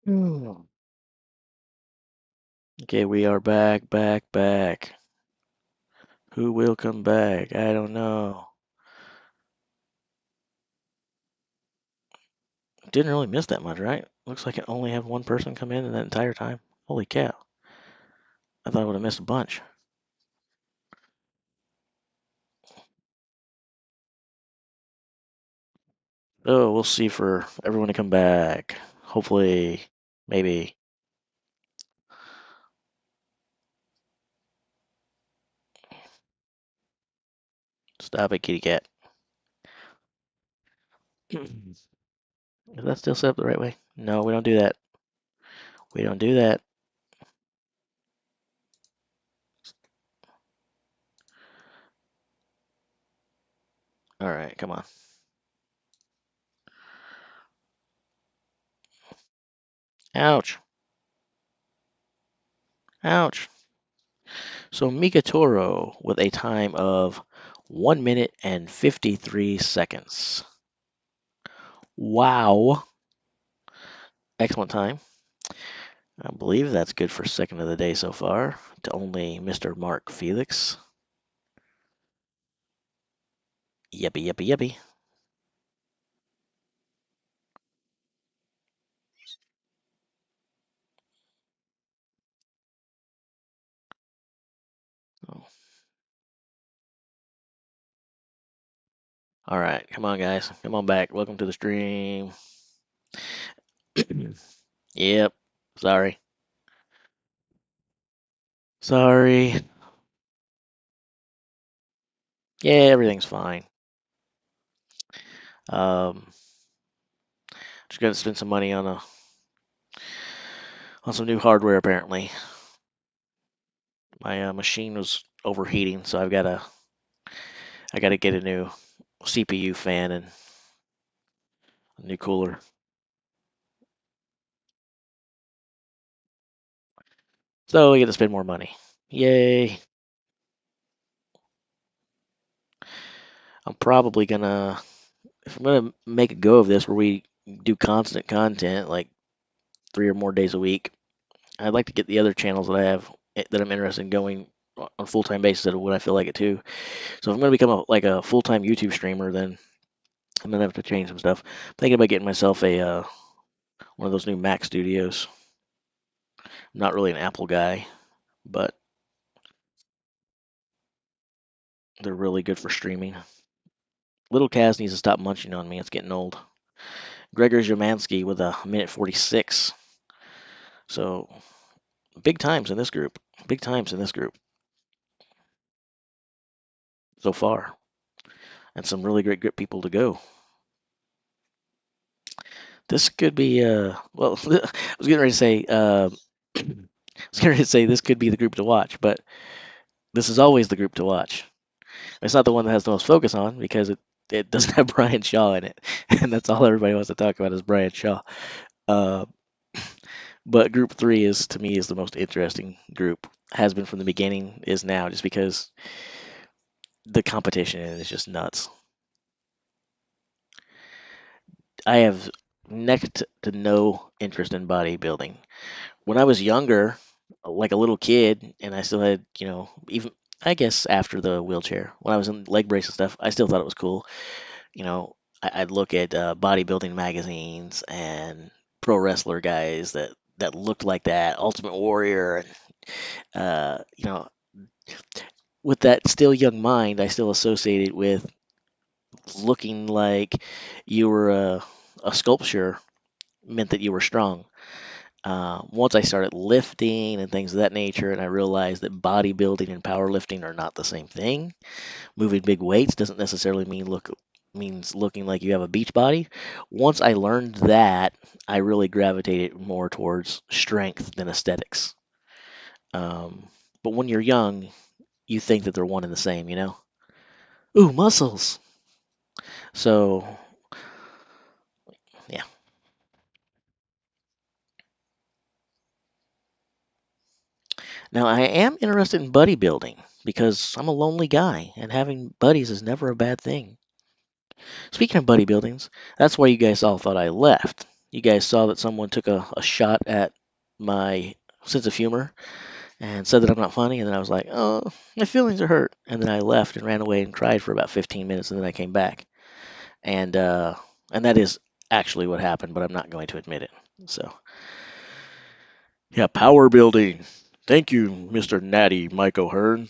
Hmm. Okay, we are back. Who will come back? I don't know. Didn't really miss that much, right? Looks like it only had one person come in that entire time. Holy cow. I thought I would have missed a bunch. Oh, we'll see for everyone to come back. Hopefully, maybe. Stop it, kitty cat. Is that still set up the right way? No, we don't do that. We don't do that. All right, come on. Ouch. Ouch. So Mika Toro with a time of 1 minute and 53 seconds. Wow. Excellent time. I believe that's good for second of the day so far to only Mr. Mark Felix. Yippee. Oh. All right, come on, guys. Come on back. Welcome to the stream. Yep. Sorry. Sorry. Yeah, everything's fine. Um, just got to spend some money on some new hardware. Apparently, my machine was overheating, so I got to get a new CPU fan and a new cooler. So we get to spend more money. Yay! I'm probably gonna, if I'm gonna make a go of this where we do constant content, like 3 or more days a week, I'd like to get the other channels that I have that I'm interested in going on a full-time basis when I feel like it too. So if I'm gonna become like a full-time YouTube streamer, then I'm gonna have to change some stuff. I'm thinking about getting myself a one of those new Mac Studios. I'm not really an Apple guy, but they're really good for streaming. Little Kaz needs to stop munching on me. It's getting old. Gregor Zamansky with a minute 46. So big times in this group. Big times in this group so far, and some really great people to go. This could be well. I was getting ready to say I was getting ready to say this could be the group to watch, but this is always the group to watch. It's not the one that has the most focus on because it doesn't have Brian Shaw in it, and that's all everybody wants to talk about is Brian Shaw. Uh, but group three is to me is the most interesting group. Has been from the beginning, is now, just because the competition in it is just nuts. I have next to no interest in bodybuilding. When I was younger, like a little kid, and I still had, even I guess after the wheelchair, when I was in leg brace and stuff, I still thought it was cool. You know, I'd look at bodybuilding magazines and pro wrestler guys that looked like that, Ultimate Warrior, and with that still young mind, I still associated with looking like you were a sculpture meant that you were strong. Once I started lifting and things of that nature, and I realized that bodybuilding and powerlifting are not the same thing. Moving big weights doesn't necessarily means looking like you have a beach body. Once I learned that, I really gravitated more towards strength than aesthetics. Um, but when you're young, you think that they're one and the same, you know? Ooh, muscles. So, yeah. Now, I am interested in buddy building because I'm a lonely guy, and having buddies is never a bad thing. Speaking of buddy buildings, that's why you guys all thought I left. you guys saw that someone took a shot at my sense of humor and said that I'm not funny, and then I was like, oh, my feelings are hurt, and then I left and ran away and cried for about 15 minutes, and then I came back, and uh, and that is actually what happened, but I'm not going to admit it. So yeah, power building. Thank you, Mr. Natty Mike O'Hearn.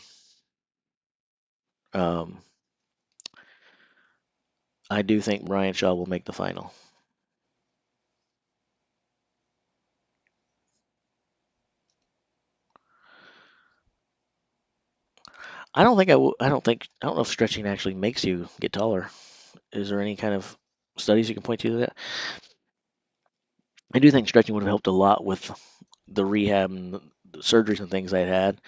Um, I do think Brian Shaw will make the final. I don't think I will. I don't know if stretching actually makes you get taller. Is there any kind of studies you can point to that? I do think stretching would have helped a lot with the rehab and the surgeries and things I had.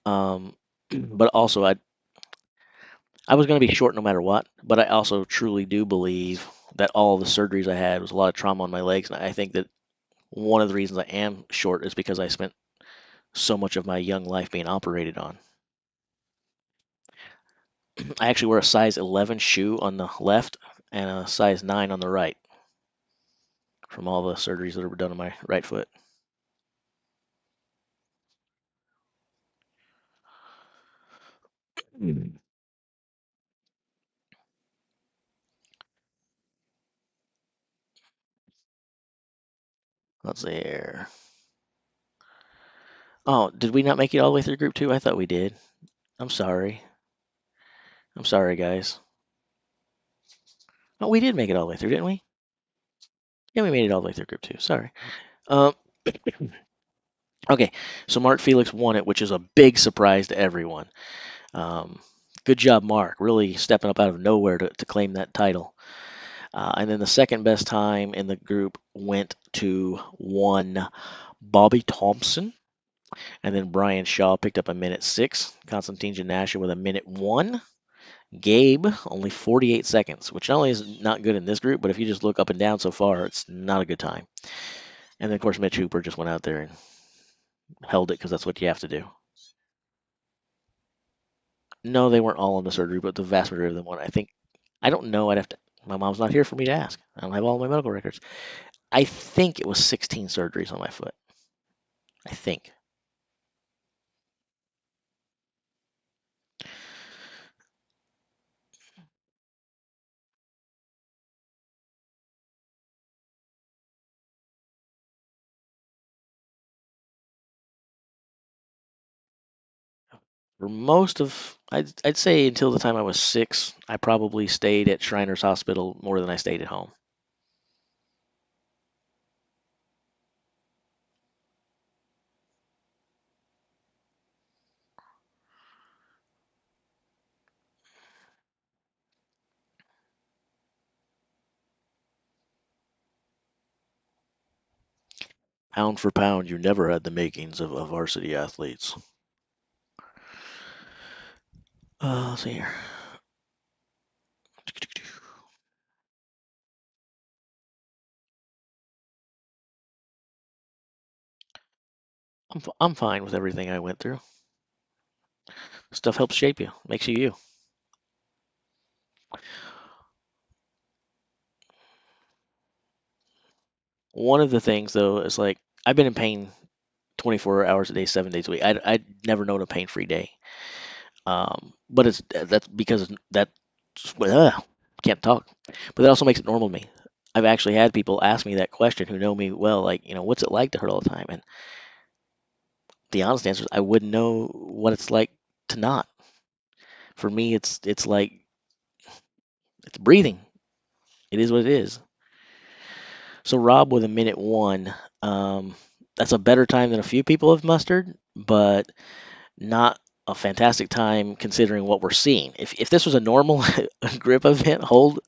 Um, but also, I was going to be short no matter what. But I also truly do believe that all the surgeries I had was a lot of trauma on my legs, and I think that one of the reasons I am short is because I spent so much of my young life being operated on. I actually wear a size 11 shoe on the left and a size 9 on the right from all the surgeries that were done on my right foot. Let's see here. Oh, did we not make it all the way through group two? I thought we did. I'm sorry. I'm sorry, guys. Oh, we did make it all the way through, didn't we? Yeah, we made it all the way through group two. Sorry. Um, okay, so Mark Felix won it, which is a big surprise to everyone. Um, good job, Mark. Really stepping up out of nowhere to claim that title. And then the second best time in the group went to one Bobby Thompson. And then Brian Shaw picked up a minute 6. Konstantin Janasha with a minute 1. Gabe, only 48 seconds, which not only is not good in this group, but if you just look up and down so far, it's not a good time. And then, of course, Mitch Hooper just went out there and held it because that's what you have to do. No, they weren't all in the surgery, but the vast majority of them went. I think, I don't know. I'd have to, my mom's not here for me to ask. I don't have all my medical records. I think it was 16 surgeries on my foot. I think. For most of, I'd say until the time I was 6, I probably stayed at Shriners Hospital more than I stayed at home. Pound for pound, you never had the makings of varsity athletes. Let's see here. I'm fine with everything I went through. Stuff helps shape you, makes you you. One of the things though is like I've been in pain 24 hours a day, 7 days a week. I'd never known a pain-free day. But that's because that can't talk. But that also makes it normal to me. I've actually had people ask me that question who know me well, like, what's it like to hurt all the time? And the honest answer is I wouldn't know what it's like to not. For me, it's like it's breathing. It is what it is. So Rob with a minute 1, that's a better time than a few people have mustered, but not a fantastic time considering what we're seeing. If this was a normal grip event hold,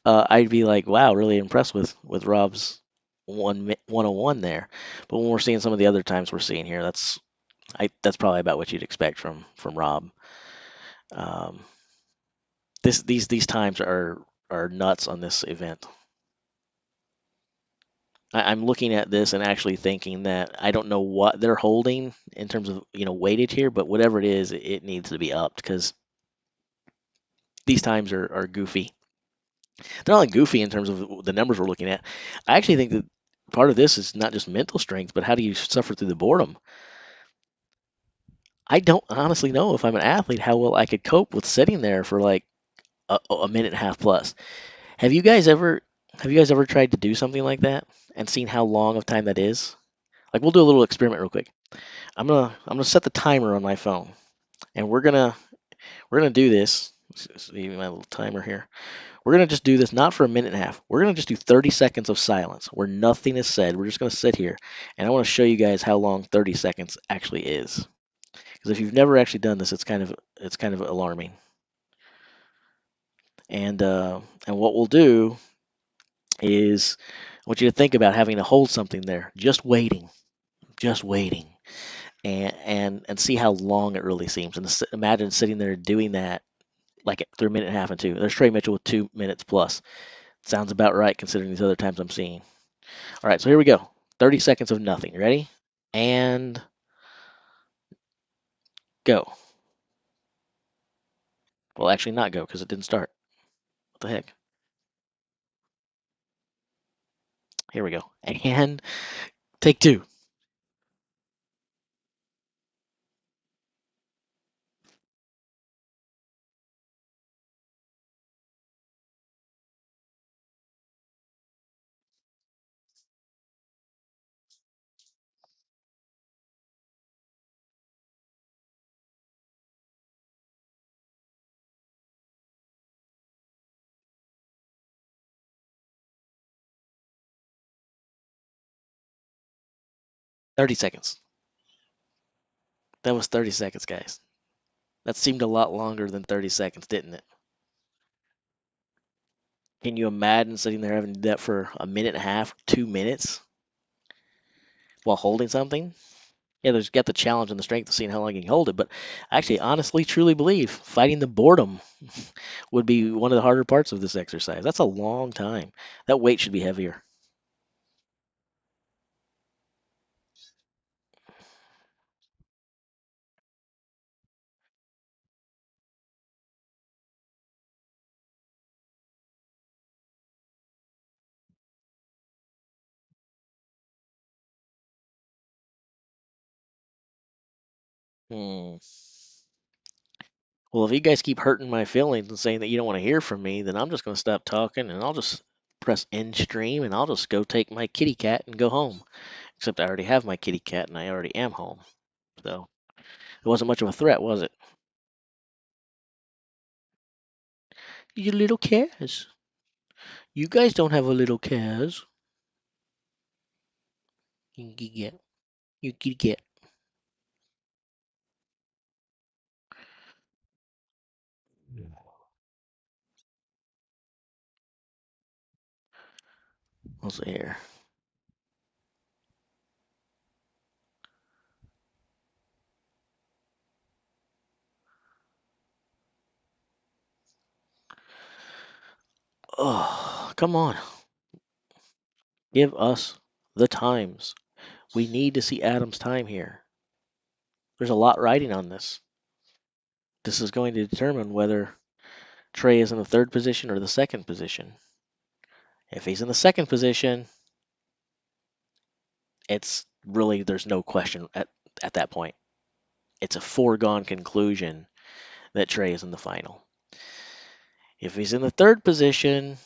I'd be like, wow, really impressed with Rob's 101 there. But when we're seeing some of the other times we're seeing here, that's probably about what you'd expect from Rob. Um, these times are nuts on this event. I'm looking at this and actually thinking that I don't know what they're holding in terms of weightage here, but whatever it is, it needs to be upped because these times are goofy. They're not like goofy in terms of the numbers we're looking at. I actually think that part of this is not just mental strength, but how do you suffer through the boredom? I don't honestly know if I'm an athlete how well I could cope with sitting there for like a minute and a half plus. Have you guys ever have you guys ever tried to do something like that and seen how long of time that is? Like we'll do a little experiment real quick. I'm gonna set the timer on my phone and we're gonna do this. See my little timer here. We're gonna just do this not for a minute and a half. We're gonna just do 30 seconds of silence where nothing is said. We're just gonna sit here and I want to show you guys how long 30 seconds actually is. Because if you've never actually done this, it's kind of alarming. And what we'll do is I want you to think about having to hold something there, just waiting, and see how long it really seems. And imagine sitting there doing that like through a minute and a half and two. There's Trey Mitchell with 2 minutes plus. Sounds about right considering these other times I'm seeing. All right, so here we go. 30 seconds of nothing. Ready? And go. Well, actually, not go because it didn't start. What the heck? Here we go. And take two. 30 seconds. That was 30 seconds, guys. That seemed a lot longer than 30 seconds, didn't it? Can you imagine sitting there having to do that for a minute and a half, 2 minutes while holding something? Yeah, there's got the challenge and the strength of seeing how long you can hold it, but I actually honestly truly believe fighting the boredom would be one of the harder parts of this exercise. That's a long time. That weight should be heavier. Hmm. Well, if you guys keep hurting my feelings and saying that you don't want to hear from me, then I'm just going to stop talking and I'll just press end stream and I'll just go take my kitty cat and go home. Except I already have my kitty cat and I already am home. So it wasn't much of a threat, was it? You little cats. You guys don't have a little cats. You kitty cat. You kitty cat. Let's see here. Oh, come on. Give us the times. We need to see Adam's time here. There's a lot riding on this. This is going to determine whether Trey is in the third position or the second position. If he's in the second position, it's really, there's no question at that point. It's a foregone conclusion that Trey is in the final. If he's in the third position,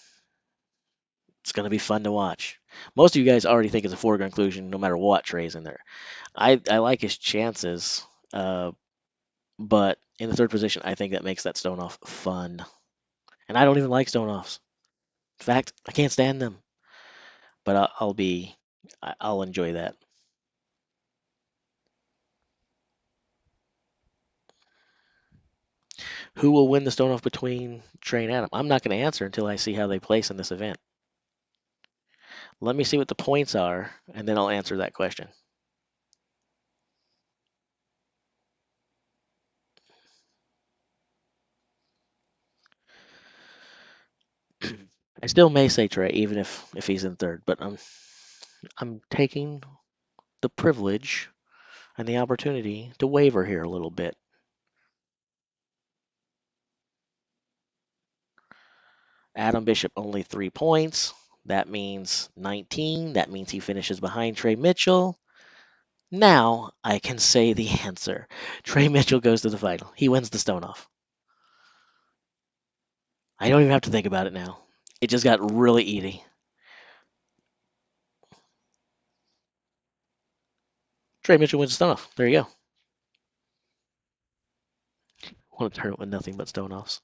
it's going to be fun to watch. Most of you guys already think it's a foregone conclusion no matter what Trey's in there. I like his chances, uh, but in the third position, I think that makes that stone off fun. And I don't even like stone offs. In fact, I can't stand them. But I'll enjoy that. Who will win the stone off between Trey and Adam? I'm not going to answer until I see how they place in this event. Let me see what the points are, and then I'll answer that question. I still may say Trey, even if he's in third, but I'm taking the privilege and the opportunity to waver here a little bit. Adam Bishop only 3 points. That means 19. That means he finishes behind Trey Mitchell. Now I can say the answer. Trey Mitchell goes to the final. He wins the stone off. I don't even have to think about it now. It just got really easy. Trey Mitchell wins the stone off. There you go. Want to turn it with nothing but stone offs.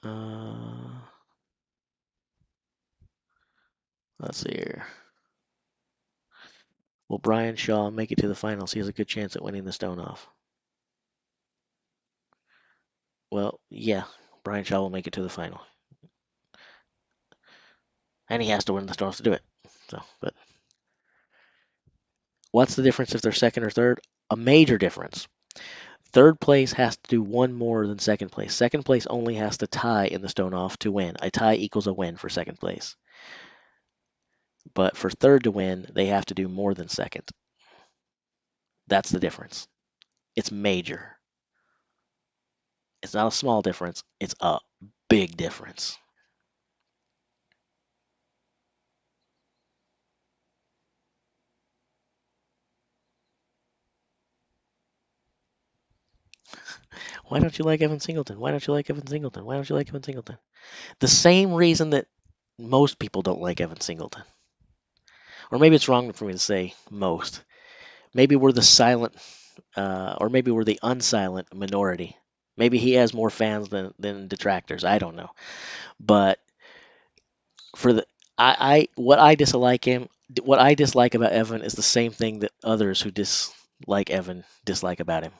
Uh, let's see here. Will Brian Shaw make it to the finals? He has a good chance at winning the stone off. Well, yeah, Brian Shaw will make it to the final, and he has to win the stone off to do it. So, but what's the difference if they're second or third? A major difference. Third place has to do one more than second place. Second place only has to tie in the stone off to win. A tie equals a win for second place. But for third to win, they have to do more than second. That's the difference. It's major. It's not a small difference, it's a big difference. Why don't you like Evan Singleton? Why don't you like Evan Singleton? Why don't you like Evan Singleton? The same reason that most people don't like Evan Singleton. Or maybe it's wrong for me to say most. Maybe we're the silent, or maybe we're the unsilent minority. Maybe he has more fans than detractors. I don't know. But for the what I dislike him, what I dislike about Evan is the same thing that others who dislike Evan dislike about him.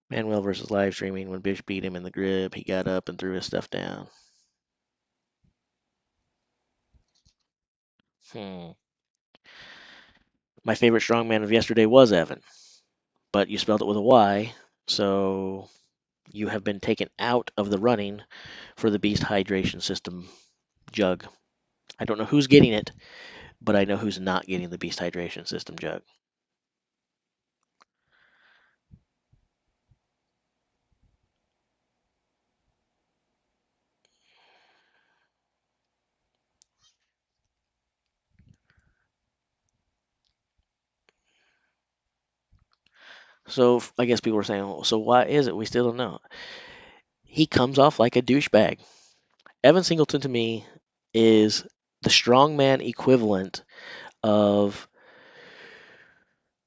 Manuel versus live streaming. When Bish beat him in the grip, he got up and threw his stuff down. Hmm. My favorite strongman of yesterday was Evan, but you spelled it with a Y, so you have been taken out of the running for the Beast Hydration System jug. I don't know who's getting it, but I know who's not getting the Beast Hydration System jug. So I guess people are saying, well, so why is it? We still don't know. He comes off like a douchebag. Evan Singleton to me is the strongman equivalent of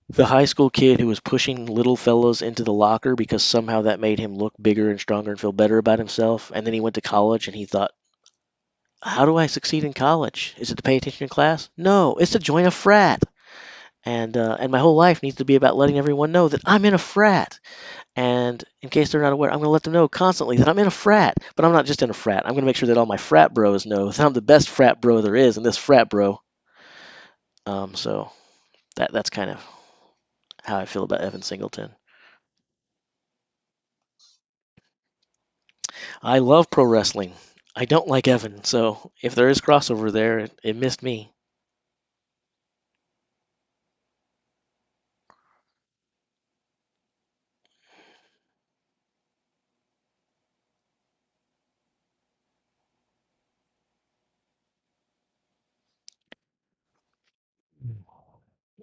the high school kid who was pushing little fellows into the locker because somehow that made him look bigger and stronger and feel better about himself. And then he went to college and he thought, how do I succeed in college? Is it to pay attention in class? No, it's to join a frat. And my whole life needs to be about letting everyone know that I'm in a frat. And in case they're not aware, I'm going to let them know constantly that I'm in a frat. But I'm not just in a frat. I'm going to make sure that all my frat bros know that I'm the best frat bro there is in this frat bro. So that's kind of how I feel about Evan Singleton. I love pro wrestling. I don't like Evan, so if there is crossover there, it missed me.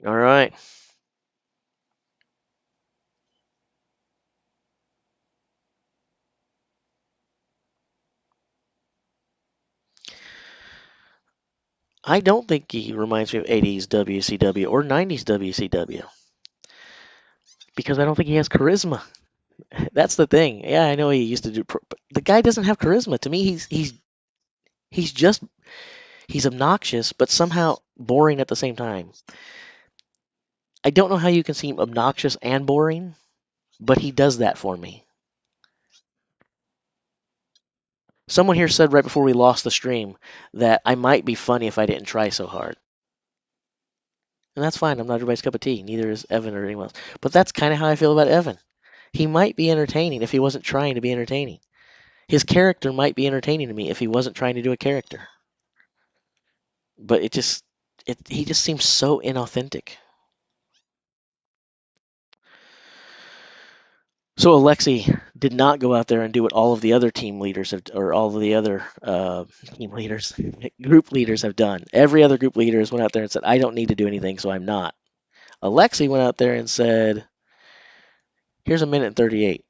All right. I don't think he reminds me of 80s WCW or 90s WCW because I don't think he has charisma. That's the thing. Yeah, I know he used to do, but the guy doesn't have charisma. To me, he's just he's obnoxious, but somehow boring at the same time. I don't know how you can seem obnoxious and boring, but he does that for me. Someone here said right before we lost the stream that I might be funny if I didn't try so hard. And that's fine. I'm not everybody's cup of tea. Neither is Evan or anyone else. But that's kind of how I feel about Evan. He might be entertaining if he wasn't trying to be entertaining. His character might be entertaining to me if he wasn't trying to do a character. But he just seems so inauthentic. So Alexi did not go out there and do what all of the other team leaders have, or all of the other team leaders, group leaders have done. Every other group leader has went out there and said, "I don't need to do anything, so I'm not." Alexi went out there and said, "Here's a minute and 38."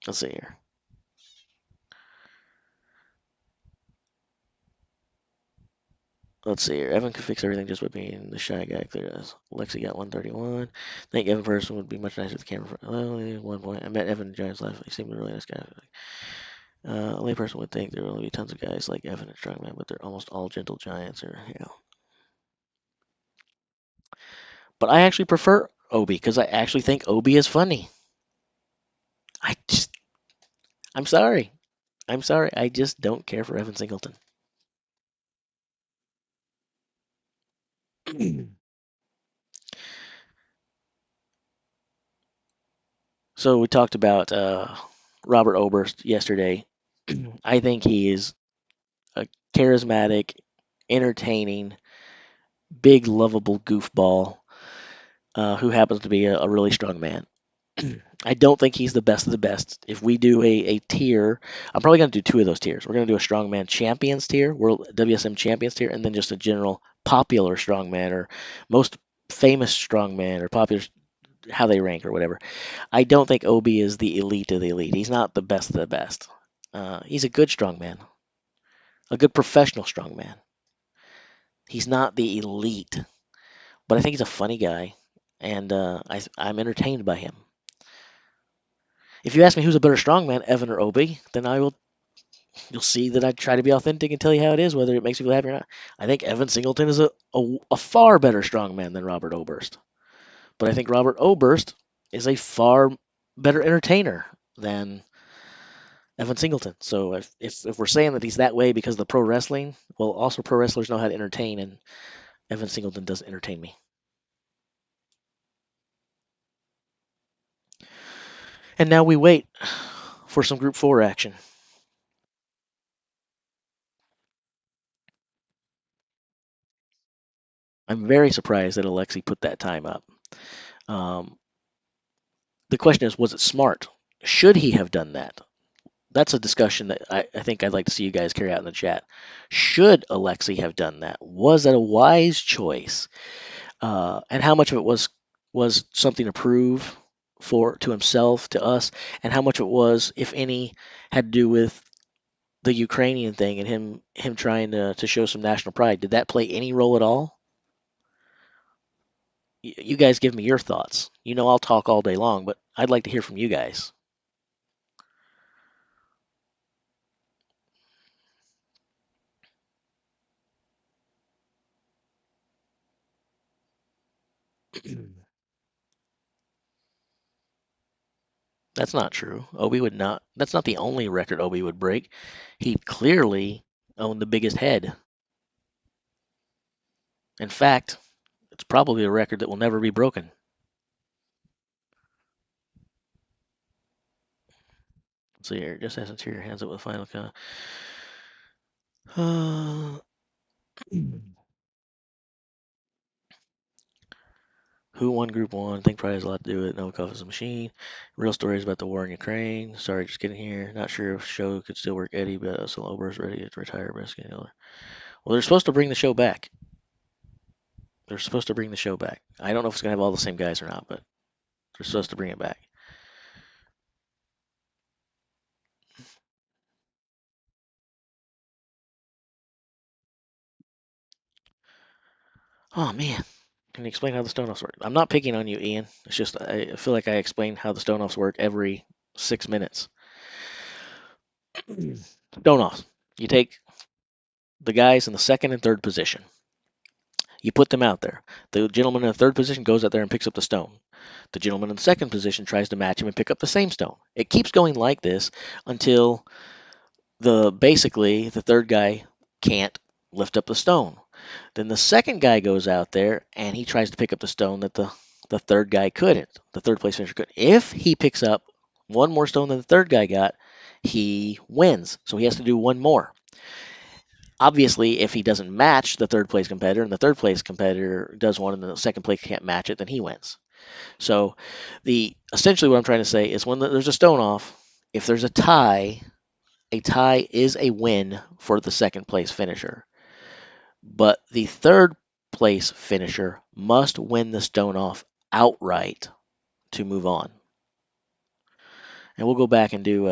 Let's see here. Let's see here. Evan could fix everything just by being the shy guy. Clear as. Lexi got 131. I think Evan person would be much nicer with the camera. Only 1 point. I met Evan in Giants life. He seemed a really nice guy. A layperson would think there will only be tons of guys like Evan and Strongman, but they're almost all gentle giants. Or But I actually prefer Obi because I actually think Obi is funny. I just, I'm sorry. I'm sorry. I just don't care for Evan Singleton. So we talked about Robert Oberst yesterday. I think he is a charismatic, entertaining, big, lovable goofball who happens to be a really strong man. I don't think he's the best of the best. If we do a tier, I'm probably going to do two of those tiers. We're going to do a strongman champions tier, World WSM champions tier, and then just a general popular strongman or most famous strongman or popular how they rank or whatever. I don't think Obi is the elite of the elite. He's not the best of the best. He's a good strongman, a good professional strongman. He's not the elite, but I think he's a funny guy, and I'm entertained by him. If you ask me who's a better strongman, Evan or Obi, then you'll see that I try to be authentic and tell you how it is, whether it makes people happy or not. I think Evan Singleton is a far better strongman than Robert Oberst, but I think Robert Oberst is a far better entertainer than Evan Singleton. So if we're saying that he's that way because of the pro wrestling, well, also pro wrestlers know how to entertain, and Evan Singleton doesn't entertain me. And now we wait for some Group 4 action. I'm very surprised that Alexi put that time up. Um, the question is, was it smart? Should he have done that? That's a discussion that I think I'd like to see you guys carry out in the chat. Should Alexi have done that? Was that a wise choice? And how much of it was something to prove for to himself, to us, and how much of it was, if any, had to do with the Ukrainian thing and him trying to show some national pride? Did that play any role at all? You guys give me your thoughts. You know I'll talk all day long, but I'd like to hear from you guys. That's not true. Obi would not. That's not the only record Obi would break. He clearly owned the biggest head. In fact, it's probably a record that will never be broken. So here, just as it's here, hands up with final count. Who won Group 1? Think probably has a lot to do with it. No Cuff is a machine. Real stories about the war in Ukraine. Sorry, just getting here. Not sure if show could still work Eddie, but so Ober's ready to retire. Well, they're supposed to bring the show back. They're supposed to bring the show back. I don't know if it's going to have all the same guys or not, but they're supposed to bring it back. Oh, man. Can you explain how the Stone Offs work? I'm not picking on you, Ian. It's just I feel like I explain how the Stone Offs work every 6 minutes. Stone Offs. You take the guys in the second and third position. You put them out there. The gentleman in the third position goes out there and picks up the stone. The gentleman in the second position tries to match him and pick up the same stone. It keeps going like this until basically the third guy can't lift up the stone. Then the second guy goes out there and he tries to pick up the stone that the third guy couldn't. The third place finisher couldn't. If he picks up one more stone than the third guy got, he wins. So he has to do one more. Obviously, if he doesn't match the third place competitor and the third place competitor does one and the second place can't match it, then he wins. So the essentially what I'm trying to say is when there's a stone off, if there's a tie is a win for the second place finisher. But the third place finisher must win the stone off outright to move on. And we'll go back and do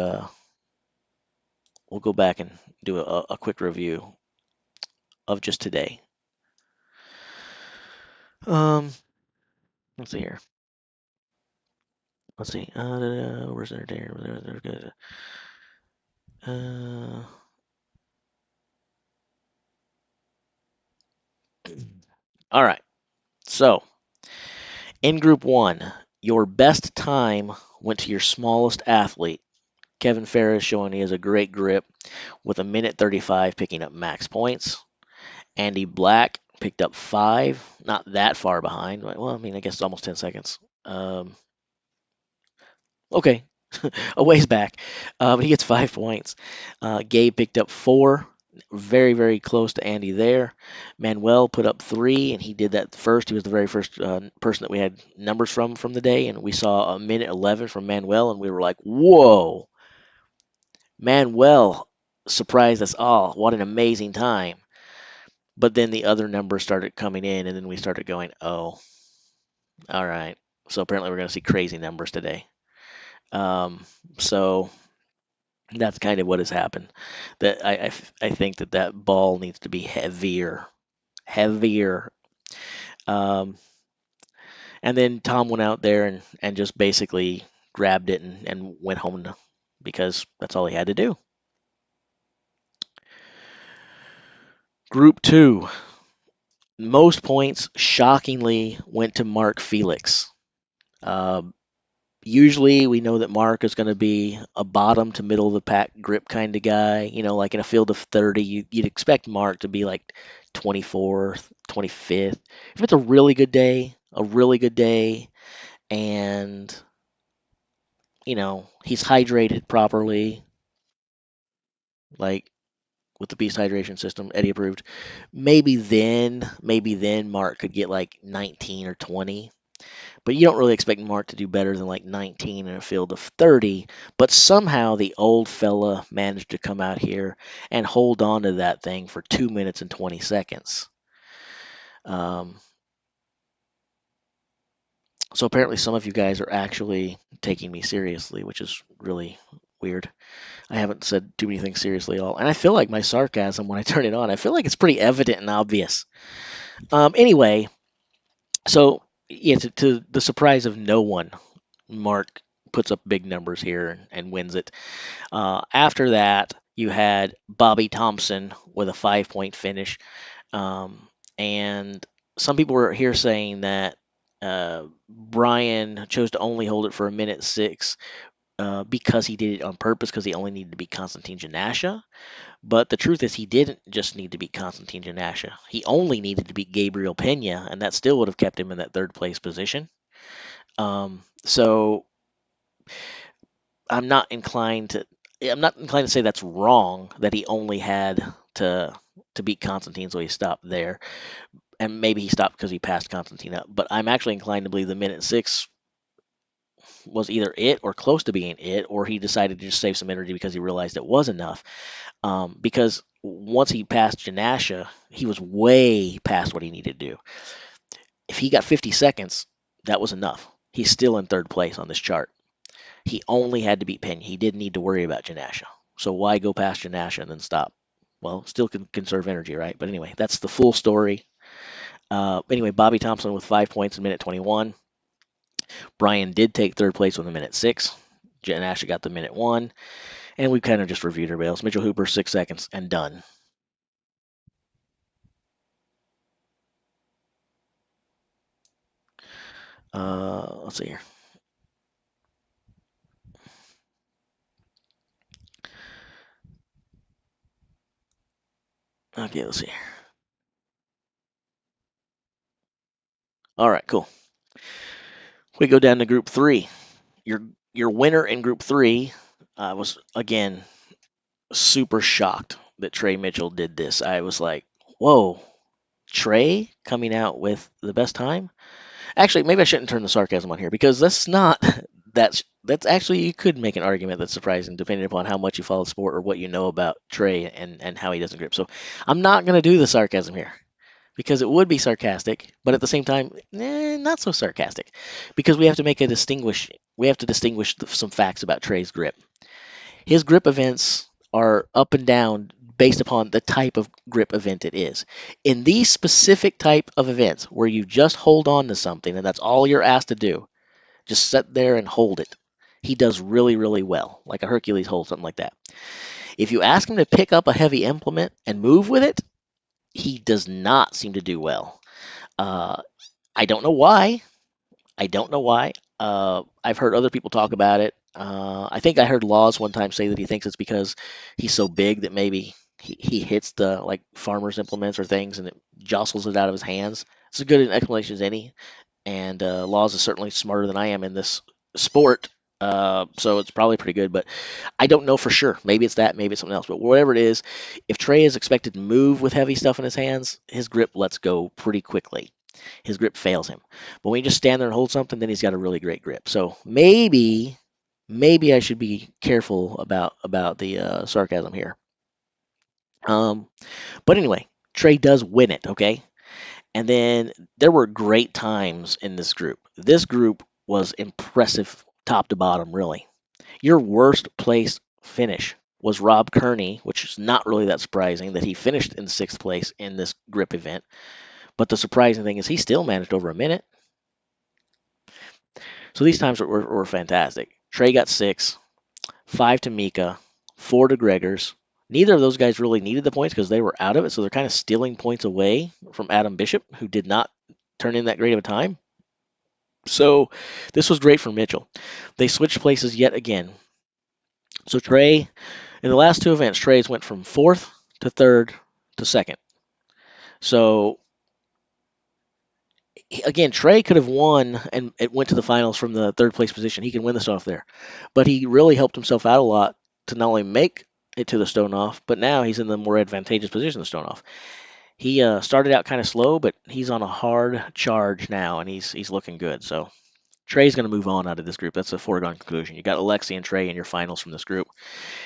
a quick review of just today. Um, let's see here. Let's see. Where's entertainer? Uh, all right. So in Group One, your best time went to your smallest athlete, Kevin Ferris, showing he has a great grip with a minute 35, picking up max points. Andy Black picked up 5, not that far behind. Well, I mean, I guess it's almost 10 seconds. Okay, a ways back, but he gets 5 points. Gabe picked up 4, very, very close to Andy there. Manuel put up 3, and he did that first. He was the very first person that we had numbers from the day, and we saw a minute 11 from Manuel, and we were like, whoa, Manuel surprised us all. What an amazing time. But then the other numbers started coming in, and then we started going, oh, all right. So apparently we're going to see crazy numbers today. So that's kind of what has happened. That I think that ball needs to be heavier, heavier. Um, and then Tom went out there and just basically grabbed it and went home because that's all he had to do. Group two, most points shockingly went to Mark Felix. Um, Usually we know that Mark is going to be a bottom to middle of the pack grip kind of guy. Like in a field of 30, you'd expect Mark to be like 24th, 25th. If it's a really good day, and, he's hydrated properly, like with the Beast hydration system, Eddie approved, maybe then Mark could get like 19 or 20. But you don't really expect Mark to do better than like 19 in a field of 30. But somehow the old fella managed to come out here and hold on to that thing for 2 minutes and 20 seconds. Um, so apparently some of you guys are actually taking me seriously, which is really weird. I haven't said too many things seriously at all. And I feel like my sarcasm, when I turn it on, I feel like it's pretty evident and obvious. Anyway, so yeah, to the surprise of no one, Mark puts up big numbers here and wins it. After that, you had Bobby Thompson with a 5 point finish. And some people were here saying that Brian chose to only hold it for a minute 6 because he did it on purpose because he only needed to beat Konstantin Janasha. But the truth is, he didn't just need to beat Konstantin Janasha. He only needed to beat Gabriel Pena, and that still would have kept him in that third place position. So I'm not inclined to say that's wrong that he only had to beat Constantine, so he stopped there, and maybe he stopped because he passed Constantine up. But I'm actually inclined to believe the minute 6 was either it or close to being it, or he decided to just save some energy because he realized it was enough. Because once he passed Janasha, he was way past what he needed to do. If he got 50 seconds, that was enough. He's still in third place on this chart. He only had to beat Pena. He didn't need to worry about Janasha. So why go past Janasha and then stop? Well, still can conserve energy, right? But anyway, that's the full story. Anyway, Bobby Thompson with 5 points in minute 21. Brian did take third place with a minute 6. Janasha got the minute 1. And we kind of just reviewed our bails. Mitchell Hooper, 6 seconds, and done. Let's see here. Okay, let's see. All right, cool. We go down to Group 3. Your winner in Group 3 was, again, super shocked that Trey Mitchell did this, I was like, whoa, Trey coming out with the best time? Actually, maybe I shouldn't turn the sarcasm on here because that's not that's actually you could make an argument that's surprising depending upon how much you follow the sport or what you know about Trey and how he doesn't grip. So I'm not gonna do the sarcasm here because it would be sarcastic, but at the same time, not so sarcastic because we have to distinguish some facts about Trey's grip. His grip events are up and down based upon the type of grip event it is. In these specific type of events where you just hold on to something and that's all you're asked to do, just sit there and hold it. He does really, really well, like a Hercules hold, something like that. If you ask him to pick up a heavy implement and move with it, he does not seem to do well. Uh, I don't know why. I don't know why. I've heard other people talk about it. I think I heard Laws one time say that he thinks it's because he's so big that maybe he hits the like farmers implements or things and it jostles it out of his hands. It's as good an explanation as any. And Laws is certainly smarter than I am in this sport. So it's probably pretty good, but I don't know for sure. Maybe it's that, maybe it's something else. But whatever it is, if Trey is expected to move with heavy stuff in his hands, his grip lets go pretty quickly. His grip fails him. But when you just stand there and hold something, then he's got a really great grip. So maybe I should be careful about the sarcasm here. Um, but anyway, Trey does win it. Okay, and then there were great times in this group. This group was impressive top to bottom, really. Your worst place finish was Rob Kearney, which is not really that surprising that he finished in sixth place in this grip event. But the surprising thing is he still managed over a minute. So these times were fantastic. Trey got six, five to Mika, four to Gregors. Neither of those guys really needed the points because they were out of it, so they're kind of stealing points away from Adam Bishop, who did not turn in that great of a time. So this was great for Mitchell. They switched places yet again. So Trey, in the last two events, Trey's went from fourth to third to second. So again, Trey could have won and it went to the finals from the third place position. He can win the stone off there, but he really helped himself out a lot to not only make it to the stone off, but now he's in the more advantageous position to stone off. He started out kind of slow, but he's on a hard charge now, and he's looking good. So Trey's going to move on out of this group. That's a foregone conclusion. You got Alexi and Trey in your finals from this group.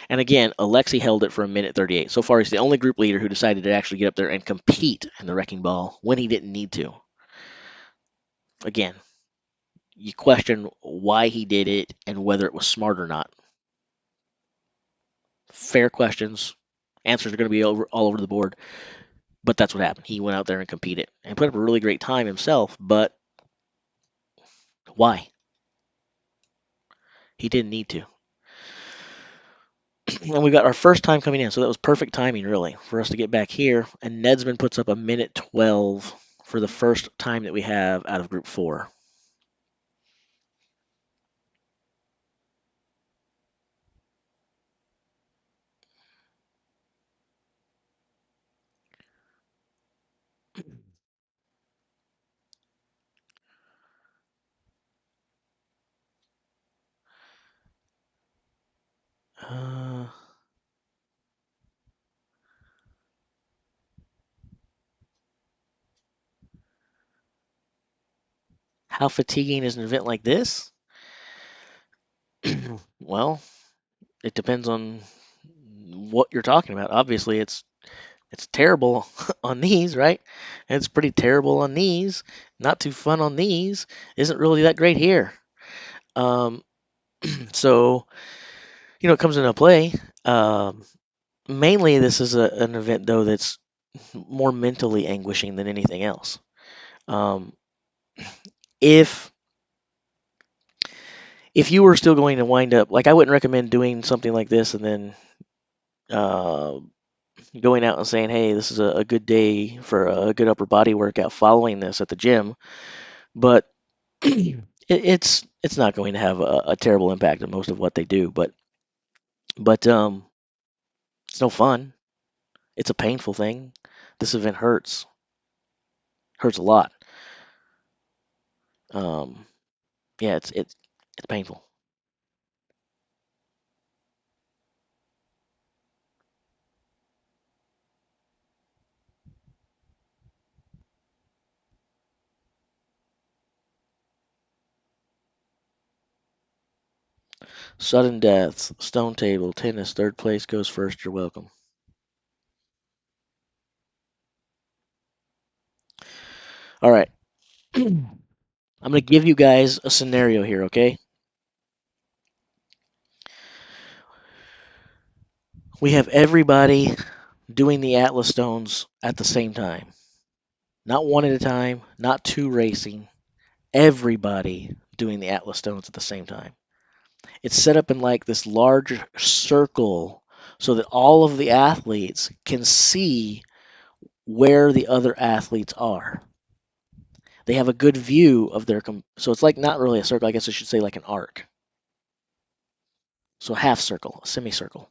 And again, Alexi held it for a minute 38. So far, he's the only group leader who decided to actually get up there and compete in the wrecking ball when he didn't need to. Again, you question why he did it and whether it was smart or not. Fair questions. Answers are going to be all over the board. But that's what happened. He went out there and competed and put up a really great time himself. But why? He didn't need to. And we got our first time coming in, so that was perfect timing, really, for us to get back here. And Nedsman puts up a minute 12 for the first time that we have out of Group 4. Uh, how fatiguing is an event like this? Well, it depends on what you're talking about. Obviously, it's terrible on these, right? It's pretty terrible on these. Not too fun on these. Isn't really that great here. Um, so it comes into play. Mainly, this is an event though that's more mentally anguishing than anything else. Um, if if you were still going to wind up like I wouldn't recommend doing something like this and then uh, going out and saying, "Hey, this is a good day for a good upper body workout." Following this at the gym, but it's not going to have a terrible impact on most of what they do. But it's no fun. It's a painful thing. This event hurts a lot. Um, yeah, it's painful. Sudden deaths, stone table, tennis, third place goes first. You're welcome. All right. I'm going to give you guys a scenario here, okay? We have everybody doing the Atlas stones at the same time. Not one at a time, not two racing. Everybody doing the Atlas stones at the same time. It's set up in like this large circle so that all of the athletes can see where the other athletes are. They have a good view of their so it's like not really a circle, I guess I should say like an arc. So half circle, a semicircle.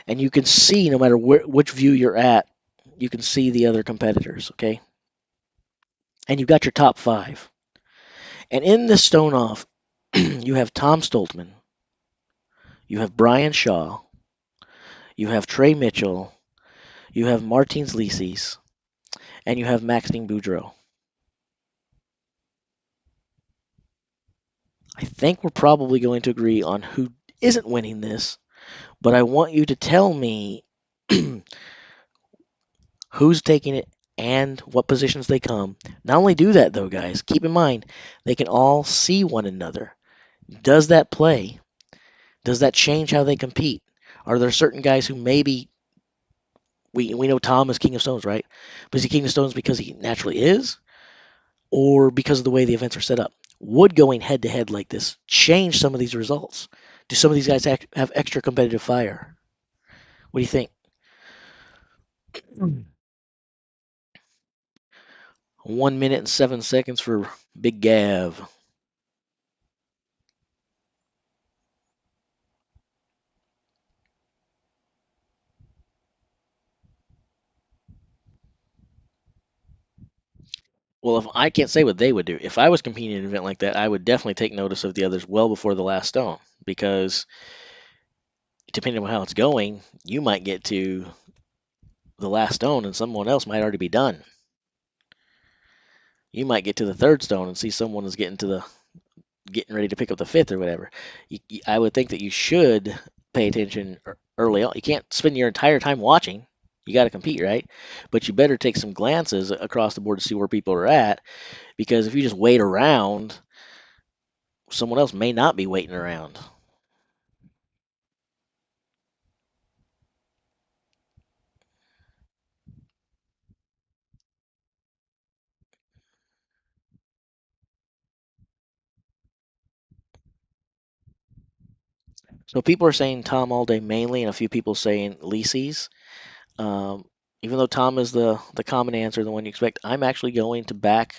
And you can see no matter which view you're at, you can see the other competitors, okay? And you've got your top 5. And in this stone off, you have Tom Stoltman, you have Brian Shaw, you have Trey Mitchell, you have Martins Lisis, and you have Maxine Boudreau. I think we're probably going to agree on who isn't winning this, but I want you to tell me who's taking it and what positions they come. Not only do that, though, guys, keep in mind they can all see one another. Does that play? Does that change how they compete? Are there certain guys who maybe we know Tom is King of Stones, right? But is he King of Stones because he naturally is, or because of the way the events are set up? Would going head to head like this change some of these results? Do some of these guys have extra competitive fire? What do you think? 1 minute and 7 seconds for Big Gav. Well, if I can't say what they would do. If I was competing in an event like that, I would definitely take notice of the others well before the last stone because depending on how it's going, you might get to the last stone and someone else might already be done. You might get to the third stone and see someone is getting ready to pick up the fifth or whatever. I would think that you should pay attention early on. You can't spend your entire time watching. You got to compete, right? But you better take some glances across the board to see where people are at because if you just wait around, someone else may not be waiting around. So people are saying Tom all day mainly, and a few people saying Lisi's. Um, even though Tom is the common answer, the one you expect, I'm actually going to back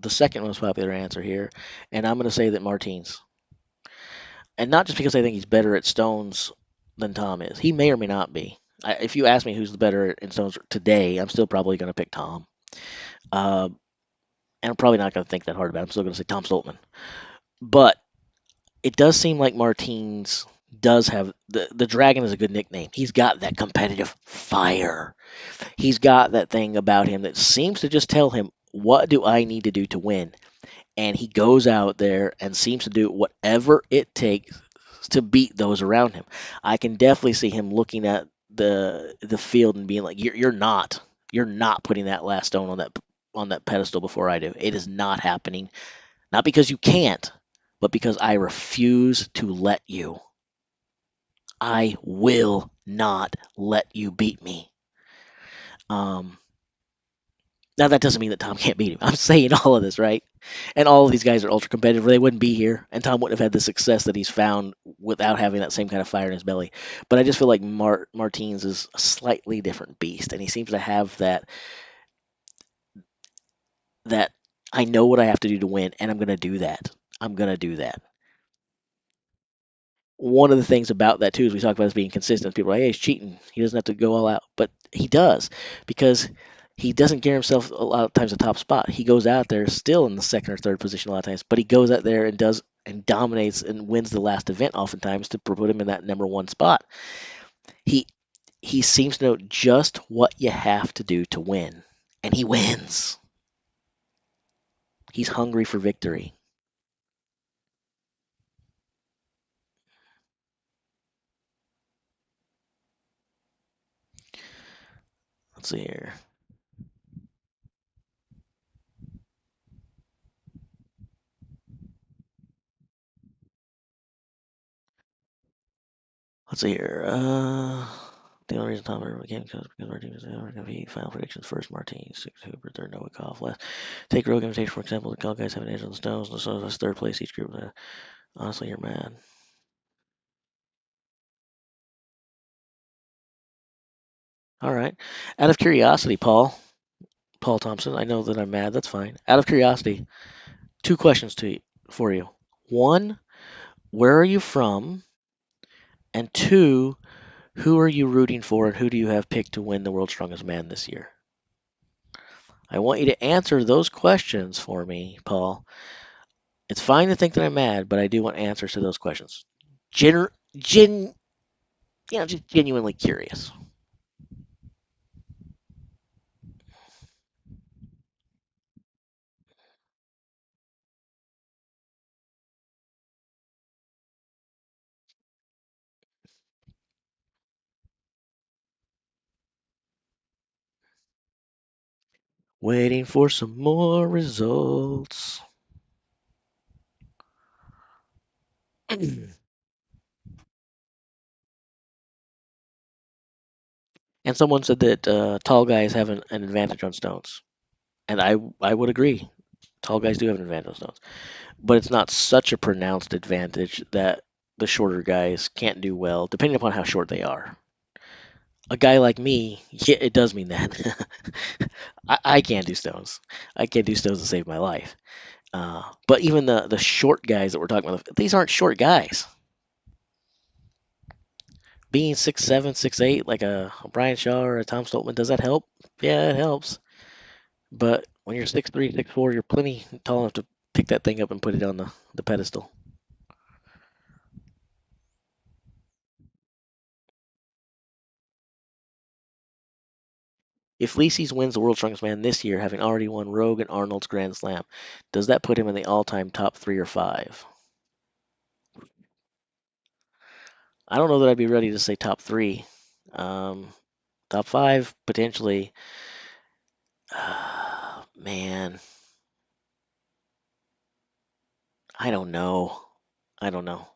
the second most popular answer here, and I'm going to say that Martins. And not just because I think he's better at stones than Tom is. He may or may not be. If you ask me who's the better in stones today, I'm still probably going to pick Tom. Uh, and I'm probably not going to think that hard about it. I'm still going to say Tom Stoltman. But it does seem like Martins does have the dragon is a good nickname. He's got that competitive fire. He's got that thing about him that seems to just tell him what do I need to do to win, and he goes out there and seems to do whatever it takes to beat those around him. I can definitely see him looking at the field and being like, you're not putting that last stone on that pedestal before I do. It is not happening. Not because you can't, but because I refuse to let you. I will not let you beat me. Um, Now that doesn't mean that Tom can't beat him. I'm saying all of this, right? And all of these guys are ultra competitive. They wouldn't be here, and Tom wouldn't have had the success that he's found without having that same kind of fire in his belly. But I just feel like Martins is a slightly different beast, and he seems to have that I know what I have to do to win, and I'm gonna do that. I'm gonna do that. One of the things about that too is we talk about this being consistent. People are like, hey, he's cheating. He doesn't have to go all out, but he does because he doesn't get himself a lot of times a top spot. He goes out there still in the second or third position a lot of times, but he goes out there and does and dominates and wins the last event oftentimes to put him in that number one spot. He he seems to know just what you have to do to win, and he wins. He's hungry for victory. Let's see here. Let's see here. The only reason Tom ever became because our team is never going to be final predictions first. Martin, 6 Hooper, third Novikov, last. Take rogue invitation for example. The call guys have an edge on the stones. The stones is third place each group. Honestly, you're mad. All right. Out of curiosity, Paul Thompson, I know that I'm mad. That's fine. Out of curiosity, two questions for you. One, where are you from? And two, who are you rooting for, and who do you have picked to win the World's Strongest Man this year? I want you to answer those questions for me, Paul. It's fine to think that I'm mad, but I do want answers to those questions. Gen, gen, just genuinely curious. Waiting for some more results. And someone said that tall guys have an advantage on stones, and I would agree. Tall guys do have an advantage on stones, but it's not such a pronounced advantage that the shorter guys can't do well, depending upon how short they are. A guy like me, yeah, it does mean that. I can't do stones. I can't do stones to save my life. But even the short guys that we're talking about, these aren't short guys. Being 6'7", 6'8", like a Brian Shaw or a Tom Stoltman, does that help? Yeah, it helps. But when you're 6'3", 6'4", you're plenty tall enough to pick that thing up and put it on the pedestal. If Lisi's wins the World's Strongest Man this year, having already won Rogue and Arnold's Grand Slam, does that put him in the all-time top 3 or 5? I don't know that I'd be ready to say top 3. Um, Top 5 potentially. Man, I don't know. I don't know.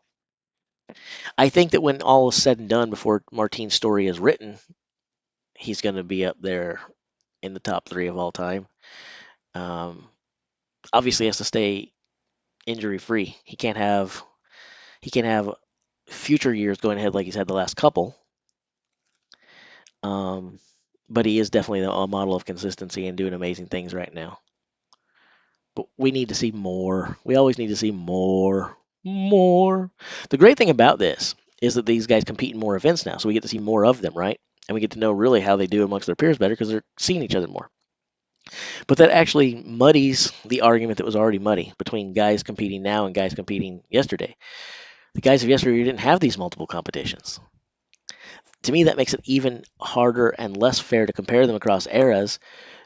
I think that when all is said and done, before Martine's story is written, he's going to be up there in the top 3 of all time. Um, Obviously, he has to stay injury free. He can't have future years going ahead like he's had the last couple. Um, but he is definitely a model of consistency and doing amazing things right now. But we need to see more. We always need to see more. More. The great thing about this is that these guys compete in more events now, so we get to see more of them, right? And we get to know really how they do amongst their peers better because they're seeing each other more. But that actually muddies the argument that was already muddy between guys competing now and guys competing yesterday. The guys of yesterday didn't have these multiple competitions. To me, that makes it even harder and less fair to compare them across eras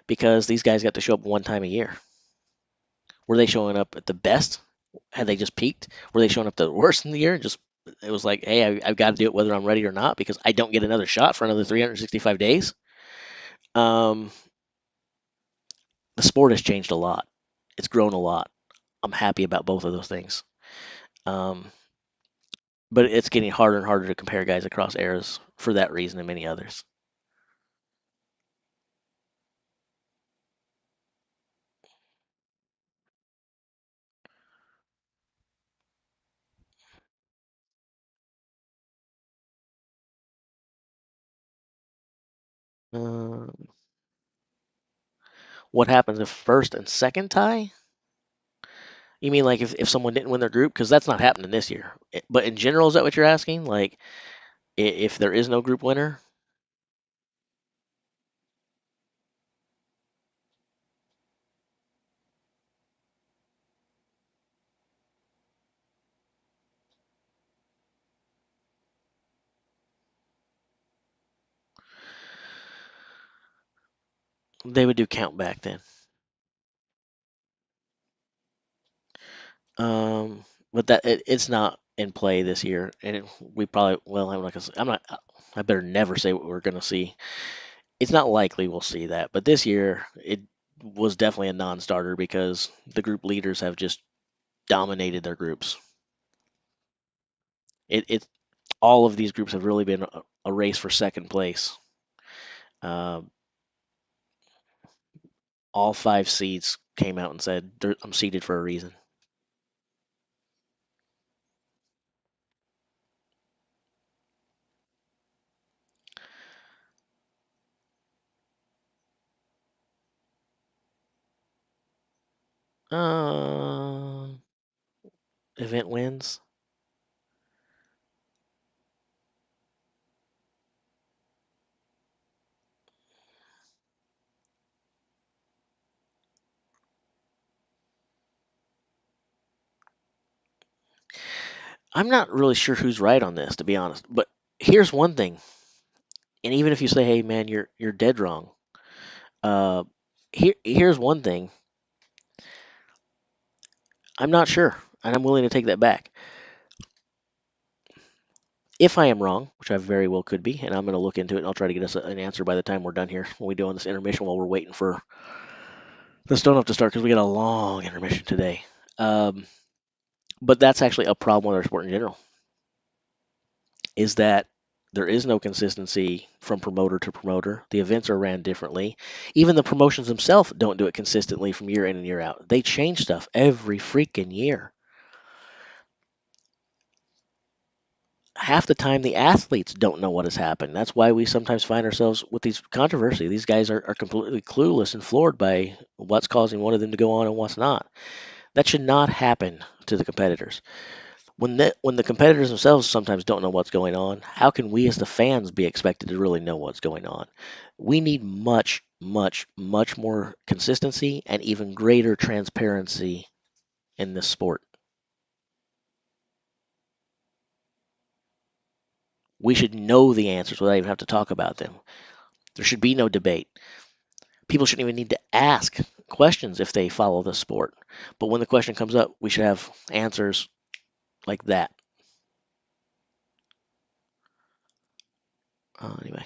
because these guys got to show up one time a year. Were they showing up at the best? Had they just peaked? Were they showing up the worst in the year? Just it was like, hey, I've got to do it whether I'm ready or not because I don't get another shot for another 365 days. Um, the sport has changed a lot. It's grown a lot. I'm happy about both of those things. Um, but it's getting harder and harder to compare guys across eras for that reason and many others. Uh, what happens if first and second tie? You mean like if someone didn't win their group? Because that's not happening this year. But in general, is that what you're asking? Like if there is no group winner, they would do count back then. But it's not in play this year, and we probably well I'm not gonna, I'm not I better never say what we're gonna see. It's not likely we'll see that, but this year it was definitely a non-starter because the group leaders have just dominated their groups. It all of these groups have really been a race for second place. Um, all five seeds came out and said, "I'm seeded for a reason." Uh, event wins. I'm not really sure who's right on this, to be honest. But here's one thing, and even if you say, "Hey, man, you're dead wrong," uh, here's one thing. I'm not sure, and I'm willing to take that back. If I am wrong, which I very well could be, and I'm going to look into it, and I'll try to get us an answer by the time we're done here. When we do on this intermission, while we're waiting for the stone up to start, because we got a long intermission today. Um, but that's actually a problem with our sport in general. Is that there is no consistency from promoter to promoter. The events are ran differently. Even the promotions themselves don't do it consistently from year in and year out. They change stuff every freaking year. Half the time, the athletes don't know what has happened. That's why we sometimes find ourselves with these controversy. These guys are completely clueless and floored by what's causing one of them to go on and what's not. That should not happen to the competitors. When the competitors themselves sometimes don't know what's going on, how can we as the fans be expected to really know what's going on? We need much, much, much more consistency and even greater transparency in this sport. We should know the answers without even have to talk about them. There should be no debate. People shouldn't even need to ask questions if they follow the sport. But when the question comes up, we should have answers like that. Anyway.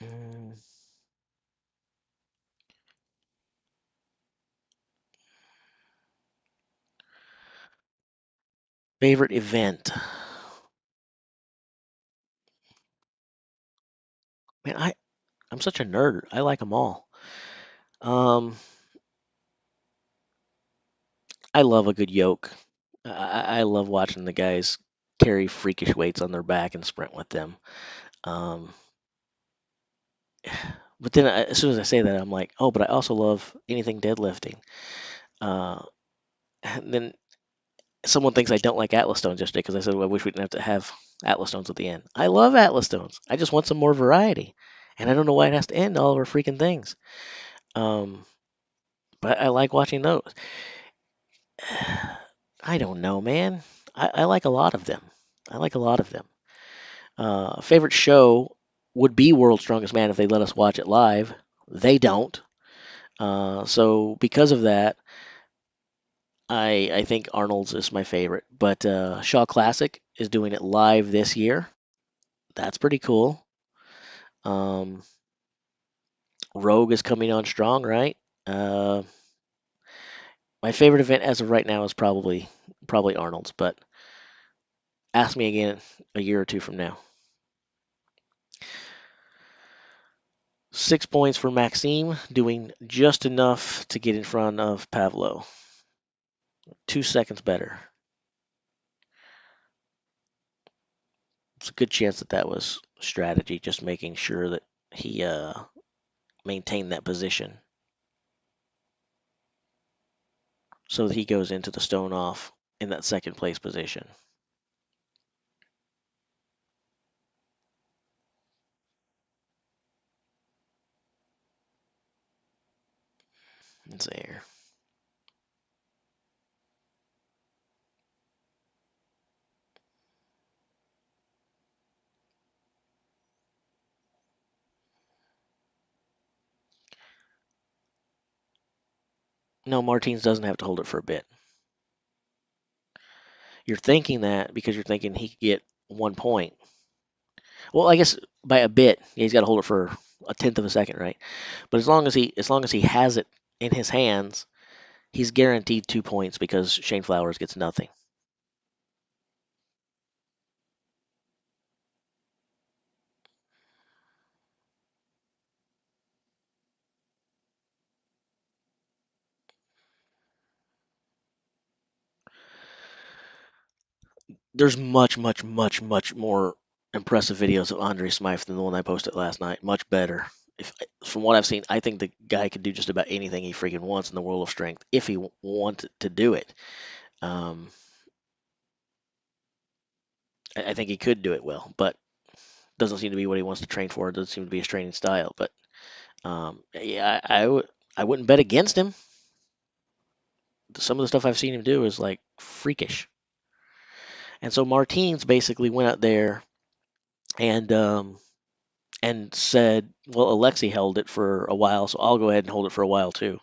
Mm, favorite event? Man, I'm such a nerd. I like them all. Um, I love a good yoke. I love watching the guys carry freakish weights on their back and sprint with them. Um, but then as soon as I say that, I'm like, oh, but I also love anything deadlifting. Uh, and then someone thinks I don't like Atlas stones yesterday because I said, well, I wish we didn't have to have Atlas stones at the end. I love Atlas stones. I just want some more variety. And I don't know why it has to end all of our freaking things. Um, but I like watching those. I don't know, man. I like a lot of them. I like a lot of them. Favorite show would be World's Strongest Man if they let us watch it live. They don't. So because of that, I think Arnold's is my favorite. But Shaw Classic is doing it live this year. That's pretty cool. Um, Rogue is coming on strong, right? Uh, my favorite event as of right now is probably Arnold's, but ask me again a year or two from now. 6 points for Maxime, doing just enough to get in front of Pavlo. 2 seconds better. It's a good chance that that was strategy, just making sure that he maintained that position so that he goes into the stone off in that second place position. Let's see here. No, Martins doesn't have to hold it for a bit. You're thinking that because you're thinking he could get 1 point. Well, I guess by a bit, he's got to hold it for a tenth of a second, right? But as long as he has it in his hands, he's guaranteed 2 points because Shane Flowers gets nothing. There's much, much, much, much more impressive videos of Andre Smythe than the one I posted last night. Much better. If From what I've seen, I think the guy could do just about anything he freaking wants in the world of strength if he wanted to do it. Um, I think he could do it well, but doesn't seem to be what he wants to train for. It doesn't seem to be his training style. But yeah, I wouldn't bet against him. Some of the stuff I've seen him do is like freakish. And so Martins basically went out there and said, "Well, Alexi held it for a while, so I'll go ahead and hold it for a while too."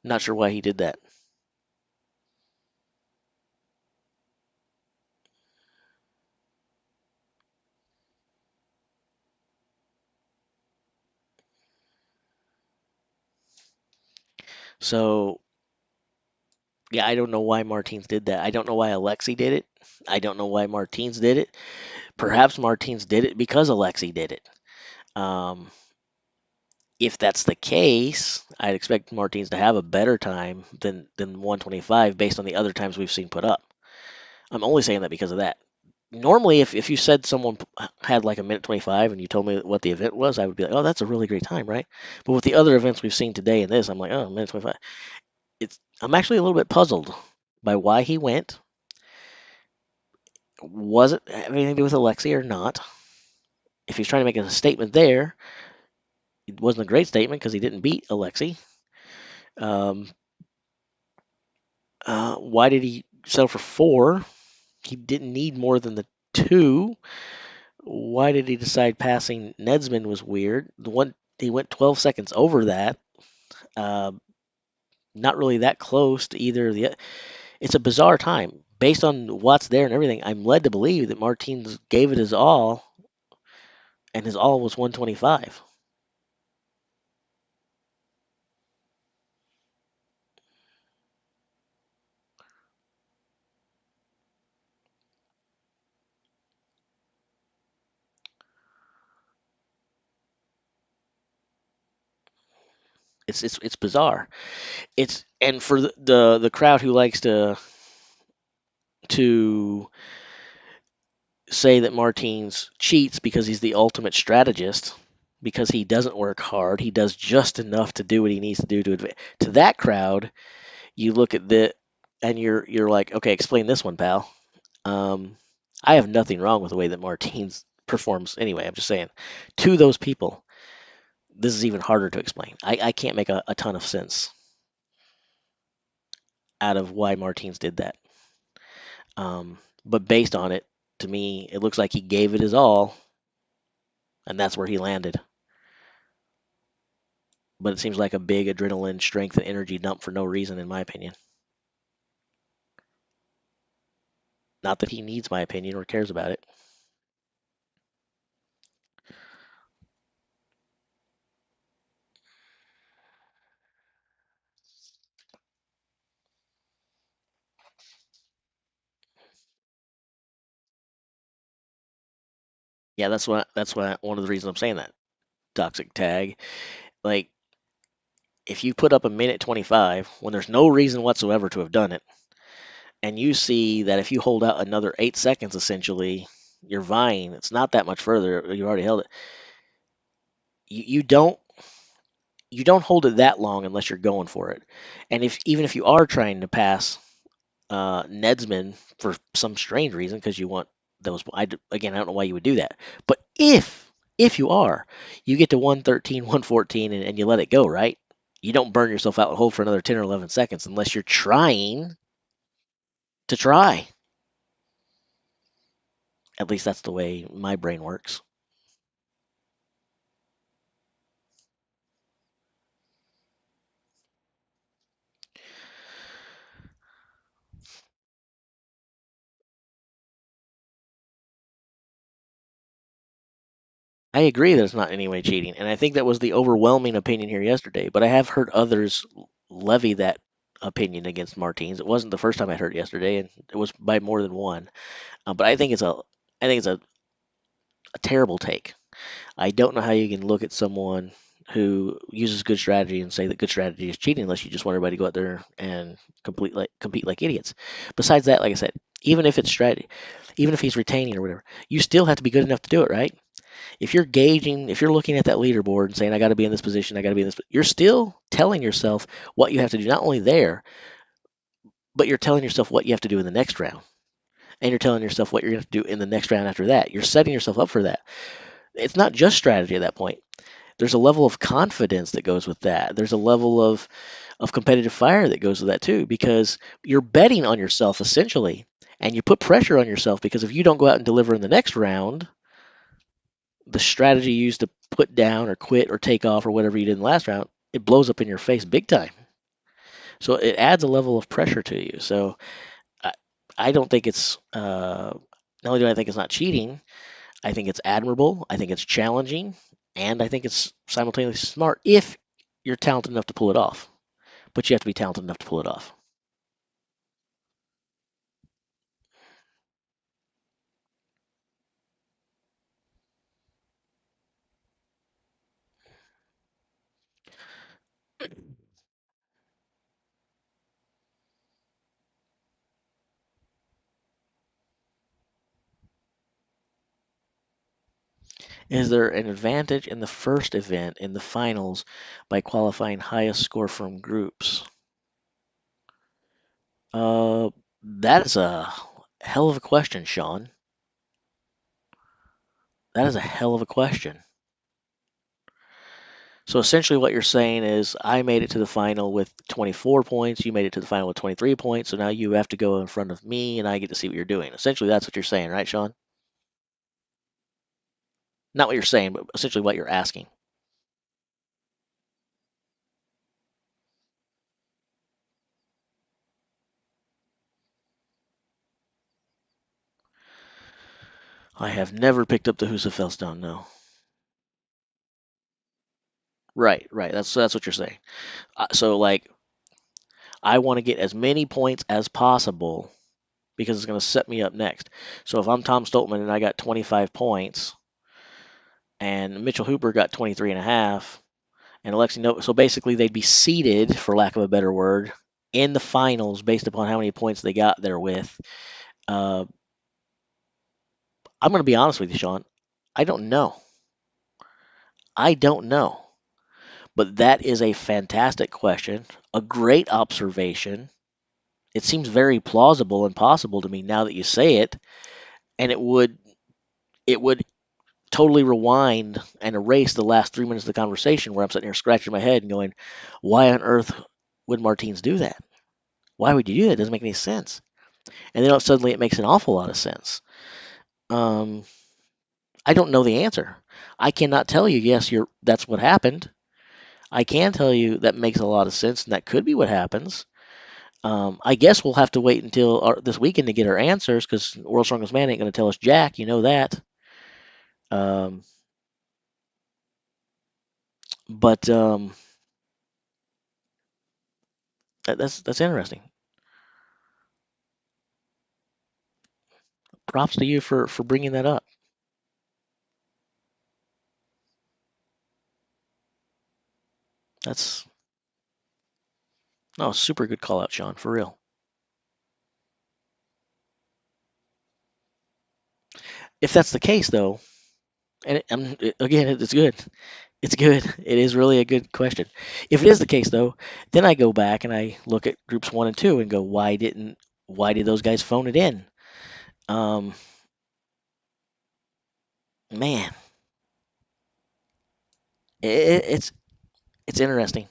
Not sure why he did that. So yeah, I don't know why Martins did that. I don't know why Alexi did it. I don't know why Martins did it. Perhaps Martins did it because Alexi did it. Um, if that's the case, I'd expect Martins to have a better time than 125 based on the other times we've seen put up. I'm only saying that because of that. Normally, if you said someone had like a minute 25 and you told me what the event was, I would be like, oh, that's a really great time, right? But with the other events we've seen today and this, I'm like, oh, minute 25. I'm actually a little bit puzzled by why he went. Was it have anything to do with Alexi or not? If he's trying to make a statement there, it wasn't a great statement because he didn't beat Alexi. Um, why did he settle for 4? He didn't need more than the 2. Why did he decide passing Nedsman was weird? The one he went 12 seconds over that. Uh, Not really that close to either of the. It's a bizarre time based on what's there and everything. I'm led to believe that Martins gave it his all, and his all was 125. It's bizarre. It's and for the crowd who likes to say that Martins cheats because he's the ultimate strategist, because he doesn't work hard, he does just enough to do what he needs to do to advance. To that crowd, you look at the and you're like, okay, explain this one, pal. Um, I have nothing wrong with the way that Martins performs anyway. I'm just saying, to those people, this is even harder to explain. I can't make a ton of sense out of why Martins did that. But based on it, to me, it looks like he gave it his all, and that's where he landed. But it seems like a big adrenaline, strength, and energy dump for no reason, in my opinion. Not that he needs my opinion or cares about it. Yeah, that's why one of the reasons I'm saying that toxic tag. Like, if you put up a minute 25 when there's no reason whatsoever to have done it, and you see that if you hold out another 8 seconds, essentially, you're vying. It's not that much further. You already held it. You don't hold it that long unless you're going for it. And if even if you are trying to pass Nedsman for some strange reason because you want those, again, I don't know why you would do that. But if you are, you get to 113, 114, and you let it go, right? You don't burn yourself out and hold for another 10 or 11 seconds unless you're trying to try. At least that's the way my brain works. I agree that it's not in any way cheating, and I think that was the overwhelming opinion here yesterday. But I have heard others levy that opinion against Martins. It wasn't the first time I heard it yesterday, and it was by more than one. But I think it's a terrible take. I don't know how you can look at someone who uses good strategy and say that good strategy is cheating unless you just want everybody to go out there and compete like idiots. Besides that, like I said, even if it's strategy, even if he's retaining or whatever, you still have to be good enough to do it, right? If you're looking at that leaderboard and saying, I got to be in this position, I got to be in this, you're still telling yourself what you have to do, not only there, but you're telling yourself what you have to do in the next round. And you're telling yourself what you're going to do in the next round after that. You're setting yourself up for that. It's not just strategy at that point. There's a level of confidence that goes with that. There's a level of competitive fire that goes with that too, because you're betting on yourself essentially. And you put pressure on yourself because if you don't go out and deliver in the next round, the strategy you used to put down or quit or take off or whatever you did in the last round, it blows up in your face big time. So it adds a level of pressure to you. So I, I don't think it's not only do I think it's not cheating, I think it's admirable. I think it's challenging, and I think it's simultaneously smart if you're talented enough to pull it off. But you have to be talented enough to pull it off. Is there an advantage in the first event in the finals by qualifying highest score from groups? Uh, that is a hell of a question, Sean. That is a hell of a question. So essentially, what you're saying is, I made it to the final with 24 points. You made it to the final with 23 points. So now you have to go in front of me, and I get to see what you're doing. Essentially, that's what you're saying, right, Sean? Not what you're saying, but essentially what you're asking. I have never picked up the Husafell stone. No. Right, right. That's what you're saying. So like, I want to get as many points as possible because it's going to set me up next. So if I'm Tom Stoltman and I got 25 points, and Mitchell Hooper got 23 and a half, and Alexi no, so basically they'd be seeded, for lack of a better word, in the finals based upon how many points they got there with. Uh, I'm going to be honest with you, Sean. I don't know. I don't know. But that is a fantastic question, a great observation. It seems very plausible and possible to me now that you say it, and it would totally rewind and erase the last 3 minutes of the conversation where I'm sitting here scratching my head and going, "Why on earth would Martins do that? Why would you do that? It doesn't make any sense." And then suddenly it makes an awful lot of sense. Um, I don't know the answer. I cannot tell you, yes, that's what happened. I can tell you that makes a lot of sense, and that could be what happens. I guess we'll have to wait until this weekend to get our answers because World's Strongest Man ain't going to tell us jack. You know that. Um, but that's interesting. Props to you for bringing that up. That's no super good call out, Sean. For real. If that's the case, though, and again, it's good. It's good. It is really a good question. If it is the case, though, then I go back and I look at groups 1 and 2 and go, why did those guys phone it in? Um, man, it's interesting.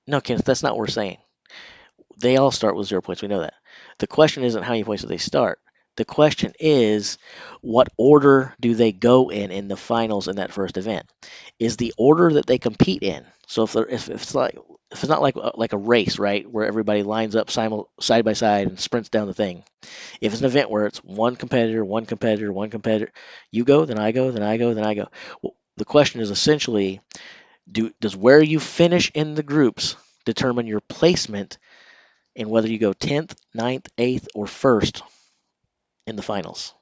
No, Kenneth, that's not what we're saying. They all start with 0 points. We know that. The question isn't how many points do they start. The question is, what order do they go in the finals in that first event? Is the order that they compete in? So if it's like if it's not like a race, right, where everybody lines up side by side and sprints down the thing. If it's an event where it's one competitor, one competitor, one competitor, you go, then I go, then I go, then I go. Well, the question is essentially, does where you finish in the groups determine your placement in whether you go 10th, ninth, 8th, or 1st in the finals?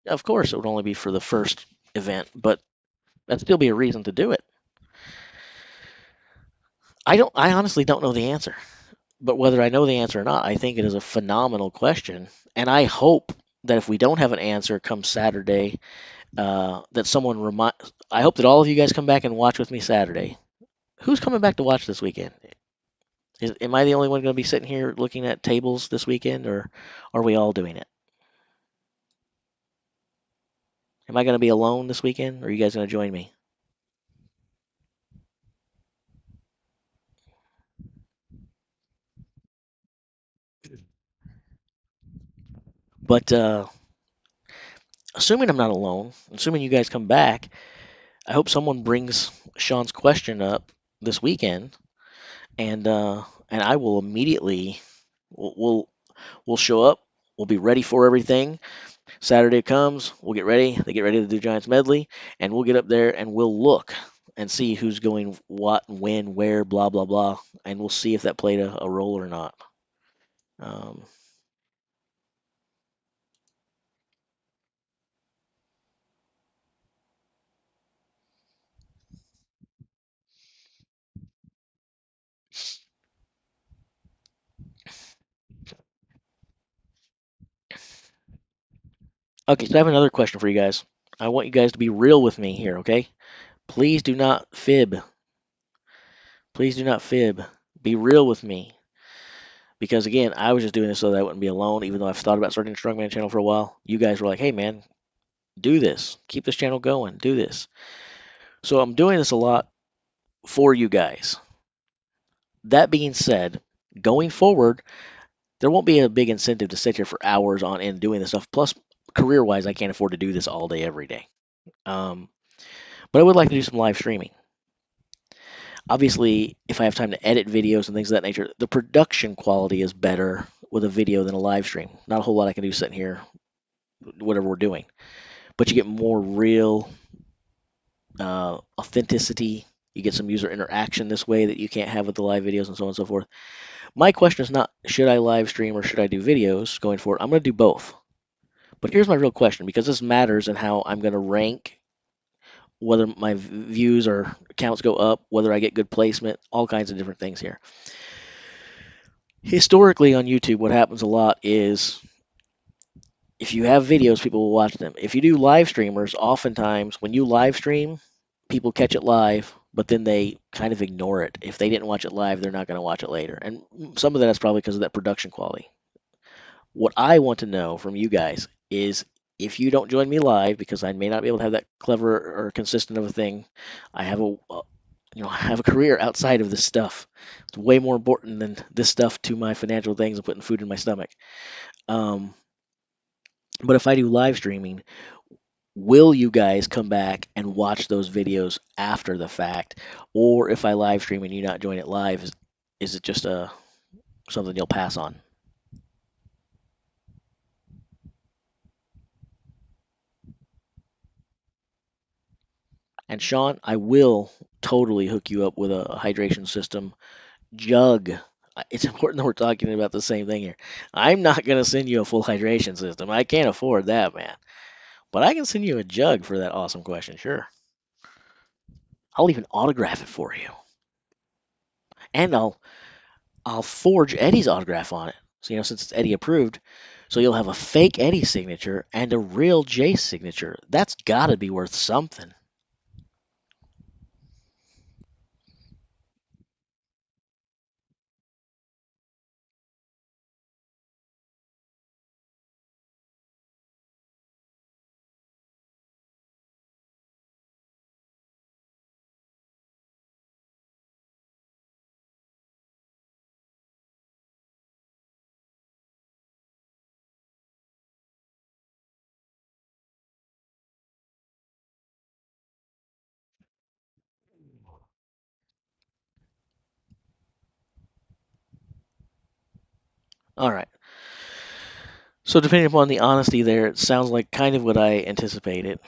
Of course, it would only be for the first event, but that'd still be a reason to do it. I honestly don't know the answer, but whether I know the answer or not, I think it is a phenomenal question, and I hope that if we don't have an answer come Saturday, that someone remind. I hope that all of you guys come back and watch with me Saturday. Who's coming back to watch this weekend? Am I the only one going to be sitting here looking at tables this weekend, or are we all doing it? Am I going to be alone this weekend, or are you guys going to join me? But assuming I'm not alone, assuming you guys come back, I hope someone brings Sean's question up this weekend, and I will immediately we'll we'll show up. We'll be ready for everything. Saturday comes, we'll get ready. They get ready to do Giants medley, and we'll get up there and we'll look and see who's going what, when, where, blah blah blah, and we'll see if that played a role or not. Um, okay, so I have another question for you guys. I want you guys to be real with me here, okay? Please do not fib. Please do not fib. Be real with me. Because again, I was just doing this so that I wouldn't be alone, even though I've thought about starting a Strongman channel for a while. You guys were like, hey man, do this. Keep this channel going. Do this. So I'm doing this a lot for you guys. That being said, going forward, there won't be a big incentive to sit here for hours on end doing this stuff. Plus, career wise, I can't afford to do this all day, every day. Um, but I would like to do some live streaming. Obviously, if I have time to edit videos and things of that nature, the production quality is better with a video than a live stream. Not a whole lot I can do sitting here, whatever we're doing. But you get more real authenticity. You get some user interaction this way that you can't have with the live videos and so on and so forth. My question is not should I live stream or should I do videos going forward? I'm going to do both. But here's my real question because this matters in how I'm going to rank, whether my views or counts go up, whether I get good placement, all kinds of different things here. Historically on YouTube, what happens a lot is if you have videos, people will watch them. If you do live streamers, oftentimes when you live stream, people catch it live, but then they kind of ignore it. If they didn't watch it live, they're not going to watch it later. And some of that is probably because of that production quality. What I want to know from you guys is if you don't join me live, because I may not be able to have that clever or consistent of a thing, I have I have a career outside of this stuff. It's way more important than this stuff to my financial things and putting food in my stomach. Um, but if I do live streaming, will you guys come back and watch those videos after the fact, or if I live stream and you not join it live, is it just something you'll pass on? And Sean, I will totally hook you up with a hydration system jug. It's important that we're talking about the same thing here. I'm not going to send you a full hydration system. I can't afford that, man. But I can send you a jug for that awesome question, sure. I'll even autograph it for you. And I'll forge Eddie's autograph on it. So, since it's Eddie approved, so you'll have a fake Eddie signature and a real Jace signature. That's got to be worth something. All right. So depending upon the honesty there, it sounds like kind of what I anticipated.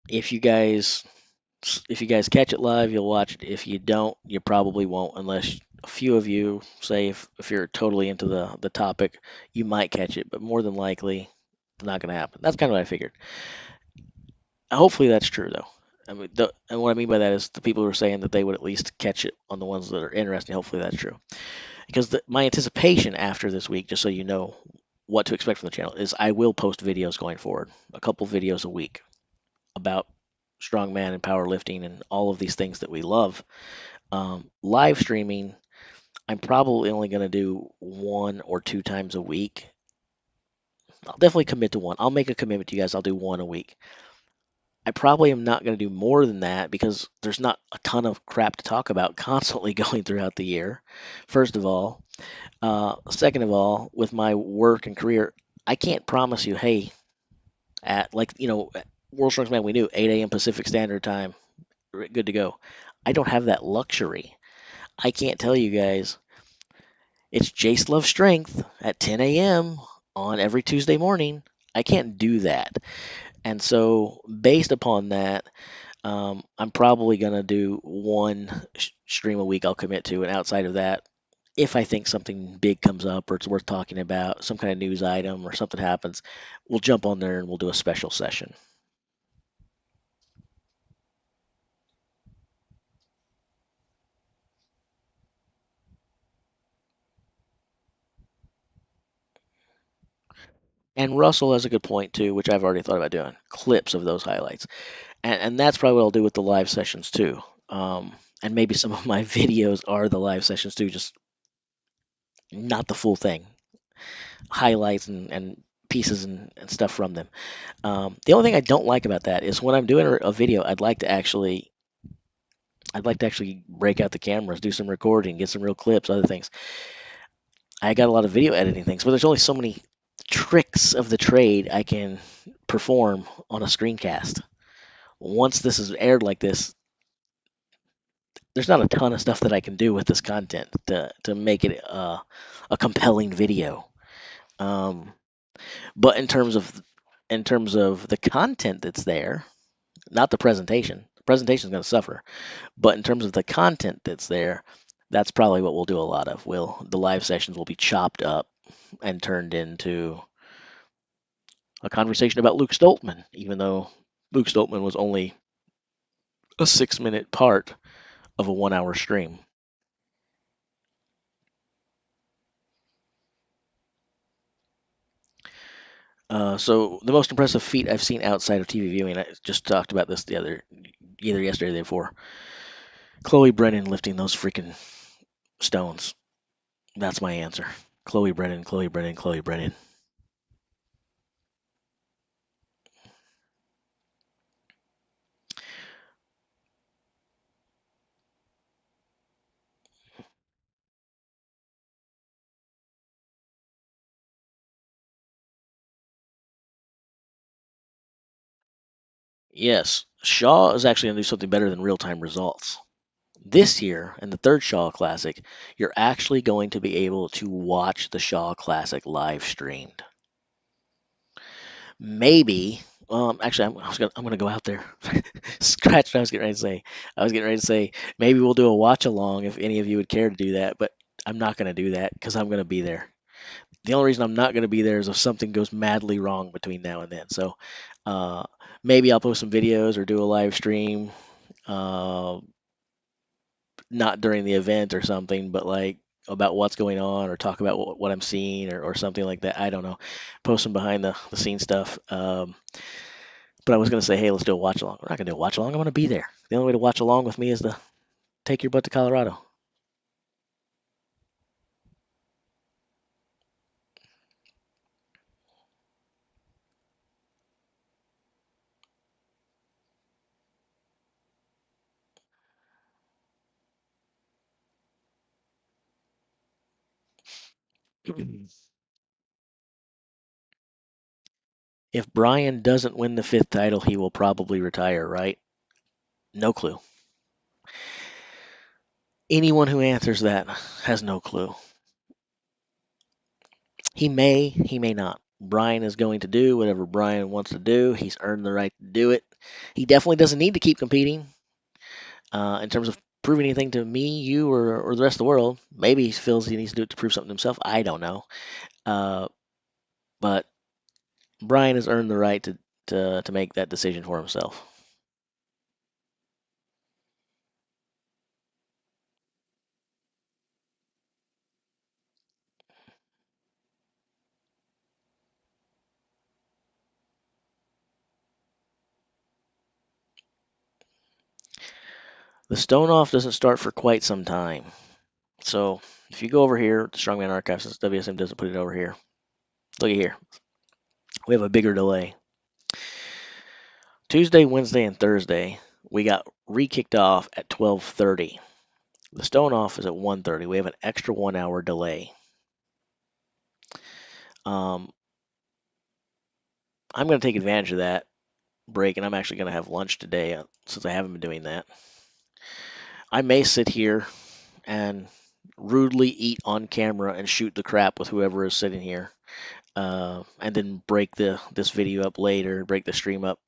If you guys if you guys catch it live, you'll watch it. If you don't, you probably won't unless a few of you say if you're totally into the topic, you might catch it, but more than likely it's not going to happen. That's kind of what I figured. Hopefully that's true though. I mean, and what I mean by that is the people who are saying that they would at least catch it on the ones that are interesting. Hopefully that's true. Because my anticipation after this week, just so you know what to expect from the channel, is I will post videos going forward, a couple videos a week about strongman and powerlifting and all of these things that we love. Live streaming, I'm probably only going to do 1 or 2 times a week. I'll definitely commit to one. I'll make a commitment to you guys. I'll do one a week. I probably am not going to do more than that because there's not a ton of crap to talk about constantly going throughout the year. First of all, second of all, with my work and career, I can't promise you, hey, at like World Strongman, we knew 8 a.m. Pacific Standard Time, good to go. I don't have that luxury. I can't tell you guys it's Jace Love Strength at 10 a.m. on every Tuesday morning. I can't do that. And so, based upon that, I'm probably going to do one stream a week I'll commit to. And outside of that, if I think something big comes up or it's worth talking about, some kind of news item or something happens, we'll jump on there and we'll do a special session. And Russell has a good point too, which I've already thought about doing clips of those highlights. And that's probably what I'll do with the live sessions too. And maybe some of my videos are the live sessions too, just not the full thing, highlights and pieces and stuff from them. The only thing I don't like about that is when I'm doing a video, I'd like to actually break out the cameras, do some recording, get some real clips, other things. I got a lot of video editing things, but there's only so many tricks of the trade I can perform on a screencast. Once this is aired like this, there's not a ton of stuff that I can do with this content to make it a compelling video. Um, but in terms of the content that's there, not the presentation is going to suffer. But in terms of the content that's there, that's probably what we'll do a lot of. The live sessions will be chopped up and turned into a conversation about Luke Stoltman, even though Luke Stoltman was only a 6 minute part of a 1 hour stream. So the most impressive feat I've seen outside of TV viewing, I just talked about this either yesterday or the day before. Chloe Brennan lifting those freaking stones. That's my answer. Chloe Brennan, Chloe Brennan, Chloe Brennan. Yes, Shaw is actually going to do something better than real time results. This year, in the third Shaw Classic, you're actually going to be able to watch the Shaw Classic live streamed. Maybe, actually, I'm gonna go out there. Scratch what I was getting ready to say. I was getting ready to say maybe we'll do a watch along if any of you would care to do that, but I'm not gonna do that because I'm gonna be there. The only reason I'm not gonna be there is if something goes madly wrong between now and then. So, uh, maybe I'll post some videos or do a live stream. Uh, Not during the event or something, but like about what's going on or talk about what I'm seeing or something like that. I don't know. Post some behind the scenes stuff. But I was going to say, hey, let's do a watch along. We're not going to do a watch along. I'm going to be there. The only way to watch along with me is to take your butt to Colorado. If Brian doesn't win the fifth title, he will probably retire, right? No clue. Anyone who answers that has no clue. He may not. Brian is going to do whatever Brian wants to do. He's earned the right to do it. He definitely doesn't need to keep competing in terms of proving anything to me, you, or the rest of the world. Maybe he feels he needs to do it to prove something to himself. I don't know. Uh, but Brian has earned the right to make that decision for himself. The stone off doesn't start for quite some time. So if you go over here, the Strongman Archive, since WSM doesn't put it over here, look at here. We have a bigger delay. Tuesday, Wednesday, and Thursday, we got re-kicked off at 12:30. The stone off is at 1:30. We have an extra 1 hour delay. Um, I'm going to take advantage of that break, and I'm actually going to have lunch today since I haven't been doing that. I may sit here and rudely eat on camera and shoot the crap with whoever is sitting here, and then break this video up later, break the stream up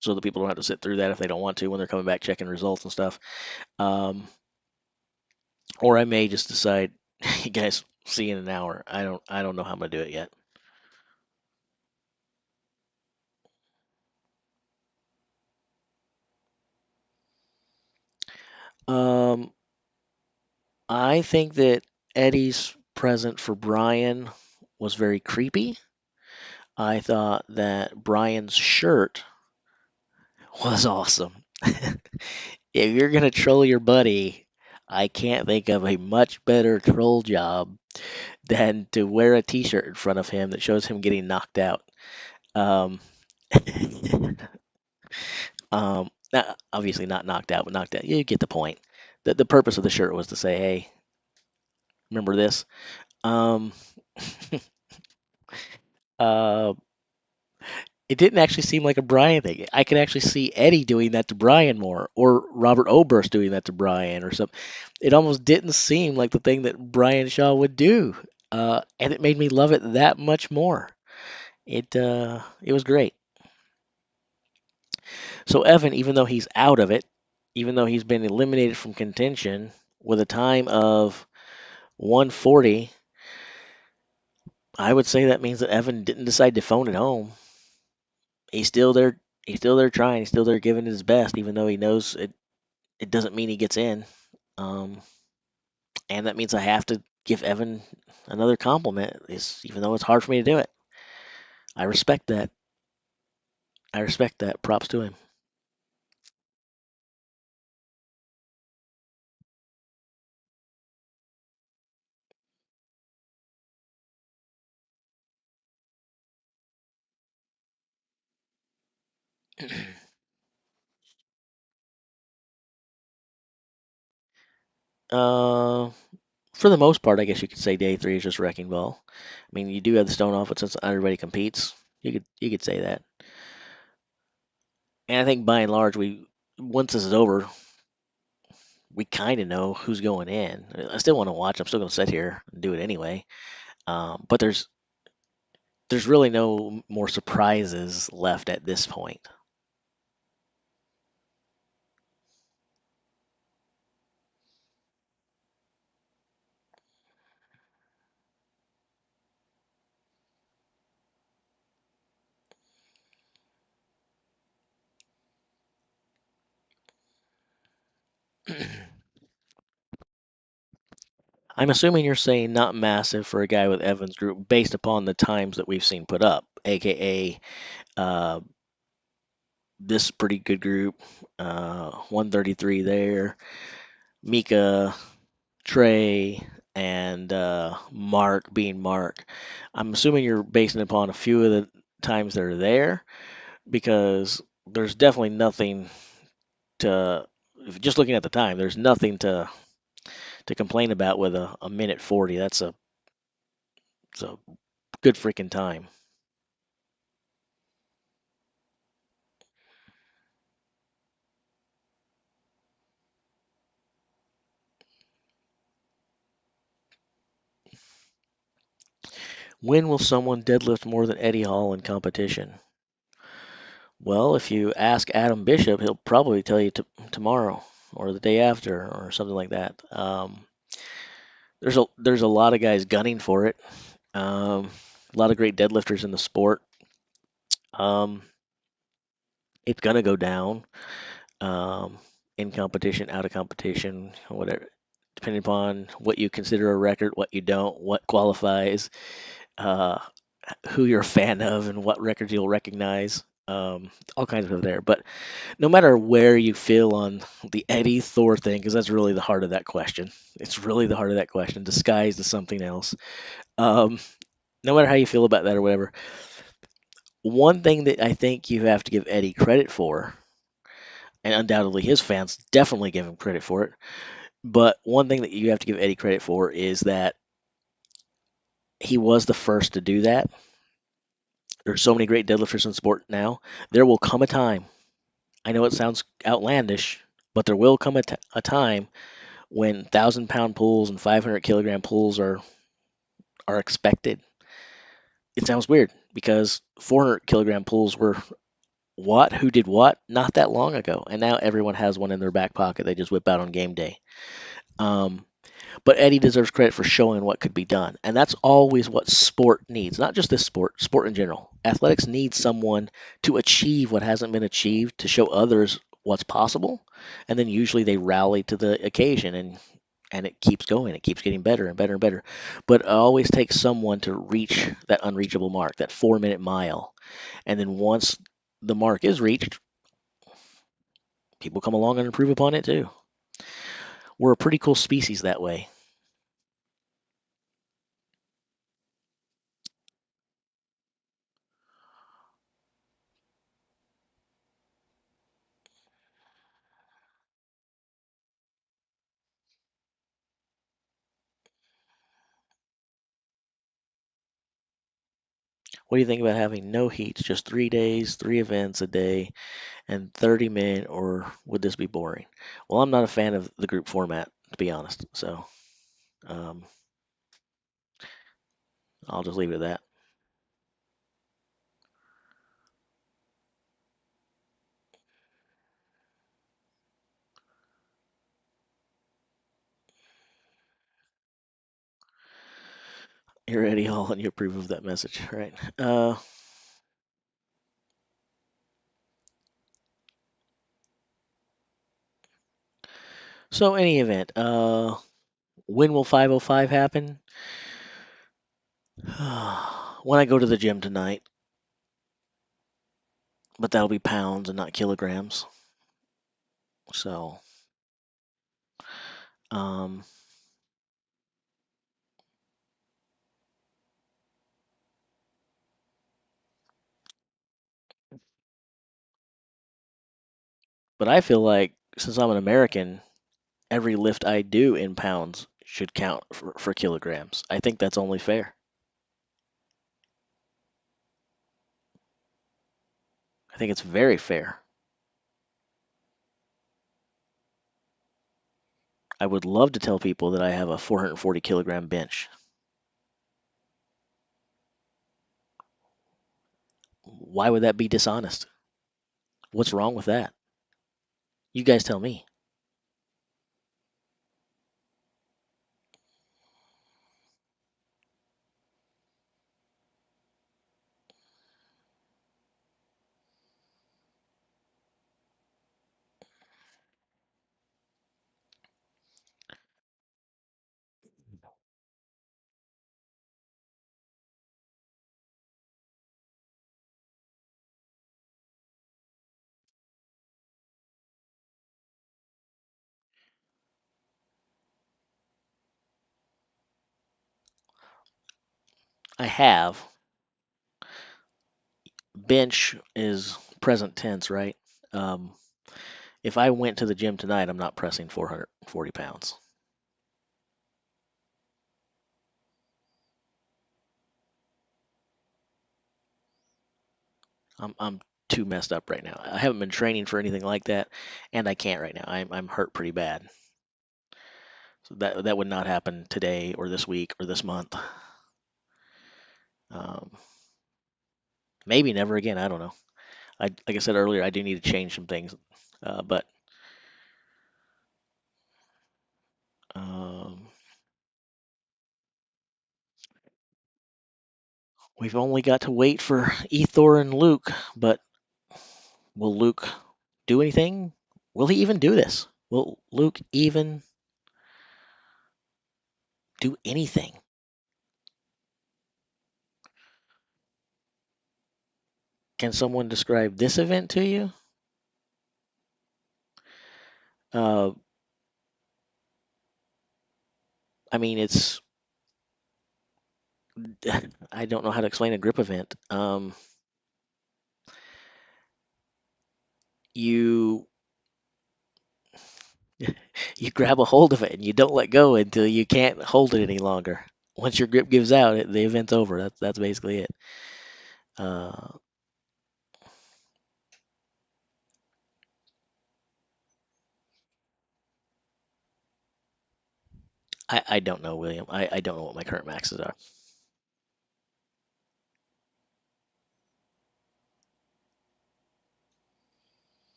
so that people don't have to sit through that if they don't want to when they're coming back checking results and stuff. Um, or I may just decide, you guys, see you in an hour. I don't know how I'm gonna do it yet. Um, I think that Eddie's present for Brian was very creepy. I thought that Brian's shirt was awesome. If you're gonna troll your buddy, I can't think of a much better troll job than to wear a T-shirt in front of him that shows him getting knocked out. Um, obviously not knocked out, but knocked out. You get the point. The purpose of the shirt was to say, "Hey, remember this?" Um, uh, it didn't actually seem like a Brian thing. I could actually see Eddie doing that to Brian more, or Robert Oberst doing that to Brian, or something. It almost didn't seem like the thing that Brian Shaw would do, and it made me love it that much more. It was great. So Evan, even though he's out of it, even though he's been eliminated from contention with a time of 140, I would say that means that Evan didn't decide to phone it home. He's still there. He's still there trying. He's still there giving his best, even though he knows it doesn't mean he gets in. Um, and that means I have to give Evan another compliment, even though it's hard for me to do it. I respect that. I respect that. Props to him. uh, for the most part, I guess you could say day three is just wrecking ball. I mean, you do have the stone off, but since everybody competes, you could say that. And I think by and large, we once this is over, we kind of know who's going in. I still want to watch. I'm still going to sit here and do it anyway. But there's really no more surprises left at this point. I'm assuming you're saying not massive for a guy with Evans group based upon the times that we've seen put up, aka uh, this pretty good group, 133 there, Mika, Trey, and Mark being Mark. I'm assuming you're basing it upon a few of the times they're there because there's definitely nothing to. If just looking at the time, there's nothing to complain about with a minute 40. It's a good freaking time. When will someone deadlift more than Eddie Hall in competition? Well, if you ask Adam Bishop, he'll probably tell you tomorrow or the day after or something like that. There's a lot of guys gunning for it. A lot of great deadlifters in the sport. Um, it's gonna go down in competition, out of competition, whatever, depending upon what you consider a record, what you don't, what qualifies, uh, who you're a fan of, and what records you'll recognize. All kinds of there. But no matter where you feel on the Eddie Thor thing, because that's really the heart of that question. It's really the heart of that question, disguised as something else. Um, no matter how you feel about that or whatever, one thing that I think you have to give Eddie credit for, and undoubtedly his fans definitely give him credit for it, but one thing that you have to give Eddie credit for is that he was the first to do that. There's so many great deadlifters in sport now. There will come a time. I know it sounds outlandish, but there will come a time when 1,000 pound pulls and 500 kilogram pulls are expected. It sounds weird because 400 kilogram pulls were what, who did what not that long ago, and now everyone has one in their back pocket. They just whip out on game day. Um, but Eddie deserves credit for showing what could be done, and that's always what sport needs. Not just this sport, sport in general. Athletics needs someone to achieve what hasn't been achieved to show others what's possible, and then usually they rally to the occasion and it keeps going. It keeps getting better and better and better. But it always takes someone to reach that unreachable mark, that 4 minute mile. And then once the mark is reached, people come along and improve upon it too. We're a pretty cool species that way. What do you think about having no heats, just 3 days, 3 events a day, and 30-minute, or would this be boring? Well, I'm not a fan of the group format, to be honest. So um, I'll just leave it at that. You're Eddie Hall and you approve of that message, right? So any event, when will 505 happen? When I go to the gym tonight, but that'll be pounds and not kilograms. So, um, but I feel like since I'm an American, every lift I do in pounds should count for kilograms. I think that's only fair. I think it's very fair. I would love to tell people that I have a 440 kilogram bench. Why would that be dishonest? What's wrong with that? You guys tell me. I have. Bench is present tense, right? Um, if I went to the gym tonight, I'm not pressing 440 pounds. I'm too messed up right now. I haven't been training for anything like that, and I can't right now. I'm hurt pretty bad. So that would not happen today or this week or this month. Um, maybe never again. I don't know. Like I said earlier, I do need to change some things, but um, we've only got to wait for Ethor and Luke. But will Luke do anything? Will he even do this? Will Luke even do anything? Can someone describe this event to you? Uh, I mean, it's I don't know how to explain a grip event. You you grab a hold of it and you don't let go until you can't hold it any longer. Once your grip gives out, the event's over. That's basically it. Uh, I don't know, William. I don't know what my current maxes are.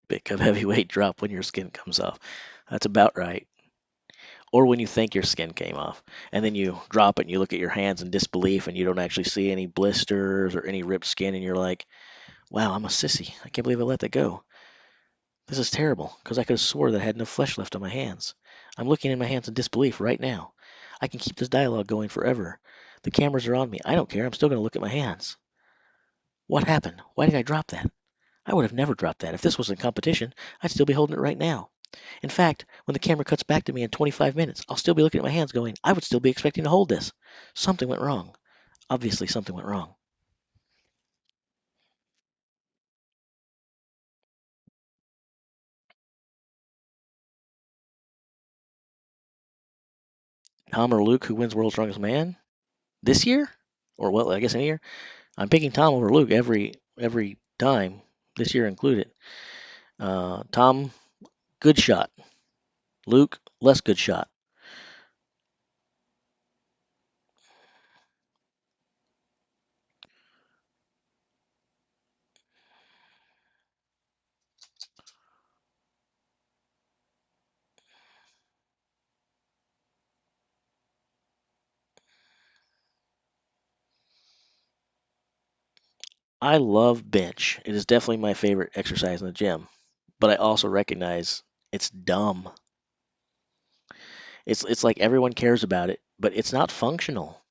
Pick up heavyweight drop when your skin comes off. That's about right. Or when you think your skin came off, and then you drop it and you look at your hands in disbelief and you don't actually see any blisters or any ripped skin, and you're like, "Wow, I'm a sissy. I can't believe I let that go. This is terrible because I could have swore that I had no flesh left on my hands. I'm looking in my hands in disbelief right now. I can keep this dialogue going forever. The cameras are on me. I don't care. I'm still going to look at my hands. What happened? Why did I drop that? I would have never dropped that. If this was in competition, I'd still be holding it right now. In fact, when the camera cuts back to me in 25 minutes, I'll still be looking at my hands going, I would still be expecting to hold this. Something went wrong. Obviously, something went wrong." Tom or Luke, who wins World's Strongest Man this year? Or, well, I guess any year? I'm picking Tom over Luke every time, this year included. Tom, good shot. Luke, less good shot. I love bench. It is definitely my favorite exercise in the gym, but I also recognize it's dumb. It's like everyone cares about it, but it's not functional.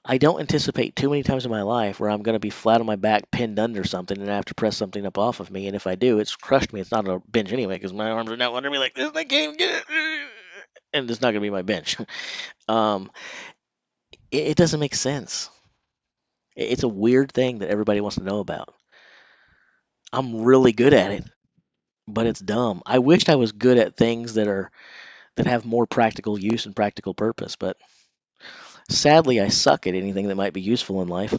I don't anticipate too many times in my life where I'm going to be flat on my back, pinned under something, and I have to press something up off of me. And if I do, it's crushed me. It's not a bench anyway because my arms are now under me like this. And I can't get it, and it's not going to be my bench. um, it doesn't make sense. It's a weird thing that everybody wants to know about. I'm really good at it, but it's dumb. I wished I was good at things that have more practical use and practical purpose, but sadly, I suck at anything that might be useful in life.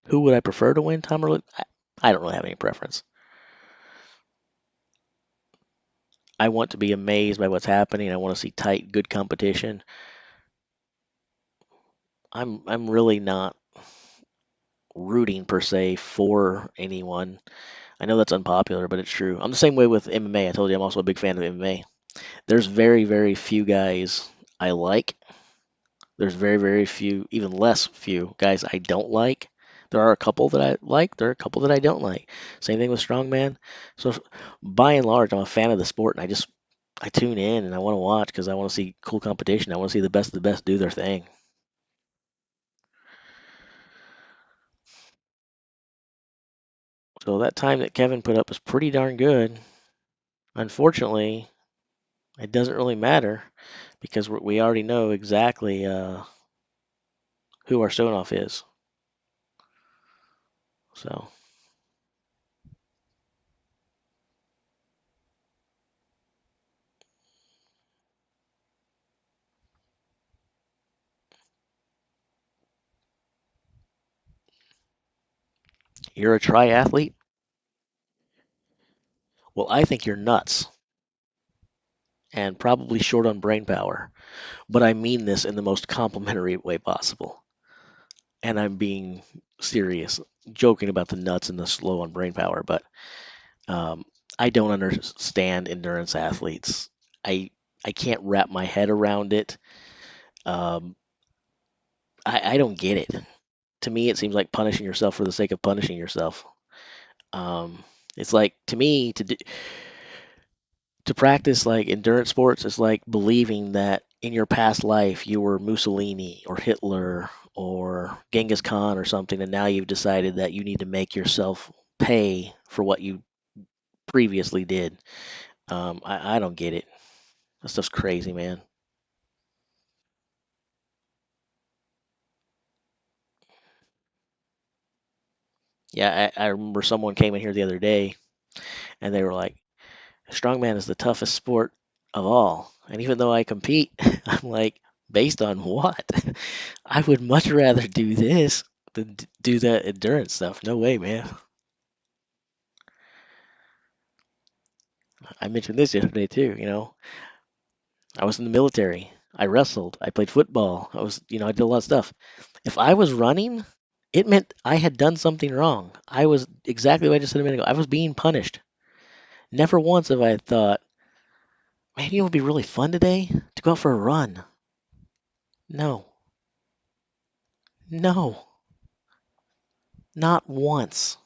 Who would I prefer to win, Tom or Luke? I don't really have any preference. I want to be amazed by what's happening. I want to see tight, good competition. I'm really not rooting per se for anyone. I know that's unpopular, but it's true. I'm the same way with MMA. I told you I'm also a big fan of MMA. There's very, very few guys I like. There's very, very few, even less few guys I don't like. There are a couple that I like. There are a couple that I don't like. Same thing with Strongman. So by and large, I'm a fan of the sport, and I tune in and I want to watch because I want to see cool competition. I want to see the best of the best do their thing. So that time that Kevin put up was pretty darn good. Unfortunately, It doesn't really matter because we already know exactly who our stone off is. So you're a triathlete? Well, I think you're nuts and probably short on brain power. But I mean this in the most complimentary way possible. And I'm being serious, joking about the nuts and the slow on brain power. But um, I don't understand endurance athletes. I I can't wrap my head around it. Um, I don't get it. To me, it seems like punishing yourself for the sake of punishing yourself. Um, it's like to me to practice like endurance sports is like believing that in your past life you were Mussolini or Hitler or Genghis Khan or something, and now you've decided that you need to make yourself pay for what you previously did. I don't get it. That stuff's crazy, man. Yeah, I remember someone came in here the other day and they were like, Strongman is the toughest sport of all. And even though I compete, I'm like, based on what? I would much rather do this than do that endurance stuff. No way, man. I mentioned this yesterday too. I was in the military. I wrestled. I played football. I did a lot of stuff. If I was running, it meant I had done something wrong. I was exactly what I just said a minute ago. I was being punished. Never once have I thought, man, it would be really fun today to go out for a run. No, no, not once.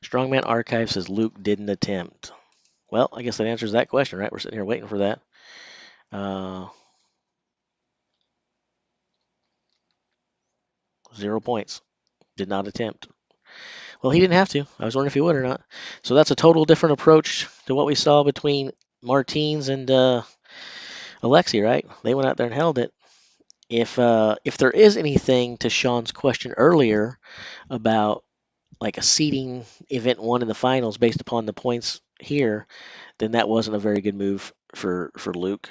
Strongman Archive says Luke didn't attempt. Well, I guess that answers that question, right? We're sitting here waiting for that. Uh, 0 points. Did not attempt. Well, he didn't have to. I was wondering if he would or not. So that's a total different approach to what we saw between Martins and Alexi, right? They went out there and held it. If there is anything to Sean's question earlier about like a seeding event one in the finals based upon the points here, then that wasn't a very good move for Luke.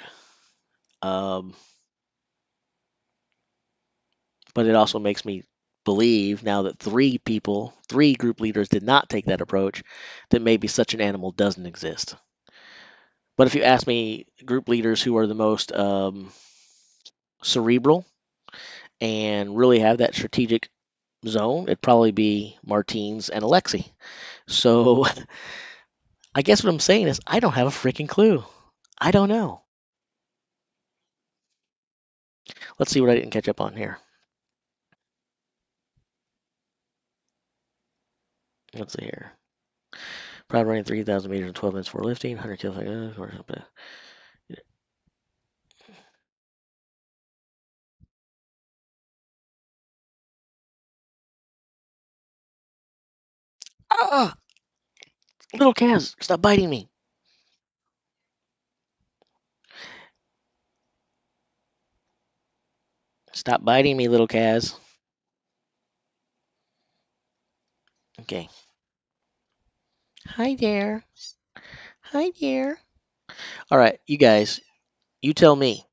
Um, but it also makes me believe now that three group leaders did not take that approach, that maybe such an animal doesn't exist. But if you ask me, group leaders who are the most cerebral and really have that strategic zone, it'd probably be Martins and Alexi. So I guess what I'm saying is I don't have a freaking clue. I don't know. Let's see what I didn't catch up on here. Let's see here. Proud running 3,000 meters in 12 minutes for lifting, 100 kilograms. Ah, little Kaz, stop biting me. Stop biting me, little Kaz. Okay. Hi there. Hi there. All right, you guys, you tell me.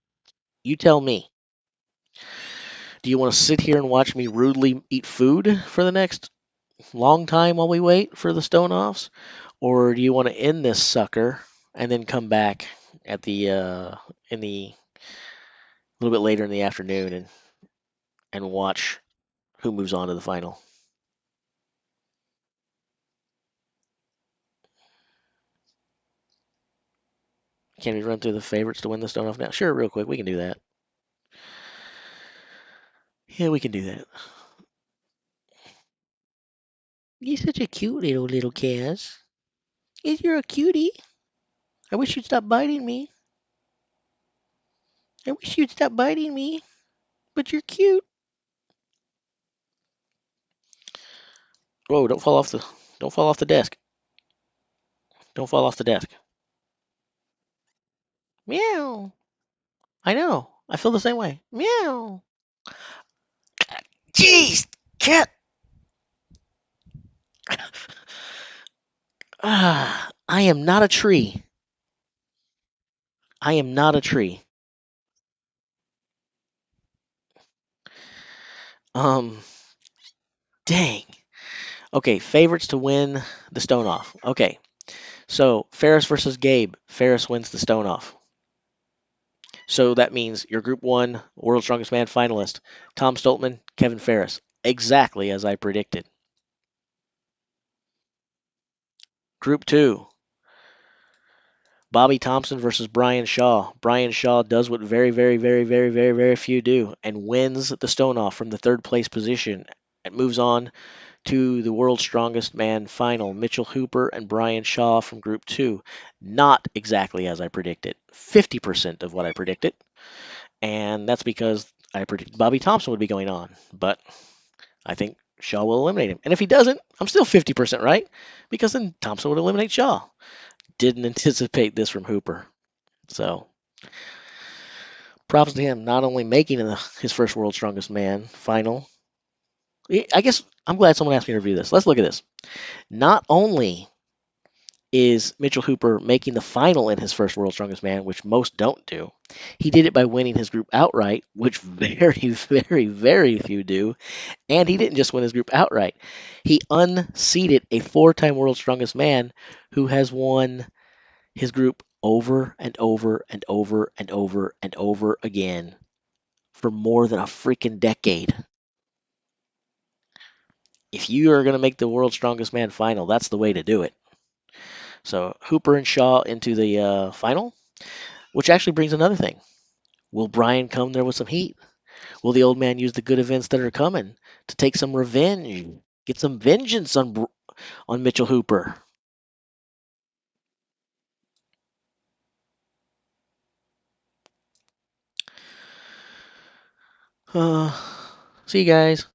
You tell me. Do you want to sit here and watch me rudely eat food for the next long time while we wait for the stone offs? Or do you want to end this sucker and then come back at the in the a little bit later in the afternoon and watch who moves on to the final? Can we run through the favorites to win the stone off now? Sure, real quick, we can do that. Yeah, we can do that. You're such a cute little Kaz. You're a cutie. I wish you'd stop biting me. I wish you'd stop biting me. But you're cute. Whoa! Don't fall off the desk. Don't fall off the desk. Meow. I know. I feel the same way. Meow. Jeez, cat. I am not a tree. I am not a tree. Um, dang. Okay, favorites to win the stone off. Okay, so Ferris versus Gabe. Ferris wins the stone off. So that means your Group 1 World's Strongest Man finalist, Tom Stoltman, Kevin Ferris. Exactly as I predicted. Group 2, Bobby Thompson versus Brian Shaw. Brian Shaw does what very, very, very, very, very, very few do and wins the stone off from the third place position. It moves on to the World's Strongest Man final. Mitchell Hooper and Brian Shaw from Group 2. Not exactly as I predicted. 50% of what I predicted. And that's because I predicted Bobby Thompson would be going on. But I think Shaw will eliminate him. And if he doesn't, I'm still 50% right because then Thompson would eliminate Shaw. Didn't anticipate this from Hooper. So props to him not only making his first World's Strongest Man final. I guess I'm glad someone asked me to review this. Let's look at this. Not only is Mitchell Hooper making the final in his first World's Strongest Man, which most don't do, he did it by winning his group outright, which very, very, very few do. And he didn't just win his group outright. He unseated a four-time World's Strongest Man who has won his group over and over and over and over and over again for more than a freaking decade. If you are going to make the World's Strongest Man final, that's the way to do it. So Hooper and Shaw into the final, which actually brings another thing. Will Brian come there with some heat? Will the old man use the good events that are coming to take some revenge, get some vengeance on Mitchell Hooper? Uh, see you guys.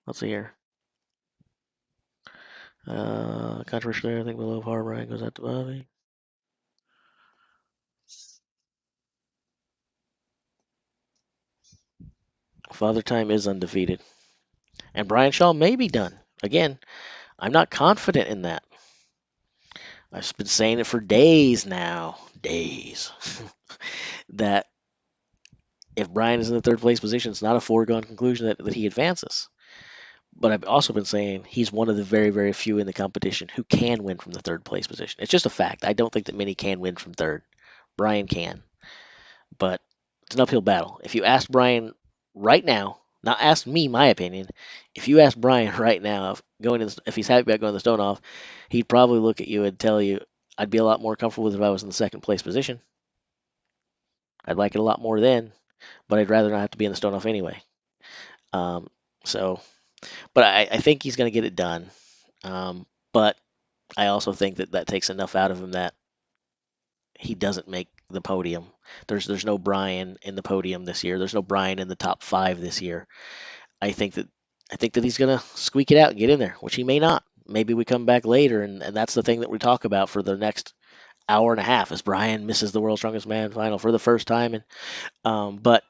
Let's see here. Controversial there. I think below par Brian goes out to Bobby. Father Time is undefeated. And Brian Shaw may be done. Again, I'm not confident in that. I've been saying it for days now. Days. That if Brian is in the third place position, it's not a foregone conclusion that he advances. But I've also been saying he's one of the very, very few in the competition who can win from the third place position. It's just a fact. I don't think that many can win from third. Brian can. But it's an uphill battle. If you ask Brian right now, not ask me my opinion, if you ask Brian right now if he's happy about going to the stone off, he'd probably look at you and tell you, I'd be a lot more comfortable with if I was in the second place position. I'd like it a lot more then, but I'd rather not have to be in the stone off anyway. Um, so, but I think he's going to get it done. But I also think that takes enough out of him that he doesn't make the podium. There's no Brian in the podium this year. There's no Brian in the top 5 this year. I think that he's gonna squeak it out and get in there, which he may not. Maybe we come back later, and that's the thing that we talk about for the next hour and a half. Is Brian misses the World's Strongest Man final for the first time, and but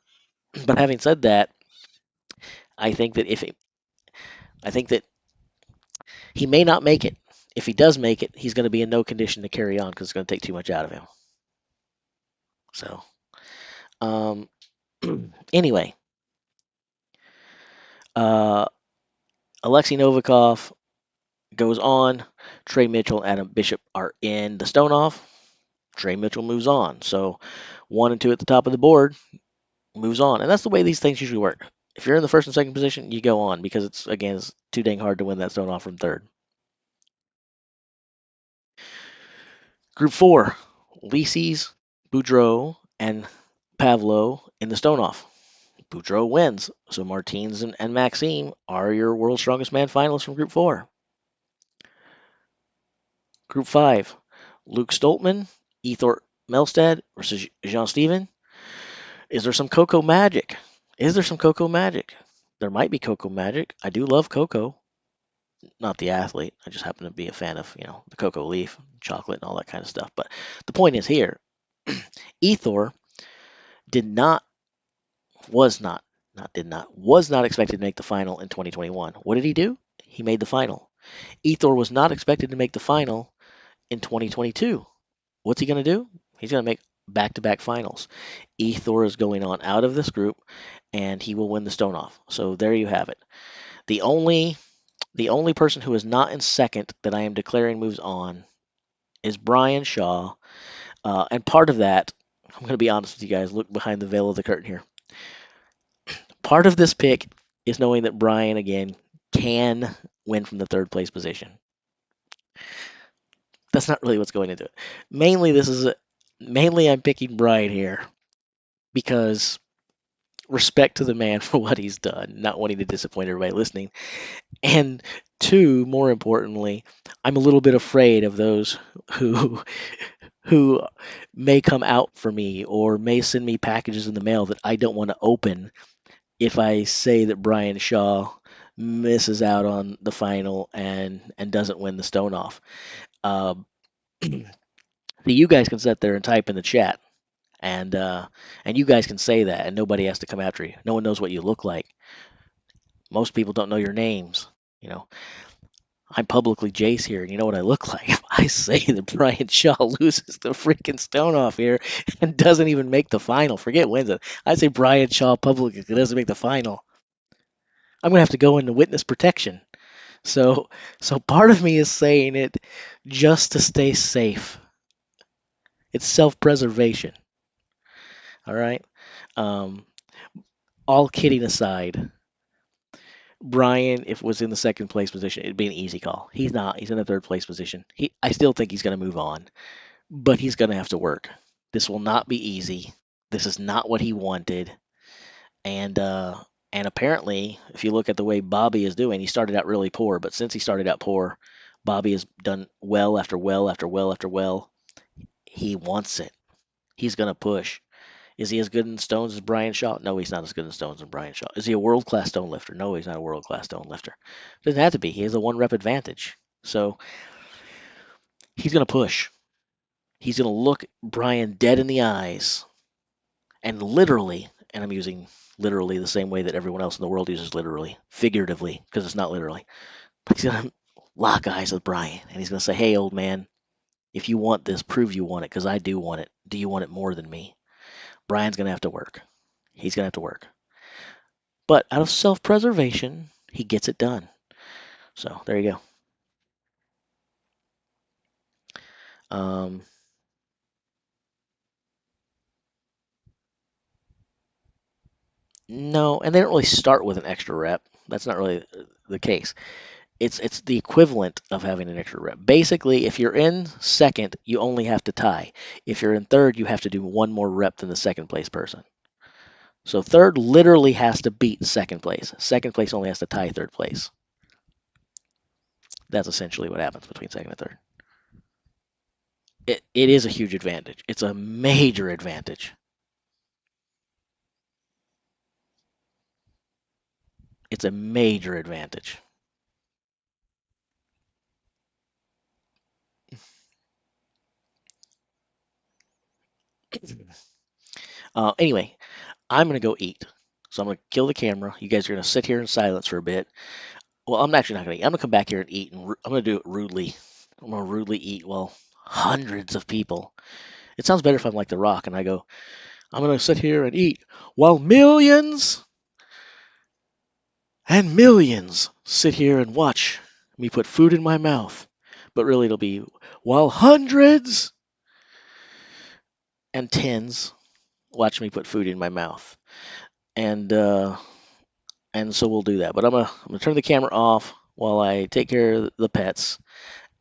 having said that, I think that I think that he may not make it. If he does make it, he's going to be in no condition to carry on because it's going to take too much out of him. So, um, anyway, uh, Alexei Novikov goes on. Trey Mitchell and Adam Bishop are in the stone off. Trey Mitchell moves on. So 1 and 2 at the top of the board moves on. And that's the way these things usually work. If you're in the first and second position, you go on because it's too dang hard to win that stone off from third. Group 4, Lises, Boudreaux, and Pavlo in the stone off. Boudreaux wins, so Martins and Maxime are your World's Strongest Man finalists from Group 4. Group 5, Luke Stoltman, Ethor Melstad versus Jean Steven. Is there some Coco magic? Is there some Coco magic? There might be Coco magic. I do love Coco. not the athlete. I just happen to be a fan of, the cocoa leaf, chocolate, and all that kind of stuff. But the point is here, Ethor did not, was not, was not expected to make the final in 2021. What did he do? He made the final. Ethor was not expected to make the final in 2022. What's he going to do? He's going to make back-to-back finals. Ethor is going on out of this group, and he will win the stone off. So there you have it. The only the only person who is not in second that I am declaring moves on is Brian Shaw. And part of that, I'm going to be honest with you guys, look behind the veil of the curtain here. Part of this pick is knowing that Brian, again, can win from the third place position. That's not really what's going into it. Mainly I'm picking Brian here because respect to the man for what he's done, not wanting to disappoint everybody listening. And two, more importantly, I'm a little bit afraid of those who who may come out for me or may send me packages in the mail that I don't want to open if I say that Brian Shaw misses out on the final and doesn't win the stone off. Uh, so you guys can sit there and type in the chat, and you guys can say that, and nobody has to come after you. No one knows what you look like. Most people don't know your names. You know, I'm publicly Jace here, and you know what I look like. If I say that Brian Shaw loses the freaking stone off here and doesn't even make the final, forget wins it. I say Brian Shaw publicly doesn't make the final. I'm gonna have to go into witness protection. So, so part of me is saying it just to stay safe. It's self-preservation. All right. Um, all kidding aside, Brian, if was in the second place position, it'd be an easy call. He's not. He's in the third place position. I still think he's going to move on, but he's going to have to work. This will not be easy. This is not what he wanted, and uh, and apparently, if you look at the way Bobby is doing, he started out really poor, but since he started out poor, Bobby has done well after well after well after well. He wants it. He's going to push. Is he as good in stones as Brian Shaw? No, he's not as good in stones as Brian Shaw. Is he a world class stone lifter? No, he's not a world class stone lifter. Doesn't have to be. He has a one rep advantage. So he's going to push. He's going to look Brian dead in the eyes and literally, and I'm using literally the same way that everyone else in the world uses literally, figuratively, because it's not literally. But he's going to lock eyes with Brian and he's going to say, hey, old man, if you want this, prove you want it because I do want it. Do you want it more than me? Brian's going to have to work. He's going to have to work. But out of self preservation, he gets it done. So there you go. No, and they don't really start with an extra rep. That's not really the case. It's the equivalent of having an extra rep. Basically, if you're in second, you only have to tie. If you're in third, you have to do one more rep than the second place person. So third literally has to beat second place. Second place only has to tie third place. That's essentially what happens between second and third. It is a huge advantage. It's a major advantage. It's a major advantage. Anyway, I'm going to go eat. So I'm going to kill the camera. You guys are going to sit here in silence for a bit. Well, I'm actually not going to eat. I'm going to come back here and eat, and I'm going to do it rudely. I'm going to rudely eat while hundreds of people. It sounds better if I'm like The Rock and I go, I'm going to sit here and eat while millions and millions sit here and watch me put food in my mouth. But really, it'll be while hundreds and tens watch me put food in my mouth. And uh, and so we'll do that. But I'm gonna turn the camera off while I take care of the pets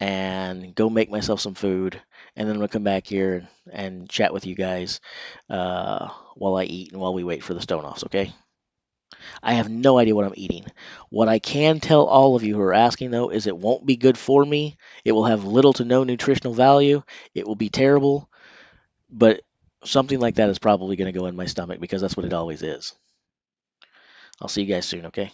and go make myself some food, and then I'm gonna come back here and chat with you guys while I eat and while we wait for the stone offs. Okay? I have no idea what I'm eating. What I can tell all of you who are asking though is it won't be good for me. It will have little to no nutritional value. It will be terrible, but something like that is probably going to go in my stomach because that's what it always is. I'll see you guys soon. Okay?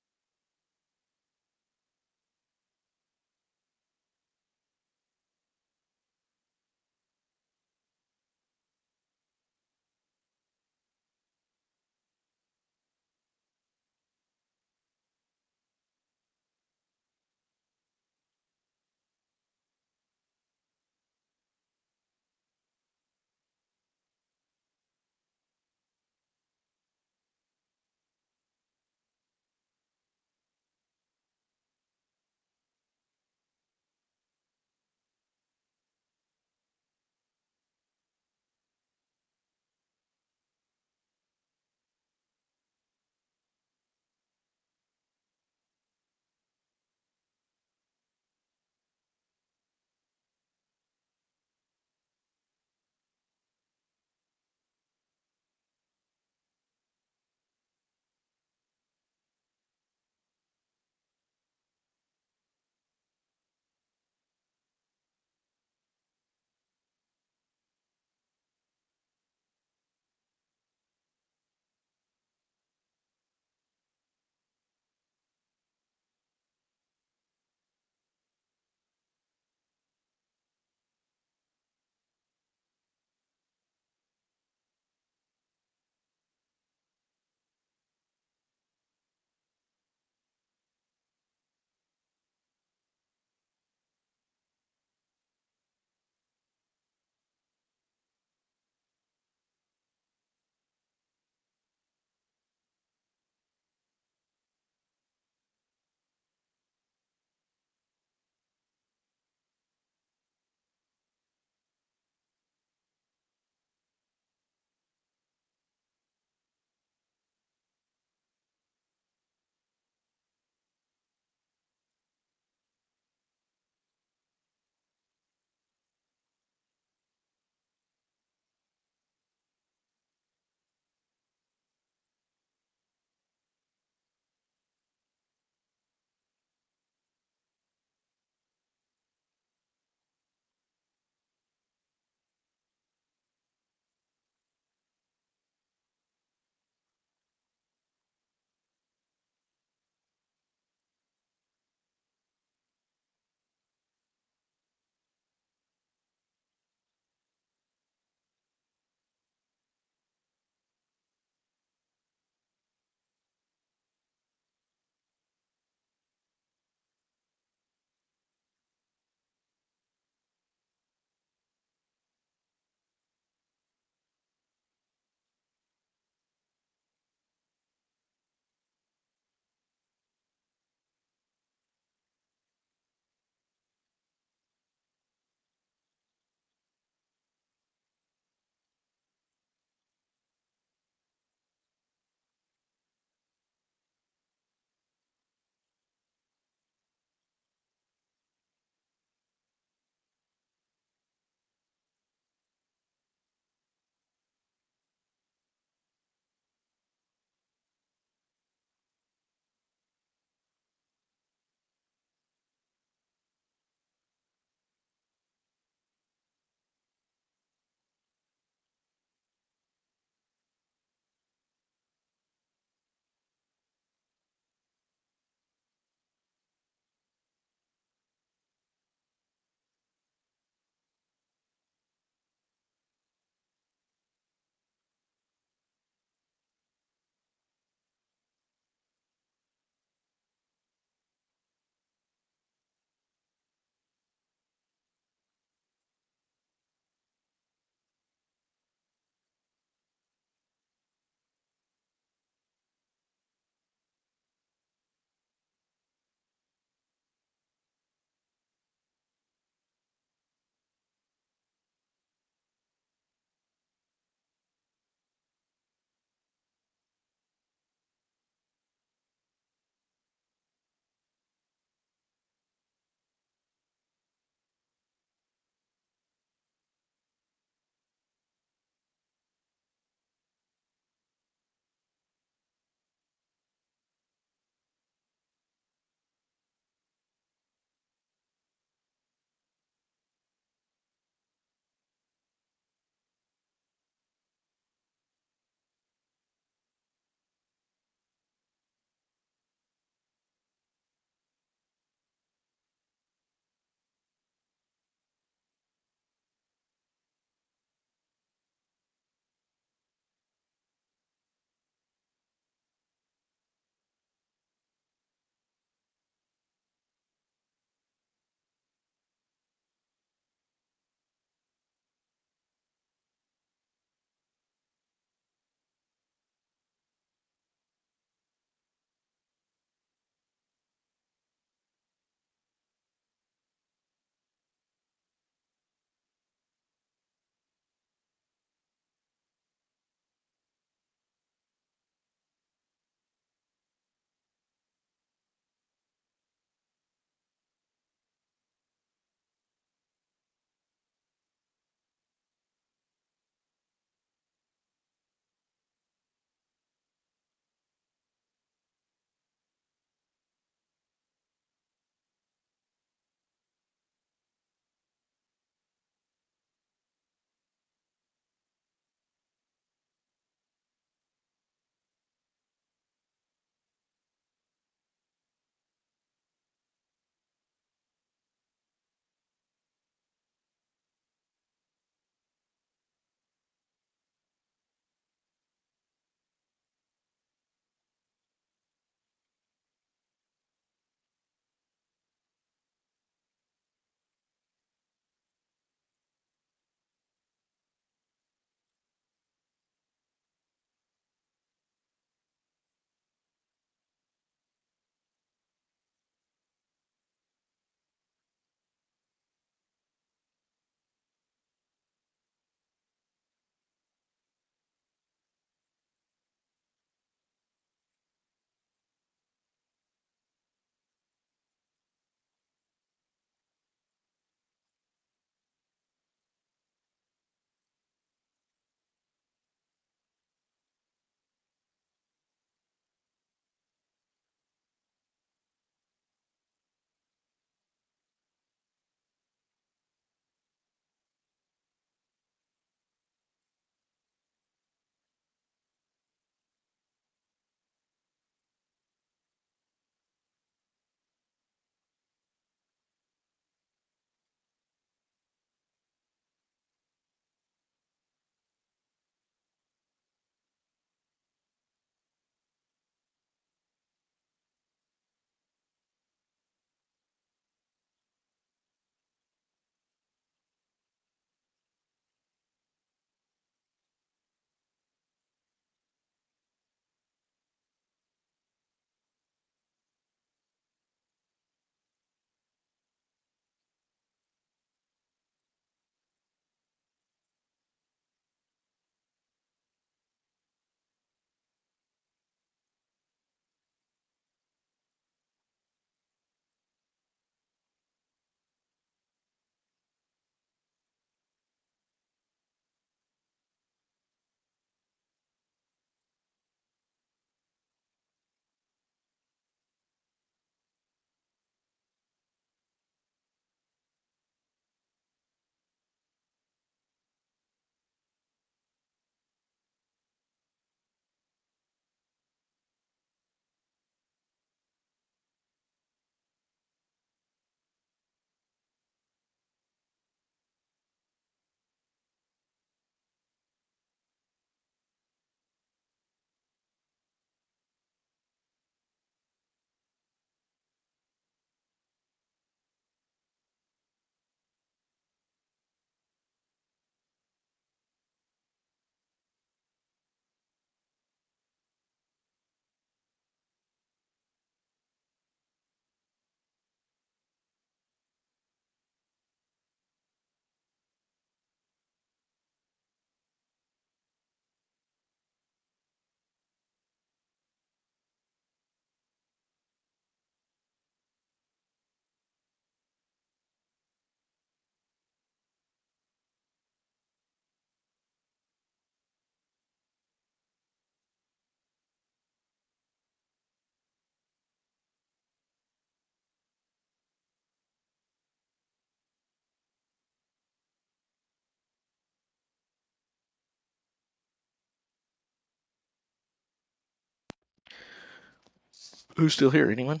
Who's still here? Anyone?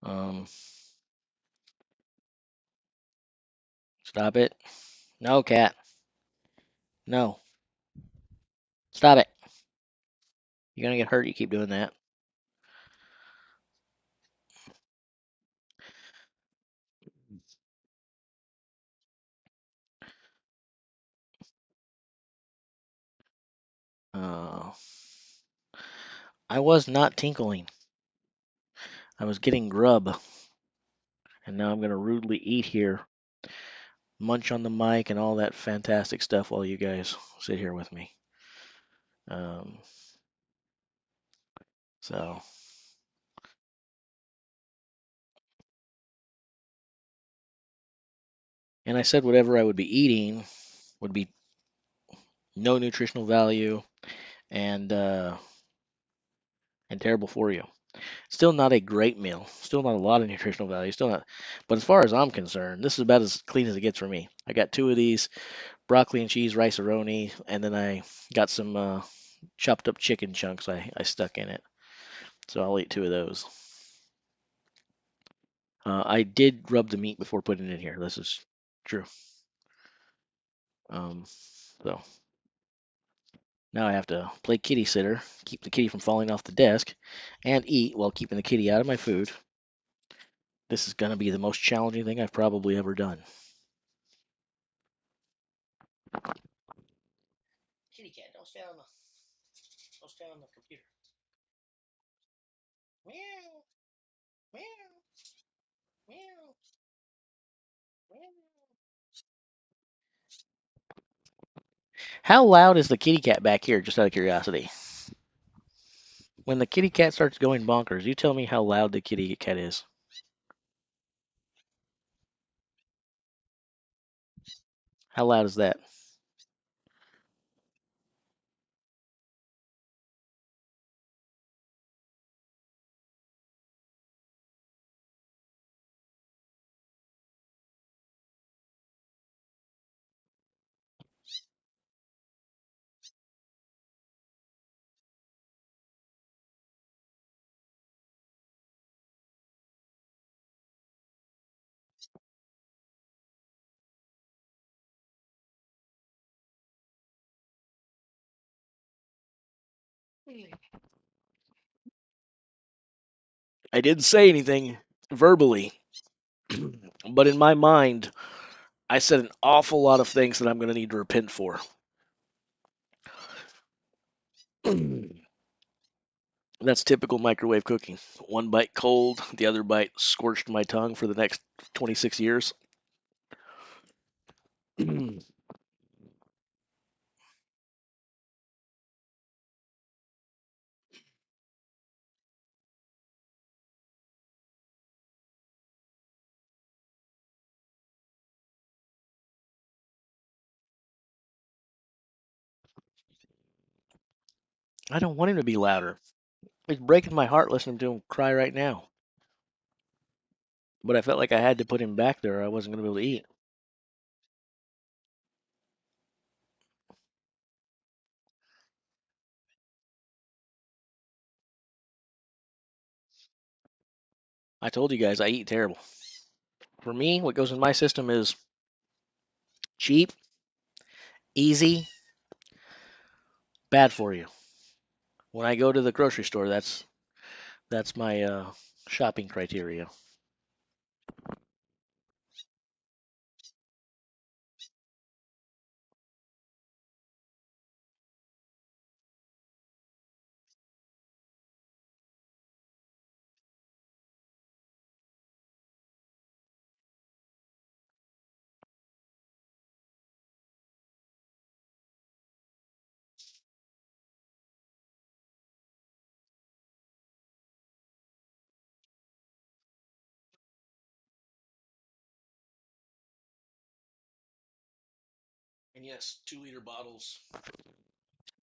Um, Stop it. No, cat. No. Stop it. You're gonna get hurt. You keep doing that. Uh, I was not tinkling. I was getting grub, and now I'm gonna rudely eat here, munch on the mic, and all that fantastic stuff while you guys sit here with me. Um, so, and I said whatever I would be eating would be no nutritional value and and terrible for you. Still not a great meal. Still not a lot of nutritional value. Still not. But as far as I'm concerned, this is about as clean as it gets for me. I got two of these broccoli and cheese rice-a-roni, and then I got some chopped up chicken chunks I stuck in it. So I'll eat two of those. I did rub the meat before putting it in here. This is true. Um, so now I have to play kitty sitter, keep the kitty from falling off the desk, and eat while keeping the kitty out of my food. This is going to be the most challenging thing I've probably ever done. Kitty cat, don't stand on the computer. Meow, meow, meow, meow. How loud is the kitty cat back here, just out of curiosity? When the kitty cat starts going bonkers, you tell me how loud the kitty cat is. How loud is that? I didn't say anything verbally, but in my mind, I said an awful lot of things that I'm going to need to repent for. That's typical microwave cooking. One bite cold, the other bite scorched my tongue for the next 26 years. I don't want him to be louder. It's breaking my heart listening to him cry right now. But I felt like I had to put him back there or I wasn't going to be able to eat. I told you guys I eat terrible. For me, what goes in my system is cheap, easy, bad for you. When I go to the grocery store, that's my shopping criteria. And yes, 2 liter bottles.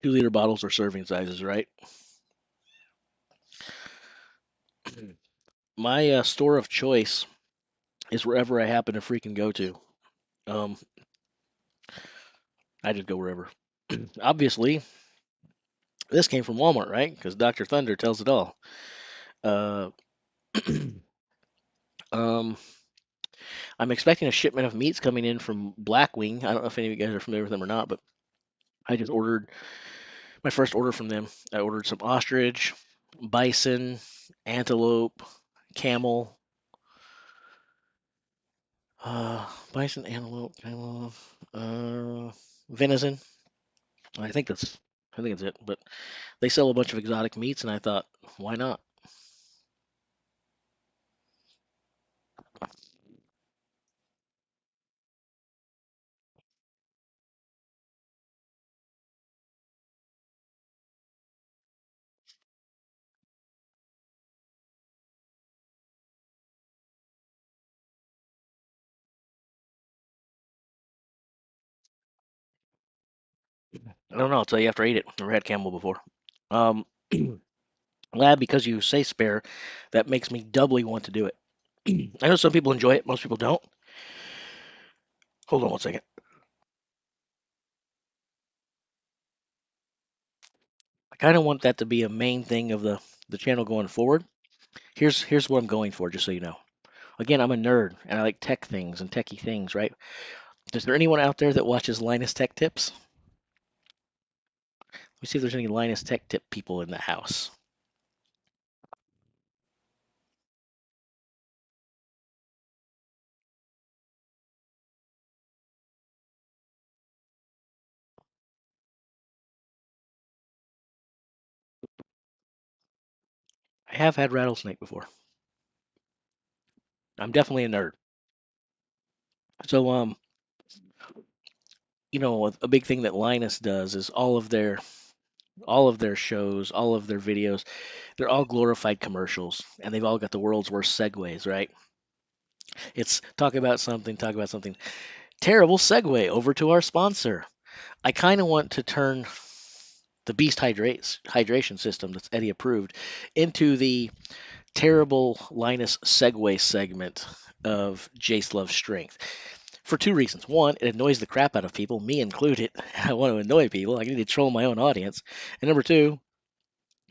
2 liter bottles are serving sizes, right? My store of choice is wherever I happen to freaking go to. Um, I just go wherever. Obviously, This came from Walmart, right? Because Dr. Thunder tells it all. Uh, um, I'm expecting a shipment of meats coming in from Blackwing. I don't know if any of you guys are familiar with them or not, but I just ordered my first order from them. I ordered some ostrich, bison, antelope, camel, bison, antelope, camel, venison. I think that's I think that's it. But they sell a bunch of exotic meats, and I thought, why not? I don't know. I'll tell you after I eat it. Never had camel before. Um, Lab, because you say spare, that makes me doubly want to do it. I know some people enjoy it, most people don't. Hold on one second. I kind of want that to be a main thing of the channel going forward. Here's what I'm going for, just so you know. Again, I'm a nerd and I like tech things and techie things, right? Is there anyone out there that watches Linus Tech Tips? Let me see if there's any Linus Tech Tip people in the house. I have had rattlesnake before. I'm definitely a nerd. So a big thing that Linus does is all of their shows, all of their videos, they're all glorified commercials, and they've all got the world's worst segues, right? It's talk about something. Terrible segue over to our sponsor. I kind of want to turn the Beast hydration system that's Eddie approved into the terrible Linus segue segment of Jace Love's Strength for two reasons. One, it annoys the crap out of people, me included. I want to annoy people. I need to troll my own audience. And number two,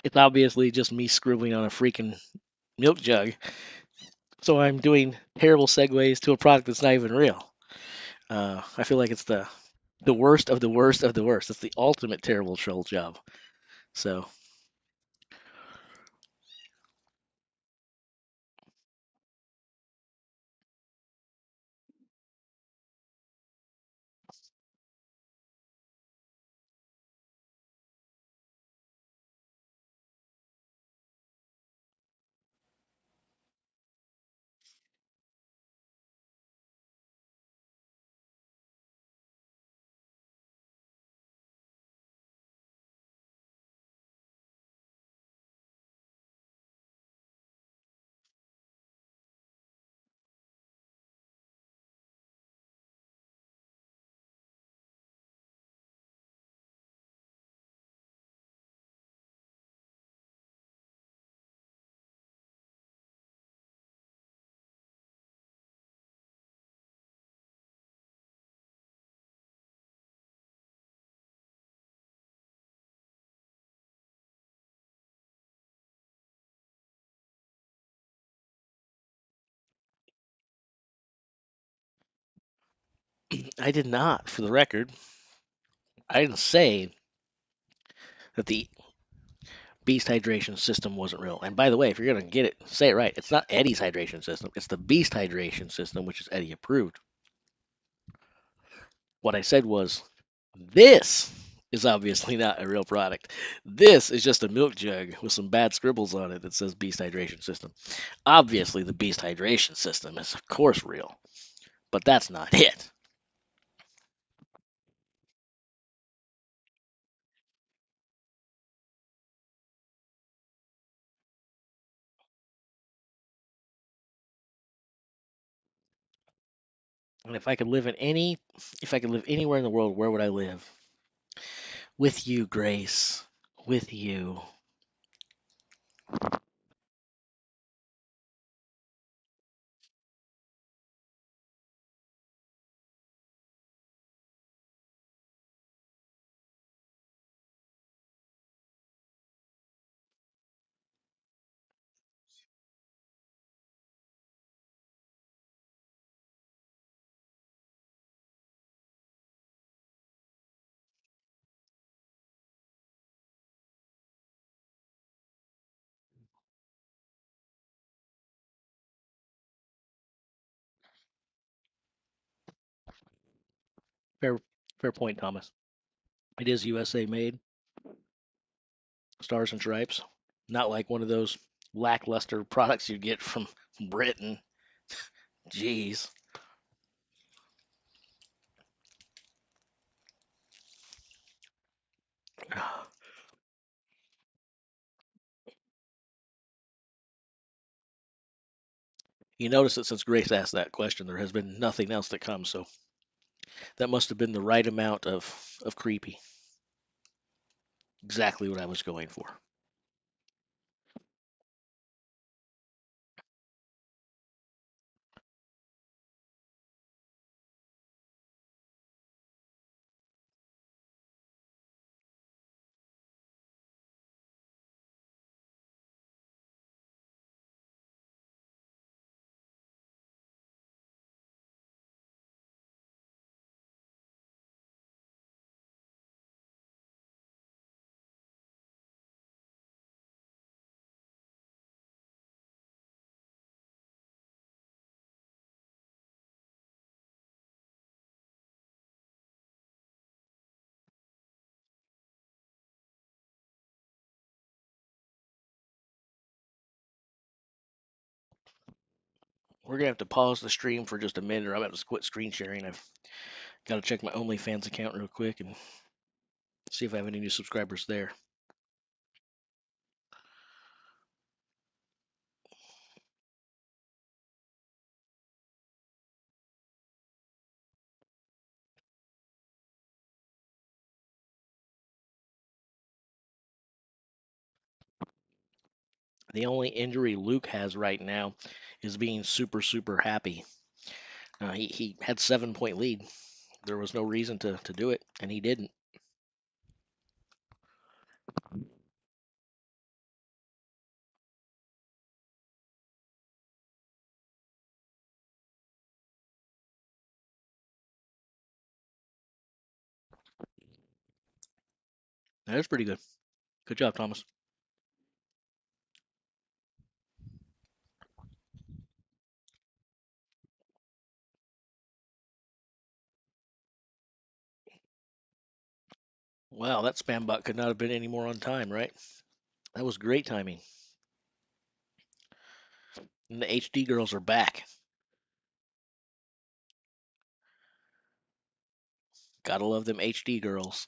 it's obviously just me scribbling on a freaking milk jug. So I'm doing terrible segues to a product that's not even real. I feel like it's the worst of the worst of the worst. It's the ultimate terrible troll job. So I did not, for the record. I didn't say that the Beast hydration system wasn't real. And by the way, if you're gonna get it, say it right. It's not Eddie's hydration system. It's the Beast hydration system, which is Eddie approved. What I said was, this is obviously not a real product. This is just a milk jug with some bad scribbles on it that says Beast hydration system. Obviously, the Beast hydration system is of course real, but that's not it. And if I could live anywhere in the world, where would I live? With you, Grace. With you. Fair, fair point, Thomas. It is USA made, stars and stripes. Not like one of those lackluster products you get from Britain. Jeez. You notice that since Grace asked that question, there has been nothing else that comes. So that must have been the right amount of creepy. Exactly what I was going for. We're gonna have to pause the stream for just a minute, or I'm gonna have to quit screen sharing. I've got to check my OnlyFans account real quick and see if I have any new subscribers there. The only injury Luke has right now is being super, super happy. He had 7 point lead. There was no reason to do it, and he didn't. That's pretty good. Good job, Thomas. Wow, that spam bot could not have been any more on time, right? That was great timing. And the HD girls are back. Gotta love them HD girls.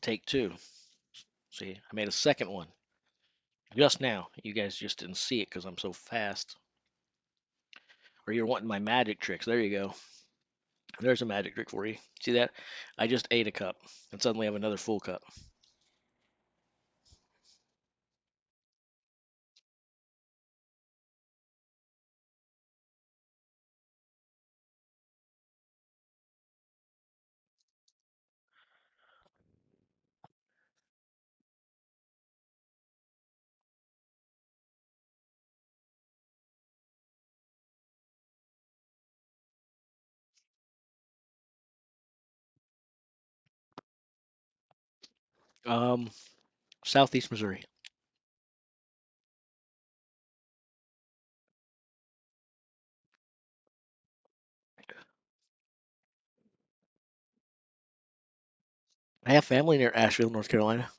Take two. See, I made a second one just now. You guys just didn't see it because I'm so fast. Or you're wanting my magic tricks. There you go. There's a magic trick for you. See that? I just ate a cup and suddenly have another full cup. Um, Southeast Missouri. I have family near Asheville, North Carolina.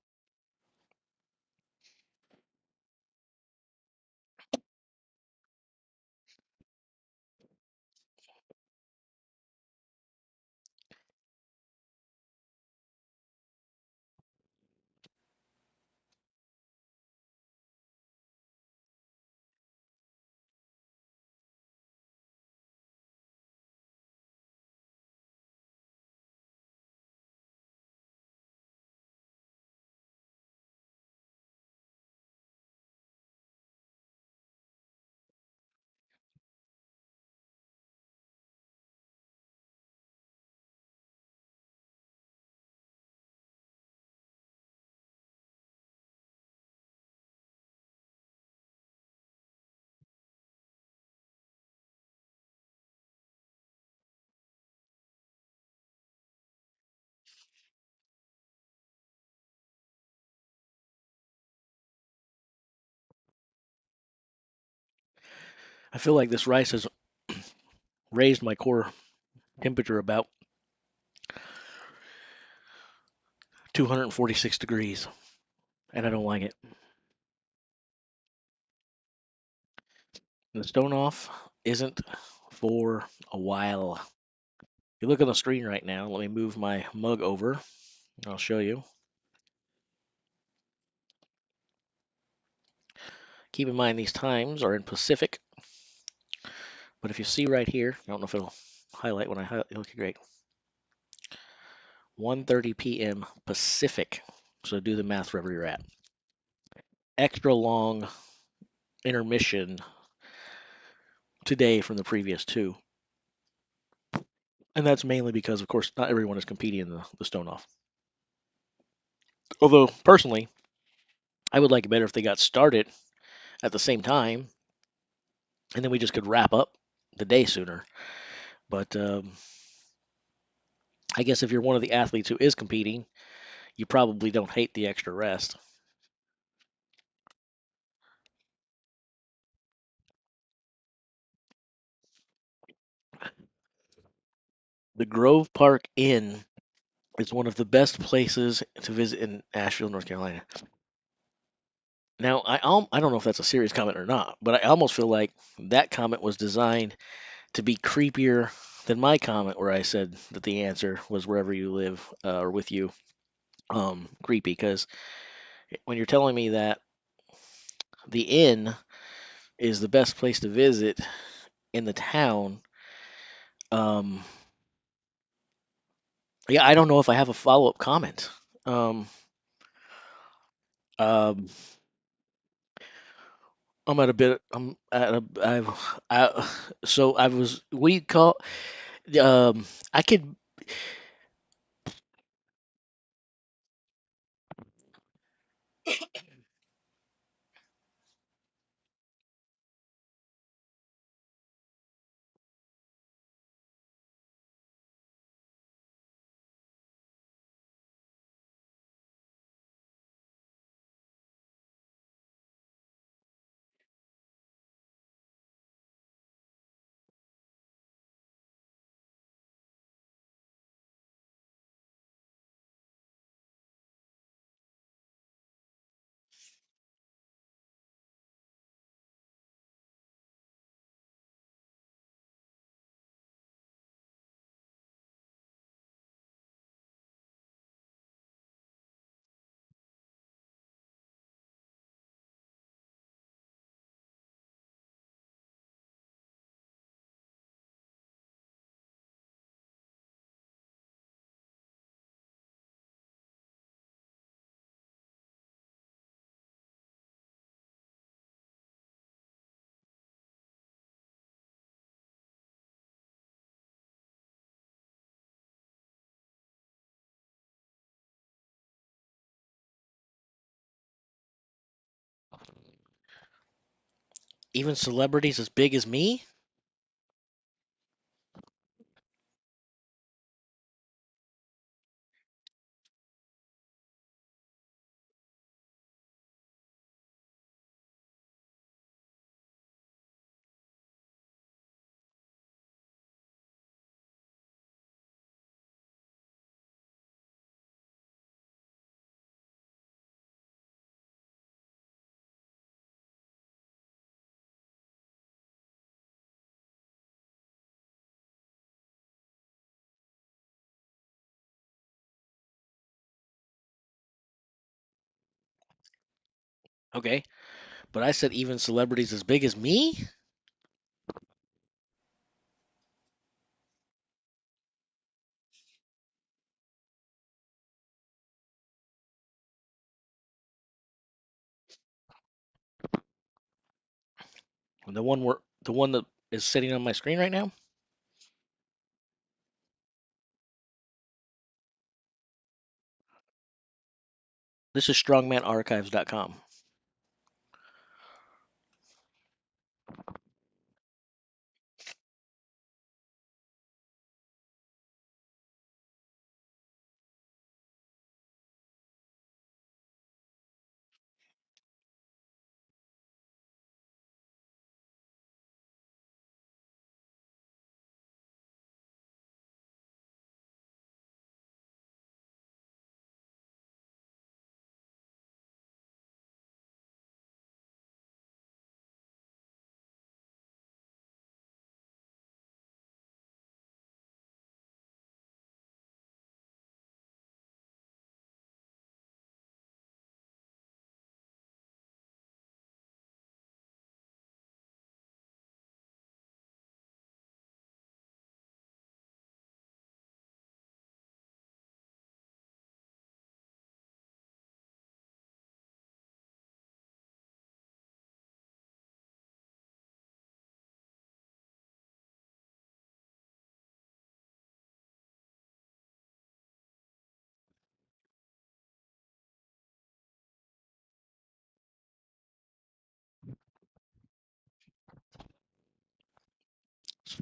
I feel like this rice has raised my core temperature about 246 degrees, and I don't like it. And the stone off isn't for a while. If you look on the screen right now, let me move my mug over, and I'll show you. Keep in mind these times are in Pacific, but if you see right here, I don't know if it'll highlight when I highlight. Okay, great. 1:30 p.m. Pacific. So do the math wherever you're at. Extra long intermission today from the previous two. And that's mainly because, of course, not everyone is competing in the stone off. Although, personally, I would like it better if they got started at the same time and then we just could wrap up the day sooner. But I guess if you're one of the athletes who is competing, you probably don't hate the extra rest. The Grove Park Inn is one of the best places to visit in Asheville, North Carolina. Now, I don't know if that's a serious comment or not, but I almost feel like that comment was designed to be creepier than my comment where I said that the answer was wherever you live or with you. Creepy because when you're telling me that the inn is the best place to visit in the town, um, yeah, I don't know if I have a follow up comment. Um, um, I'm at a bit. I'm at a. So I was. We call. I could. Even celebrities as big as me. Okay, but I said even celebrities as big as me. The one that is sitting on my screen right now. This is strongmanarchives.com.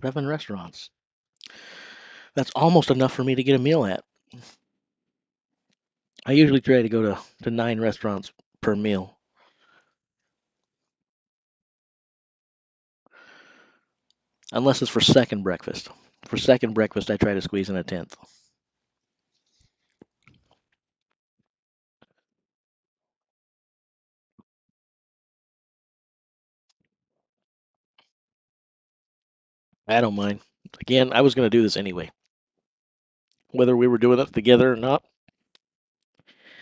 7 restaurants. That's almost enough for me to get a meal at. I usually try to go to 9 restaurants per meal. Unless it's for second breakfast. For second breakfast, I try to squeeze in a 10th. I don't mind. Again, I was going to do this anyway. Whether we were doing it together or not,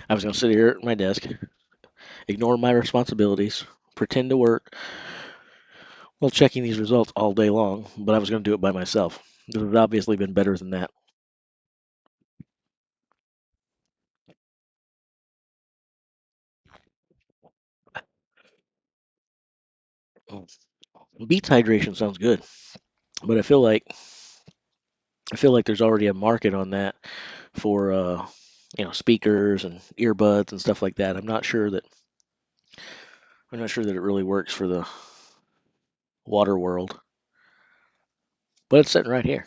I was going to sit here at my desk, ignore my responsibilities, pretend to work while checking these results all day long, but I was going to do it by myself. This has obviously been better than that. Beats hydration sounds good, but I feel like there's already a market on that for speakers and earbuds and stuff like that. I'm not sure that it really works for the water world, but it's sitting right here.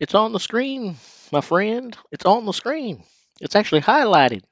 It's on the screen, my friend. It's on the screen. It's actually highlighted.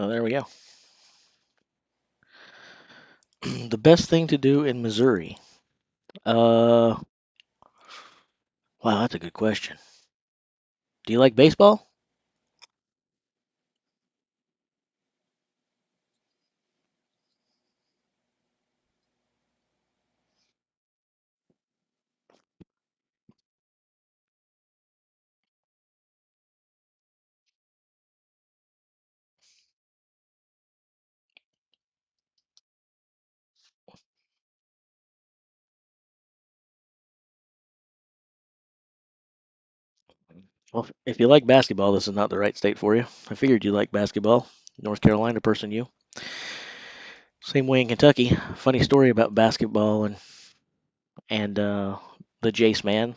Oh, there we go. The best thing to do in Missouri. Uh, wow, that's a good question. Do you like baseball? Well, if you like basketball, this is not the right state for you. I figured you like basketball. North Carolina person, you. Same way in Kentucky. Funny story about basketball and the Jace man.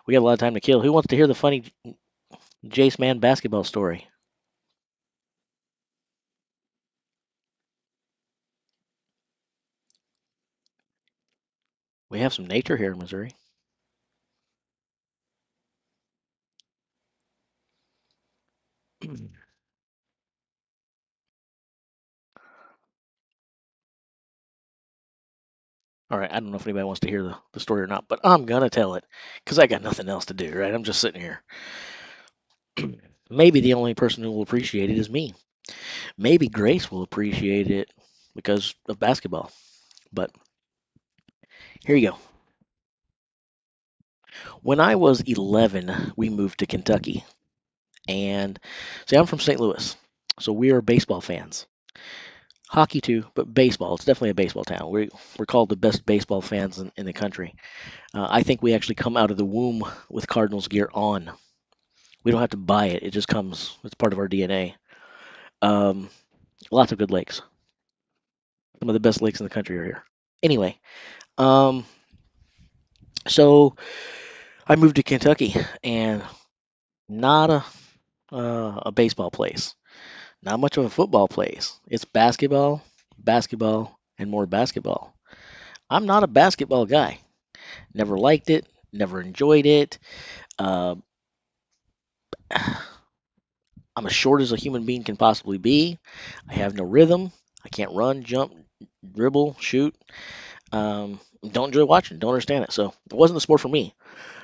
We got a lot of time to kill. Who wants to hear the funny Jace man basketball story? We have some nature here in Missouri. All right, I don't know if anybody wants to hear the story or not, but I'm gonna tell it because I got nothing else to do, right? I'm just sitting here. Maybe the only person who will appreciate it is me. Maybe Grace will appreciate it because of basketball. But here you go. When I was 11, we moved to Kentucky. And see, I'm from St. Louis. So we are baseball fans. Hockey too, but baseball. It's definitely a baseball town. We're called the best baseball fans in the country. I think we actually come out of the womb with Cardinals gear on. We don't have to buy it. It just comes. It's part of our DNA. Um, Lots of good lakes. Some of the best lakes in the country are here. Anyway, um, so I moved to Kentucky, and not a baseball place, not much of a football place. It's basketball, basketball, and more basketball. I'm not a basketball guy. Never liked it. Never enjoyed it. Uh, I'm as short as a human being can possibly be. I have no rhythm. I can't run, jump, dribble, shoot. don't enjoy watching, don't understand it. So it wasn't the sport for me.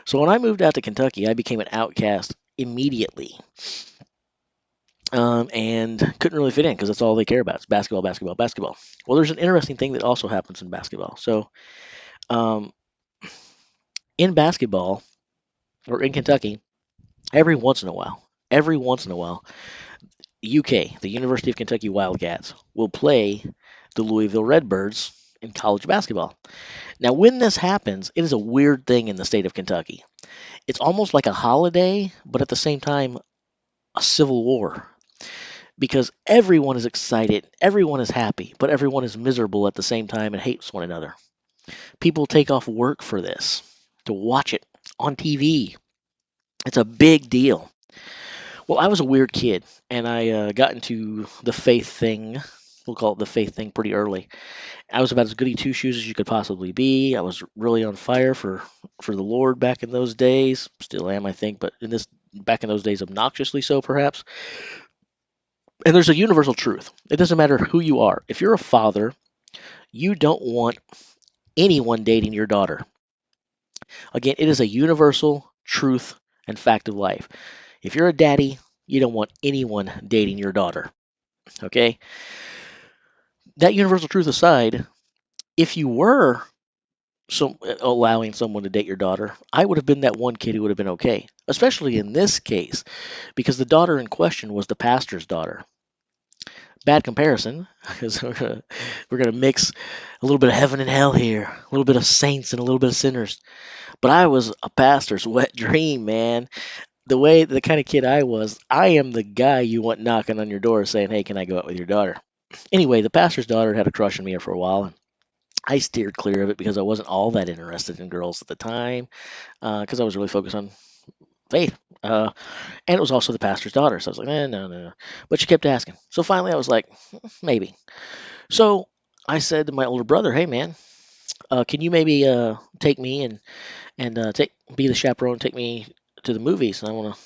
So when I moved out to Kentucky, I became an outcast immediately, and couldn't really fit in because that's all they care about. It's basketball, basketball, basketball. Well, there's an interesting thing that also happens in basketball. So um, in basketball, or in Kentucky, every once in a while, UK, the University of Kentucky Wildcats, will play the Louisville Redbirds in college basketball. Now, when this happens, it is a weird thing in the state of Kentucky. It's almost like a holiday, but at the same time, a civil war because everyone is excited, everyone is happy, but everyone is miserable at the same time and hates one another. People take off work for this to watch it on TV. It's a big deal. Well, I was a weird kid, and I got into the faith thing. We'll call it the faith thing pretty early. I was about as goody two shoes as you could possibly be. I was really on fire for the Lord back in those days. Still am, I think, but in this back in those days, obnoxiously so, perhaps. And there's a universal truth. It doesn't matter who you are. If you're a father, you don't want anyone dating your daughter. Again, it is a universal truth and fact of life. If you're a daddy, you don't want anyone dating your daughter. Okay? That universal truth aside, if you were allowing someone to date your daughter, I would have been that one kid who would have been okay, especially in this case, because the daughter in question was the pastor's daughter. Bad comparison, because we're gonna mix a little bit of heaven and hell here, a little bit of saints and a little bit of sinners. But I was a pastor's wet dream, man. The kind of kid I was, I am the guy you want knocking on your door saying, "Hey, can I go out with your daughter?" Anyway, the pastor's daughter had a crush on me for a while, and I steered clear of it because I wasn't all that interested in girls at the time, because I was really focused on faith. And it was also the pastor's daughter, so I was like, no, no, no. But she kept asking. So finally, I was like, maybe. So I said to my older brother, "Hey, man, can you maybe take me and take be the chaperone, take me to the movies? And I want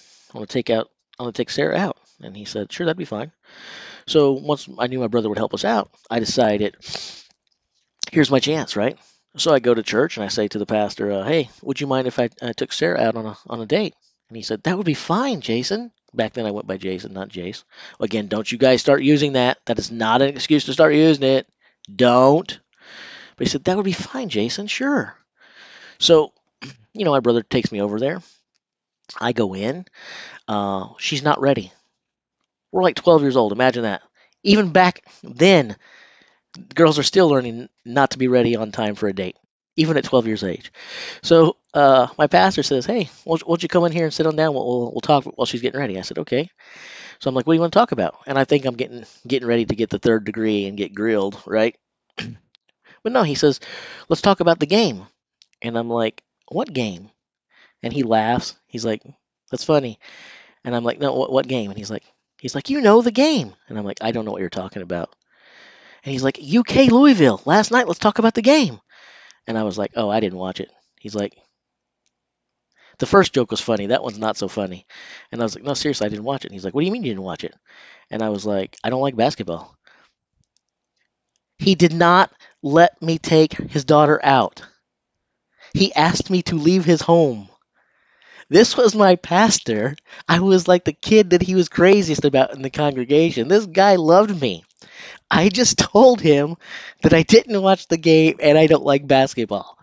to take Sarah out." And he said, "Sure, that'd be fine." So once I knew my brother would help us out, I decided, here's my chance, right? So I go to church and I say to the pastor, "Hey, would you mind if I took Sarah out on a date?" And he said, "That would be fine, Jason." Back then I went by Jason, not Jace. Again, don't you guys start using that. That is not an excuse to start using it. Don't. But he said, "That would be fine, Jason. Sure." So, my brother takes me over there. I go in. She's not ready. We're like 12 years old. Imagine that. Even back then, girls are still learning not to be ready on time for a date, even at 12 years of age. So my pastor says, "Hey, won't you come in here and sit on down? We'll talk while she's getting ready." I said, "Okay." So I'm like, "What do you want to talk about?" And I think I'm getting ready to get the third degree and get grilled, right? But no, he says, "Let's talk about the game." And I'm like, "What game?" And he laughs. He's like, "That's funny." And I'm like, "No, what game?" And he's like, "You know the game." And I'm like, "I don't know what you're talking about." And he's like, "UK Louisville last night. Let's talk about the game." And I was like, "Oh, I didn't watch it." He's like, "The first joke was funny. That one's not so funny." And I was like, "No, seriously, I didn't watch it." And he's like, "What do you mean you didn't watch it?" And I was like, "I don't like basketball." He did not let me take his daughter out. He asked me to leave his home. This was my pastor. I was like the kid that he was craziest about in the congregation. This guy loved me. I just told him that I didn't watch the game and I don't like basketball.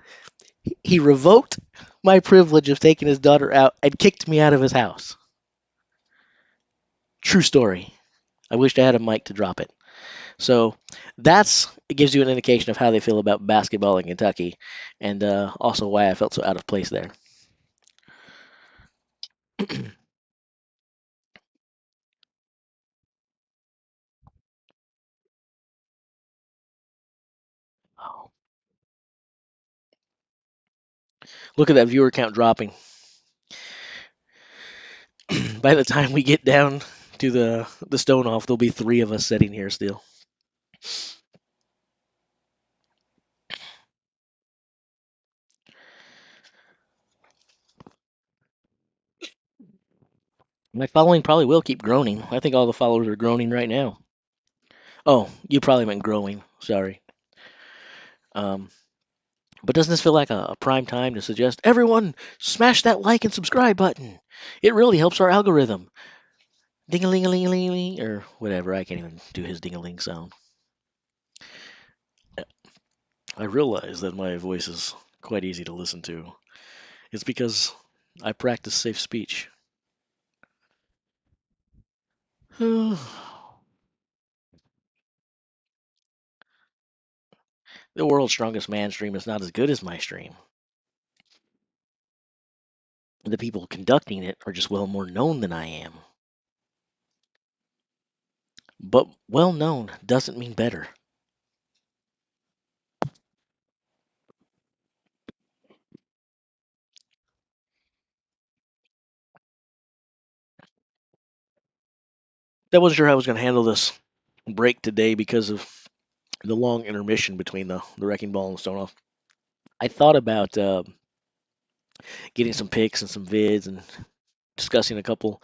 He revoked my privilege of taking his daughter out and kicked me out of his house. True story. I wished I had a mic to drop it. So it gives you an indication of how they feel about basketball in Kentucky, and also why I felt so out of place there. Look at that viewer count dropping. By the time we get down to the stone off, there'll be three of us sitting here still. My following probably will keep groaning. I think all the followers are groaning right now. Oh, you probably meant growing. Sorry. Um, But doesn't this feel like a prime time to suggest everyone smash that like and subscribe button? It really helps our algorithm. Ding a ling a ling a ling ling, or whatever. I can't even do his ding a ling sound. I realize that my voice is quite easy to listen to. It's because I practice safe speech. The world's strongest man stream is not as good as my stream. The people conducting it are just well more known than I am. But well known doesn't mean better. I wasn't sure how I was going to handle this break today because of the long intermission between the wrecking ball and the stone off. I thought about getting some pics and some vids and discussing a couple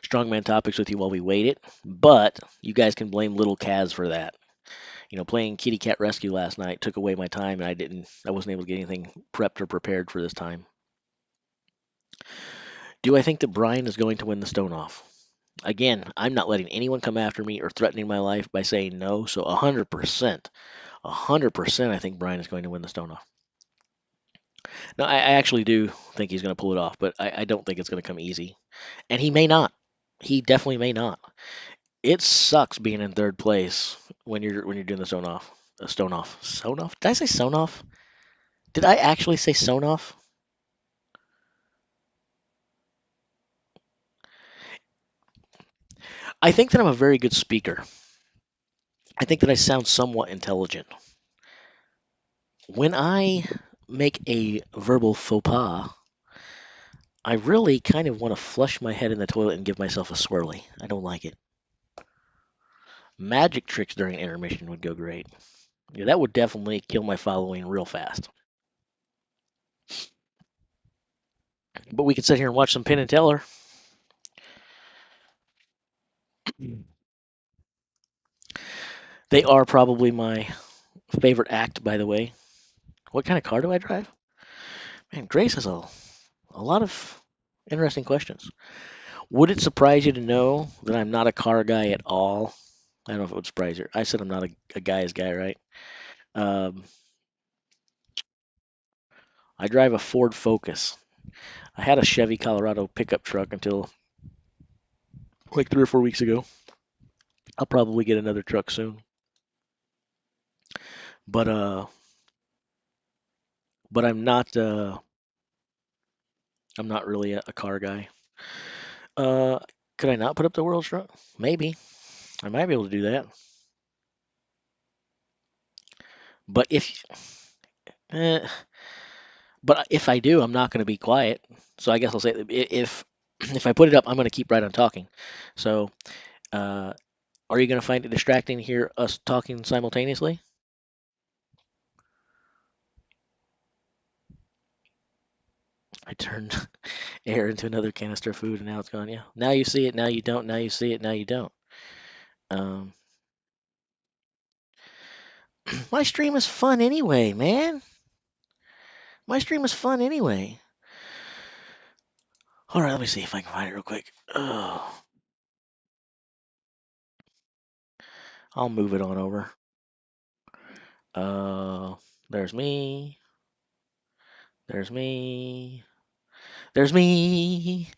strongman topics with you while we waited, but you guys can blame little Kaz for that. Playing kitty cat rescue last night took away my time, and I wasn't able to get anything prepped or prepared for this time. Do I think that Brian is going to win the stone off? Again, I'm not letting anyone come after me or threatening my life by saying no, so 100%, 100% I think Brian is going to win the stone off. No, I actually do think he's going to pull it off, but I don't think it's going to come easy. And he may not. He definitely may not. It sucks being in third place when you're doing the stone off. Stone off. Stone off? Did I say stone off? Did I actually say stone off? I think that I'm a very good speaker. I think that I sound somewhat intelligent. When I make a verbal faux pas, I really kind of want to flush my head in the toilet and give myself a swirly. I don't like it. Magic tricks during intermission would go great. Yeah, that would definitely kill my following real fast. But we could sit here and watch some Penn and Teller. They are probably my favorite act, by the way. What kind of car do I drive? Man, Grace has a lot of interesting questions. Would it surprise you to know that I'm not a car guy at all? I don't know if it would surprise you. I said I'm not a guy's guy, right? Um, I drive a Ford Focus. I had a Chevy Colorado pickup truck until like 3 or 4 weeks ago. I'll probably get another truck soon. But uh, but I'm not really a car guy. Uh, could I not put up the world's truck? Maybe. I might be able to do that. But eh, if I do, I'm not going to be quiet. So I guess I'll say if I put it up, I'm going to keep right on talking. So, are you going to find it distracting to hear us talking simultaneously? I turned air into another canister of food, and now it's gone. Yeah. Now you see it. Now you don't. Now you see it. Now you don't. Um, my stream is fun anyway, man. My stream is fun anyway. All right, let me see if I can find it real quick. Oh, I'll move it on over. Uh, there's me. There's me. There's me.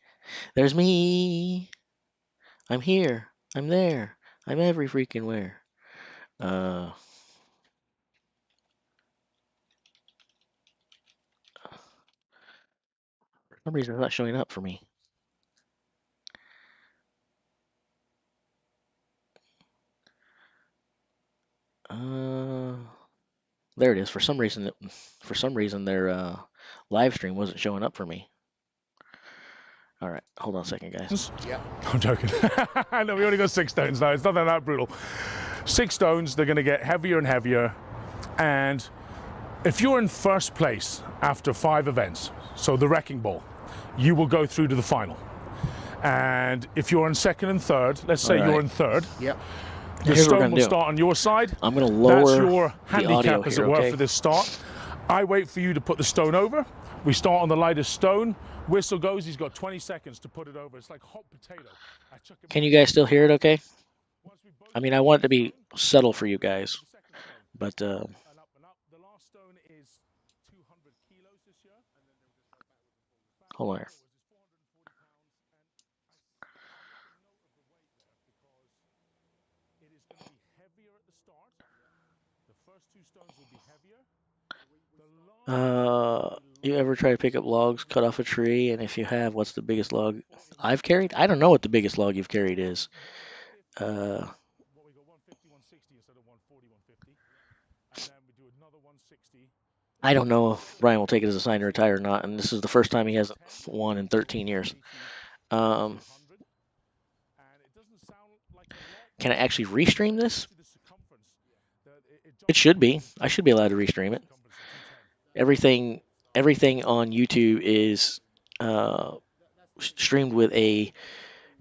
There's me. I'm here. I'm there. I'm every freaking where. For some reason, it's not showing up for me. Uh, there it is. For some reason, their live stream wasn't showing up for me. All right, hold on a second, guys. Yeah. I'm joking. No, we only got 6 stones now. It's not that brutal. 6 stones, they're going to get heavier and heavier. And if you're in first place after 5 events, so the wrecking ball, you will go through to the final. And if you're in second and third, let's say you're in third. Yep. The stone will start on your side. I'm going to lower That's your the audio handicap, as it here, were, okay? for this start. I wait for you to put the stone over. We start on the lightest stone. Whistle goes. He's got 20 seconds to put it over. It's like hot potato. I chuck him Can back you in. guys still hear it okay? Once we both I mean, put I the want it to first be stone, subtle for you we guys, put the second stone. but And up and up. The last stone is 200 kilos this year. And then they'll just go backwards hold on here. and forwards. It's 440 pounds. And I make a note of the weight there because it is going to be heavier at the start. The first two stones will be heavier. The last two stones will be You lighter. ever try to pick up logs, cut off a tree, and if you have, what's the biggest log I've carried? I don't know what the biggest log you've carried is. 150. Uh, What we got 150, 160 instead of 140, 150. And then we do another 160. I don't know if Brian will take it as a sign to retire or not, and this is the first time he hasn't 210, won in 13 years. 180, Um, 200. And it doesn't sound like a lot, can I but actually restream this? to the circumference, it It jumps should up be. I should be allowed to to the restream it. circumference of 210. Everything, everything on YouTube is uh, streamed with a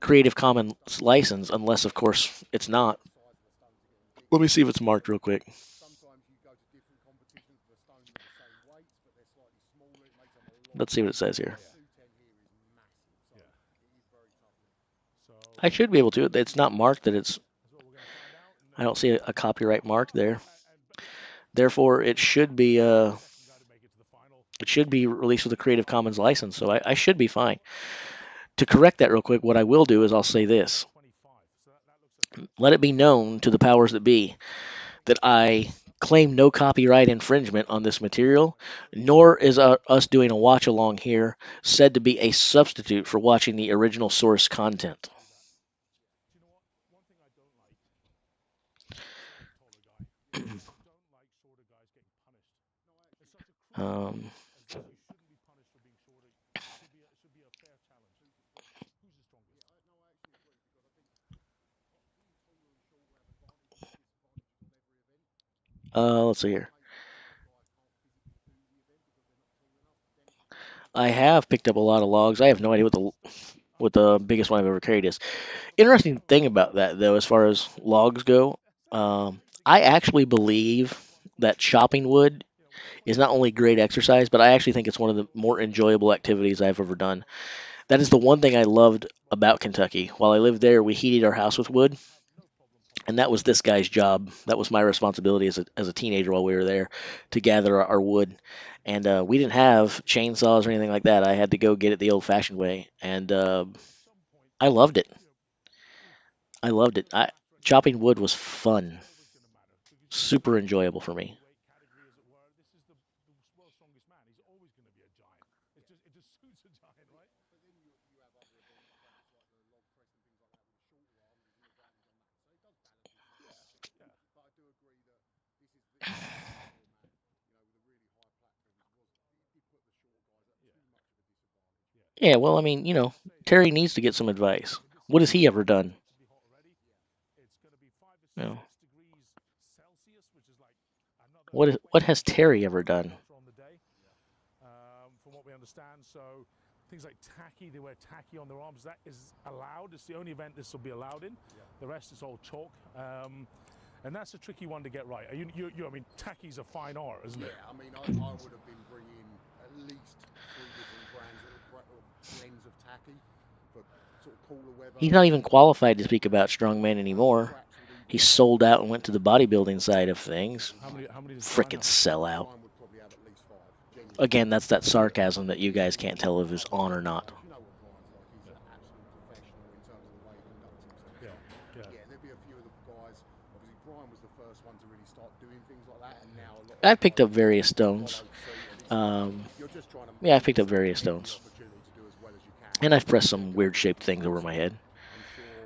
Creative Commons license, unless, of course, it's not. Let me see if it's marked real quick. Let's see what it says here. So I should be able to. It's not marked that it's. that's what we're going to find out. I don't see a copyright mark there. But Therefore, it should be. second guy to make it to the final. It should be released with a Creative Commons license, so I should be fine. To correct that real quick, what I will do is I'll say this. 25. So that looks at Let it be known to the powers that be that I claim no copyright infringement on this material, nor is us doing a watch along here said to be a substitute for watching the original source content. Do you know what? One thing I don't like, slightly taller guy, I don't like shorter guys getting punished. It's such a cruel Um, as this. You shouldn't be punished for being shorter. It should be a fair challenge. Who's the strongest? let's see here. I have picked up a lot of logs. I have no idea what the biggest one I've ever carried is. Interesting thing about that, though, as far as logs go, I actually believe that chopping wood is not only great exercise, but I actually think it's one of the more enjoyable activities I've ever done. That is the one thing I loved about Kentucky. While I lived there, we heated our house with wood, and that was this guy's job. That was my responsibility as a teenager while we were there to gather our wood. And we didn't have chainsaws or anything like that. I had to go get it the old-fashioned way, and I loved it. I loved it. Chopping wood was fun, super enjoyable for me. This is the world's strongest man. He's always going to be a giant. It just suits a giant, right? Yeah. Yeah, well, I mean, Terry needs to get some advice. What has he ever done? It's going to be 5 to You know, 6 degrees Celsius, which is like another what 20 has Terry ever done? on the day, from what we understand. So things like tacky, they wear tacky on their arms. That is allowed. It's the only event this will be allowed in. The rest is all chalk. And that's a tricky one to get right. I mean, tacky's a fine art, isn't it? Yeah, I mean, I would have been bringing at least 3 different blends of tacky for sort of cooler weather. He's not even qualified to speak about strongman anymore. He sold out and went to the bodybuilding side of things. How many does Frickin' Brian have? sellout. Brian would probably have at least 5. Genuinely. Again, that's that sarcasm that you guys can't tell if it's on or not. You know what Brian's like. He's an absolute professional in terms of the way he conducts himself. Yeah. Yeah, there'd be a few of the guys. Obviously, Brian was the first one to really start doing things like that, and now a lot of I've picked guys up various follow stones. suit, and you're just trying to Yeah, I've picked up various give them stones. the opportunity to do as well as you can. And I've pressed some weird shaped things over my head. I'm sure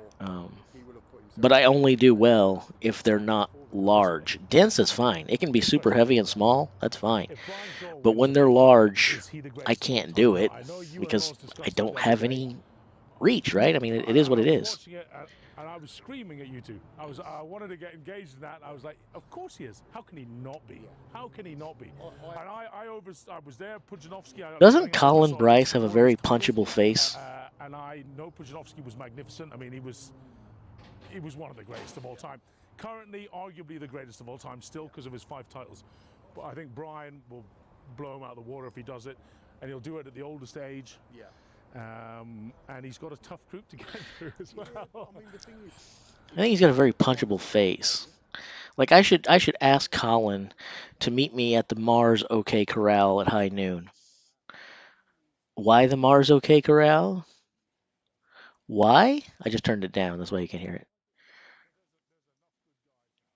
he would have put himself But I only do well if they're not large. Dense is fine. It can be super heavy and small. That's fine. If Brian Shaw But wins when the they're 50, large, is he the I greatest of all can't time? do it I know you and because Ross discussed I that don't the have other day. any reach, right? I mean, it is what it I was is. watching it, and I was screaming at you two. I wanted to get engaged in that. And I was like, of course he is. How can he not be? How can he not be? And I was there. Pudzianowski. Doesn't Colin Bryce have a very punchable face? And I know Pudzianowski was magnificent. I mean, he was one of the greatest of all time. Currently, arguably the greatest of all time, still because of his 5 titles. But I think Brian will blow him out of the water if he does it, and he'll do it at the oldest age. Yeah. And he's got a tough group to get through as well. I mean, the thing is, I think he's got a very punchable face. Like I should ask Colin to meet me at the Mars OK Corral at high noon. Why the Mars OK Corral? Why? I just turned it down. That's why you can hear it.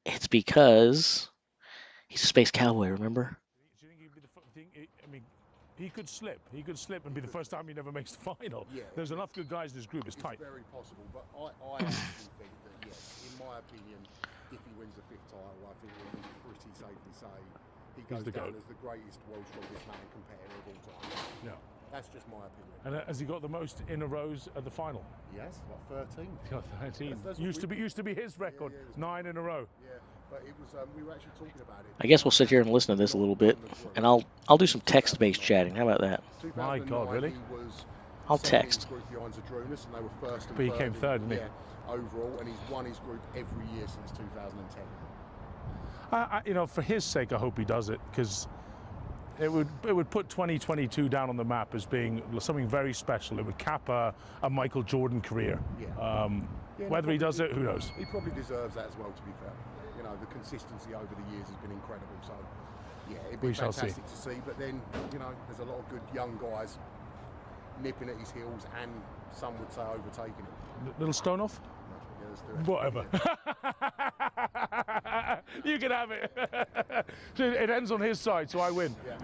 It's because he's a space cowboy, remember? Do you think he'd be the thing? I mean, he could slip. He could slip and be the first time he never makes the final. Yeah. There's enough good guys in this group. It's tight. very possible, but I actually think that, yes, in my opinion, if he wins the 5th title, I think we can pretty safely say he goes down as the greatest world strongest man competitor of all time. Yeah. That's just my opinion. And has he got the most in a rows at the final? Yes, like 13. He's got 13. That's Used to be his record. Yeah, it was 9 in a row. Yeah, but it was. We were actually talking about it. I guess we'll sit here and listen to this a little bit, and I'll do some text-based chatting. How about that? My God, really? He was I'll second in text. his group behind Zadrunas, and they were first and But he third came third, didn't he? Yeah, overall, and he's won his group every year since 2010. You know, for his sake, I hope he does it, because it would put 2022 down on the map as being something very special. It would cap a Michael Jordan career. Yeah. Whether he does it, who knows? He probably deserves that as well, to be fair. You know, the consistency over the years has been incredible. So, yeah, it'd be We shall fantastic to see. But then, you know, there's a lot of good young guys nipping at his heels and some would say overtaking him. Little stone off? Yeah, let's do it. Whatever. You can have it. It ends on his side, so I win. Yeah.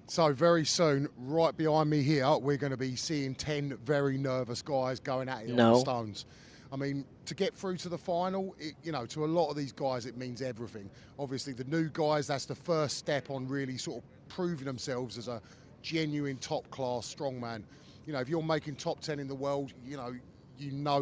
So very soon, right behind me here, we're going to be seeing 10 very nervous guys going at it on No. the stones. I mean, to get through to the final, you know, to a lot of these guys, it means everything. Obviously, the new guys, that's the first step on really sort of proving themselves as a genuine top-class strongman. You know, if you're making top 10 in the world, you know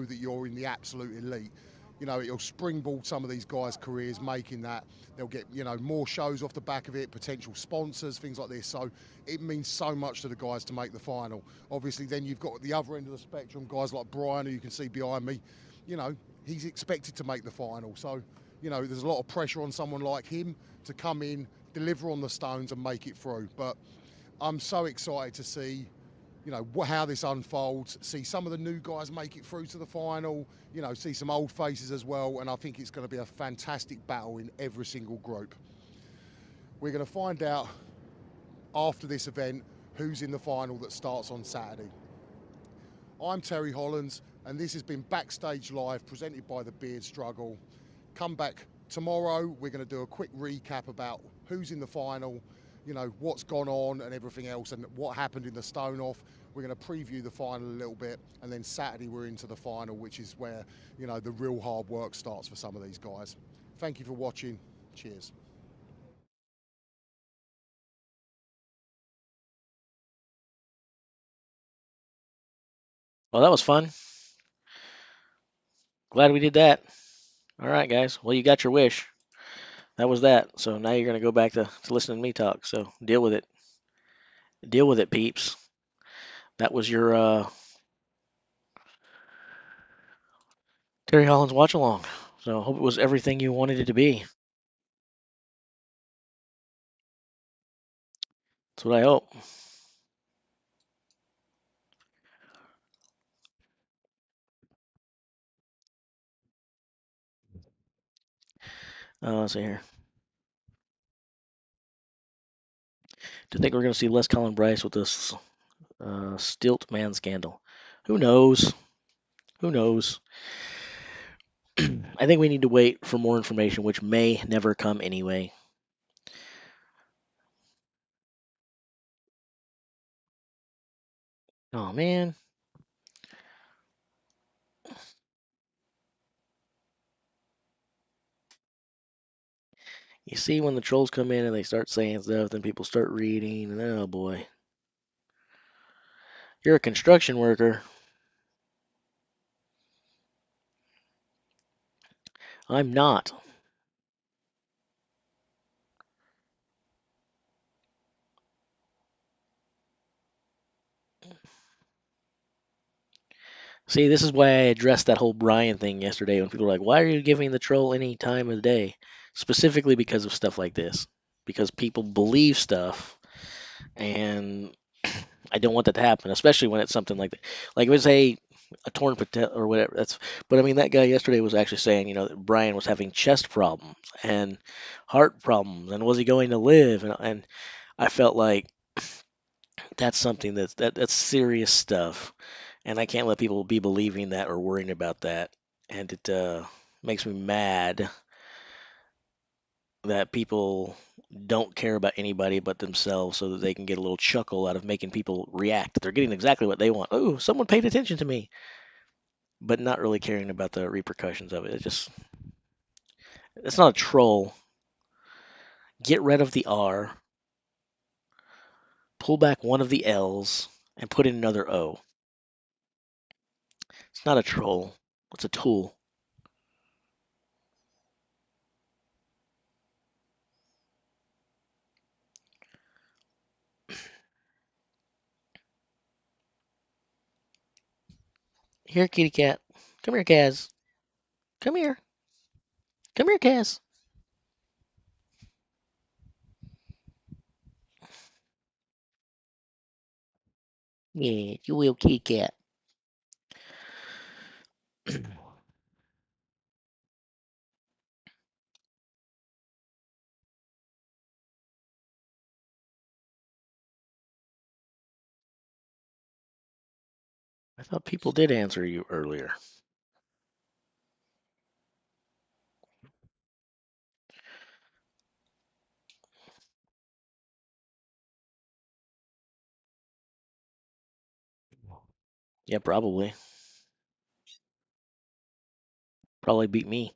that you're in the absolute elite. You know, it'll springboard some of these guys' careers, making that. They'll get, you know, more shows off the back of it, potential sponsors, things like this. So it means so much to the guys to make the final. Obviously, then you've got the other end of the spectrum, guys like Brian, who you can see behind me. You know, he's expected to make the final. So, you know, there's a lot of pressure on someone like him to come in, deliver on the stones and make it through. But I'm so excited to see, you know, how this unfolds, see some of the new guys make it through to the final, you know, see some old faces as well, and I think it's going to be a fantastic battle in every single group. We're going to find out after this event who's in the final that starts on Saturday. I'm Terry Hollands, and this has been Backstage Live, presented by the Beard Struggle. Come back tomorrow, we're going to do a quick recap about who's in the final, you know, what's gone on and everything else, and what happened in the stone off. We're going to preview the final a little bit, and then Saturday we're into the final, which is where, you know, the real hard work starts for some of these guys. Thank you for watching. Cheers. Well, that was fun. Glad we did that. All right, guys. Well, you got your wish. That was that. So now you're going to go back to listening to me talk. So deal with it. Deal with it, peeps. That was your Terry Holland's watch along. So I hope it was everything you wanted it to be. That's what I hope. Let's see here. Do you think we're going to see less Colin Bryce with this stilt man scandal? Who knows? Who knows? I think we need to wait for more information, which may never come anyway. Oh, man. You see, when the trolls come in and they start saying stuff, then people start reading, and oh boy. You're a construction worker. I'm not. See, this is why I addressed that whole Brian thing yesterday when people were like, "Why are you giving the troll any time of the day?" Specifically because of stuff like this. Because people believe stuff, and I don't want that to happen, especially when it's something like that. Like it was a torn patella or whatever. But I mean, that guy yesterday was actually saying, that Brian was having chest problems and heart problems, and was he going to live? And I felt like that's something that's serious stuff, and I can't let people be believing that or worrying about that. And it makes me mad that people don't care about anybody but themselves so that they can get a little chuckle out of making people react. They're getting exactly what they want. Oh, someone paid attention to me, but not really caring about the repercussions of it. It's not a troll. Get rid of the R, pull back one of the L's, and put in another O. It's not a troll. It's a tool. Here, kitty cat. Come here, Kaz. Come here. Come here, Kaz. Yeah, you will, kitty cat. I thought people did answer you earlier. Yeah, probably. Probably beat me.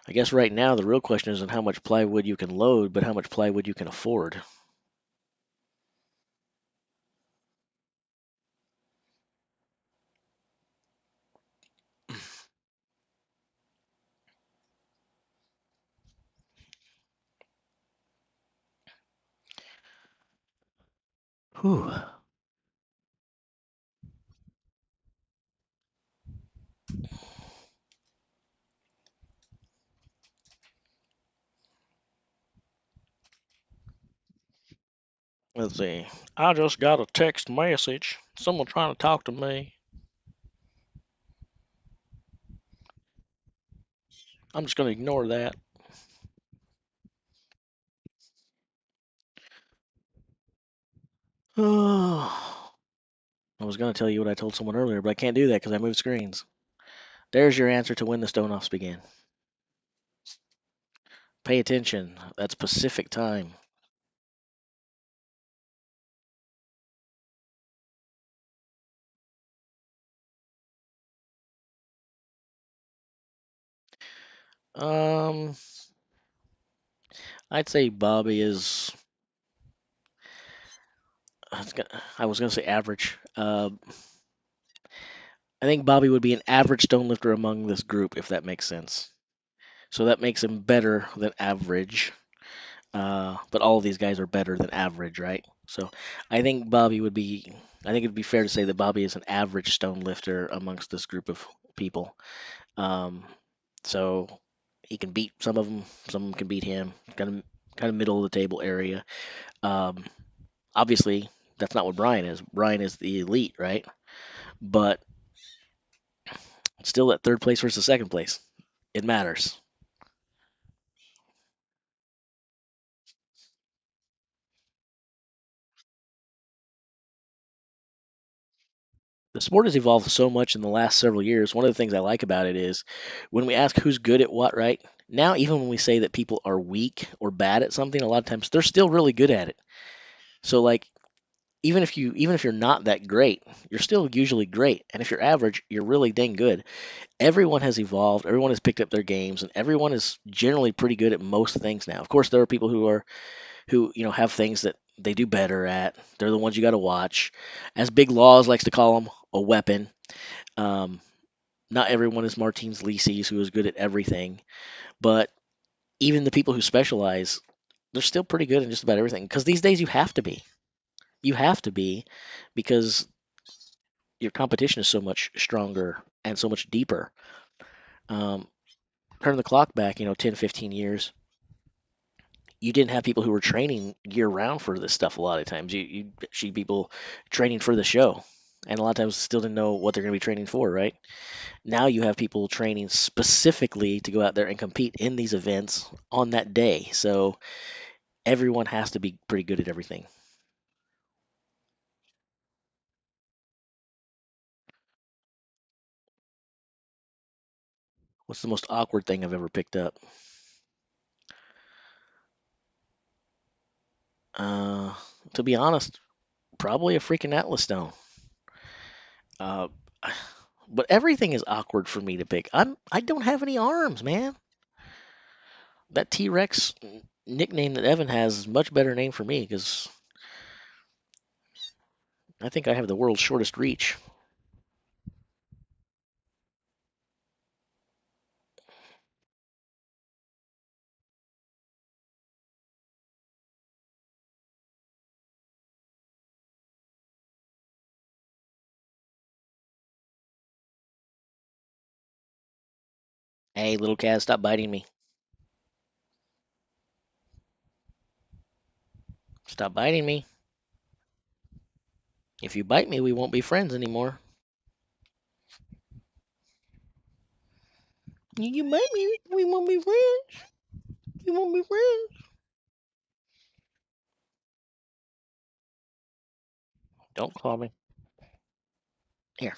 I guess right now the real question isn't how much plywood you can load, but how much plywood you can afford. Whew. Let's see. I just got a text message. Someone trying to talk to me. I'm just going to ignore that. I was going to tell you what I told someone earlier, but I can't do that because I moved screens. There's your answer to when the stone offs begin. Pay attention. That's Pacific time. Um, I'd say Bobby is. I was gonna say average. I think Bobby would be an average stone lifter among this group, if that makes sense. So that makes him better than average. But all of these guys are better than average, right? So I think Bobby would be. I think it'd be fair to say that Bobby is an average stone lifter amongst this group of people. Um, so he can beat some of them. Some of them can beat him. Kind of middle of the table area. Um, obviously, that's not what Brian is. Brian is the elite, right? But still, at third place versus second place, it matters. The sport has evolved so much in the last several years. One of the things I like about it is when we ask who's good at what, right? Now, even when we say that people are weak or bad at something, a lot of times they're still really good at it. So, like, even if you're not that great, you're still usually great. And if you're average, you're really dang good. Everyone has evolved. Everyone has picked up their games, and everyone is generally pretty good at most things now. Of course, there are people who have things that they do better at. They're the ones you got to watch. As Big Laws likes to call them, a weapon. Um, Not everyone is Martins Lises, who is good at everything, but even the people who specialize, they're still pretty good in just about everything. Because these days you have to be. You have to be because your competition is so much stronger and so much deeper. Um, Turn the clock back, 10, 15 years, you didn't have people who were training year round for this stuff a lot of times. You see people training for the show, and a lot of times still didn't know what they're going to be training for, right? Now you have people training specifically to go out there and compete in these events on that day. So everyone has to be pretty good at everything. What's the most awkward thing I've ever picked up? Uh, to be honest, probably a freaking Atlas stone. Uh, but everything is awkward for me to pick. I don't have any arms, man. That T Rex nickname that Evan has is a much better name for me because I think I have the world's shortest reach. Hey, little cat, stop biting me. Stop biting me. If you bite me, we won't be friends anymore. You bite me, we won't be friends. We won't be friends. Don't claw me. Here.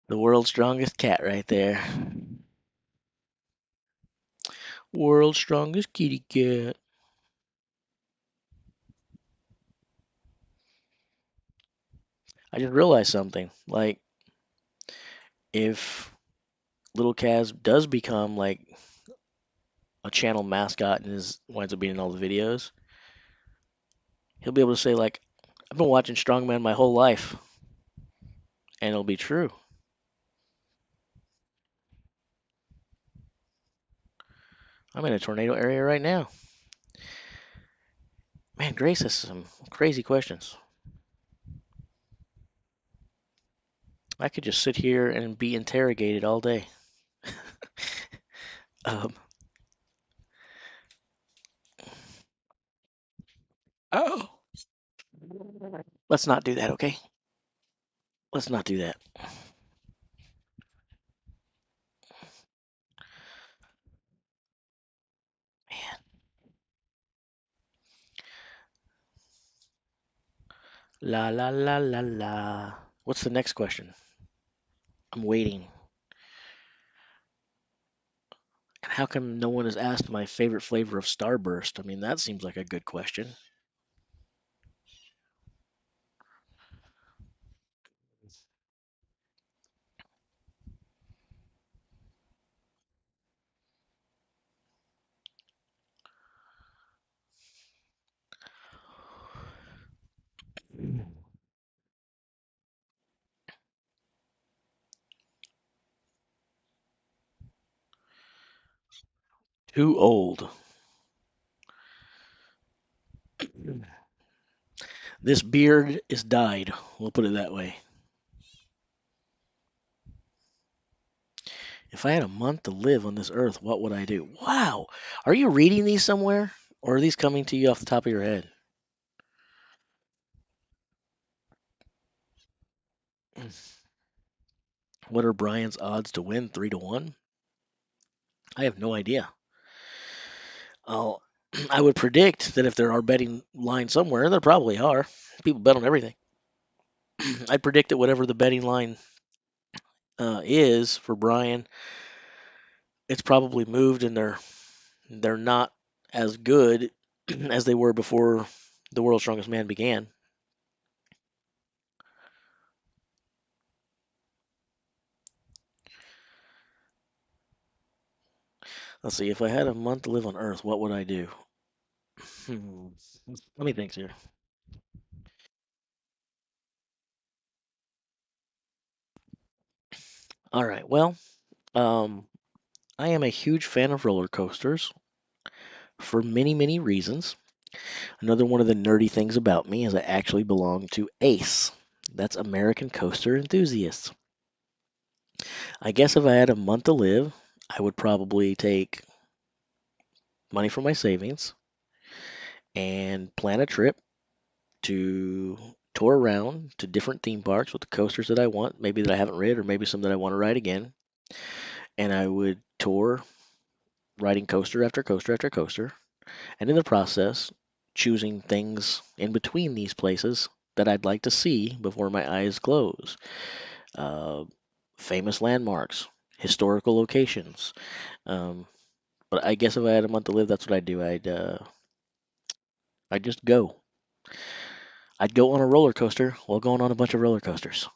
The world's strongest cat right there. World's strongest kitty cat. I just realized something. Like, if little Kaz does become like a channel mascot and winds up being in all the videos, he'll be able to say like, "I've been watching Strongman my whole life," and it'll be true. I'm in a tornado area right now. Man, Grace has some crazy questions. I could just sit here and be interrogated all day. Um, oh, let's not do that, okay? Let's not do that. Man, la la la la la. What's the next question? I'm waiting. And how come no one has asked my favorite flavor of Starburst? I mean, that seems like a good question. Too old. This beard is dyed. We'll put it that way. If I had a month to live on this earth, what would I do? Wow. Are you reading these somewhere? Or are these coming to you off the top of your head? What are Brian's odds to win? 3 to 1? I have no idea. I'll, I would predict that if there are betting lines somewhere, there probably are. People bet on everything. I'd predict that whatever the betting line is for Brian, it's probably moved, and they're not as good as they were before the World's Strongest Man began. Let's see. If I had a month to live on Earth, what would I do? Hmm. Let me think here. All right. Well, um, I am a huge fan of roller coasters for many, many reasons. Another one of the nerdy things about me is I actually belong to ACE. That's American Coaster Enthusiasts. I guess if I had a month to live, I would probably take money from my savings and plan a trip to tour around to different theme parks with the coasters that I want, maybe that I haven't rid, or maybe some that I want to ride again. And I would tour riding coaster after coaster after coaster, and in the process, choosing things in between these places that I'd like to see before my eyes close. Uh, Famous landmarks, historical locations. Um, but I guess if I had a month to live, that's what I'd do. I'd just go. I'd go on a roller coaster while going on a bunch of roller coasters.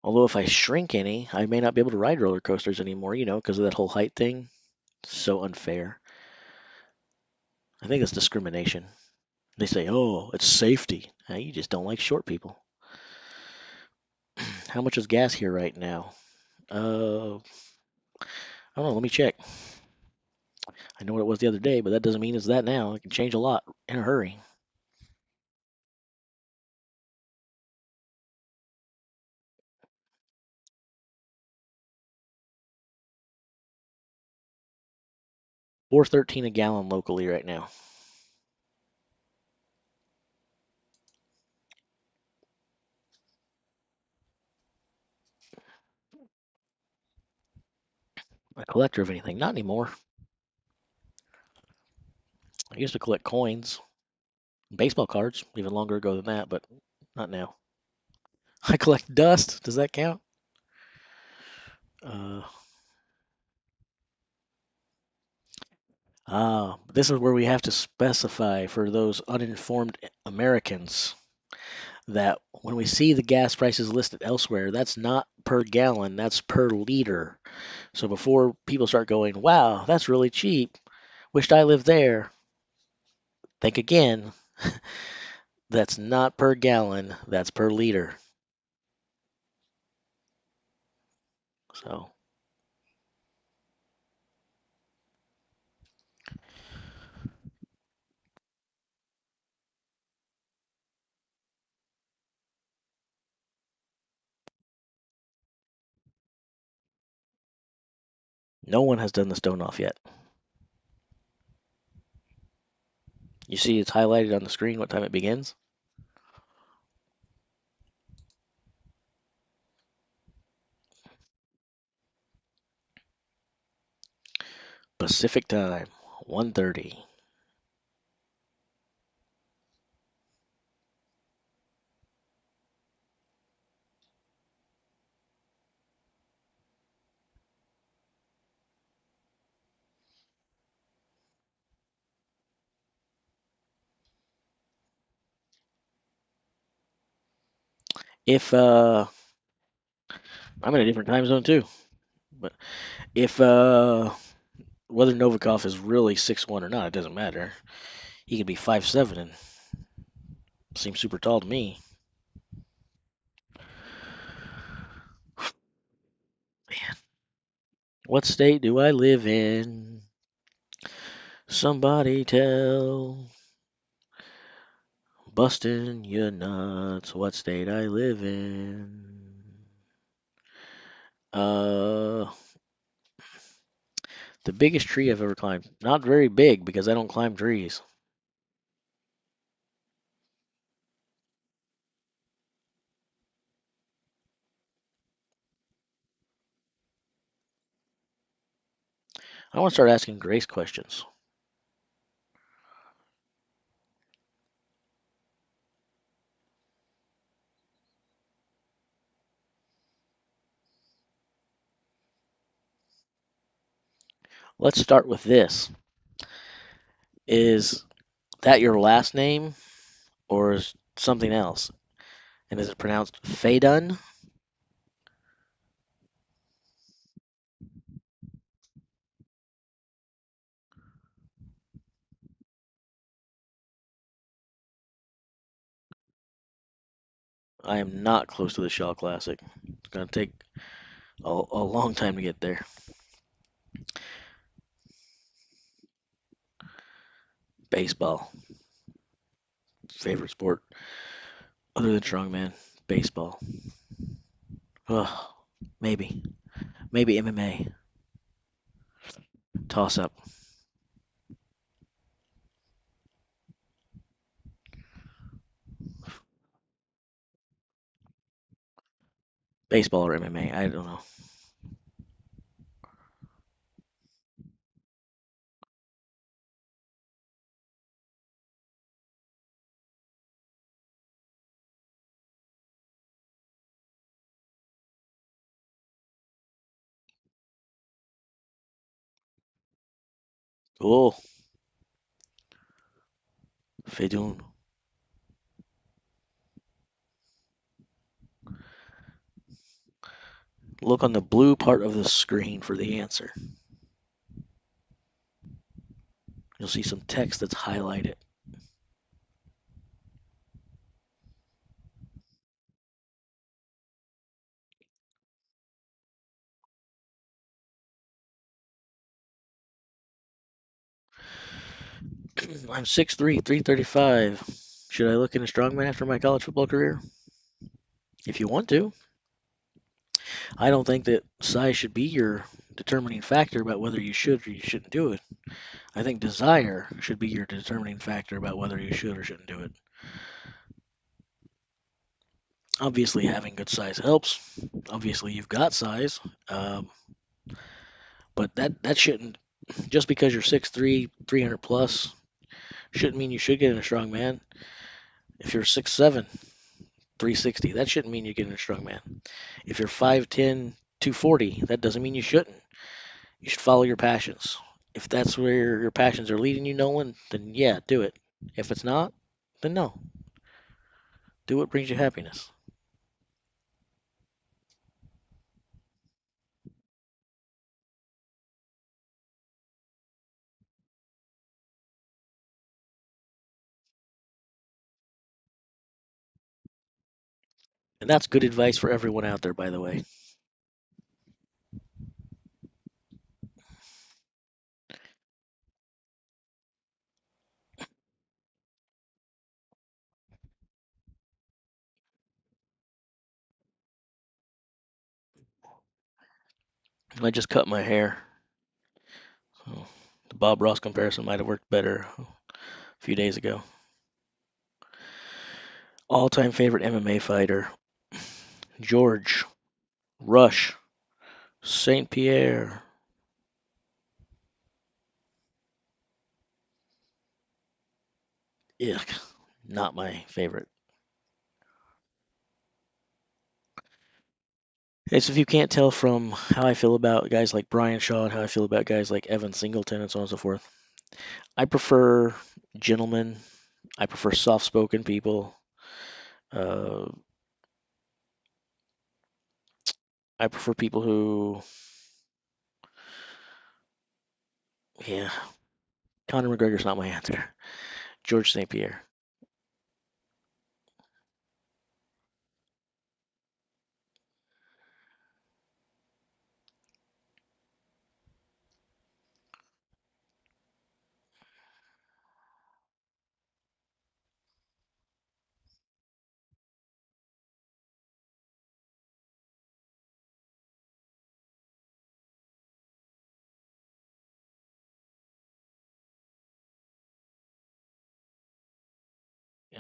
Although if I shrink any, I may not be able to ride roller coasters anymore, because of that whole height thing. So unfair. I think it's discrimination. They say, oh, it's safety. You just don't like short people. How much is gas here right now? I don't know. Let me check. I know what it was the other day, but that doesn't mean it's that now. It can change a lot in a hurry. 4.13 a gallon locally right now. A collector of anything? Not anymore. I used to collect coins, baseball cards, even longer ago than that, but not now. I collect dust. Does that count? Uh, this is where we have to specify for those uninformed Americans that when we see the gas prices listed elsewhere, that's not per gallon, that's per liter. So before people start going, wow, that's really cheap, wished I lived there, think again. That's not per gallon, that's per liter. So no one has done the stone off yet. You see it's highlighted on the screen what time it begins? Pacific time, 1:30. If I'm in a different time zone too, but if whether Novikov is really 6'1" or not, it doesn't matter. He could be 5'7" and seem super tall to me. Man, what state do I live in? Somebody tell bustin' your nuts what state I live in. Uh, the biggest tree I've ever climbed. Not very big because I don't climb trees. I want to start asking Grace questions. Let's start with this. Is that your last name or is something else? And is it pronounced Faydun? I am not close to the Shaw Classic. It's going to take a long time to get there. Baseball. Favorite sport other than strongman? Baseball. Ugh, maybe. Maybe MMA. Toss up. Baseball or MMA. I don't know. Cool. Faydun. Look on the blue part of the screen for the answer. You'll see some text that's highlighted. I'm 6'3", 335. Should I look into strongman after my college football career? If you want to. I don't think that size should be your determining factor about whether you should or you shouldn't do it. I think desire should be your determining factor about whether you should or shouldn't do it. Obviously, having good size helps. Obviously, you've got size, um, but that shouldn't just because you're 6'3", 300 plus shouldn't mean you should get in a strong man. If you're 6'7", 360, that shouldn't mean you get in a strong man. If you're 5'10", 240, that doesn't mean you shouldn't. You should follow your passions. If that's where your passions are leading you, Nolan, then yeah, do it. If it's not, then no. Do what brings you happiness. And that's good advice for everyone out there, by the way. I just cut my hair. So the Bob Ross comparison might have worked better a few days ago. All time favorite MMA fighter George Rush St. Pierre. Yuck, not my favorite. It's if you can't tell from how I feel about guys like Brian Shaw and how I feel about guys like Evan Singleton and so on and so forth. I prefer gentlemen. I prefer soft-spoken people. Uh, I prefer people who, yeah, Conor McGregor's not my answer. George St. Pierre.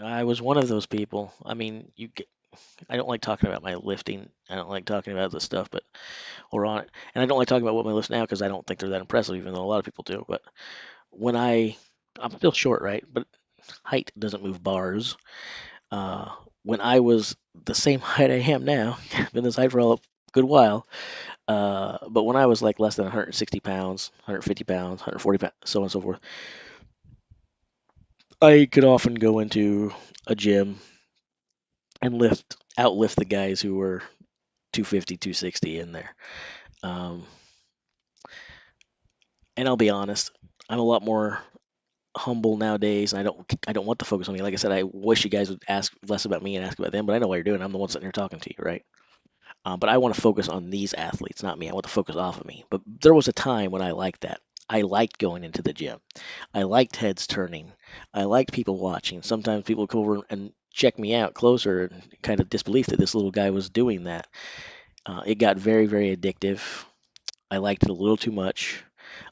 I was one of those people. I mean, I don't like talking about my lifting. I don't like talking about the stuff, but or on it, and I don't like talking about what my lifts now because I don't think they're that impressive, even though a lot of people do. But when I'm still short, right? But height doesn't move bars. When I was the same height I am now, been this height for a good while. But when I was like less than 160 pounds, 150 pounds, 140 pounds, so on and so forth, I could often go into a gym and outlift the guys who were 250, 260 in there. Um, and I'll be honest, I'm a lot more humble nowadays. I don't want to focus on me. Like I said, I wish you guys would ask less about me and ask about them. But I know what you're doing. I'm the one sitting here talking to you, right? But I want to focus on these athletes, not me. I want to focus off of me. But there was a time when I liked that. I liked going into the gym. I liked heads turning. I liked people watching. Sometimes people would come over and check me out closer and kind of disbelief that this little guy was doing that. It got very, very addictive. I liked it a little too much.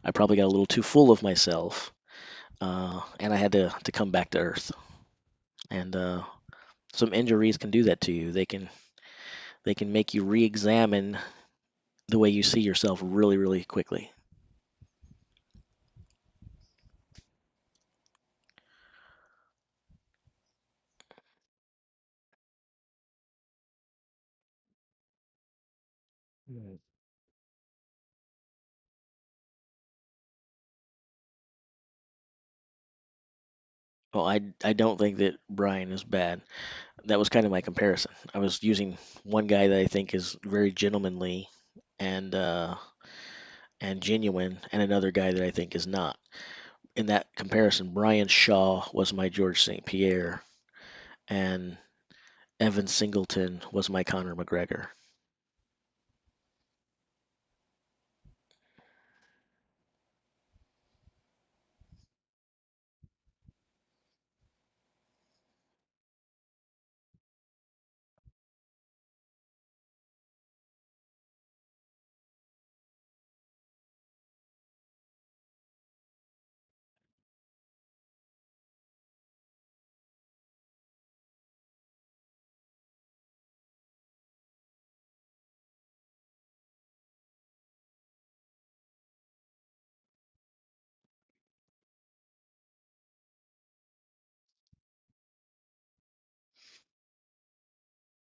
I probably got a little too full of myself, and I had to come back to earth. And some injuries can do that to you. They can make you re-examine the way you see yourself really, really quickly. Right. Well, I don't think that Brian is bad. That was kind of my comparison. I was using one guy that I think is very gentlemanly and and genuine, and another guy that I think is not. In that comparison, Brian Shaw was my George St. Pierre, and Evan Singleton was my Conor McGregor.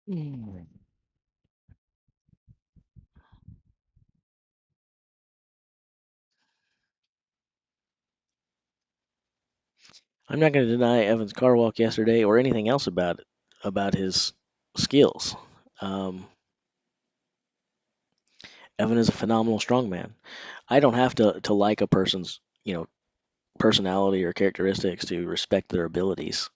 Mm. I'm not going to deny Evan's car walk yesterday or anything else about his skills. Um, Evan is a phenomenal strongman. I don't have to like a person's personality or characteristics to respect their abilities.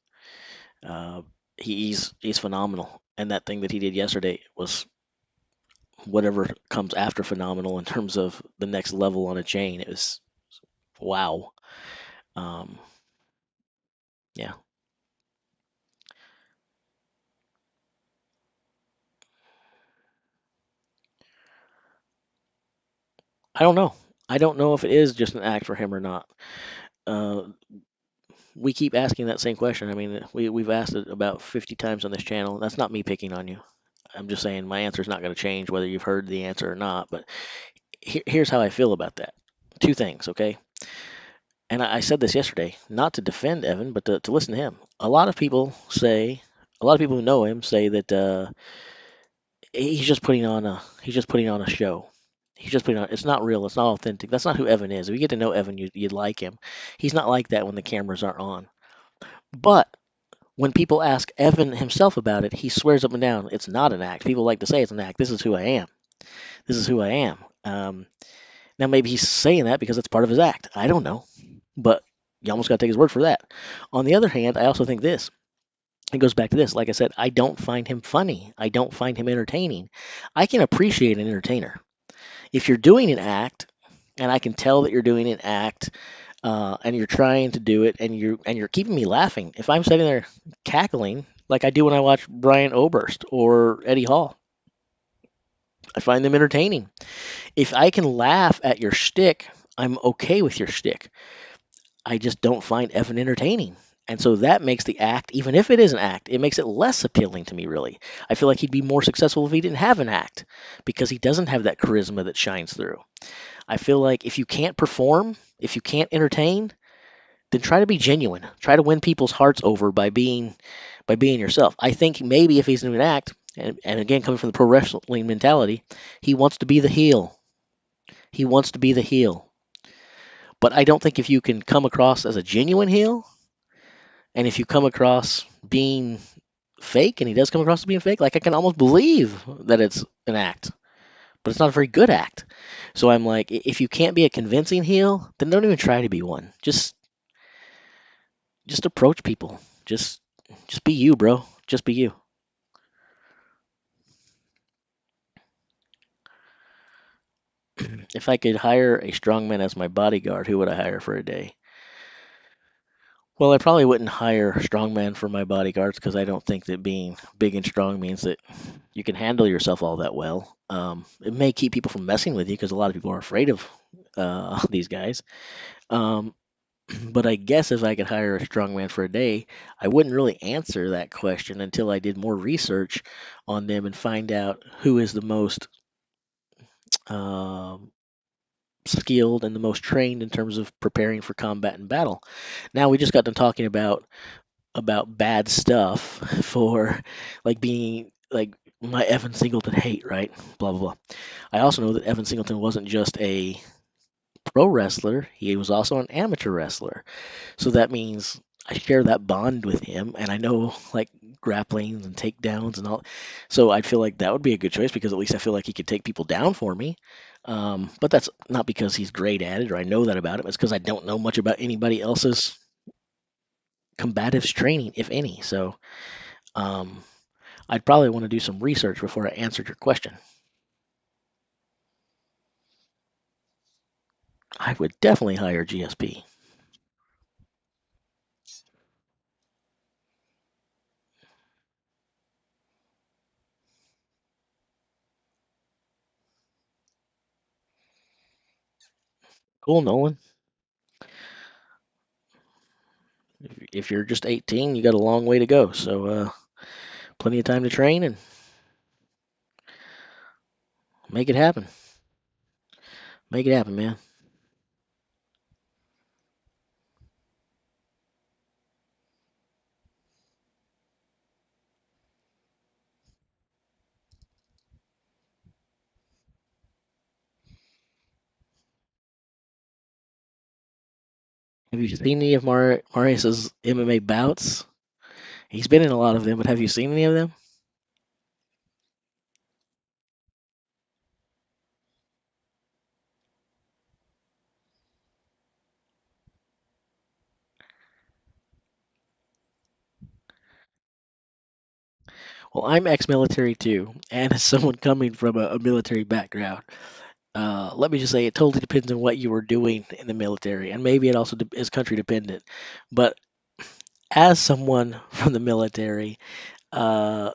Uh, he's phenomenal, and that thing that he did yesterday was whatever comes after phenomenal in terms of the next level on a chain. It was wow. Um, yeah, I don't know. I don't know if it is just an act for him or not. Uh, we keep asking that same question. I mean, we've asked it about 50 times on this channel. That's not me picking on you. I'm just saying my answer is not going to change whether you've heard the answer or not. But here's how I feel about that. Two things, okay? And I said this yesterday, not to defend Evan, but to listen to him. A lot of people who know him say that he's just putting on a show. He's just putting on. It's not real. It's not authentic. That's not who Evan is. If you get to know Evan, you'd like him. He's not like that when the cameras aren't on. But when people ask Evan himself about it, he swears up and down it's not an act. People like to say it's an act. This is who I am. This is who I am. Now maybe he's saying that because it's part of his act. I don't know, but you almost got to take his word for that. On the other hand, I also think this. It goes back to this. Like I said, I don't find him funny. I don't find him entertaining. I can appreciate an entertainer. If you're doing an act, and I can tell that you're doing an act, and you're trying to do it, and you're keeping me laughing. If I'm sitting there cackling like I do when I watch Brian Oberst or Eddie Hall, I find them entertaining. If I can laugh at your shtick, I'm okay with your shtick. I just don't find Evan entertaining. And so that makes the act, even if it is an act, it makes it less appealing to me, really. I feel like he'd be more successful if he didn't have an act because he doesn't have that charisma that shines through. I feel like if you can't perform, if you can't entertain, then try to be genuine. Try to win people's hearts over by being yourself. I think maybe if he's in an act, And again, coming from the pro wrestling mentality, he wants to be the heel. He wants to be the heel. But I don't think if you can come across as a genuine heel, and if you come across being fake, and he does come across as being fake, like I can almost believe that it's an act, but it's not a very good act. So I'm like, if you can't be a convincing heel, then don't even try to be one. Just approach people. Just be you, bro. Just be you. If I could hire a strongman as my bodyguard, who would I hire for a day? Well, I probably wouldn't hire strongman for my bodyguards because I don't think that being big and strong means that you can handle yourself all that well. It may keep people from messing with you because a lot of people are afraid of these guys. Um, but I guess if I could hire a strongman for a day, I wouldn't really answer that question until I did more research on them and find out who is the most um, skilled and the most trained in terms of preparing for combat and battle. Now we just got done talking about bad stuff for like being like my Evan Singleton hate, right? Blah blah blah. I also know that Evan Singleton wasn't just a pro wrestler; he was also an amateur wrestler. So that means I share that bond with him, and I know like grapplings and takedowns and all. So I feel like that would be a good choice because at least I feel like he could take people down for me. But that's not because he's great at it or I know that about him. It's because I don't know much about anybody else's combatives training, if any. So um, I'd probably want to do some research before I answered your question. I would definitely hire GSP. Cool, Nolan. If you're just 18, you got a long way to go. So plenty of time to train and make it happen. Make it happen, man. Have you seen any of Marius's MMA bouts? He's been in a lot of them, but have you seen any of them? Well, I'm ex-military too, and as someone coming from a military background, let me just say it totally depends on what you were doing in the military, and maybe it also is country dependent. But as someone from the military, uh,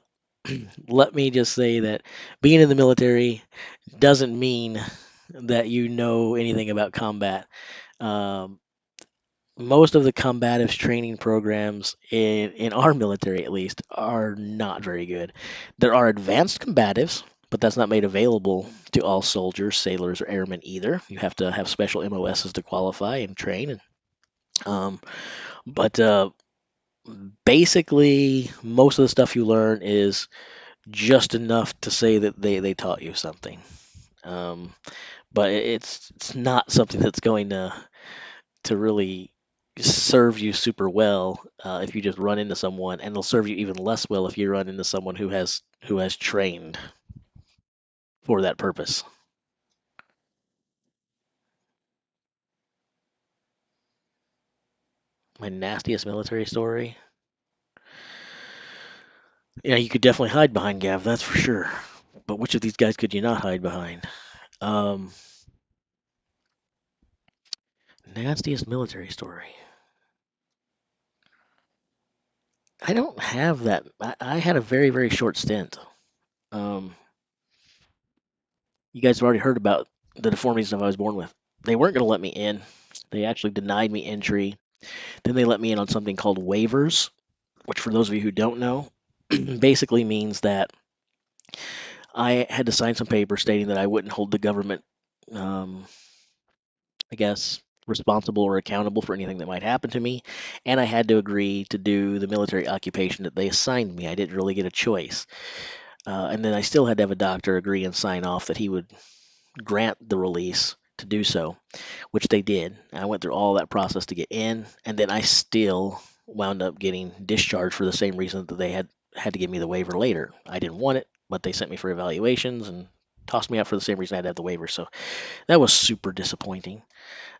let me just say that being in the military doesn't mean that you know anything about combat. Um, Most of the combatives training programs in our military, at least, are not very good. There are advanced combatives, but that's not made available to all soldiers, sailors, or airmen either. You have to have special MOSs to qualify and train. Um, but basically, most of the stuff you learn is just enough to say that they taught you something. Um, but it's not something that's going to really serve you super well if you just run into someone, and it'll serve you even less well if you run into someone who has trained for that purpose. My nastiest military story. Yeah, you could definitely hide behind Gav, that's for sure. But which of these guys could you not hide behind? Um, Nastiest military story. I don't have that. I had a very, very short stint. Um, you guys have already heard about the deformity stuff I was born with. They weren't going to let me in. They actually denied me entry. Then they let me in on something called waivers, which, for those of you who don't know, basically means that I had to sign some paper stating that I wouldn't hold the government, um, I guess, responsible or accountable for anything that might happen to me. And I had to agree to do the military occupation that they assigned me. I didn't really get a choice. And then I still had to have a doctor agree and sign off that he would grant the release to do so, which they did. I went through all that process to get in, and then I still wound up getting discharged for the same reason that they had to give me the waiver later. I didn't want it, but they sent me for evaluations and tossed me out for the same reason I had to have the waiver. So that was super disappointing.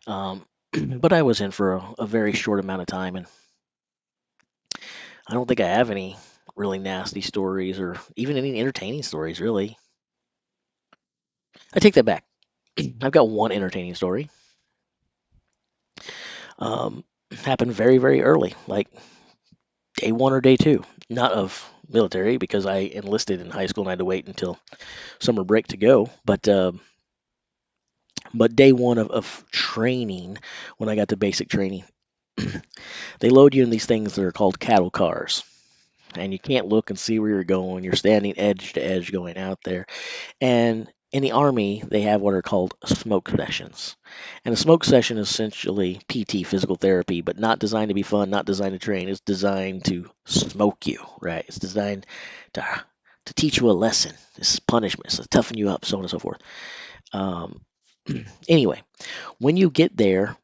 Um, but I was in for a very short amount of time, and I don't think I have any really nasty stories or even any entertaining stories, really. I take that back. I've got one entertaining story. Um, Happened very, very early, like day one or day two, not of military because I enlisted in high school and I had to wait until summer break to go. But day one of training, when I got to basic training, they load you in these things that are called cattle cars, and you can't look and see where you're going. You're standing edge to edge going out there. And in the Army, they have what are called smoke sessions. And a smoke session is essentially PT, physical therapy, but not designed to be fun, not designed to train. It's designed to smoke you, right? It's designed to teach you a lesson. This is punishment. It's to toughen you up, so on and so forth. Um, anyway, when you get there,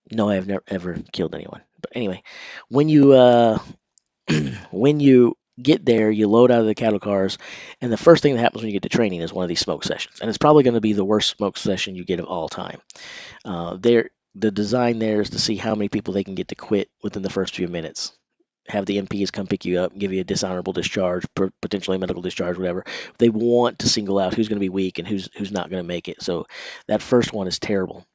no, I have never ever killed anyone. But anyway, when you when you get there, you load out of the cattle cars, and the first thing that happens when you get to training is one of these smoke sessions, and it's probably going to be the worst smoke session you get of all time. The design there is to see how many people they can get to quit within the first few minutes. Have the MPs come pick you up, give you a dishonorable discharge, potentially a medical discharge, whatever. They want to single out who's going to be weak and who's not going to make it. So that first one is terrible.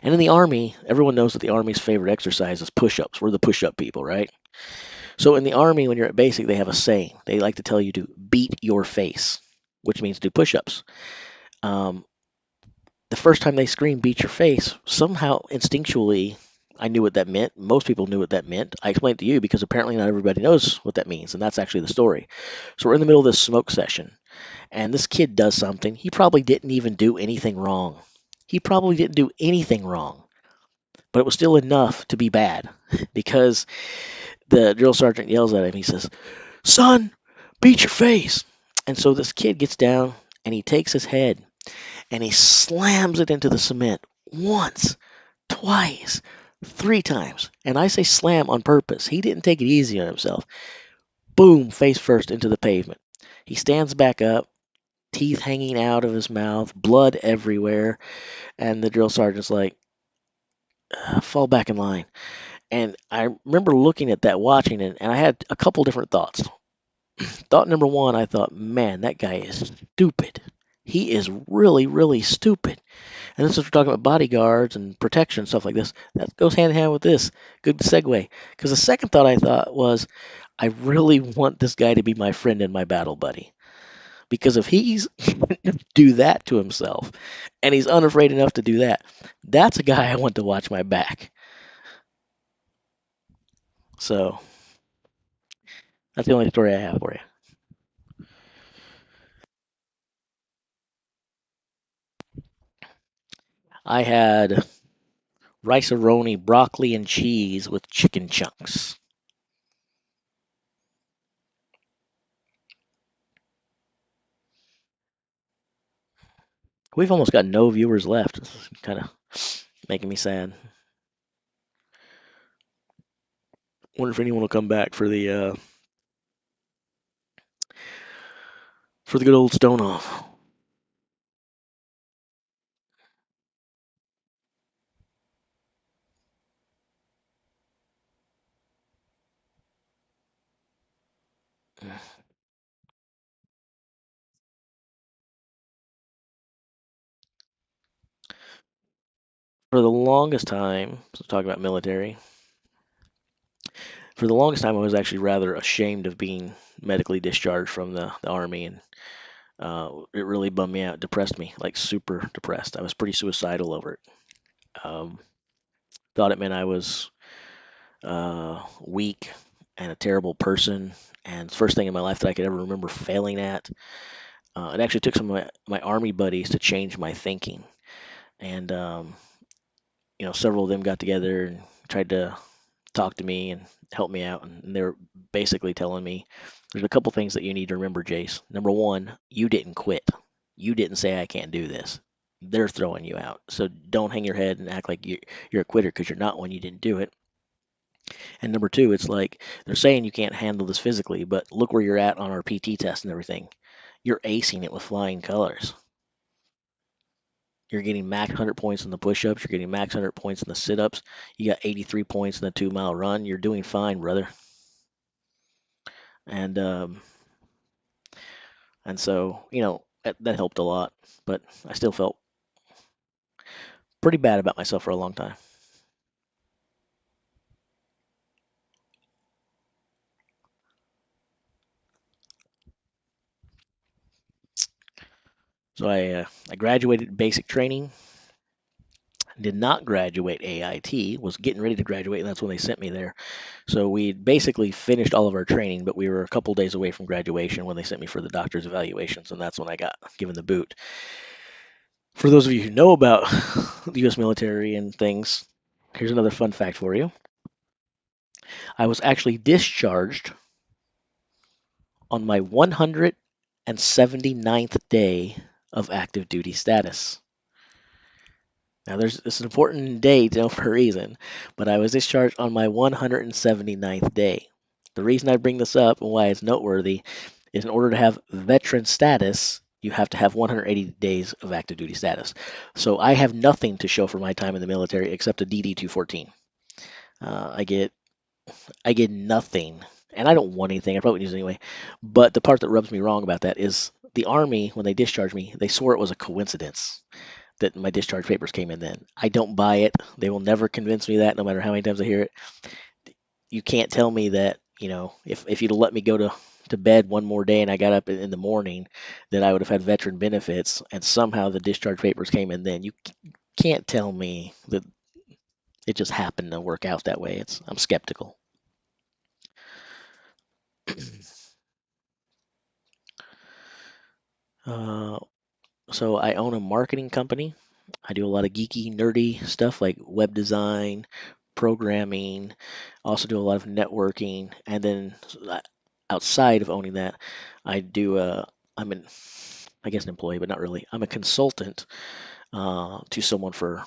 And in the Army, everyone knows that the Army's favorite exercise is push-ups. We're the push-up people, right? So in the Army, when you're at basic, they have a saying. They like to tell you to beat your face, which means do push-ups. Um, the first time they screamed "beat your face," somehow instinctually, I knew what that meant. Most people knew what that meant. I explained it to you because apparently not everybody knows what that means, and that's actually the story. So we're in the middle of this smoke session, and this kid does something. He probably didn't even do anything wrong. He probably didn't do anything wrong, but it was still enough to be bad because the drill sergeant yells at him. He says, "Son, beat your face." And so this kid gets down and he takes his head and he slams it into the cement once, twice, three times. And I say slam on purpose. He didn't take it easy on himself. Boom, face first into the pavement. He stands back up, teeth hanging out of his mouth, blood everywhere. And the drill sergeant's like, fall back in line. And I remember looking at that, watching it, and I had a couple different thoughts. Thought number one, I thought, man, that guy is stupid. He is really, really stupid. And this is we're talking about bodyguards and protection, stuff like this. That goes hand in hand with this. Good segue. Because the second thought I thought was, I really want this guy to be my friend and my battle buddy. Because if he's do that to himself, and he's unafraid enough to do that, that's a guy I want to watch my back. So that's the only story I have for you. I had rice-a-roni, broccoli, and cheese with chicken chunks. We've almost got no viewers left. This is kind of making me sad. Wonder if anyone will come back for the good old stone off. For the longest time, so talking about military, for the longest time I was actually rather ashamed of being medically discharged from the army, and it really bummed me out, depressed me, like super depressed. I was pretty suicidal over it. Um, Thought it meant I was weak and a terrible person, and first thing in my life that I could ever remember failing at. It actually took some of my army buddies to change my thinking, and several of them got together and tried to talk to me and help me out, and they're basically telling me there's a couple things that you need to remember, Jace. Number one, you didn't quit. You didn't say I can't do this. They're throwing you out. So don't hang your head and act like you're a quitter because you're not when you didn't do it. And number two, it's like they're saying you can't handle this physically, but look where you're at on our PT test and everything. You're acing it with flying colors. You're getting max 100 points in the push-ups. You're getting max 100 points in the sit-ups. You got 83 points in the 2 mile run. You're doing fine, brother. And and so that helped a lot. But I still felt pretty bad about myself for a long time. So I graduated basic training. Did not graduate AIT. Was getting ready to graduate, and that's when they sent me there. So we basically finished all of our training, but we were a couple days away from graduation when they sent me for the doctor's evaluations, and that's when I got given the boot. For those of you who know about the U.S. military and things, here's another fun fact for you. I was actually discharged on my 179th day of active duty status. Now, this is an important day to know for a reason, but I was discharged on my 179th day. The reason I bring this up and why it's noteworthy is in order to have veteran status, you have to have 180 days of active duty status. So I have nothing to show for my time in the military except a DD 214. I get nothing, and I don't want anything. I probably wouldn't use it anyway. But the part that rubs me wrong about that is the Army, when they discharged me, they swore it was a coincidence that my discharge papers came in then. I don't buy it. They will never convince me that, no matter how many times I hear it. You can't tell me that, if you'd let me go to bed one more day and I got up in the morning, that I would have had veteran benefits and somehow the discharge papers came in then. You can't tell me that it just happened to work out that way. I'm skeptical. Uh, so I own a marketing company. I do a lot of geeky, nerdy stuff like web design, programming. Also do a lot of networking, and then outside of owning that, I do. I'm an, I guess, an employee, but not really. I'm a consultant to someone for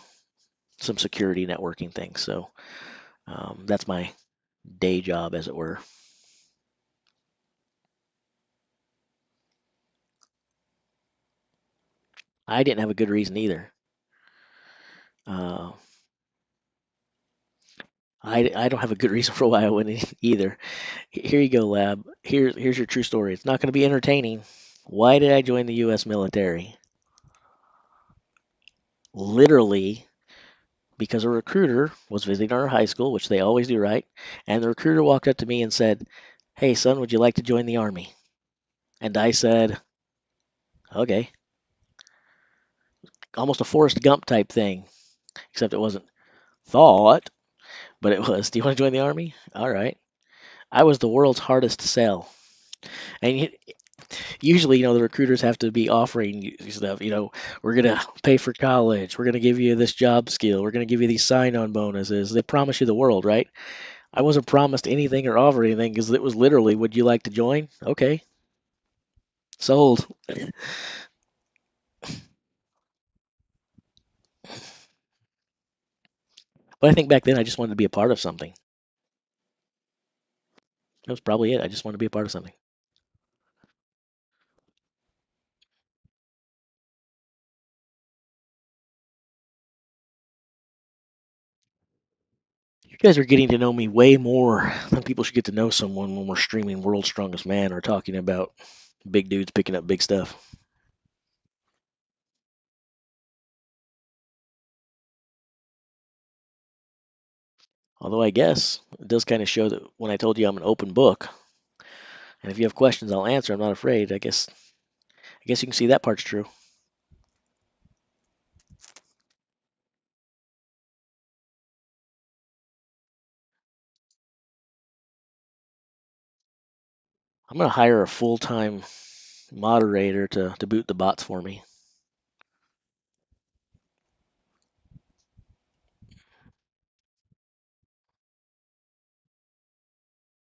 some security networking things. So that's my day job, as it were. I didn't have a good reason either. Uh, I don't have a good reason for why I went in either. Here you go, Lab. Here's your true story. It's not going to be entertaining. Why did I join the U.S. military? Literally because a recruiter was visiting our high school, which they always do, right? And the recruiter walked up to me and said, "Hey, son, would you like to join the Army?" And I said, "Okay." Almost a Forrest Gump type thing, except it wasn't thought, but it was, "Do you want to join the Army?" All right. I was the world's hardest sell. And usually, the recruiters have to be offering you stuff. We're gonna pay for college. We're gonna give you this job skill. We're gonna give you these sign-on bonuses. They promise you the world, right? I wasn't promised anything or offered anything because it was literally, "Would you like to join?" Okay, sold. But I think back then I just wanted to be a part of something. That was probably it. I just wanted to be a part of something. You guys are getting to know me way more than people should get to know someone when we're streaming World's Strongest Man or talking about big dudes picking up big stuff. Although I guess it does kind of show that when I told you I'm an open book, and if you have questions, I'll answer. I'm not afraid. I guess you can see that part's true. I'm gonna hire a full-time moderator to boot the bots for me.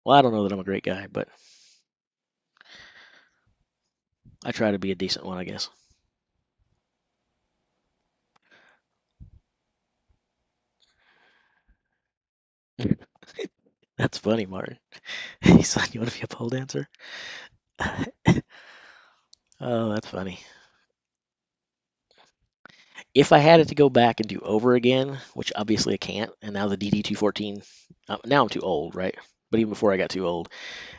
Well, I don't know that I'm a great guy, but I try to be a decent one, I guess. That's funny, Martin. Hey, son, you want to be a pole dancer? Oh, that's funny. If I had it to go back and do over again, which obviously I can't, and now the DD214, now I'm too old, right? But even before I got too old,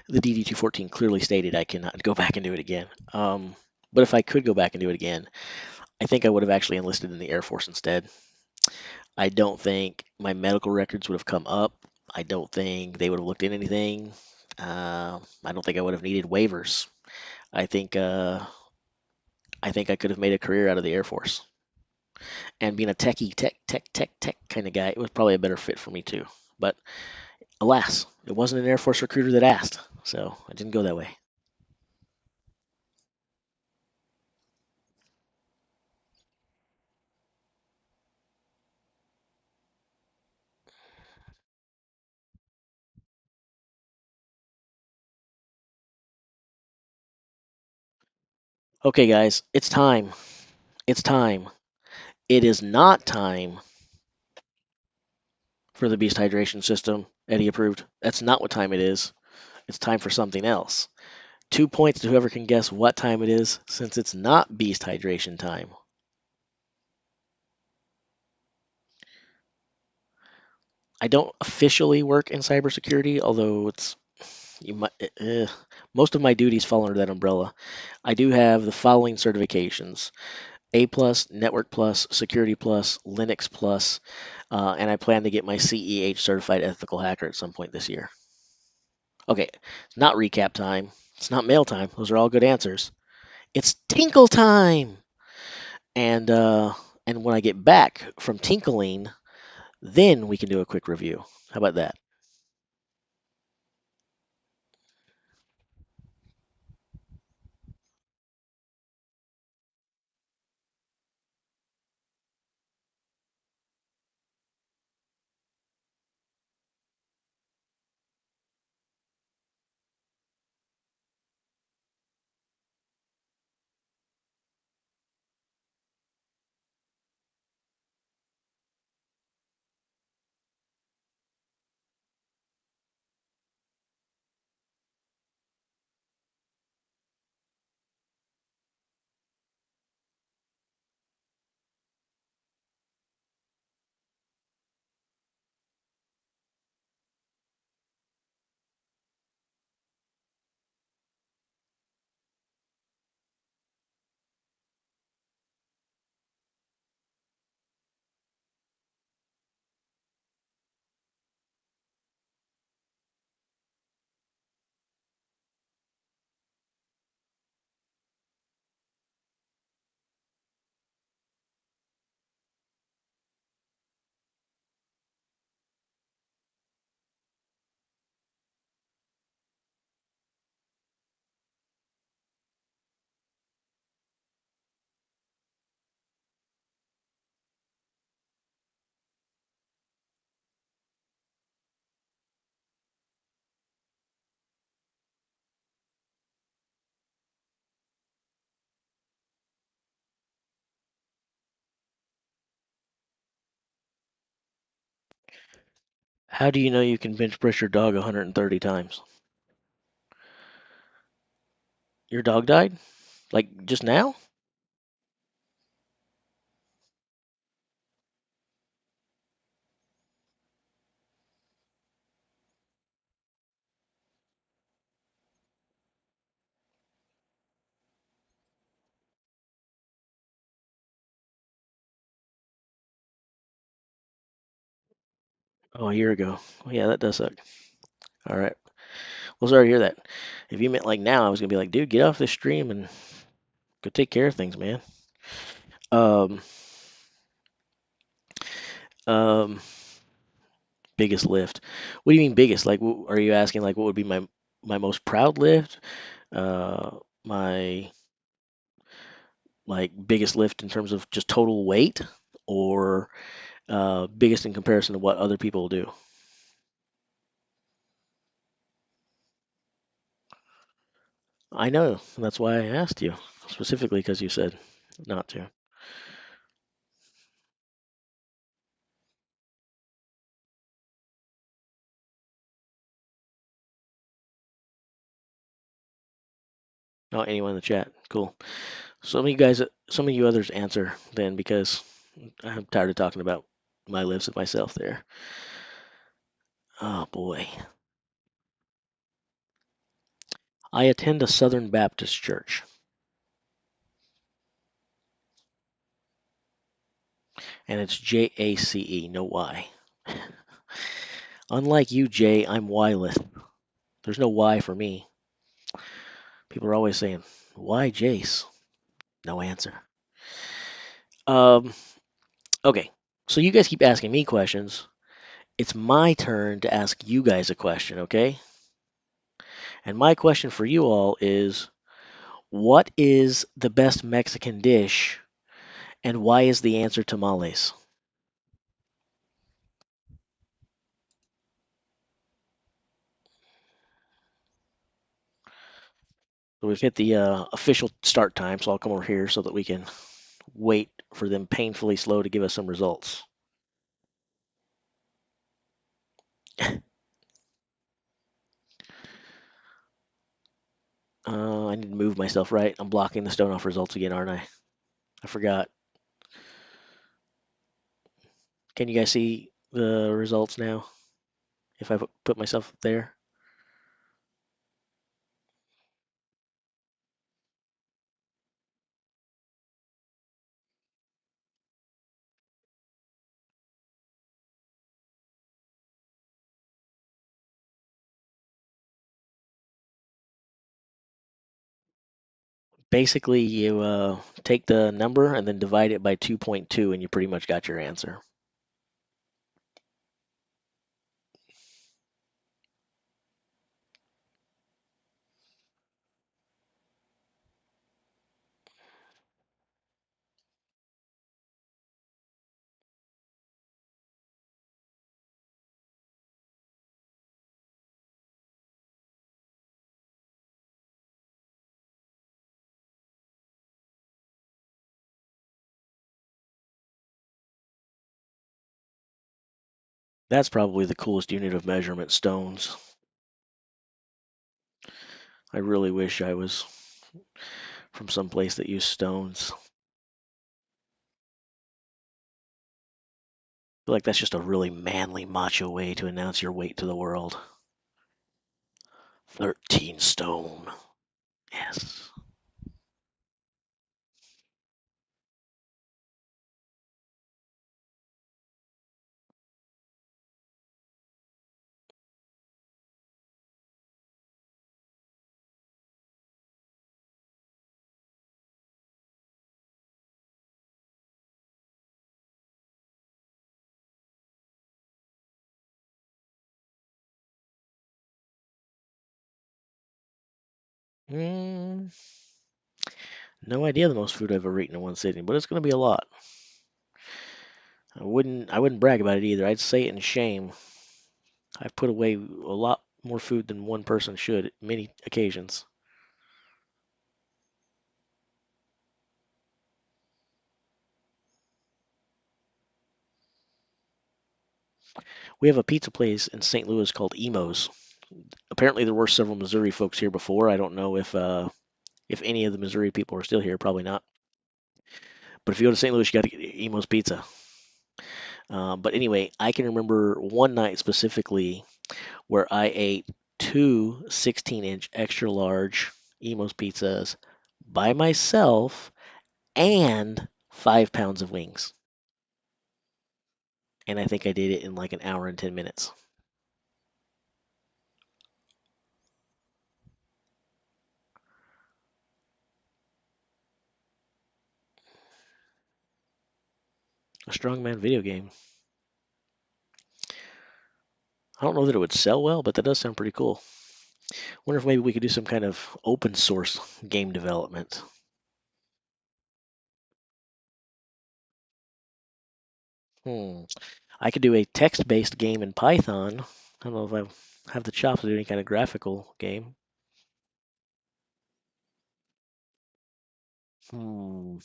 the DD214 clearly stated I cannot go back and do it again. But if I could go back and do it again, I think I would have actually enlisted in the Air Force instead. I don't think my medical records would have come up. I don't think they would have looked at anything. I don't think I would have needed waivers. I think I think I could have made a career out of the Air Force. And being a techie, tech kind of guy, it was probably a better fit for me too. But alas, it wasn't an Air Force recruiter that asked, so I didn't go that way. Okay, guys, it's time. It's time. It is not time for the Beast Hydration System, Eddie approved. That's not what time it is. It's time for something else. 2 points to whoever can guess what time it is, since it's not Beast Hydration time. I don't officially work in cybersecurity, although it's you might, most of my duties fall under that umbrella. I do have the following certifications: A plus, Network plus, Security plus, Linux plus, and I plan to get my CEH certified ethical hacker at some point this year. Okay, it's not recap time. It's not mail time. Those are all good answers. It's tinkle time. And and when I get back from tinkling, then we can do a quick review. How about that? How do you know you can bench press your dog 130 times? Your dog died? Like just now? Oh, a year ago. Well, yeah, that does suck. All right. Well, sorry to hear that. If you meant like now, I was gonna be like, dude, get off this stream and go take care of things, man. Um, um, biggest lift. What do you mean biggest? Like, are you asking like what would be my most proud lift? My like biggest lift in terms of just total weight, or biggest in comparison to what other people do? I know. That's why I asked you specifically because you said not to. Oh, anyone in the chat. Cool. Some of you others answer then because I'm tired of talking about my lives and myself there. Oh boy. I attend a Southern Baptist church, and it's JACE, no Y. Unlike you, Jay, I'm Y-less. There's no Y for me. People are always saying, "Why Jace?" No answer. Um, okay. So you guys keep asking me questions. It's my turn to ask you guys a question, okay? And my question for you all is, what is the best Mexican dish, and why is the answer tamales? So we've hit the official start time, so I'll come over here so that we can wait for them painfully slow to give us some results. I need to move myself right. I'm blocking the stone off results again, aren't I? I forgot. Can you guys see the results now? If I put myself there? Basically, you take the number and then divide it by 2.2, and you pretty much got your answer. That's probably the coolest unit of measurement, stones. I really wish I was from some place that used stones. I feel like that's just a really manly, macho way to announce your weight to the world. 13 stone. Yes. Mm, no idea the most food I've ever eaten in one sitting, but it's going to be a lot. I wouldn't brag about it either. I'd say it in shame. I've put away a lot more food than one person should at many occasions. We have a pizza place in St. Louis called Emo's. Apparently, there were several Missouri folks here before. I don't know if any of the Missouri people are still here. Probably not. But if you go to St. Louis, you got to get Emo's pizza. But anyway, I can remember one night specifically where I ate two 16-inch extra large Emo's pizzas by myself and 5 pounds of wings. And I think I did it in like an hour and 10 minutes. A strongman video game. I don't know that it would sell well, but that does sound pretty cool. Wonder if maybe we could do some kind of open source game development. Hmm. I could do a text-based game in Python. I don't know if I have the chops to do any kind of graphical game. Hmm.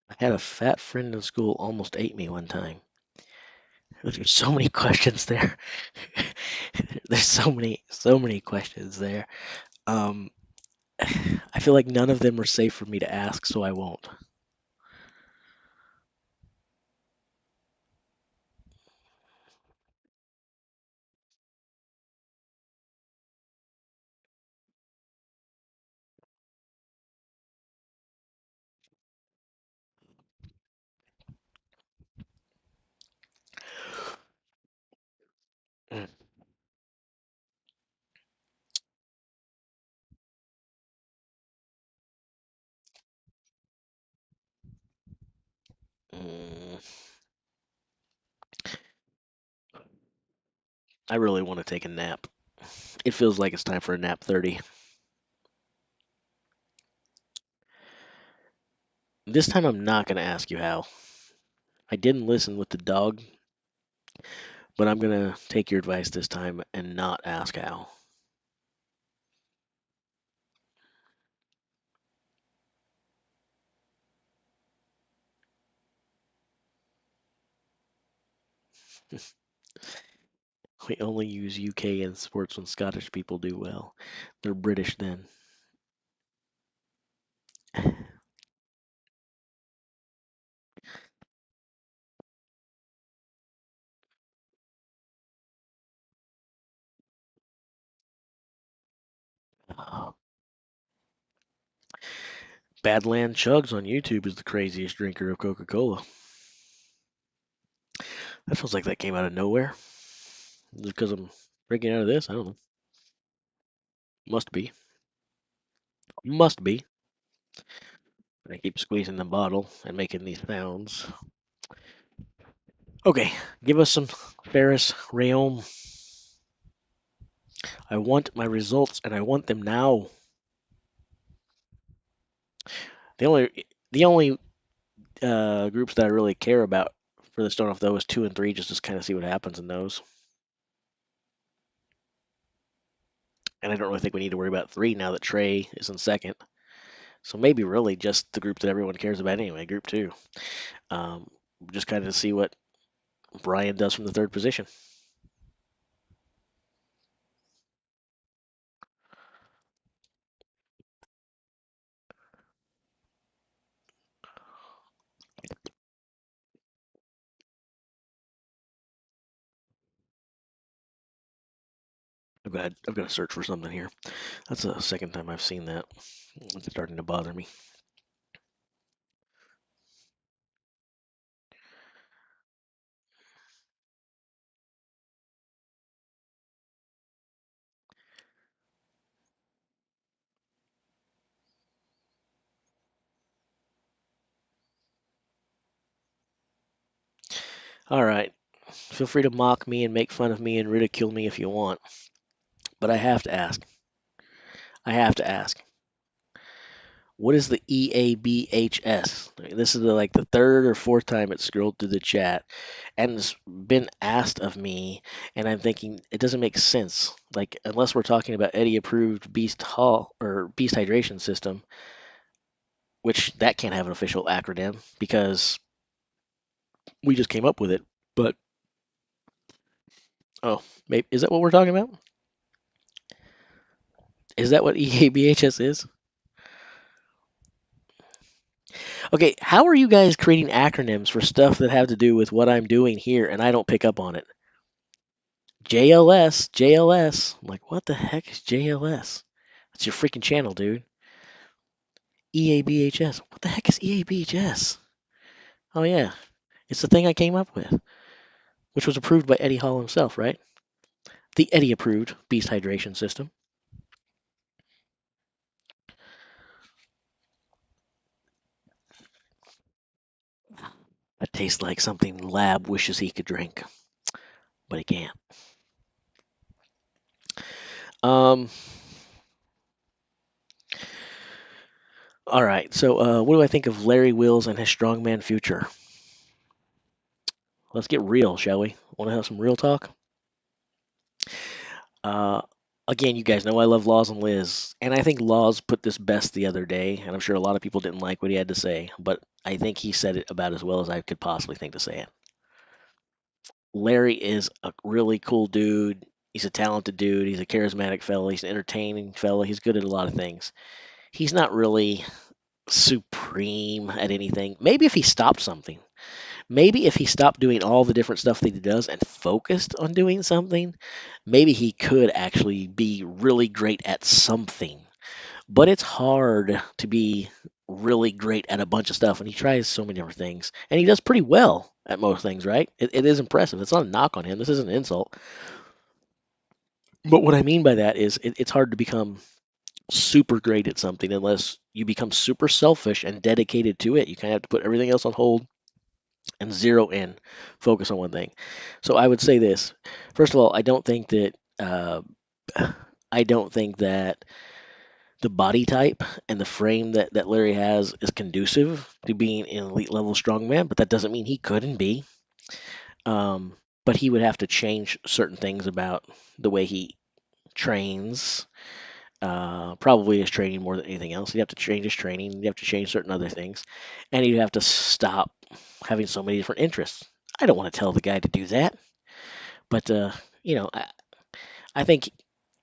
I had a fat friend in school almost ate me one time. There's so many questions there. There's so many questions there. Um, I feel like none of them are safe for me to ask, so I won't. Mm, mm, I really want to take a nap. It feels like it's time for a nap 30. This time I'm not going to ask you how. I didn't listen with the dog, but I'm going to take your advice this time and not ask how. We only use UK in sports when Scottish people do well. They're British then. Badland Chugs on YouTube is the craziest drinker of Coca Cola. That feels like that came out of nowhere. Because I'm drinking out of this? I don't know. Must be. Must be. I keep squeezing the bottle and making these sounds. Okay, give us some Ferris Rayom. I want my results and I want them now. The only groups that I really care about for the stone off though is 2 and 3, just to kind of see what happens in those. And I don't really think we need to worry about 3 now that Trey is in second. So maybe really just the group that everyone cares about anyway, group 2. Um, just kind of see what Brian does from the third position. I've got to search for something here. That's the second time I've seen that. It's starting to bother me. All right. Feel free to mock me and make fun of me and ridicule me if you want. But I have to ask. I have to ask. What is the EABHS? This is like the third or fourth time it's scrolled through the chat, and it's been asked of me, and I'm thinking it doesn't make sense. Like unless we're talking about Eddie approved Beast Hall or Beast Hydration System, which that can't have an official acronym because we just came up with it. But oh, maybe is that what we're talking about? Is that what EABHS is? Okay, how are you guys creating acronyms for stuff that have to do with what I'm doing here and I don't pick up on it? JLS, JLS. I'm like, what the heck is JLS? That's your freaking channel, dude. EABHS. What the heck is EABHS? Oh, yeah. It's the thing I came up with, which was approved by Eddie Hall himself, right? The Eddie approved Beast Hydration System. That tastes like something Lab wishes he could drink, but he can't. Um, all right. So, what do I think of Larry Wills and his strongman future? Let's get real, shall we? Want to have some real talk? Uh, Again, you guys know I love Laws and Liz, and I think Laws put this best the other day, and I'm sure a lot of people didn't like what he had to say, but I think he said it about as well as I could possibly think to say it. Larry is a really cool dude. He's a talented dude. He's a charismatic fellow. He's an entertaining fellow. He's good at a lot of things. He's not really supreme at anything. Maybe if he stopped something, maybe if he stopped doing all the different stuff that he does and focused on doing something, maybe he could actually be really great at something. But it's hard to be really great at a bunch of stuff, and he tries so many different things, and he does pretty well at most things, right? It is impressive. It's not a knock on him. This isn't an insult. But what I mean by that is it's hard to become super great at something unless you become super selfish and dedicated to it. You kind of have to put everything else on hold and zero in, focus on one thing. So I would say this. First of all, I don't think that the body type and the frame that Larry has is conducive to being an elite level strongman, but that doesn't mean he couldn't be. But he would have to change certain things about the way he trains. Probably his training more than anything else. He'd have to change his training. He'd have to change certain other things, and he'd have to stop having so many different interests. I don't want to tell the guy to do that, but you know, I think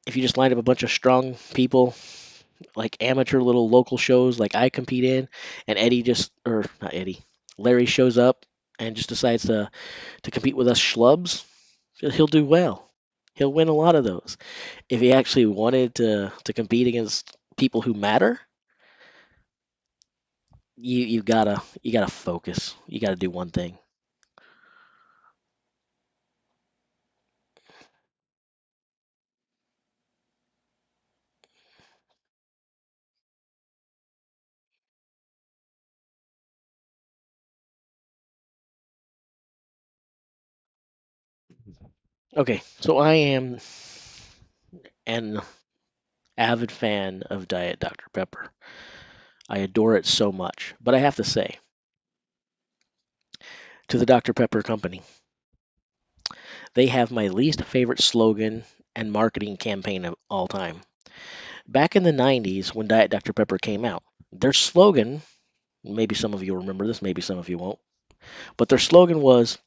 if you just line up a bunch of strong people, like amateur little local shows, like I compete in, and Eddie just or not Eddie, Larry shows up and just decides to compete with us schlubs, he'll do well. He'll win a lot of those. If he actually wanted to compete against people who matter, you gotta focus. You gotta do one thing. Okay, so I am an avid fan of Diet Dr. Pepper. I adore it so much. But I have to say, to the Dr. Pepper company, they have my least favorite slogan and marketing campaign of all time. Back in the 90s, when Diet Dr. Pepper came out, their slogan, maybe some of you remember this, maybe some of you won't, but their slogan was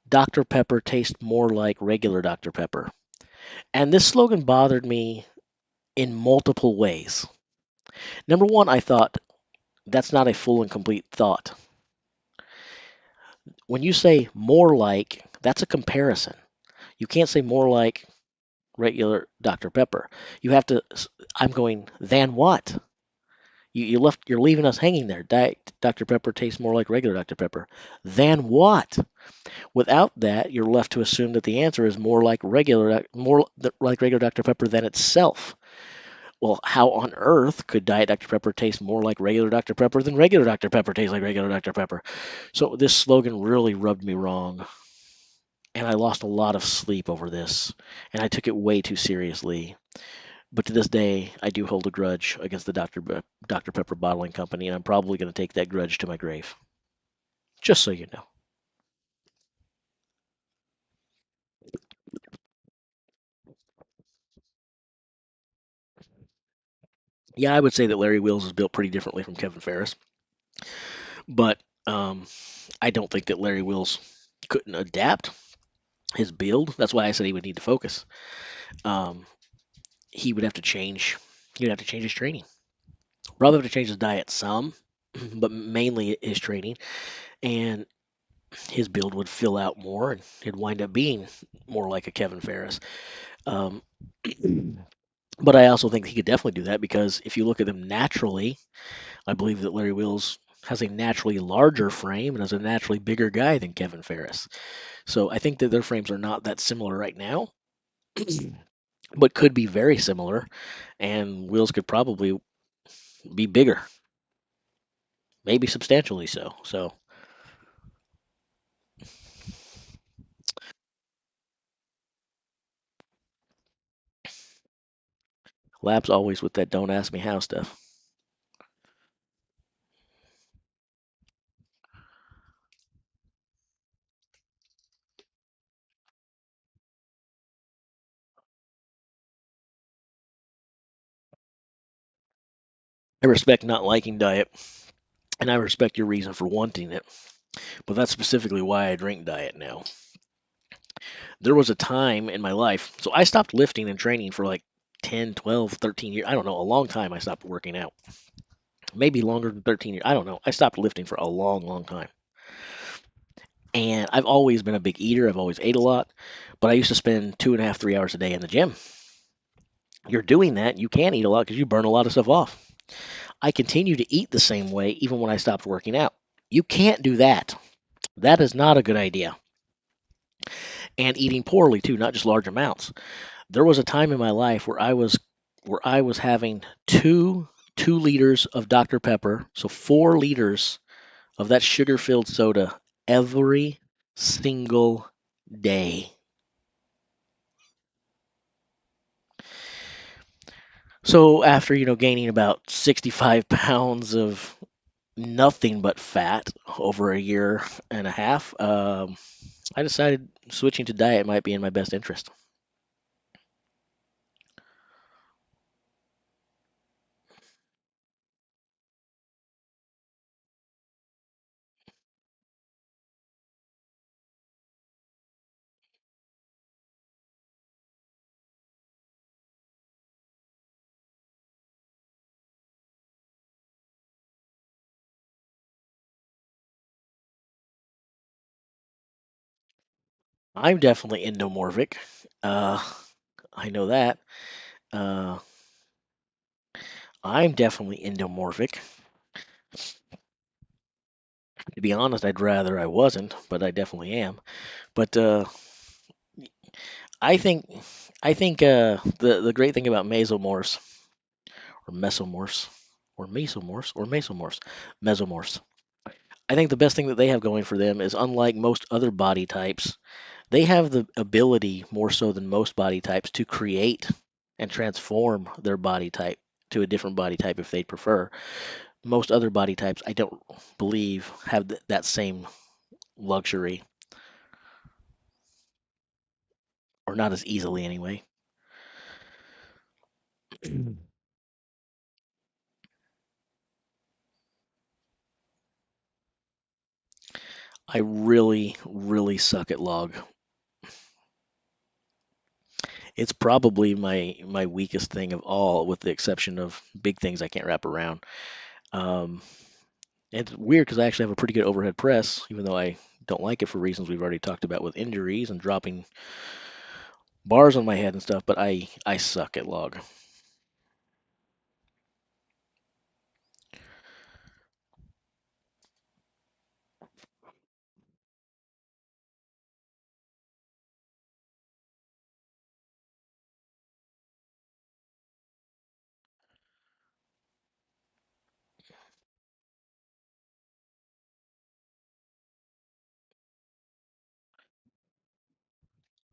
Dr. Pepper tastes more like regular Dr. Pepper. And this slogan bothered me in multiple ways. Number one, I thought that's not a full and complete thought. When you say more like, that's a comparison. You can't say more like regular Dr. Pepper. You have to, I'm going, than what? You're leaving us hanging there. Dr. Pepper tastes more like regular Dr. Pepper. Than what? Without that, you're left to assume that the answer is more like regular Dr. Pepper than itself. Well, how on earth could Diet Dr. Pepper taste more like regular Dr. Pepper than regular Dr. Pepper tastes like regular Dr. Pepper? So this slogan really rubbed me wrong, and I lost a lot of sleep over this, and I took it way too seriously. But to this day, I do hold a grudge against the Dr. Pepper bottling company, and I'm probably going to take that grudge to my grave. Just so you know. Yeah, I would say that Larry Wheels is built pretty differently from Kevin Ferris, but um, I don't think that Larry Wheels couldn't adapt his build. That's why I said he would need to focus. Um, he would have to change. He would have to change his training. Probably have to change his diet some, but mainly his training, and his build would fill out more, and he'd wind up being more like a Kevin Ferris. Um, but I also think he could definitely do that because if you look at them naturally, I believe that Larry Wheels has a naturally larger frame and is a naturally bigger guy than Kevin Ferris. So I think that their frames are not that similar right now, but could be very similar, and Wheels could probably be bigger, maybe substantially so. So Lab's always with that don't ask me how stuff. I respect not liking diet, and I respect your reason for wanting it, but that's specifically why I drink diet now. There was a time in my life, so I stopped lifting and training for like 10, 12, 13 years. I don't know, a long time I stopped working out. Maybe longer than 13 years. I don't know. I stopped lifting for a long, long time. And I've always been a big eater. I've always ate a lot, but I used to spend 2.5, 3 hours a day in the gym. You're doing that, you can eat a lot because you burn a lot of stuff off. I continue to eat the same way even when I stopped working out. You can't do that. That is not a good idea. And eating poorly too, not just large amounts. There was a time in my life where I was having 2 liters of Dr. Pepper, so 4 liters of that sugar-filled soda every single day. So after, gaining about 65 pounds of nothing but fat over a year and a half, I decided switching to diet might be in my best interest. I'm definitely endomorphic. Uh, I know that. Uh, I'm definitely endomorphic. To be honest, I'd rather I wasn't, but I definitely am. But I think I think the great thing about mesomorphs or mesomorphs mesomorphs. I think the best thing that they have going for them is unlike most other body types, they have the ability more so than most body types to create and transform their body type to a different body type if they prefer. Most other body types, I don't believe, have that same luxury, or not as easily anyway. I really, really suck at log. It's probably my weakest thing of all, with the exception of big things I can't wrap around. Um, it's weird because I actually have a pretty good overhead press, even though I don't like it for reasons we've already talked about with injuries and dropping bars on my head and stuff. But I suck at log.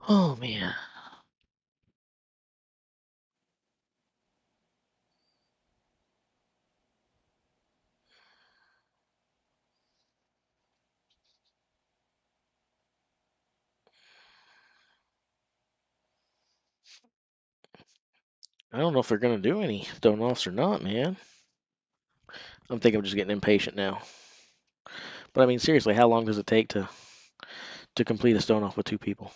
Oh man, I don't know if they're gonna do any stone offs or not, man. I'm thinking I'm just getting impatient now. But I mean, seriously, how long does it take to complete a stone off with 2 people?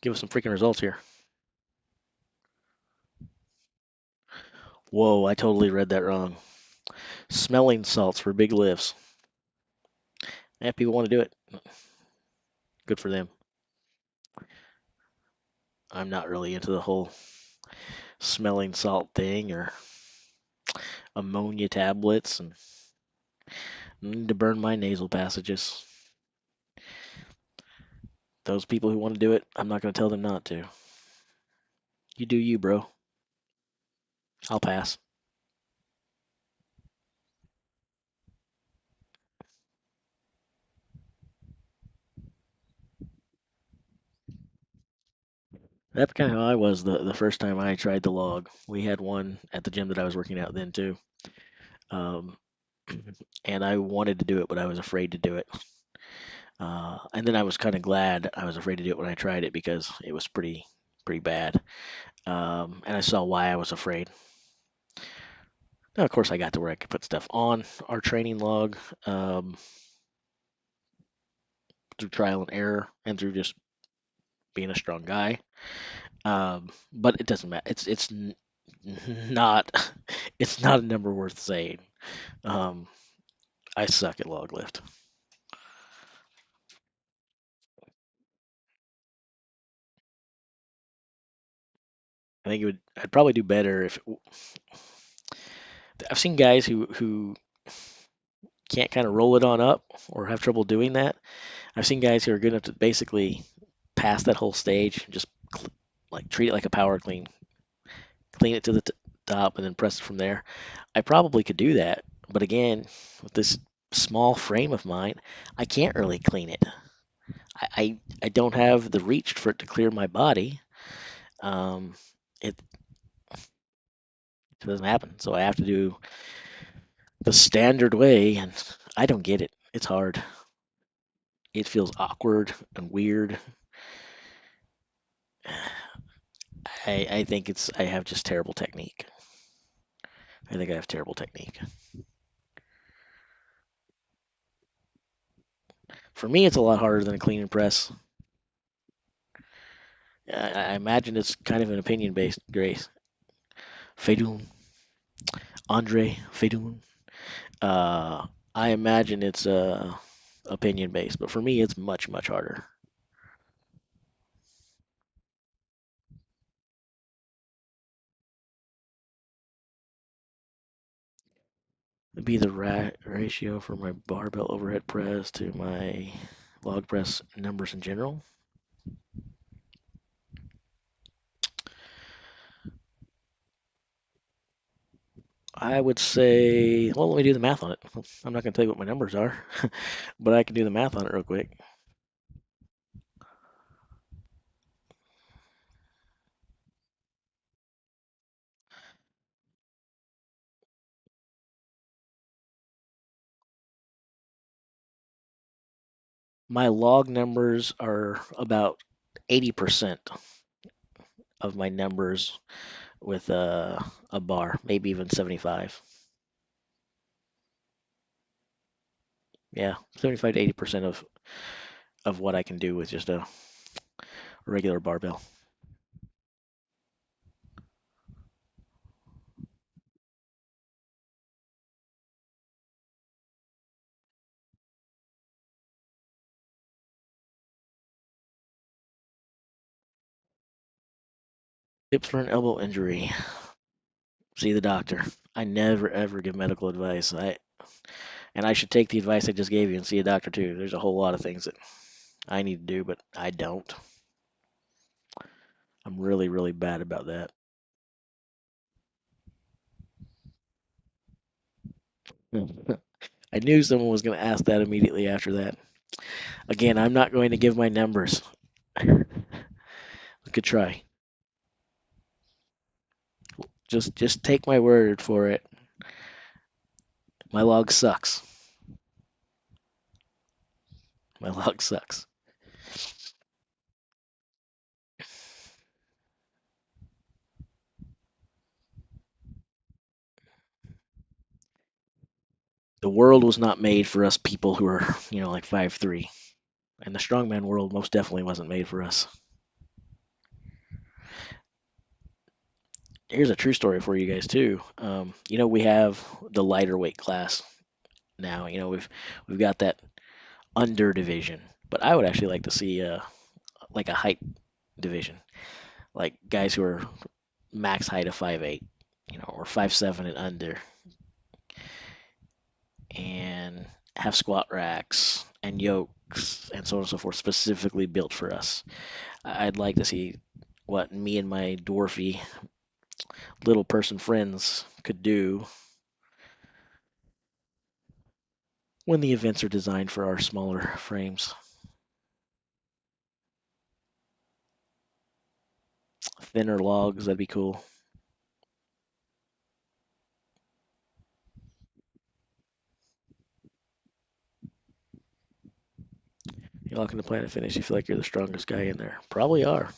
Give us some freaking results here. Whoa, I totally read that wrong. Smelling salts for big lifts. Yeah, people want to do it. Good for them. I'm not really into the whole smelling salt thing or ammonia tablets, and need to burn my nasal passages. Those people who want to do it, I'm not going to tell them not to. You do you, bro. I'll pass. That's kind of how I was the first time I tried the log. We had one at the gym that I was working out then too. Um, and I wanted to do it, but I was afraid to do it. And then I was kind of glad I was afraid to do it when I tried it because it was pretty bad. And I saw why I was afraid. Now, of course, I got to where I could put stuff on our training log through trial and error and through just being a strong guy. But it doesn't matter. Not it's not a number worth saying. Um, I suck at log lift. I think I'd probably do better if I've seen guys who can't kind of roll it on up or have trouble doing that. I've seen guys who are good enough to basically pass that whole stage, just like treat it like a power clean, clean it to the top, and then press it from there. I probably could do that, but again, with this small frame of mine, I can't really clean it. I don't have the reach for it to clear my body. Um, it doesn't happen, so I have to do the standard way, and I don't get it. It's hard. It feels awkward and weird. I think I have just terrible technique. I think I have terrible technique. For me, it's a lot harder than a clean and press. I imagine it's kind of an opinion based, Grace. Fedun, Andre Fedun. I imagine it's opinion based, but for me, it's much harder. It'd be the ratio for my barbell overhead press to my log press numbers in general. I would say, well, let me do the math on it. I'm not going to tell you what my numbers are, but I can do the math on it real quick. My log numbers are about 80% of my numbers with a bar, maybe even 75. Yeah, 75 to 80% of what I can do with just a regular barbell. Tips for an elbow injury: see the doctor. I never ever give medical advice. I should take the advice I just gave you and see a doctor too. There's a whole lot of things that I need to do, but I don't. I'm really bad about that. I knew someone was going to ask that immediately after that. Again, I'm not going to give my numbers. Good try. Just take my word for it. My log sucks. My log sucks. The world was not made for us people who are, like 5'3". And the strongman world most definitely wasn't made for us. Here's a true story for you guys too. We have the lighter weight class now. We've got that under division, but I would actually like to see like a height division, like guys who are max height of 5'8", or 5'7" and under, and have squat racks and yokes and so on and so forth, specifically built for us. I'd like to see what me and my dwarfy little person friends could do when the events are designed for our smaller frames. Thinner logs, that'd be cool. You're looking to Planet Fitness, you feel like you're the strongest guy in there. Probably are.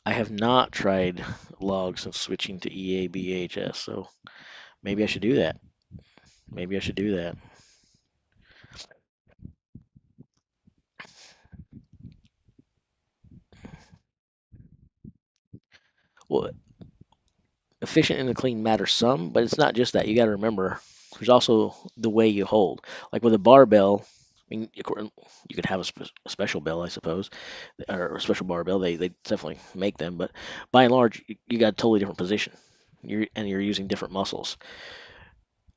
I have not tried logs since switching to EABHS, so maybe I should do that. Maybe I should do that. Well, efficient and clean matters some, but it's not just that. You got to remember, there's also the way you hold. Like with a barbell, I mean, you could have a special bell, I suppose, or a special barbell. They definitely make them, but by and large, you got a totally different position. You're using different muscles.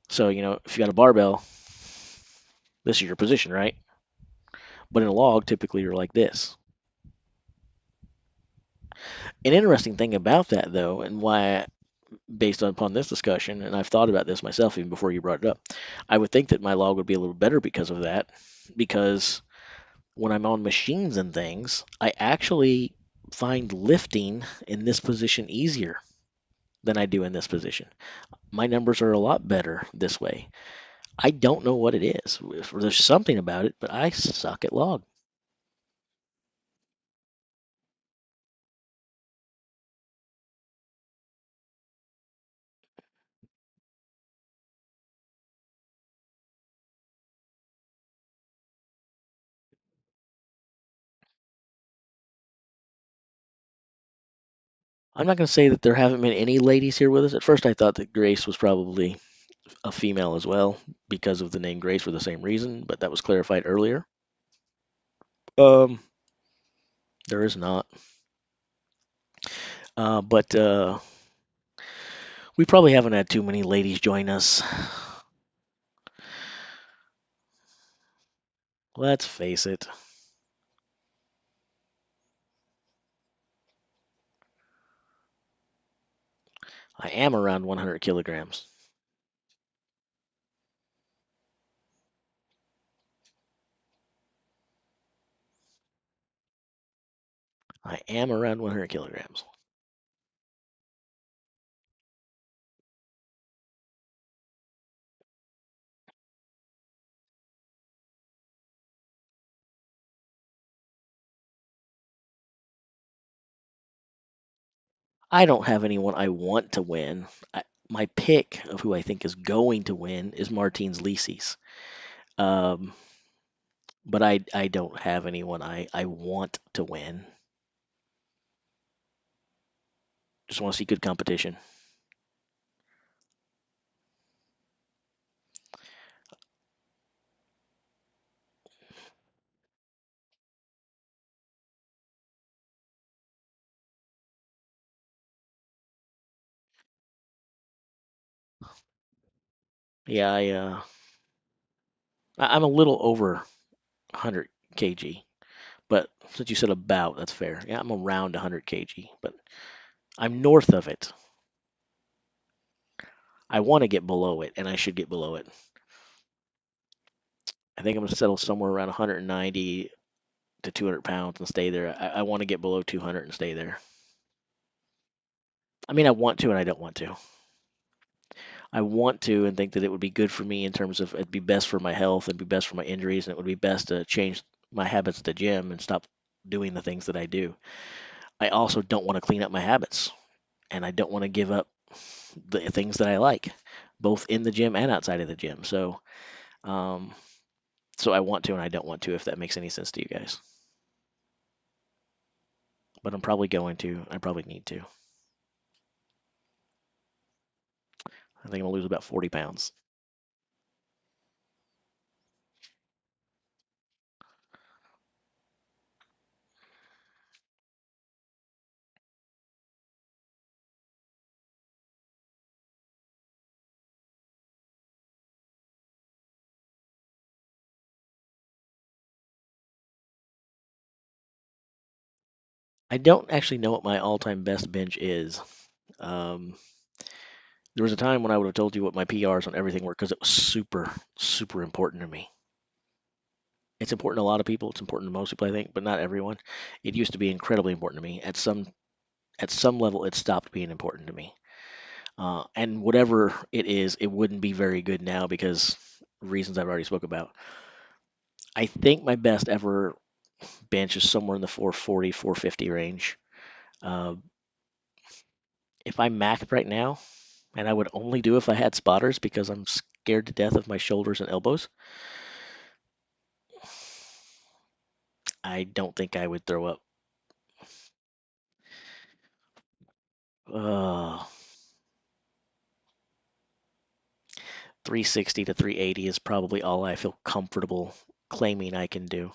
So if you got a barbell, this is your position, right? But in a log, typically you're like this. An interesting thing about that, though, and why, based upon this discussion, and I've thought about this myself even before you brought it up, I would think that my log would be a little better because of that. Because when I'm on machines and things, I actually find lifting in this position easier than I do in this position. My numbers are a lot better this way. I don't know what it is. There's something about it, but I suck at log. I'm not going to say that there haven't been any ladies here with us. At first, I thought that Grace was probably a female as well because of the name Grace for the same reason, but that was clarified earlier. Um, there is not. But we probably haven't had too many ladies join us. Let's face it. I am around 100 kilograms. I am around 100 kilograms. I don't have anyone I want to win. My pick of who I think is going to win is Martins Lisis. Um, but I don't have anyone I want to win. Just want to see good competition. Yeah, I'm a little over 100 kg, but since you said about, that's fair. Yeah, I'm around 100 kg, but I'm north of it. I want to get below it, and I should get below it. I think I'm going to settle somewhere around 190 to 200 pounds and stay there. I want to get below 200 and stay there. I mean, I want to and I don't want to. I want to and think that it would be good for me in terms of it'd be best for my health, it'd be best for my injuries, and it would be best to change my habits at the gym and stop doing the things that I do. I also don't want to clean up my habits, and I don't want to give up the things that I like, both in the gym and outside of the gym. Um, so I want to and I don't want to, if that makes any sense to you guys. But I'm probably going to. I probably need to. I think I'm gonna lose about 40 pounds. I don't actually know what my all-time best bench is. Um, there was a time when I would have told you what my PRs on everything were because it was super, super important to me. It's important to a lot of people. It's important to most people, I think, but not everyone. It used to be incredibly important to me. At some level, it stopped being important to me. And whatever it is, it wouldn't be very good now because reasons I've already spoke about. I think my best ever bench is somewhere in the 440, 450 range. Uh, if I maxed right now, and I would only do if I had spotters because I'm scared to death of my shoulders and elbows, I don't think I would throw up. Uh, 360 to 380 is probably all I feel comfortable claiming I can do.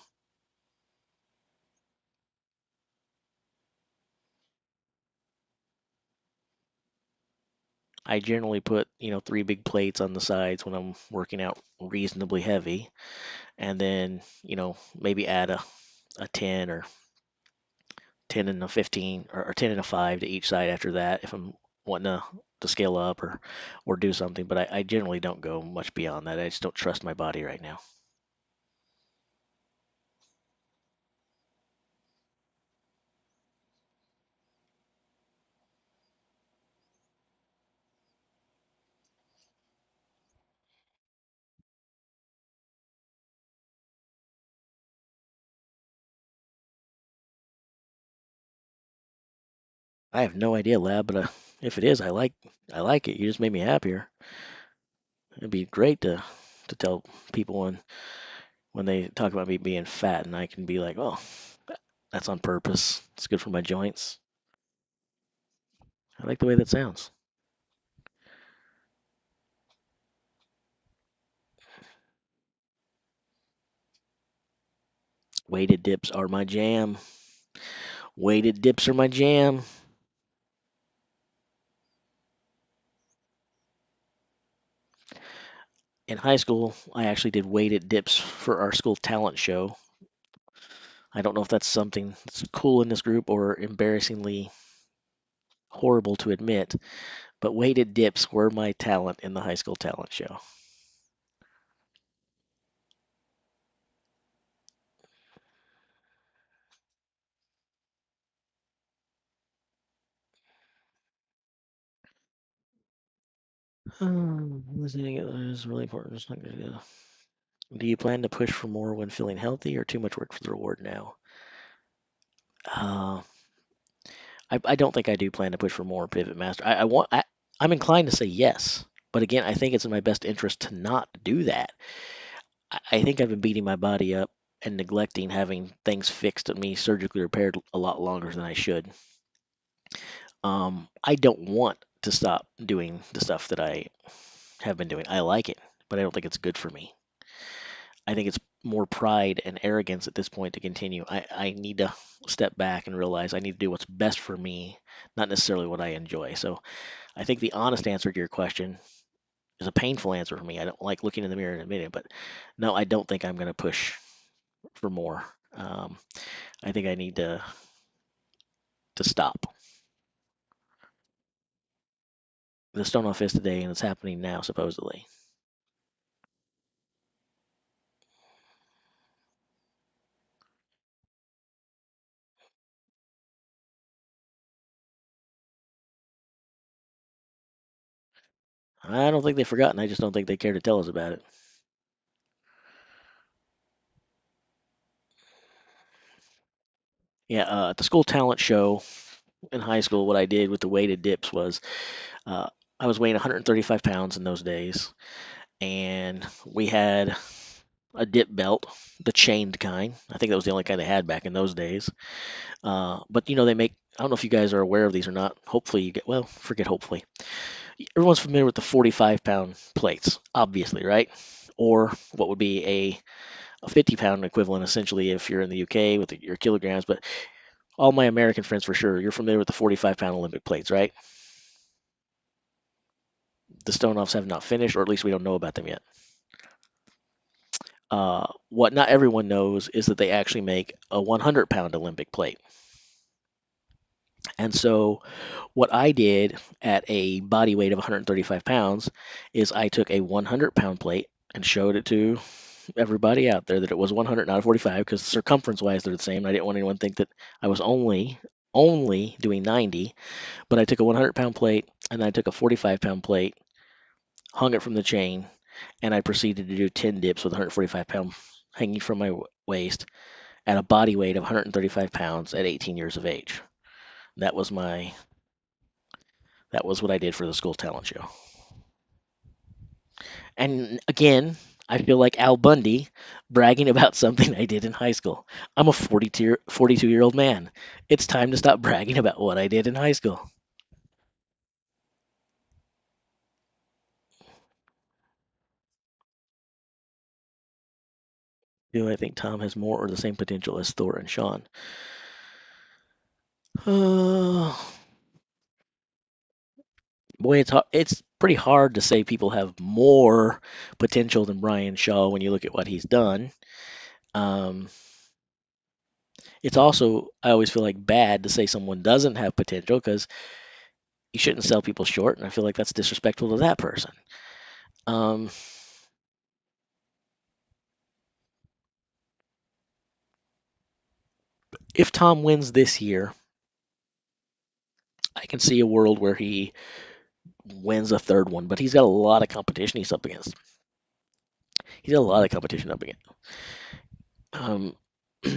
I generally put, three big plates on the sides when I'm working out reasonably heavy, and then, maybe add a 10 or 10 and a 15 or 10 and a 5 to each side after that if I'm wanting to scale up or do something. But I generally don't go much beyond that. I just don't trust my body right now. I have no idea, lab, but if it is, I like it. You just made me happier. It'd be great to tell people when they talk about me being fat, and I can be like, oh, that's on purpose. It's good for my joints. I like the way that sounds. Weighted dips are my jam. Weighted dips are my jam. In high school, I actually did weighted dips for our school talent show. I don't know if that's something that's cool in this group or embarrassingly horrible to admit, but weighted dips were my talent in the high school talent show. Listening is really important. It's not good. Do you plan to push for more when feeling healthy or too much work for the reward now? Uh, I don't think I do plan to push for more pivot master. I'm inclined to say yes, but again, I think it's in my best interest to not do that. I think I've been beating my body up and neglecting having things fixed and me surgically repaired a lot longer than I should. I don't want to stop doing the stuff that I have been doing. I like it, but I don't think it's good for me. I think it's more pride and arrogance at this point to continue. I need to step back and realize I need to do what's best for me, not necessarily what I enjoy. So I think the honest answer to your question is a painful answer for me. I don't like looking in the mirror and admitting it, but no, I don't think I'm going to push for more. Um, I think I need to stop. The stone off is today, and it's happening now, supposedly. I don't think they've forgotten. I just don't think they care to tell us about it. Yeah, at the school talent show in high school, what I did with the weighted dips was uh, I was weighing 135 pounds in those days, and we had a dip belt, the chained kind. I think that was the only kind they had back in those days. But they make. I don't know if you guys are aware of these or not. Hopefully you get. Well, forget hopefully. Everyone's familiar with the 45-pound plates, obviously, right? Or what would be a 50-pound equivalent, essentially, if you're in the UK with your kilograms. But all my American friends, for sure, you're familiar with the 45-pound Olympic plates, right? The stone offs have not finished, or at least we don't know about them yet. What not everyone knows is that they actually make a 100-pound Olympic plate. And so, what I did at a body weight of 135 pounds is I took a 100-pound plate and showed it to everybody out there that it was 100, not a 45, because circumference-wise they're the same. I didn't want anyone to think that I was only doing 90, but I took a 100-pound plate and I took a 45-pound plate, hung it from the chain, and I proceeded to do 10 dips with 145 pound hanging from my waist at a body weight of 135 pounds at 18 years of age. That was my that was what I did for the school talent show. And again, I feel like Al Bundy bragging about something I did in high school. I'm a 42-year-old man. It's time to stop bragging about what I did in high school. Do I think Tom has more or the same potential as Thor and Sean? Uh, Boy, it's pretty hard to say people have more potential than Brian Shaw when you look at what he's done. Um, it's also I always feel like bad to say someone doesn't have potential because you shouldn't sell people short, and I feel like that's disrespectful to that person. Um, if Tom wins this year, I can see a world where he wins a third one, but he's got a lot of competition he's up against. He's got a lot of competition up against. Um,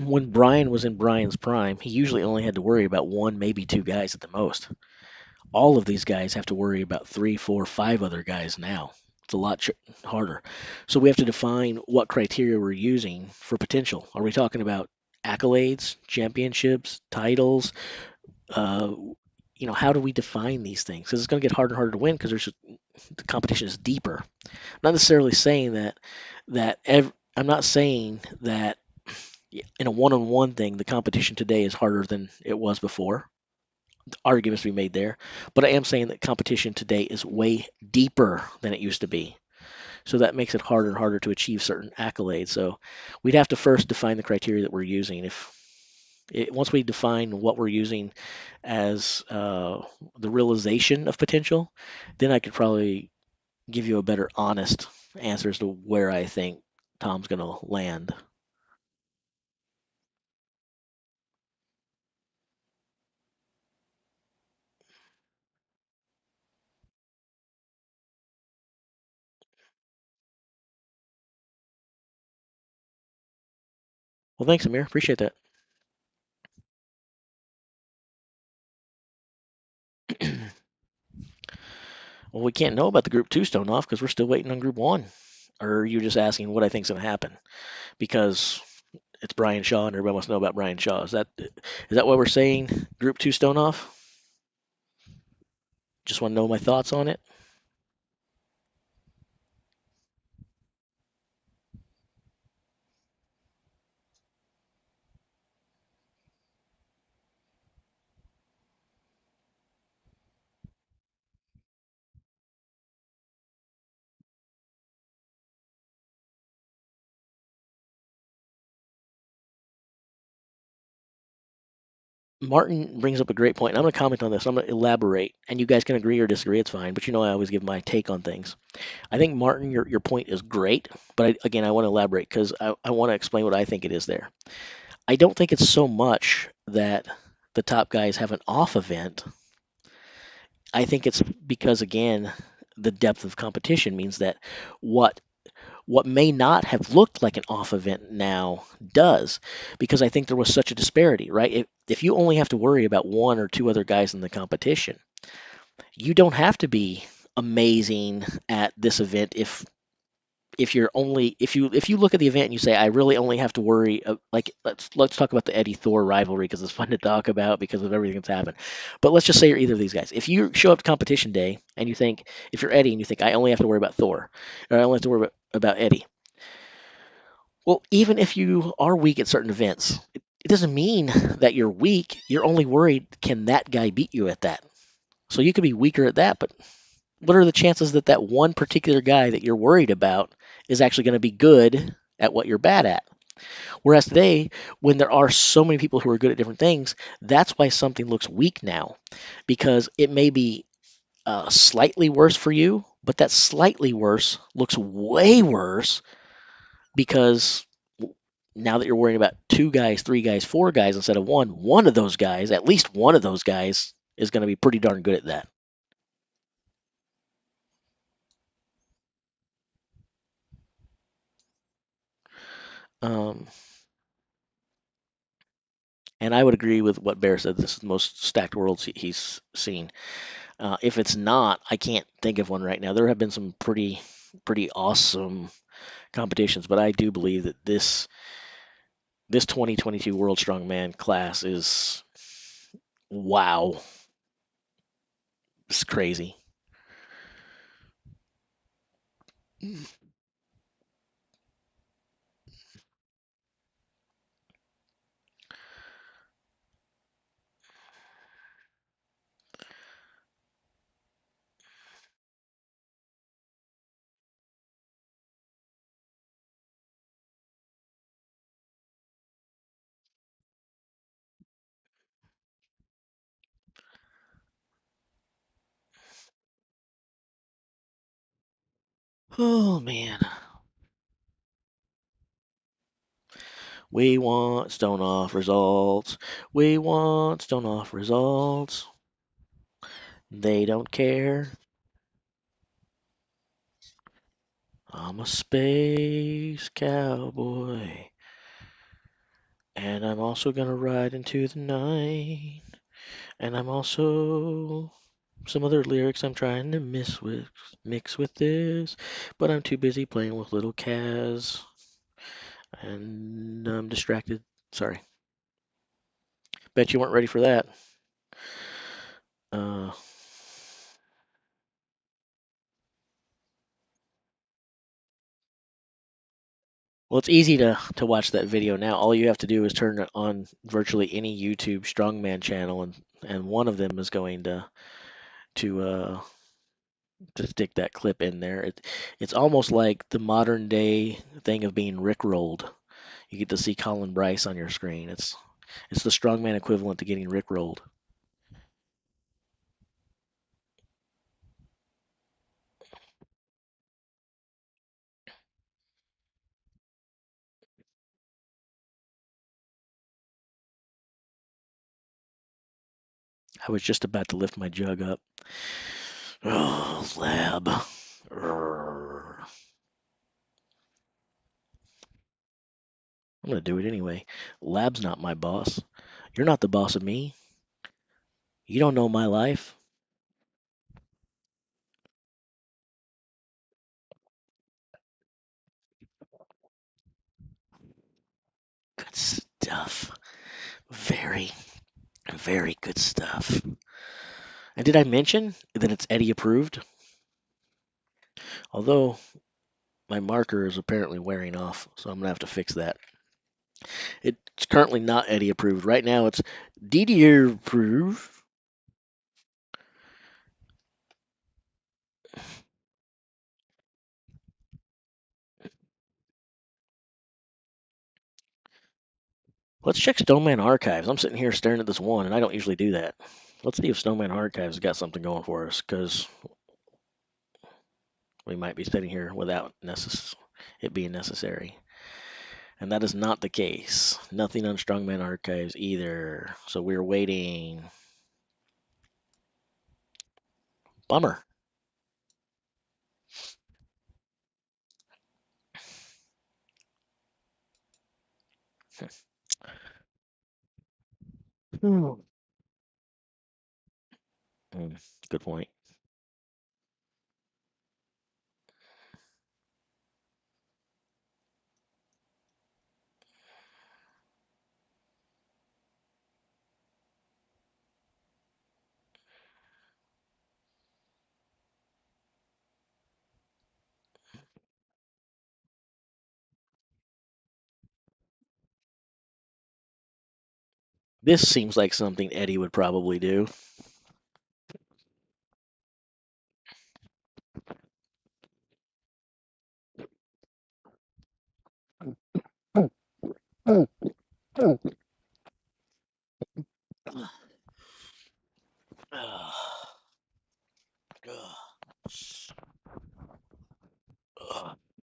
when Brian was in Brian's prime, he usually only had to worry about one, maybe two guys at the most. All of these guys have to worry about three, four, five other guys now. It's a lot harder. So we have to define what criteria we're using for potential. Are we talking about accolades, championships, titles? Uh, how do we define these things? Because it's going to get harder and harder to win because the competition is deeper. I'm not necessarily saying I'm not saying that in a one-on-one thing the competition today is harder than it was before. Arguments to be made there, but I am saying that competition today is way deeper than it used to be. So that makes it harder and harder to achieve certain accolades. So we'd have to first define the criteria that we're using. Once we define what we're using as the realization of potential, then I could probably give you a better, honest answer as to where I think Tom's going to land. Well, thanks, Amir. Appreciate that. Well, we can't know about the Group 2 stone off because we're still waiting on Group 1. Or are you just asking what I think's going to happen? Because it's Brian Shaw and everybody wants to know about Brian Shaw. Is that what we're saying? Group 2 stone off? Just want to know my thoughts on it. Martin brings up a great point. I'm going to comment on this. I'm going to elaborate, and you guys can agree or disagree. It's fine, but I always give my take on things. I think Martin, your point is great, but again, I want to elaborate because I want to explain what I think it is there. I don't think it's so much that the top guys have an off event. I think it's because again, the depth of competition means that what what may not have looked like an off event now does, because I think there was such a disparity, right? If you only have to worry about one or two other guys in the competition, you don't have to be amazing at this event if you look at the event and you say I really only have to worry like let's talk about the Eddie Thor rivalry because it's fun to talk about because of everything that's happened. But let's just say you're either of these guys. If you show up to competition day and you think if you're Eddie and you think I only have to worry about Thor or I only have to worry about Eddie, well, even if you are weak at certain events, it doesn't mean that you're weak. You're only worried, can that guy beat you at that? So you could be weaker at that, but what are the chances that that one particular guy that you're worried about is actually going to be good at what you're bad at? Whereas today, when there are so many people who are good at different things, that's why something looks weak now, because it may be slightly worse for you, but that slightly worse looks way worse because now that you're worrying about two guys, three guys, four guys instead of one of those guys, at least one of those guys, is going to be pretty darn good at that. Um, and I would agree with what Bear said. This is the most stacked worlds he's seen. If it's not, I can't think of one right now. There have been some pretty awesome competitions, but I do believe that this 2022 World Strongman class is wow, it's crazy. Oh man, we want stone off results. We want stone off results. They don't care. I'm a space cowboy, and I'm also gonna ride into the night. And I'm also some other lyrics I'm trying to mix with this, but I'm too busy playing with little Kaz, and I'm distracted. Sorry. Bet you weren't ready for that. Uh, well, it's easy to watch that video now. All you have to do is turn on virtually any YouTube strongman channel, and one of them is going to uh, to stick that clip in there. It's almost like the modern day thing of being rickrolled. You get to see Colin Bryce on your screen. It's the strongman equivalent to getting rickrolled. I was just about to lift my jug up. Oh, lab. Urgh. I'm gonna do it anyway. Lab's not my boss. You're not the boss of me. You don't know my life. Good stuff. Very, very good stuff. And did I mention that it's Eddie approved? Although my marker is apparently wearing off, so I'm gonna have to fix that. It's currently not Eddie approved. Right now it's Didier approved. Let's check Snowman Archives. I'm sitting here staring at this one, and I don't usually do that. Let's see if Snowman Archives got something going for us, because we might be sitting here without it being necessary. And that is not the case. Nothing on Strongman Archives either. So we're waiting. Bummer. Hmm. Good point. This seems like something Eddie would probably do.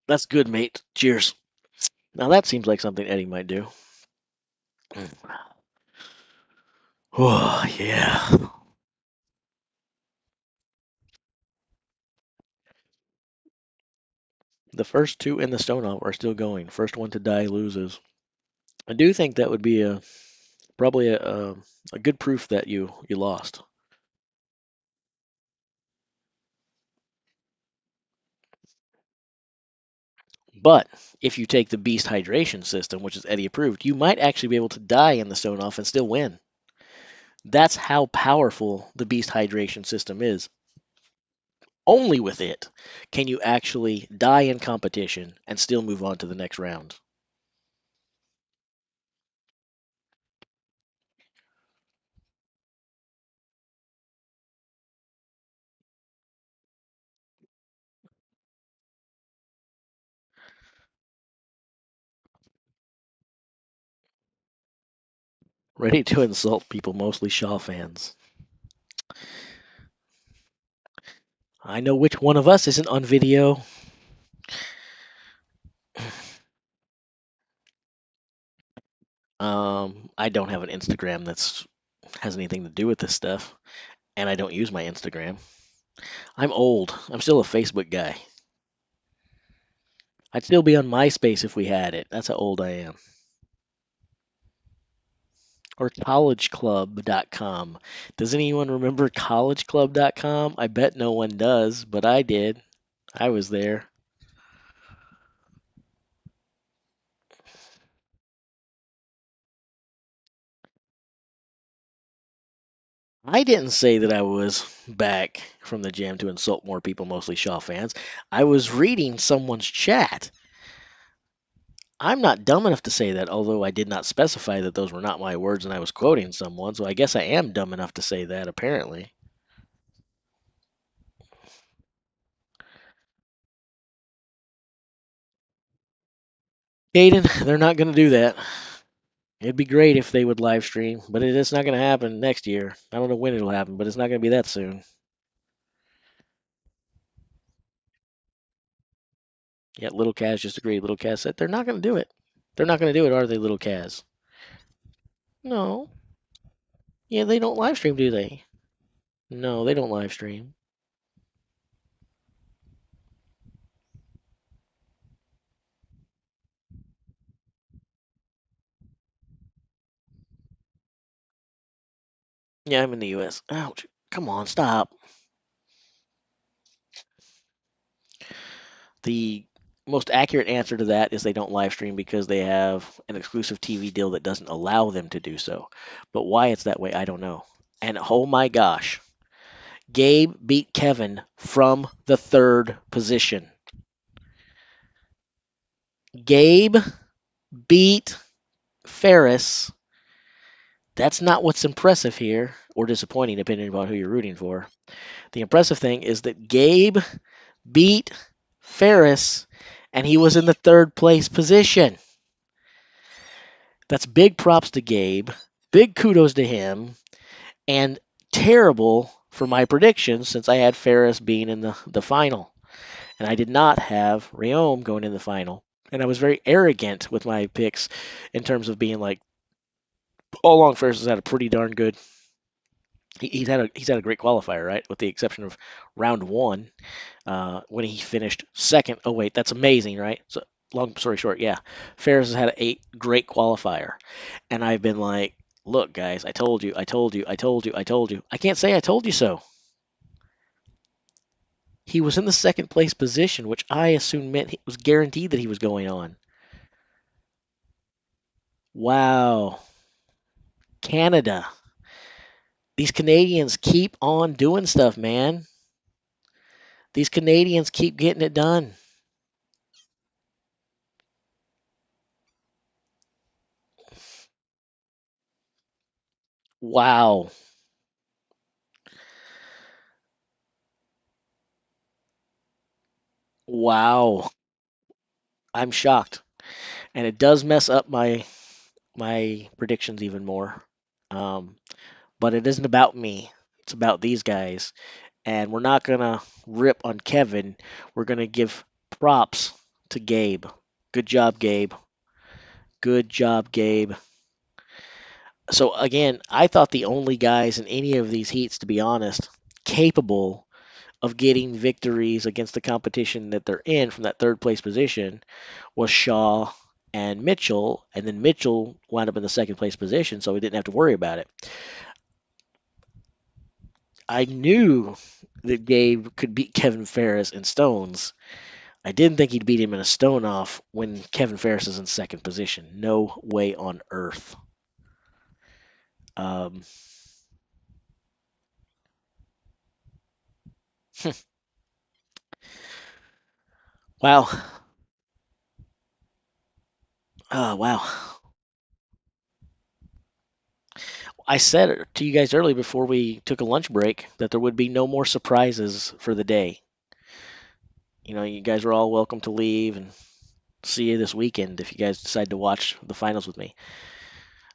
That's good, mate. Cheers. Now that seems like something Eddie might do. Oh, yeah. The first two in the stone off are still going. First one to die loses. I do think that would be probably a good proof that you lost. But if you take the beast hydration system, which is Eddie approved, you might actually be able to die in the stone off and still win. That's how powerful the beast hydration system is. Only with it can you actually die in competition and still move on to the next round. Ready to insult people, mostly Shaw fans. I know which one of us isn't on video. I don't have an Instagram that's has anything to do with this stuff, and I don't use my Instagram. I'm old. I'm still a Facebook guy. I'd still be on MySpace if we had it. That's how old I am. Or collegeclub.com. Does anyone remember collegeclub.com? I bet no one does, but I did. I was there. I didn't say that I was back from the gym to insult more people, mostly Shaw fans. I was reading someone's chat. I'm not dumb enough to say that, although I did not specify that those were not my words and I was quoting someone, so I guess I am dumb enough to say that, apparently. Caden, they're not going to do that. It'd be great if they would live stream, but it's not going to happen next year. I don't know when it'll happen, but it's not going to be that soon. Yeah, Little Kaz just agreed. Little Kaz said they're not going to do it. They're not going to do it, are they, Little Kaz? No. Yeah, they don't live stream, do they? No, they don't live stream. Yeah, I'm in the U.S. Ouch. Come on, stop. The most accurate answer to that is they don't live stream because they have an exclusive TV deal that doesn't allow them to do so. But why it's that way, I don't know. And oh my gosh, Gabe beat Kevin from the third position. Gabe beat Ferris. That's not what's impressive here, or disappointing, depending on who you're rooting for. The impressive thing is that Gabe beat Ferris, and he was in the third place position. That's big props to Gabe. Big kudos to him. And terrible for my predictions since I had Ferris being in the final. And I did not have Rayom going in the final. And I was very arrogant with my picks in terms of being like, all along Ferris has had a pretty darn good. He's had a great qualifier, right? With the exception of round one, when he finished second. Oh wait, that's amazing, right? So long story short, yeah, Ferris has had a great qualifier, and I've been like, look, guys, I told you, I told you, I told you, I told you. I can't say I told you so. He was in the second place position, which I assumed meant it was guaranteed that he was going on. Wow, Canada. These Canadians keep on doing stuff, man. These Canadians keep getting it done. Wow. Wow. I'm shocked. And it does mess up my predictions even more. Um, but it isn't about me. It's about these guys. And we're not gonna rip on Kevin. We're gonna give props to Gabe. Good job, Gabe. Good job, Gabe. So again, I thought the only guys in any of these heats, to be honest, capable of getting victories against the competition that they're in from that third place position was Shaw and Mitchell, and then Mitchell wound up in the second place position, so we didn't have to worry about it. I knew that Gabe could beat Kevin Ferris in stones. I didn't think he'd beat him in a stone off when Kevin Ferris is in second position. No way on earth. Um, wow. Wow. I said it to you guys early before we took a lunch break that there would be no more surprises for the day. You know, you guys are all welcome to leave and see you this weekend if you guys decide to watch the finals with me.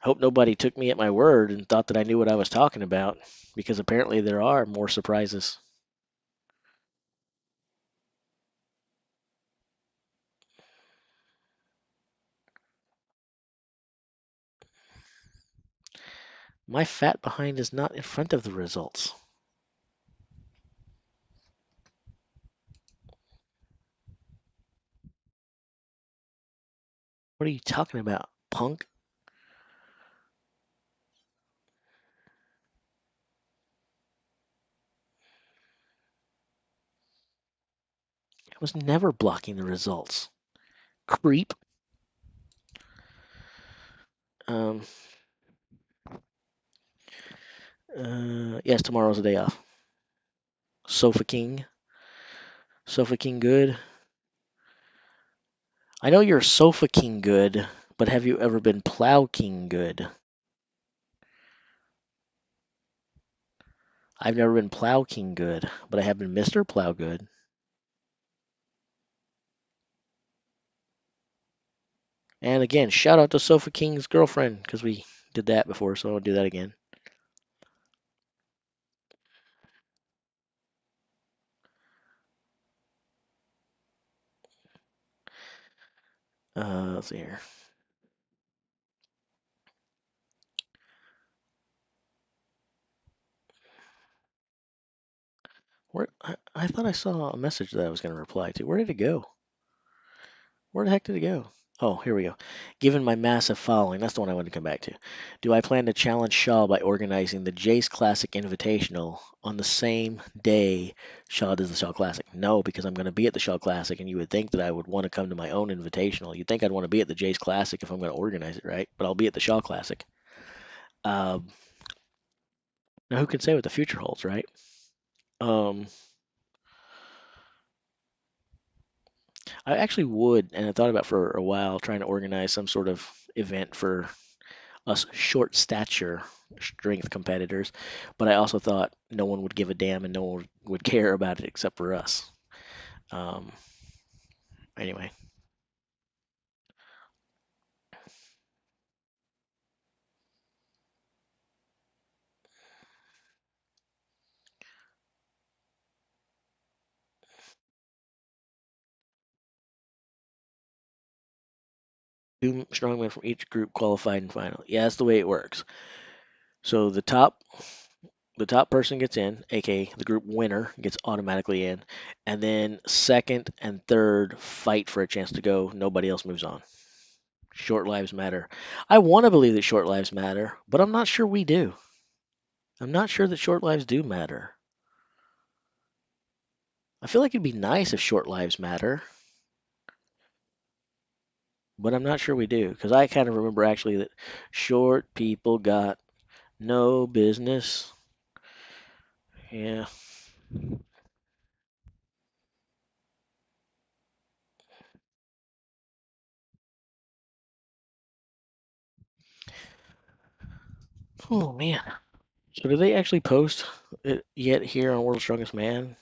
I hope nobody took me at my word and thought that I knew what I was talking about because apparently there are more surprises. My fat behind is not in front of the results. What are you talking about, punk? I was never blocking the results. Creep. Um, yes, tomorrow's a day off. Sofa King. Sofa King good. I know you're Sofa King good, but have you ever been Plow King good? I've never been Plow King good, but I have been Mr. Plow good. And again, shout out to Sofa King's girlfriend because we did that before, so I'll do that again. Let's see here. Where I thought I saw a message that I was going to reply to. Where did it go? Where the heck did it go? Oh, here we go. Given my massive following, that's the one I wanted to come back to. Do I plan to challenge Shaw by organizing the Jace Classic Invitational on the same day Shaw does the Shaw Classic? No, because I'm going to be at the Shaw Classic, and you would think that I would want to come to my own invitational. You'd think I'd want to be at the Jace Classic if I'm going to organize it, right? But I'll be at the Shaw Classic. Um, Now, who can say what the future holds, right? Um, I actually would, and I thought about for a while trying to organize some sort of event for us short stature strength competitors, but I also thought no one would give a damn and no one would care about it except for us. Um, anyway, two strongmen from each group qualified in final. Yeah, that's the way it works. So the top person gets in, aka the group winner gets automatically in, and then second and third fight for a chance to go. Nobody else moves on. Short lives matter. I want to believe that short lives matter, but I'm not sure we do. I'm not sure that short lives do matter. I feel like it'd be nice if short lives matter, but I'm not sure we do because I kind of remember actually that short people got no business. Yeah. Oh man. So did they actually post it yet here on World's Strongest Man?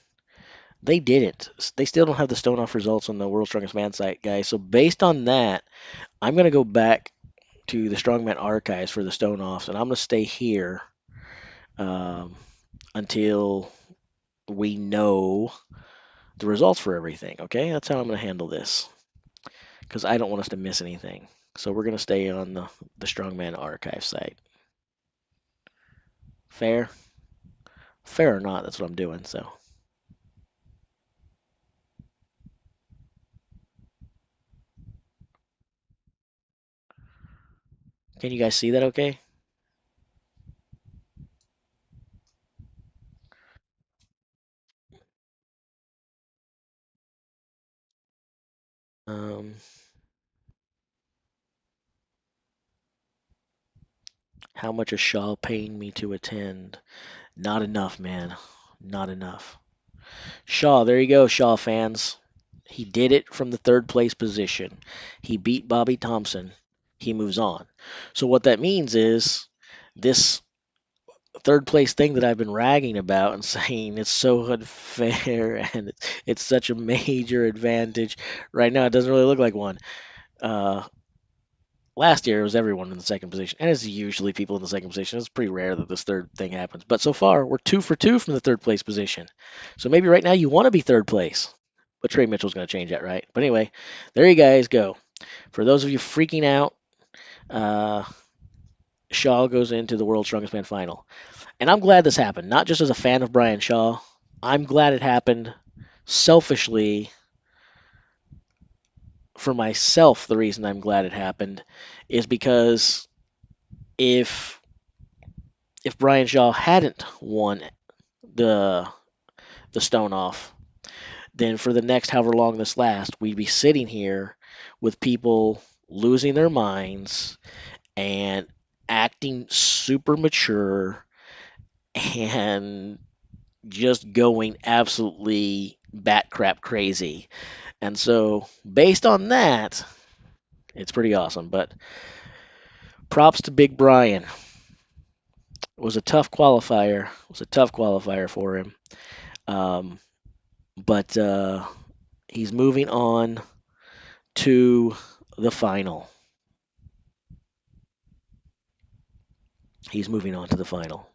They didn't. They still don't have the stone off results on the World's Strongest Man site, guys. So based on that, I'm gonna go back to the Strongman archives for the stone offs, and I'm gonna stay here um, until we know the results for everything. Okay, that's how I'm gonna handle this because I don't want us to miss anything. So we're gonna stay on the Strongman archive site. Fair, fair or not, that's what I'm doing. So can you guys see that? Okay. Um, how much is Shaw paying me to attend? Not enough, man. Not enough. Shaw, there you go, Shaw fans. He did it from the third place position. He beat Bobby Thompson. He moves on. So what that means is this third place thing that I've been ragging about and saying it's so unfair and it's such a major advantage. Right now, it doesn't really look like one. Uh, Last year, it was everyone in the second position, and it's usually people in the second position. It's pretty rare that this third thing happens. But so far, we're 2 for 2 from the third place position. So maybe right now you want to be third place. But Trey Mitchell's going to change that, right? But anyway, there you guys go. For those of you freaking out, uh, Shaw goes into the World's Strongest Man final. And I'm glad this happened, not just as a fan of Brian Shaw. I'm glad it happened selfishly for myself. The reason I'm glad it happened is because if Brian Shaw hadn't won the stone off, then for the next however long this lasts, we'd be sitting here with people losing their minds and acting super mature and just going absolutely bat crap crazy. And so, based on that, it's pretty awesome. But props to Big Brian. It was a tough qualifier. It was a tough qualifier for him. Um, but he's moving on to the final. He's moving on to the final.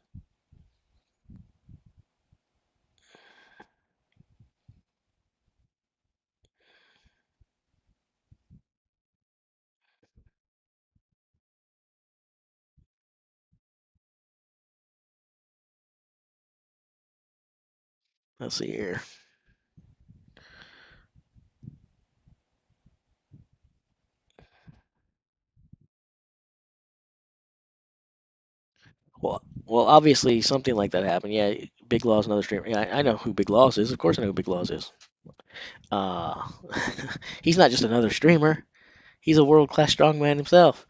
Let's see here. Well, obviously something like that happened. Yeah, Big Law's another streamer. Yeah, I know who Big Laws is. Of course, I know who Big Laws is. Uh, he's not just another streamer. He's a world class strongman himself,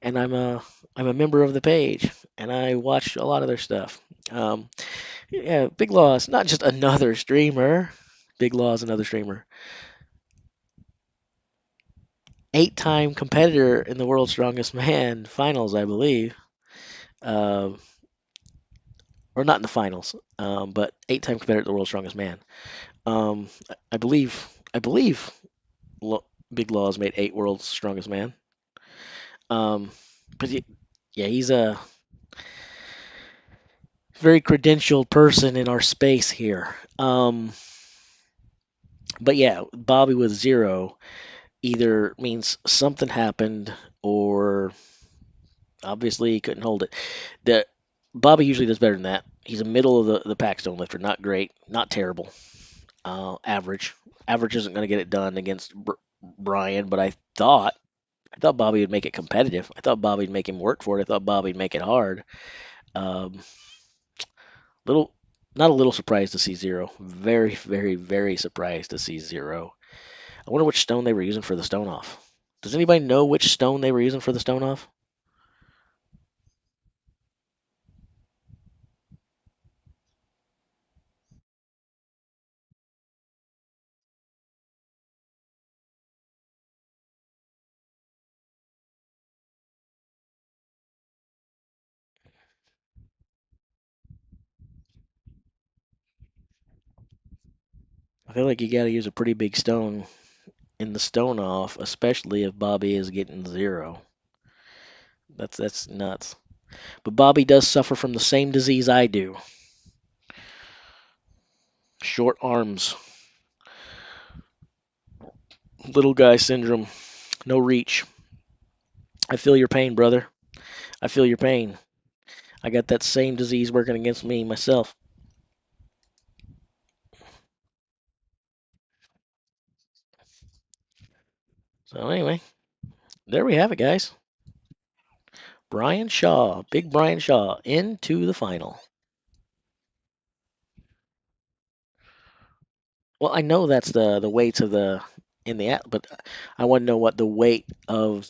and I'm a member of the page, and I watch a lot of their stuff. Yeah, Big Law is not just another streamer. Big Law is another streamer. 8-time competitor in the World's Strongest Man finals, I believe. Um, or not in the finals, but 8-time competitor at the World's Strongest Man. Um, I believe, I believe Big Law has made 8 World's Strongest Man. Um, but yeah, he's a very credentialed person in our space here. But yeah, Bobby with 0 either means something happened or obviously he couldn't hold it. The Bobby usually does better than that. He's a middle of the pack stone lifter, not great, not terrible, average. Average isn't going to get it done against Brian, but I thought Bobby would make it competitive. I thought Bobby would make him work for it. I thought Bobby would make it hard. Um, little, not a little surprised to see 0. Very, very, very surprised to see 0. I wonder which stone they were using for the stone off. Does anybody know which stone they were using for the stone off? I feel like you got to use a pretty big stone in the stone off, especially if Bobby is getting 0. That's nuts. But Bobby does suffer from the same disease I do. Short arms, little guy syndrome, no reach. I feel your pain, brother. I feel your pain. I got that same disease working against me myself. So anyway, there we have it, guys. Brian Shaw, big Brian Shaw, into the final. Well, I know that's the weights of the in the but I want to know what the weight of.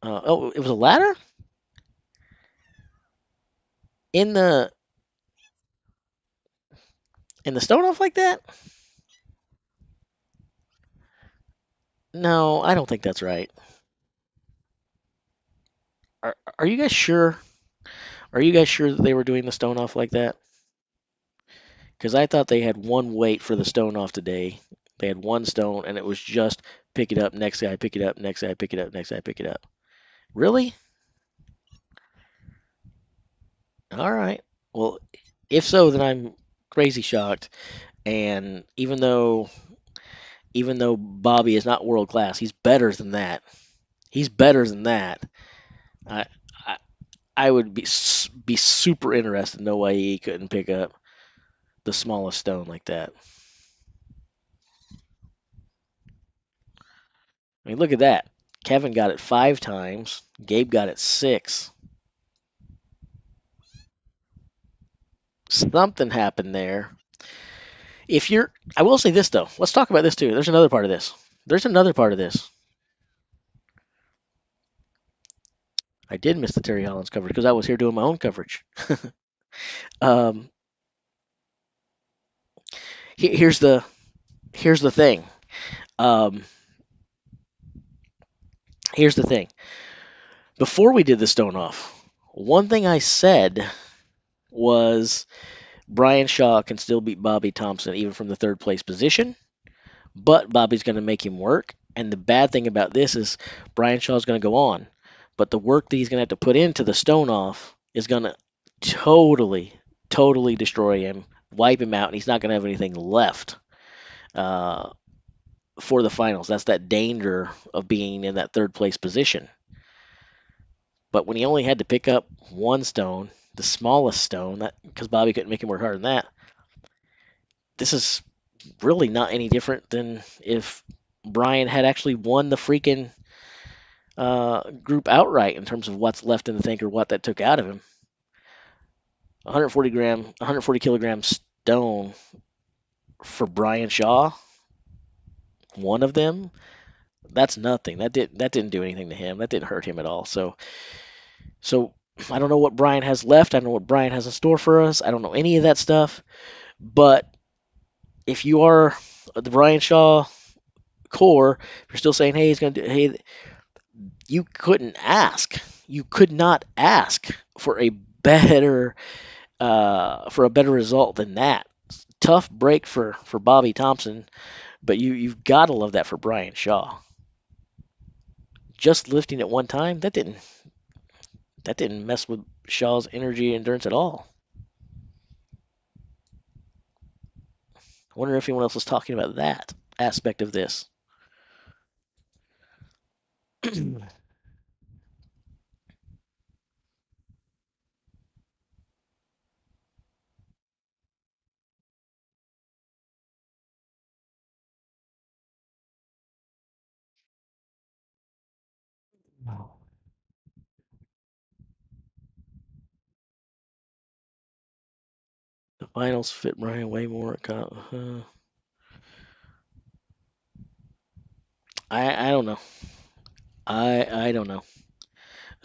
Oh, it was a ladder in the stone off like that. No, I don't think that's right. Are you guys sure? Are you guys sure that they were doing the stone off like that? Because I thought they had one weight for the stone off today. They had one stone, and it was just pick it up, next guy, pick it up, next guy, pick it up, next guy, pick it up. Really? All right. Well, if so, then I'm crazy shocked. And even though Bobby is not world class, he's better than that. He's better than that. I I, I would be super interested to know why he couldn't pick up the smallest stone like that. I mean, look at that. Kevin got it 5 times. Gabe got it 6. Something happened there. If you're, I will say this though. Let's talk about this too. There's another part of this. There's another part of this. I did miss the Terry Hollins coverage because I was here doing my own coverage. um, here's the thing. Um, here's the thing. Before we did the stone off, one thing I said was Brian Shaw can still beat Bobby Thompson even from the third place position, but Bobby's going to make him work. And the bad thing about this is Brian Shaw's going to go on, but the work that he's going to have to put into the stone off is going to totally, totally destroy him, wipe him out, and he's not going to have anything left uh, for the finals. That's that danger of being in that third place position. But when he only had to pick up one stone, the smallest stone, that because Bobby couldn't make him work harder than that, this is really not any different than if Brian had actually won the freaking group outright in terms of what's left in the tank or what that took out of him. 140 kilogram stone for Brian Shaw, one of them. That's nothing. That didn't do anything to him. That didn't hurt him at all. So I don't know what Brian has left. I don't know what Brian has in store for us. I don't know any of that stuff. But if you are the Brian Shaw core, if you're still saying, hey, he's going to do, hey, you couldn't ask. You could not ask for a better result than that. Tough break for Bobby Thompson, but you've got to love that for Brian Shaw. Just lifting at one time, that didn't mess with Shaw's energy and endurance at all. I wonder if anyone else was talking about that aspect of this. The finals fit Brian way more. I don't know. I don't know.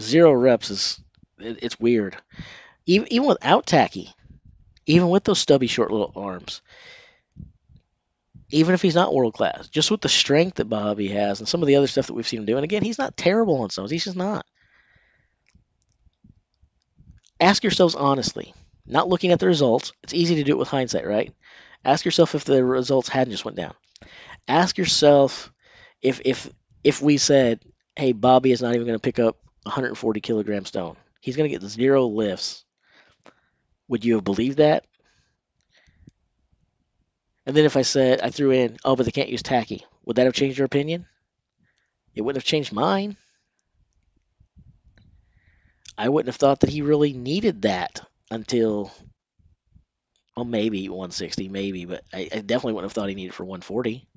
0 reps it's weird. Even without tacky, even with those stubby short little arms, even if he's not world class, just with the strength that Bobby has and some of the other stuff that we've seen him do. And again, he's not terrible on stones. He's just not. Ask yourselves honestly, not looking at the results. It's easy to do it with hindsight, right? Ask yourself if the results hadn't just went down. Ask yourself if we said, hey, Bobby is not even going to pick up 140 kilogram stone. He's going to get 0 lifts. Would you have believed that? And then if I said, I threw in, oh, but they can't use tacky, would that have changed your opinion? It wouldn't have changed mine. I wouldn't have thought that he really needed that until, well, maybe 160, maybe, but I definitely wouldn't have thought he needed it for 140.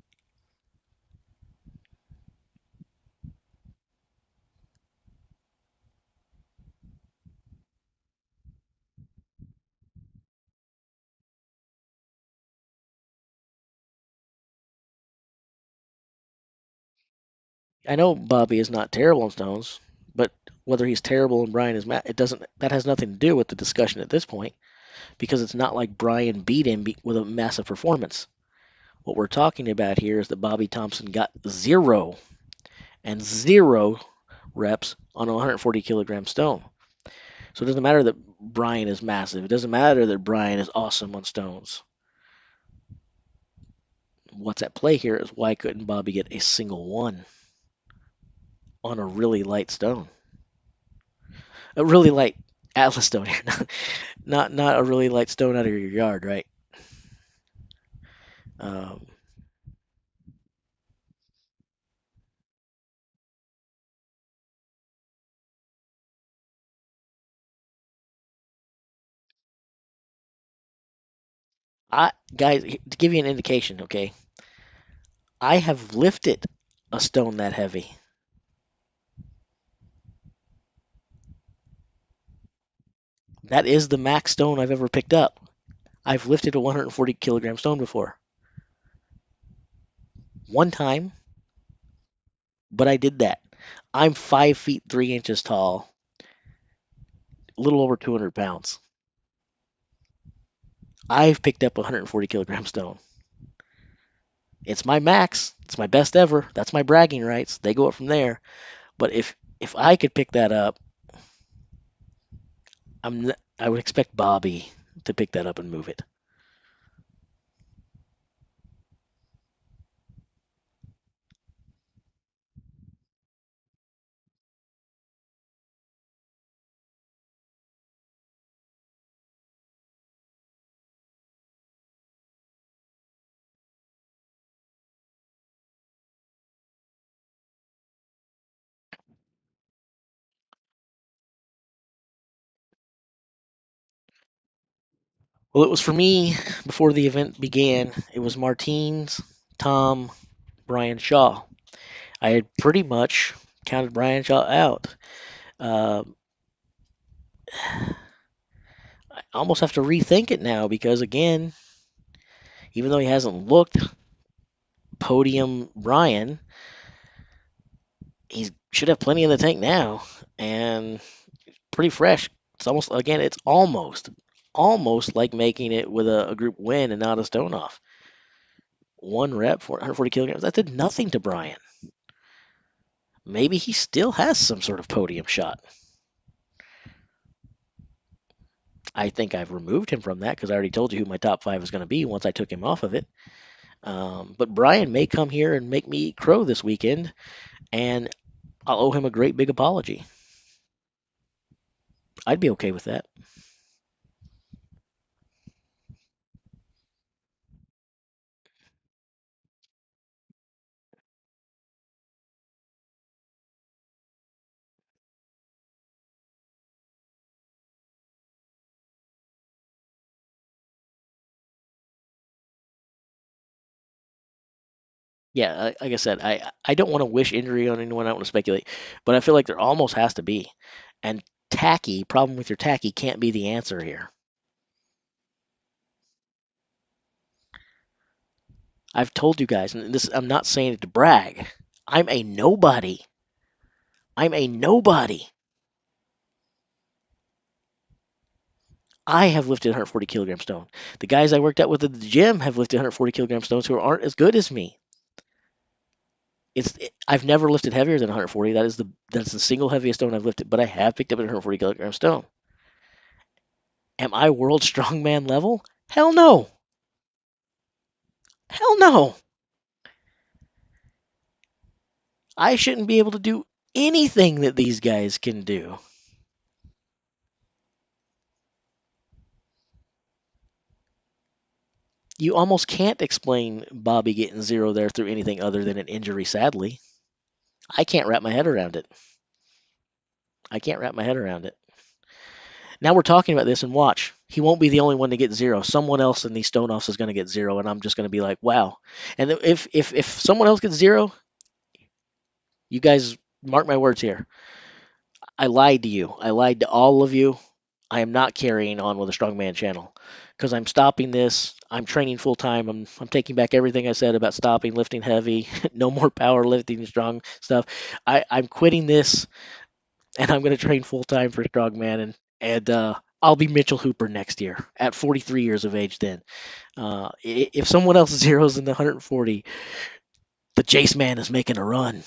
I know Bobby is not terrible in stones, but whether he's terrible and Brian is it doesn't, that has nothing to do with the discussion at this point, because it's not like Brian beat him with a massive performance. What we're talking about here is that Bobby Thompson got 0 reps on a 140 kilogram stone. So it doesn't matter that Brian is massive. It doesn't matter that Brian is awesome on stones. What's at play here is why couldn't Bobby get a single one on a really light stone? A really light Atlas stone here, not a really light stone out of your yard, right? Um, guys, to give you an indication, okay, I have lifted a stone that heavy. That is the max stone I've ever picked up. I've lifted a 140 kilogram stone before. One time, but I did that. I'm 5 feet 3 inches tall, a little over 200 pounds. I've picked up a 140 kilogram stone. It's my max. It's my best ever. That's my bragging rights. They go up from there. But if I could pick that up, I would expect Bobby to pick that up and move it. Well, it was for me before the event began. It was Martins, Tom, Brian Shaw. I had pretty much counted Brian Shaw out. Uh, I almost have to rethink it now because, again, even though he hasn't looked podium Brian, he should have plenty in the tank now and pretty fresh. It's almost, again, it's almost like making it with a group win and not a stone off. One rep for 140 kilograms. That did nothing to Brian. Maybe he still has some sort of podium shot. I think I've removed him from that because I already told you who my top five is going to be once I took him off of it. But Brian may come here and make me eat crow this weekend, and I'll owe him a great big apology. I'd be okay with that. Yeah, like I said, I don't want to wish injury on anyone. I don't want to speculate, but I feel like there almost has to be. And tacky, problem with your tacky can't be the answer here. I've told you guys, and this I'm not saying it to brag. I'm a nobody. I'm a nobody. I have lifted 140 kilogram stone. The guys I worked out with at the gym have lifted 140 kilogram stones who aren't as good as me. I've never lifted heavier than 140. That's the single heaviest stone I've lifted, but I have picked up a 140 kilogram stone. Am I world strongman level? Hell no. Hell no. I shouldn't be able to do anything that these guys can do. You almost can't explain Bobby getting 0 there through anything other than an injury, sadly. I can't wrap my head around it. I can't wrap my head around it. Now we're talking about this, and watch. He won't be the only one to get zero. Someone else in these stone offs is going to get zero, and I'm just going to be like, wow. And if someone else gets zero, you guys mark my words here. I lied to you. I lied to all of you. I am not carrying on with a strongman channel because I'm stopping this. I'm training full time. I'm taking back everything I said about stopping lifting heavy. No more power lifting strong stuff. I'm quitting this and I'm going to train full time for strongman and I'll be Mitchell Hooper next year at 43 years of age. Then, if someone else zeros in the 140, the Jace man is making a run.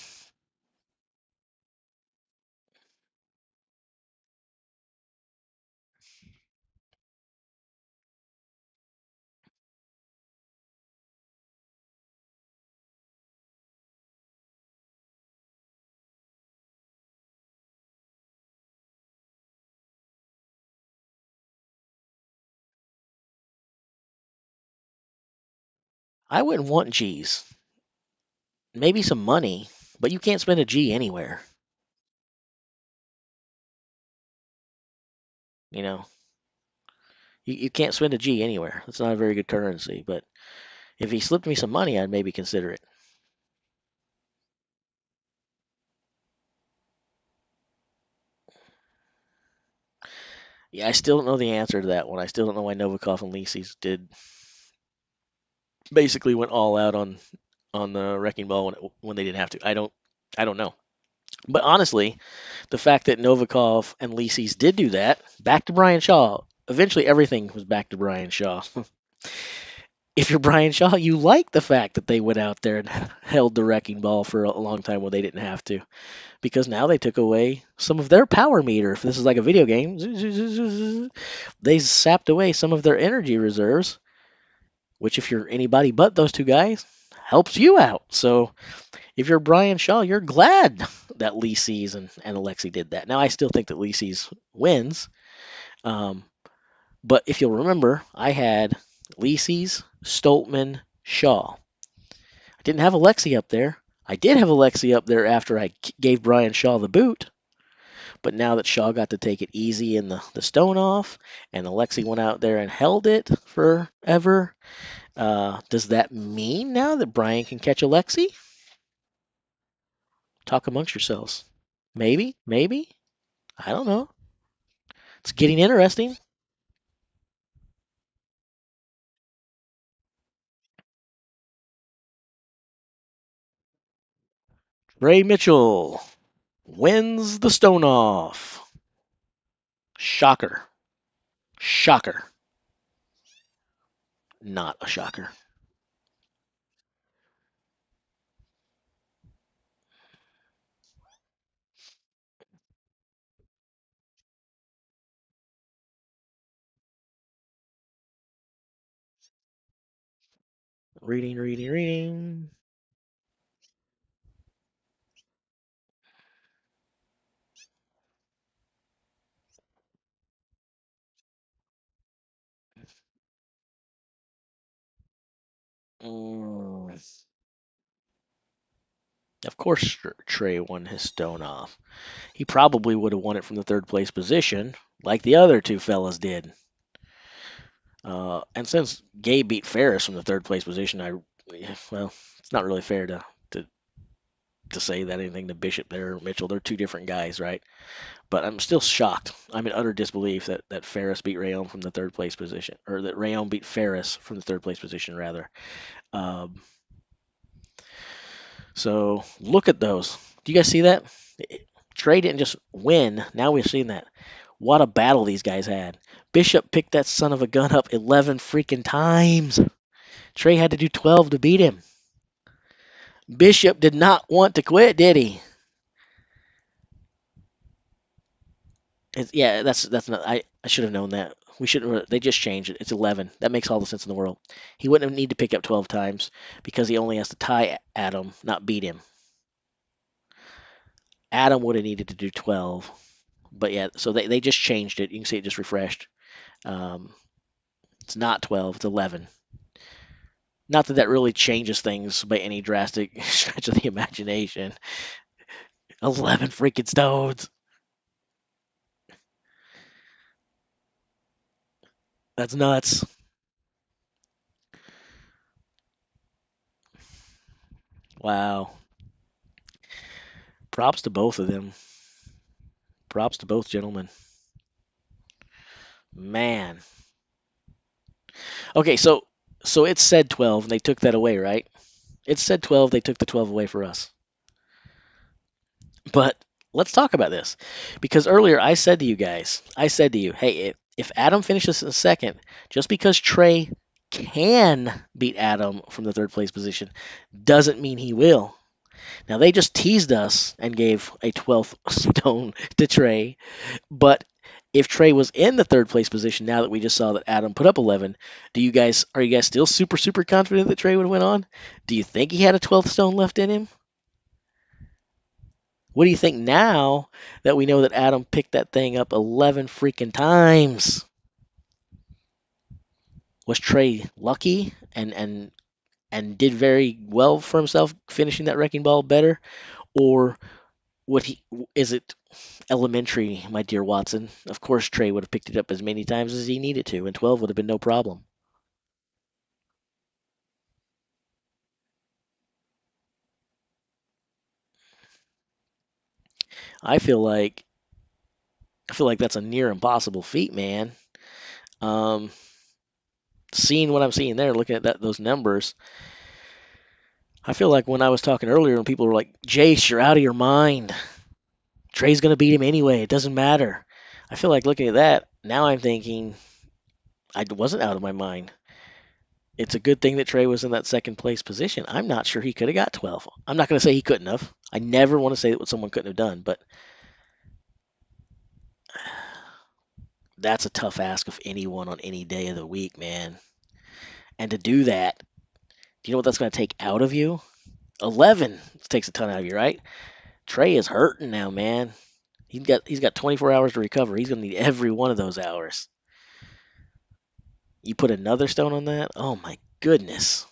I wouldn't want G's. Maybe some money, but you can't spend a G anywhere. You know, you can't spend a G anywhere. That's not a very good currency. But if he slipped me some money, I'd maybe consider it. Yeah, I still don't know the answer to that one. I still don't know why Novikov and Lisis did basically went all out on the wrecking ball when they didn't have to. I don't know. But honestly, the fact that Novikov and Lisis did do that, back to Brian Shaw. Eventually, everything was back to Brian Shaw. If you're Brian Shaw, you like the fact that they went out there and held the wrecking ball for a long time when they didn't have to, because now they took away some of their power meter. If this is like a video game, they sapped away some of their energy reserves, which, if you're anybody but those two guys, helps you out. So if you're Brian Shaw, you're glad that Lee Sees and Alexi did that. Now, I still think that Lee Sees wins. Um, but if you'll remember, I had Lee Sees, Stoltman, Shaw. I didn't have Alexi up there. I did have Alexi up there after I gave Brian Shaw the boot. But now that Shaw got to take it easy in the stone off, and Alexi went out there and held it forever, does that mean now that Brian can catch Alexi? Talk amongst yourselves. Maybe, maybe. I don't know. It's getting interesting. Ray Mitchell wins the stone off. Shocker. Shocker. Not a shocker. Reading, reading, reading. Mm, of course, Trey won his stone off. He probably would have won it from the third place position, like the other two fellas did. And since Gabe beat Ferris from the third place position, well, it's not really fair to to say that anything to Bishop there or Mitchell. They're two different guys, right? But I'm still shocked. I'm in utter disbelief that Ferris beat Rayon from the third place position, or that Rayon beat Ferris from the third place position, rather. Um, so look at those. Do you guys see that? Trey didn't just win. Now we're seeing that. What a battle these guys had. Bishop picked that son of a gun up 11 freaking times. Trey had to do 12 to beat him. Bishop did not want to quit, did he? Yeah, that's not. I should have known that. We shouldn't. They just changed it. It's 11. That makes all the sense in the world. He wouldn't need to pick up 12 times because he only has to tie Adam, not beat him. Adam would have needed to do 12. But yeah, so they just changed it. You can see it just refreshed. Um, it's not 12. It's 11. Not that that really changes things by any drastic stretch of the imagination. 11 freaking stones. That's nuts. Wow. Props to both of them. Props to both gentlemen. Man. Okay, so it said 12 and they took that away, right? It said 12, they took the 12 away for us. But let's talk about this because earlier I said to you guys, I said to you, hey, if Adam finishes in second, just because Trey can beat Adam from the third place position doesn't mean he will. Now they just teased us and gave a 12th stone to Trey, but if Trey was in the third place position now that we just saw that Adam put up 11, are you guys still super confident that Trey would win on? Do you think he had a 12th stone left in him? What do you think now that we know that Adam picked that thing up 11 freaking times? Was Trey lucky and did very well for himself finishing that wrecking ball better, or would he? Is it elementary, my dear Watson? Of course, Trey would have picked it up as many times as he needed to, and 12 would have been no problem. I feel like I feel like that's a near impossible feat, man. Um, Seeing what I'm seeing there, looking at those numbers, I feel like when I was talking earlier, when people were like, "Jace, you're out of your mind. Trey's gonna beat him anyway. It doesn't matter." I feel like looking at that now, I'm thinking I wasn't out of my mind. It's a good thing that Trey was in that second place position. I'm not sure he could have got 12. I'm not going to say he couldn't have. I never want to say what someone couldn't have done, but that's a tough ask of anyone on any day of the week, man. And to do that, do you know what that's going to take out of you? 11 takes a ton out of you, right? Trey is hurting now, man. He's got 24 hours to recover. He's going to need every one of those hours. You put another stone on that? Oh my goodness.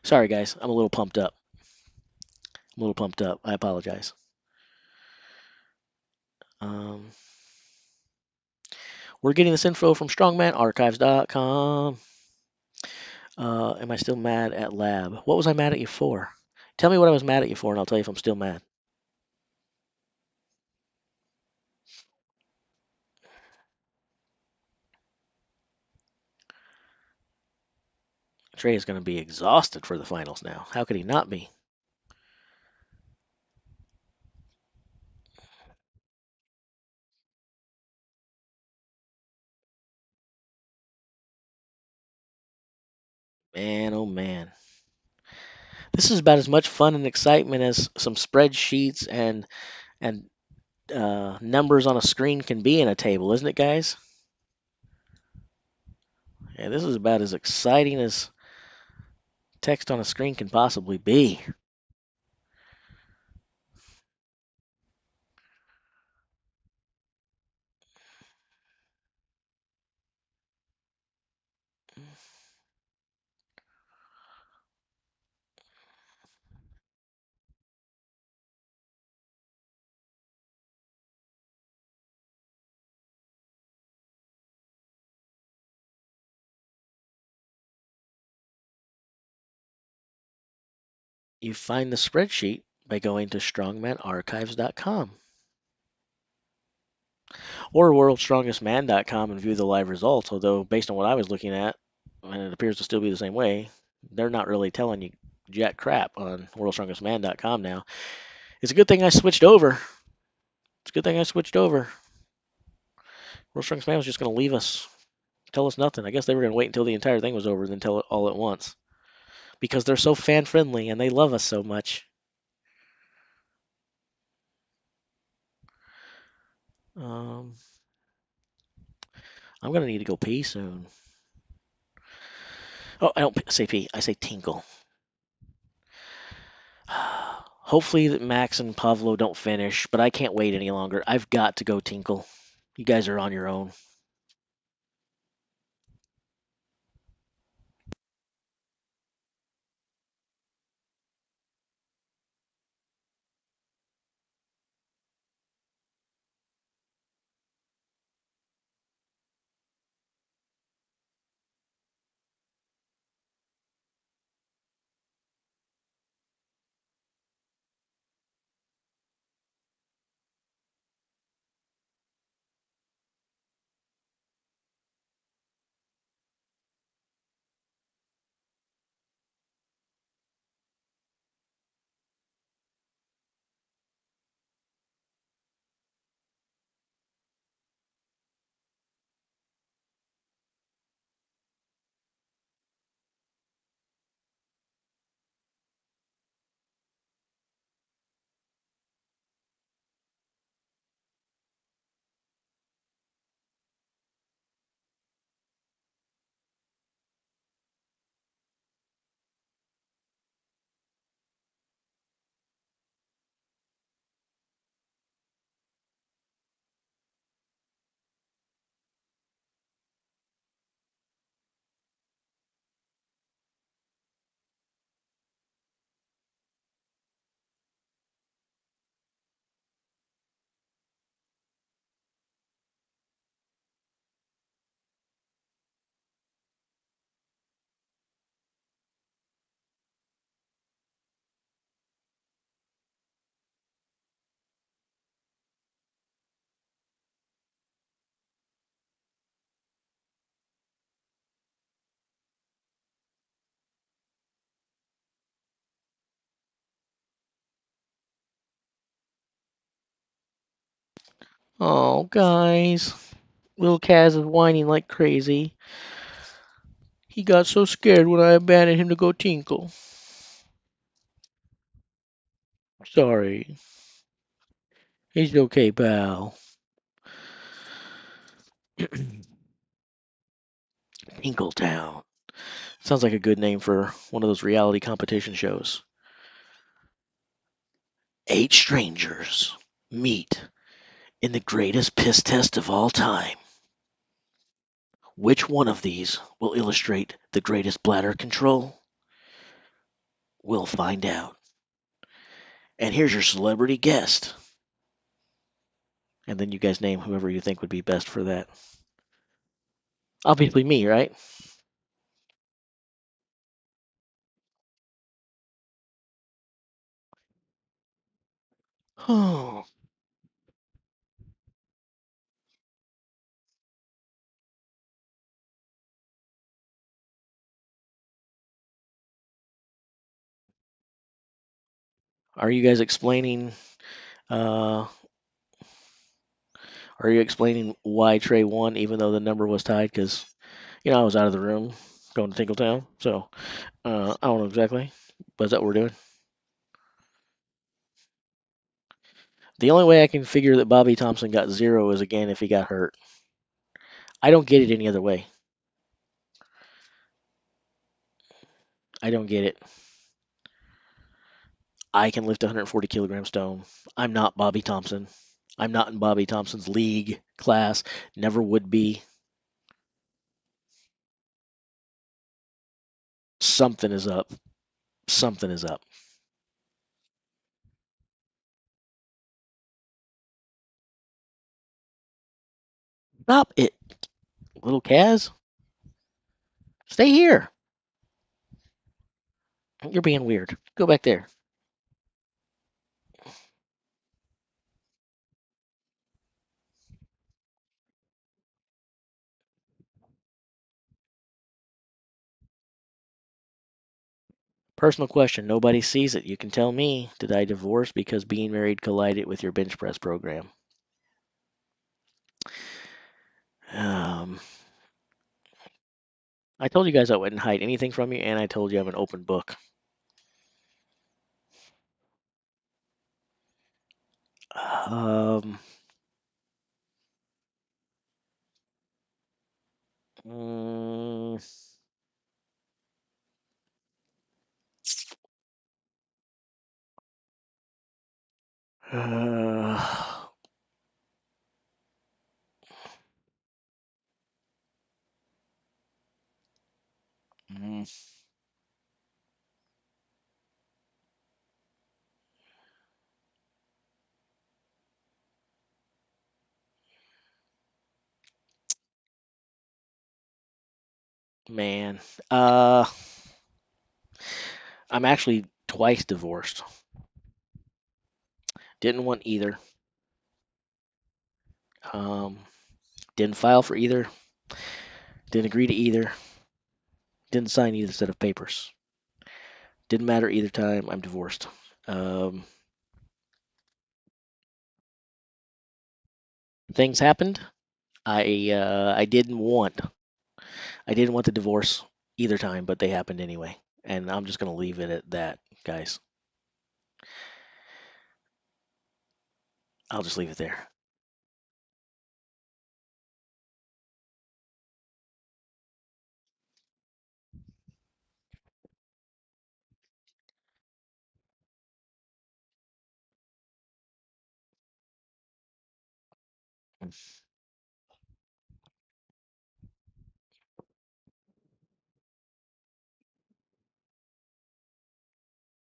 Sorry guys, I'm a little pumped up. I'm a little pumped up. I apologize. Um, we're getting this info from strongmanarchives.com. Am I still mad at Lab? What was I mad at you for? Tell me what I was mad at you for, and I'll tell you if I'm still mad. Trey is going to be exhausted for the finals now. How could he not be? Man, oh man. This is about as much fun and excitement as some spreadsheets and numbers on a screen can be in a table, isn't it, guys? Yeah, this is about as exciting as text on a screen can possibly be. You find the spreadsheet by going to strongmanarchives.com or worldstrongestman.com and view the live results. Although, based on what I was looking at, and it appears to still be the same way, they're not really telling you jack crap on worldstrongestman.com now. It's a good thing I switched over. It's a good thing I switched over. World Strongest Man was just going to leave us, tell us nothing. I guess they were going to wait until the entire thing was over and then tell it all at once because they're so fan friendly and they love us so much. Um, I'm gonna need to go pee soon. Oh, I don't say pee. I say tinkle. Hopefully that Max and Pavlo don't finish, but I can't wait any longer. I've got to go tinkle. You guys are on your own. Oh, guys. Little Kaz is whining like crazy. He got so scared when I abandoned him to go tinkle. Sorry. He's okay, pal. Tinkletown. Sounds like a good name for one of those reality competition shows. 8 strangers meet in the greatest piss test of all time. Which one of these will illustrate the greatest bladder control? We'll find out. And here's your celebrity guest. And then you guys name whoever you think would be best for that. Obviously me, right? Oh. Are you guys explaining uh are you explaining why Trey won even though the number was tied? Because I was out of the room going to Tinkletown. So I don't know exactly. But is that what we're doing? The only way I can figure that Bobby Thompson got 0 is again if he got hurt. I don't get it any other way. I don't get it. I can lift a 140 kilogram stone. I'm not Bobby Thompson. I'm not in Bobby Thompson's league class. Never would be. Something is up. Something is up. Stop it, little Kaz. Stay here. You're being weird. Go back there. Personal question. Nobody sees it. You can tell me. Did I divorce because being married collided with your bench press program? Um, I told you guys I wouldn't hide anything from you, and I told you I'm an open book. Um, mm, uh, mm, man, uh, I'm actually twice divorced. Didn't want either. Um, didn't file for either. Didn't agree to either. Didn't sign either set of papers. Didn't matter either time. I'm divorced. Um, things happened. I didn't want the divorce either time, but they happened anyway. And I'm just gonna leave it at that, guys. I'll just leave it there.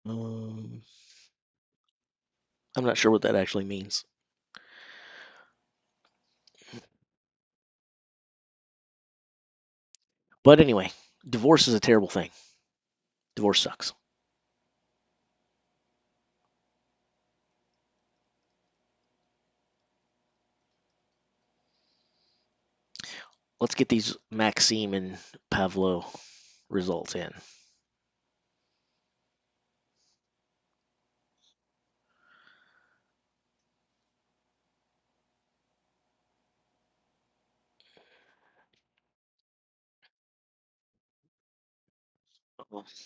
Um, I'm not sure what that actually means. But anyway, divorce is a terrible thing. Divorce sucks. Let's get these Maxime and Pavlo results in.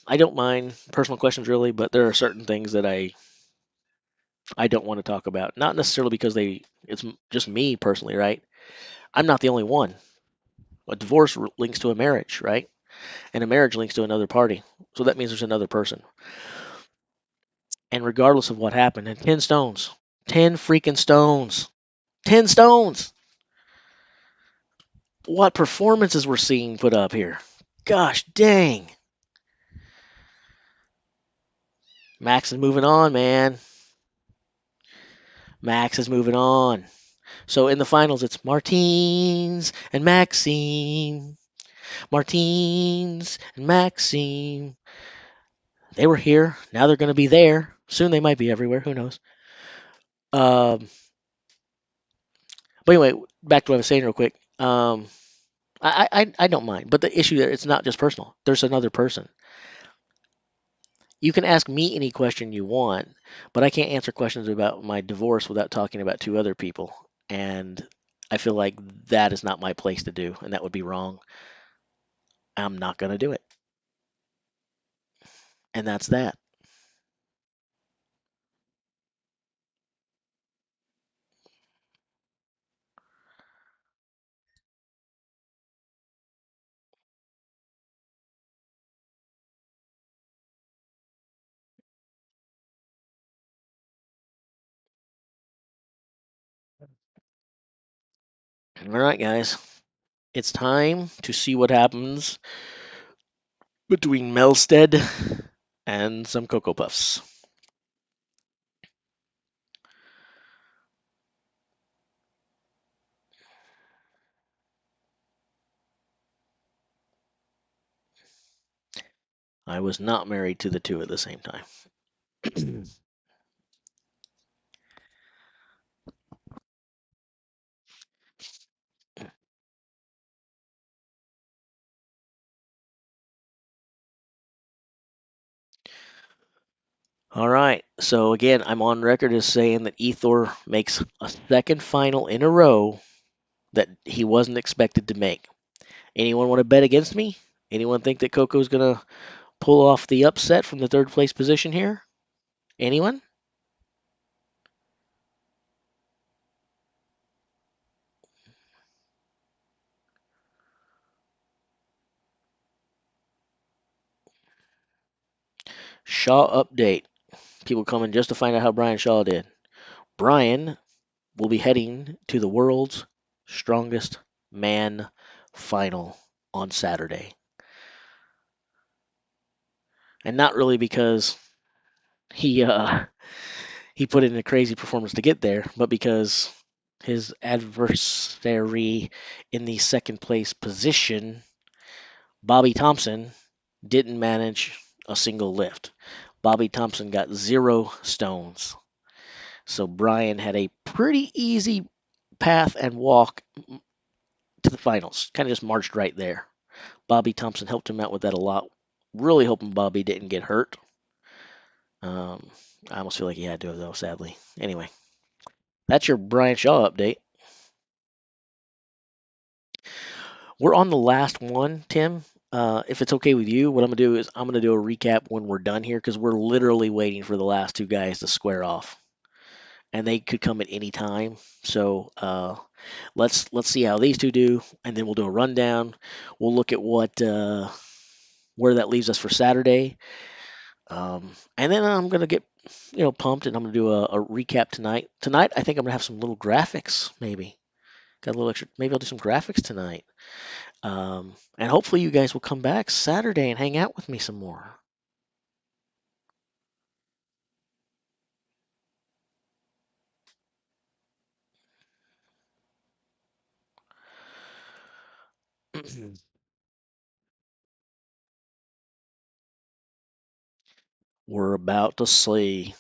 I don't mind personal questions really, but there are certain things that I don't want to talk about. Not necessarily because it's just me personally, right? I'm not the only one. A divorce links to a marriage, right? And a marriage links to another party. So that means there's another person. And regardless of what happened, and 10 stones, 10 freaking stones, 10 stones. What performances we're seeing put up here. Gosh dang. Max is moving on, man. Max is moving on. So in the finals, it's Martins and Maxime. Martins and Maxime. They were here. Now they're going to be there. Soon they might be everywhere. Who knows? Um, but anyway, back to what I was saying real quick. I don't mind, but the issue there, it's not just personal. There's another person. You can ask me any question you want, but I can't answer questions about my divorce without talking about two other people. And I feel like that is not my place to do, and that would be wrong. I'm not going to do it. And that's that. All right, guys. It's time to see what happens between Melstead and some Cocoa Puffs. I was not married to the two at the same time. All right. So again, I'm on record as saying that Ethor makes a second final in a row that he wasn't expected to make. Anyone want to bet against me? Anyone think that Coco's gonna pull off the upset from the third place position here? Anyone? Shaw update. People coming just to find out how Brian Shaw did. Brian will be heading to the world's strongest man final on Saturday. And not really because he he put in a crazy performance to get there, but because his adversary in the second place position, Bobby Thompson, didn't manage a single lift. Bobby Thompson got 0 stones. So Brian had a pretty easy path and walk to the finals. Kind of just marched right there. Bobby Thompson helped him out with that a lot. Really hoping Bobby didn't get hurt. Um, I almost feel like he had to, though, sadly. Anyway, that's your Brian Shaw update. We're on the last one, Tim. If it's okay with you, what I'm gonna do is I'm gonna do a recap when we're done here because we're literally waiting for the last two guys to square off, and they could come at any time. So let's see how these two do, and then we'll do a rundown. We'll look at what where that leaves us for Saturday, and then I'm gonna get pumped, and I'm gonna do a recap tonight. Tonight, I think I'm gonna have some little graphics, maybe. Got a little extra. Maybe I'll do some graphics tonight. And hopefully you guys will come back Saturday and hang out with me some more. We're about to see.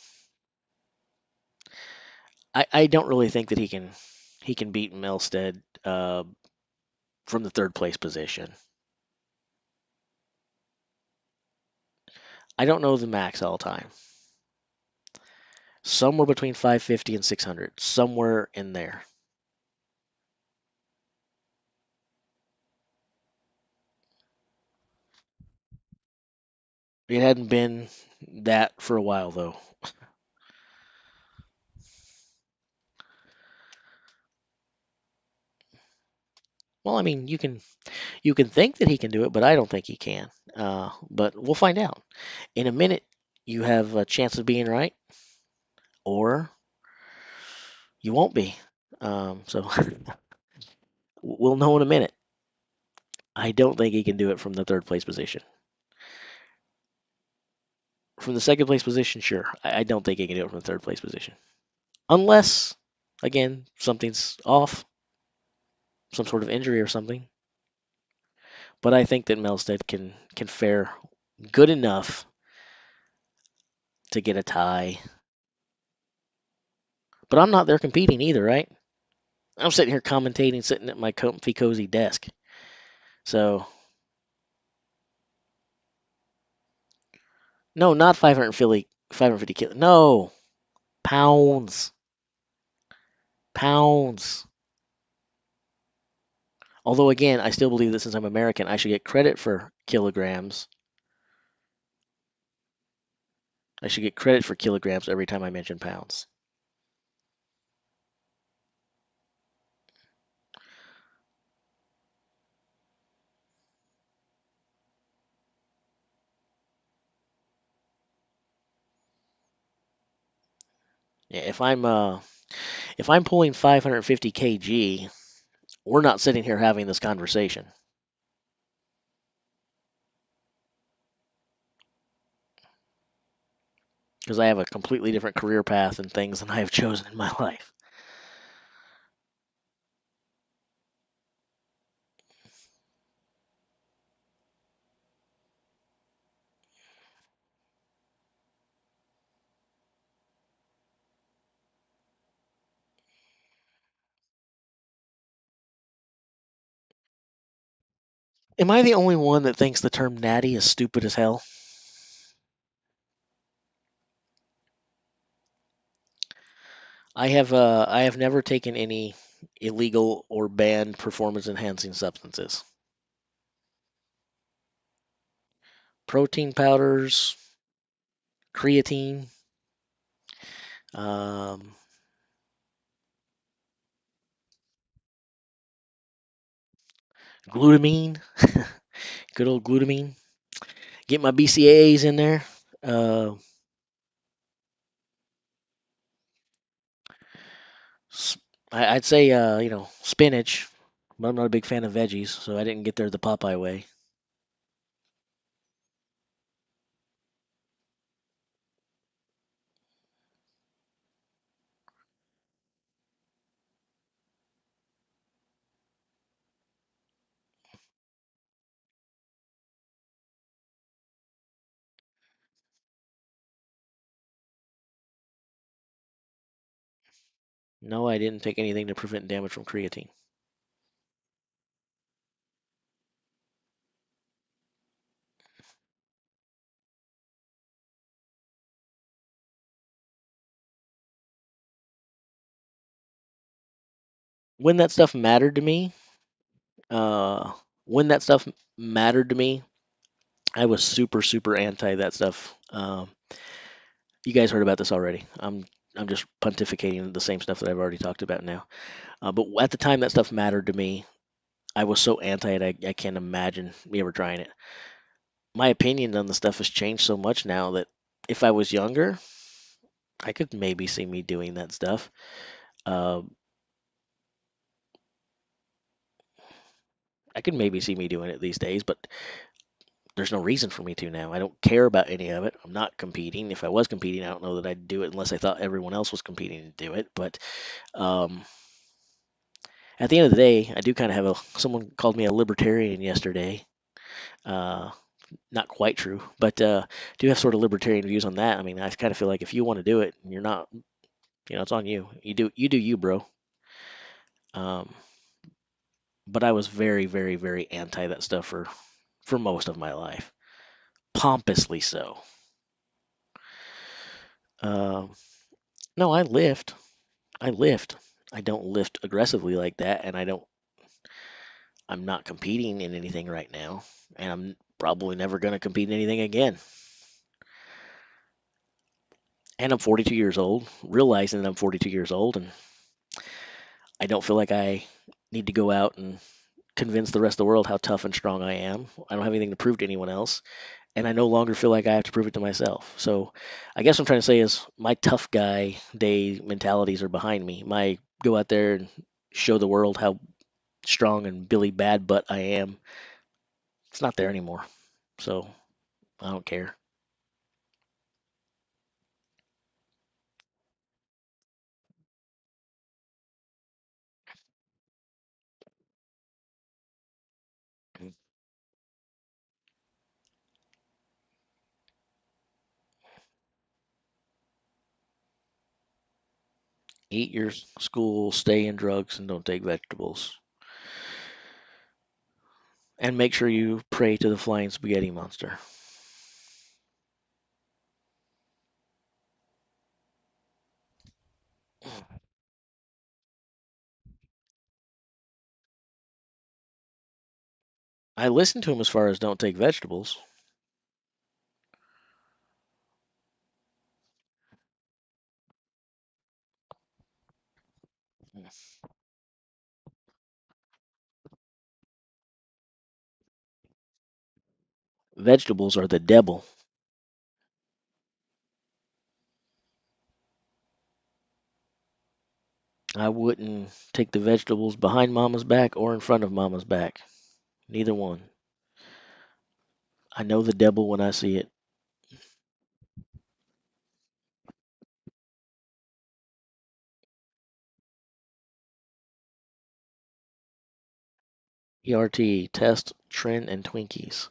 I don't really think that he can beat Milstead from the third place position. I don't know the max all time. Somewhere between 550 and 600. Somewhere in there. It hadn't been that for a while though. Well, I mean, you can think that he can do it, but I don't think he can. But we'll find out in a minute. You have a chance of being right, or you won't be. So we'll know in a minute. I don't think he can do it from the third place position. From the second place position, sure. I don't think he can do it from the third place position. Unless, again, something's off, some sort of injury or something. But I think that Melstead can fare good enough to get a tie. But I'm not there competing either, right? I'm sitting here commentating, sitting at my comfy, cozy desk. So, no, not 550 kilos. No, pounds. Pounds. Although, again, I still believe that since I'm American, I should get credit for kilograms. I should get credit for kilograms every time I mention pounds. Yeah, if I'm pulling 550 kg, we're not sitting here having this conversation because I have a completely different career path and things than I have chosen in my life. Am I the only one that thinks the term natty is stupid as hell? I have never taken any illegal or banned performance enhancing substances. Protein powders, creatine, um, glutamine, good old glutamine. Get my BCAAs in there. Uh, I'd say spinach, but I'm not a big fan of veggies, so I didn't get there the Popeye way. No, I didn't take anything to prevent damage from creatine. When that stuff mattered to me, uh, when that stuff mattered to me, I was super, super anti that stuff. You guys heard about this already. I'm just pontificating the same stuff that I've already talked about now. But at the time that stuff mattered to me, I was so anti it. I can't imagine me ever trying it. My opinion on the stuff has changed so much now that if I was younger, I could maybe see me doing that stuff. Uh, I could maybe see me doing it these days, but there's no reason for me to now. I don't care about any of it. I'm not competing. If I was competing, I don't know that I'd do it unless I thought everyone else was competing to do it. But um, at the end of the day, I do kind of have a. Someone called me a libertarian yesterday. Uh, Not quite true, but do have sort of libertarian views on that. I mean, I kind of feel like if you want to do it, and you're not, it's on you. You do you, bro. Um, but I was very, very, very anti that stuff for most of my life, pompously so. Um, no, I lift. I lift. I don't lift aggressively like that, and I'm not competing in anything right now, and I'm probably never going to compete in anything again. And I'm 42 years old, realizing that I'm 42 years old, and I don't feel like I need to go out and convince the rest of the world how tough and strong I am. I don't have anything to prove to anyone else, and I no longer feel like I have to prove it to myself. So, I guess what I'm trying to say is my tough guy day mentalities are behind me. My go out there and show the world how strong and Billy Bad Butt I am. It's not there anymore. So, I don't care. 8 years school, stay in drugs, and don't take vegetables. And make sure you pray to the flying spaghetti monster. I listened to him as far as don't take vegetables. Vegetables are the devil. I wouldn't take the vegetables behind mama's back or in front of mama's back. Neither one. I know the devil when I see it. ERT, test, Tren, and Twinkies.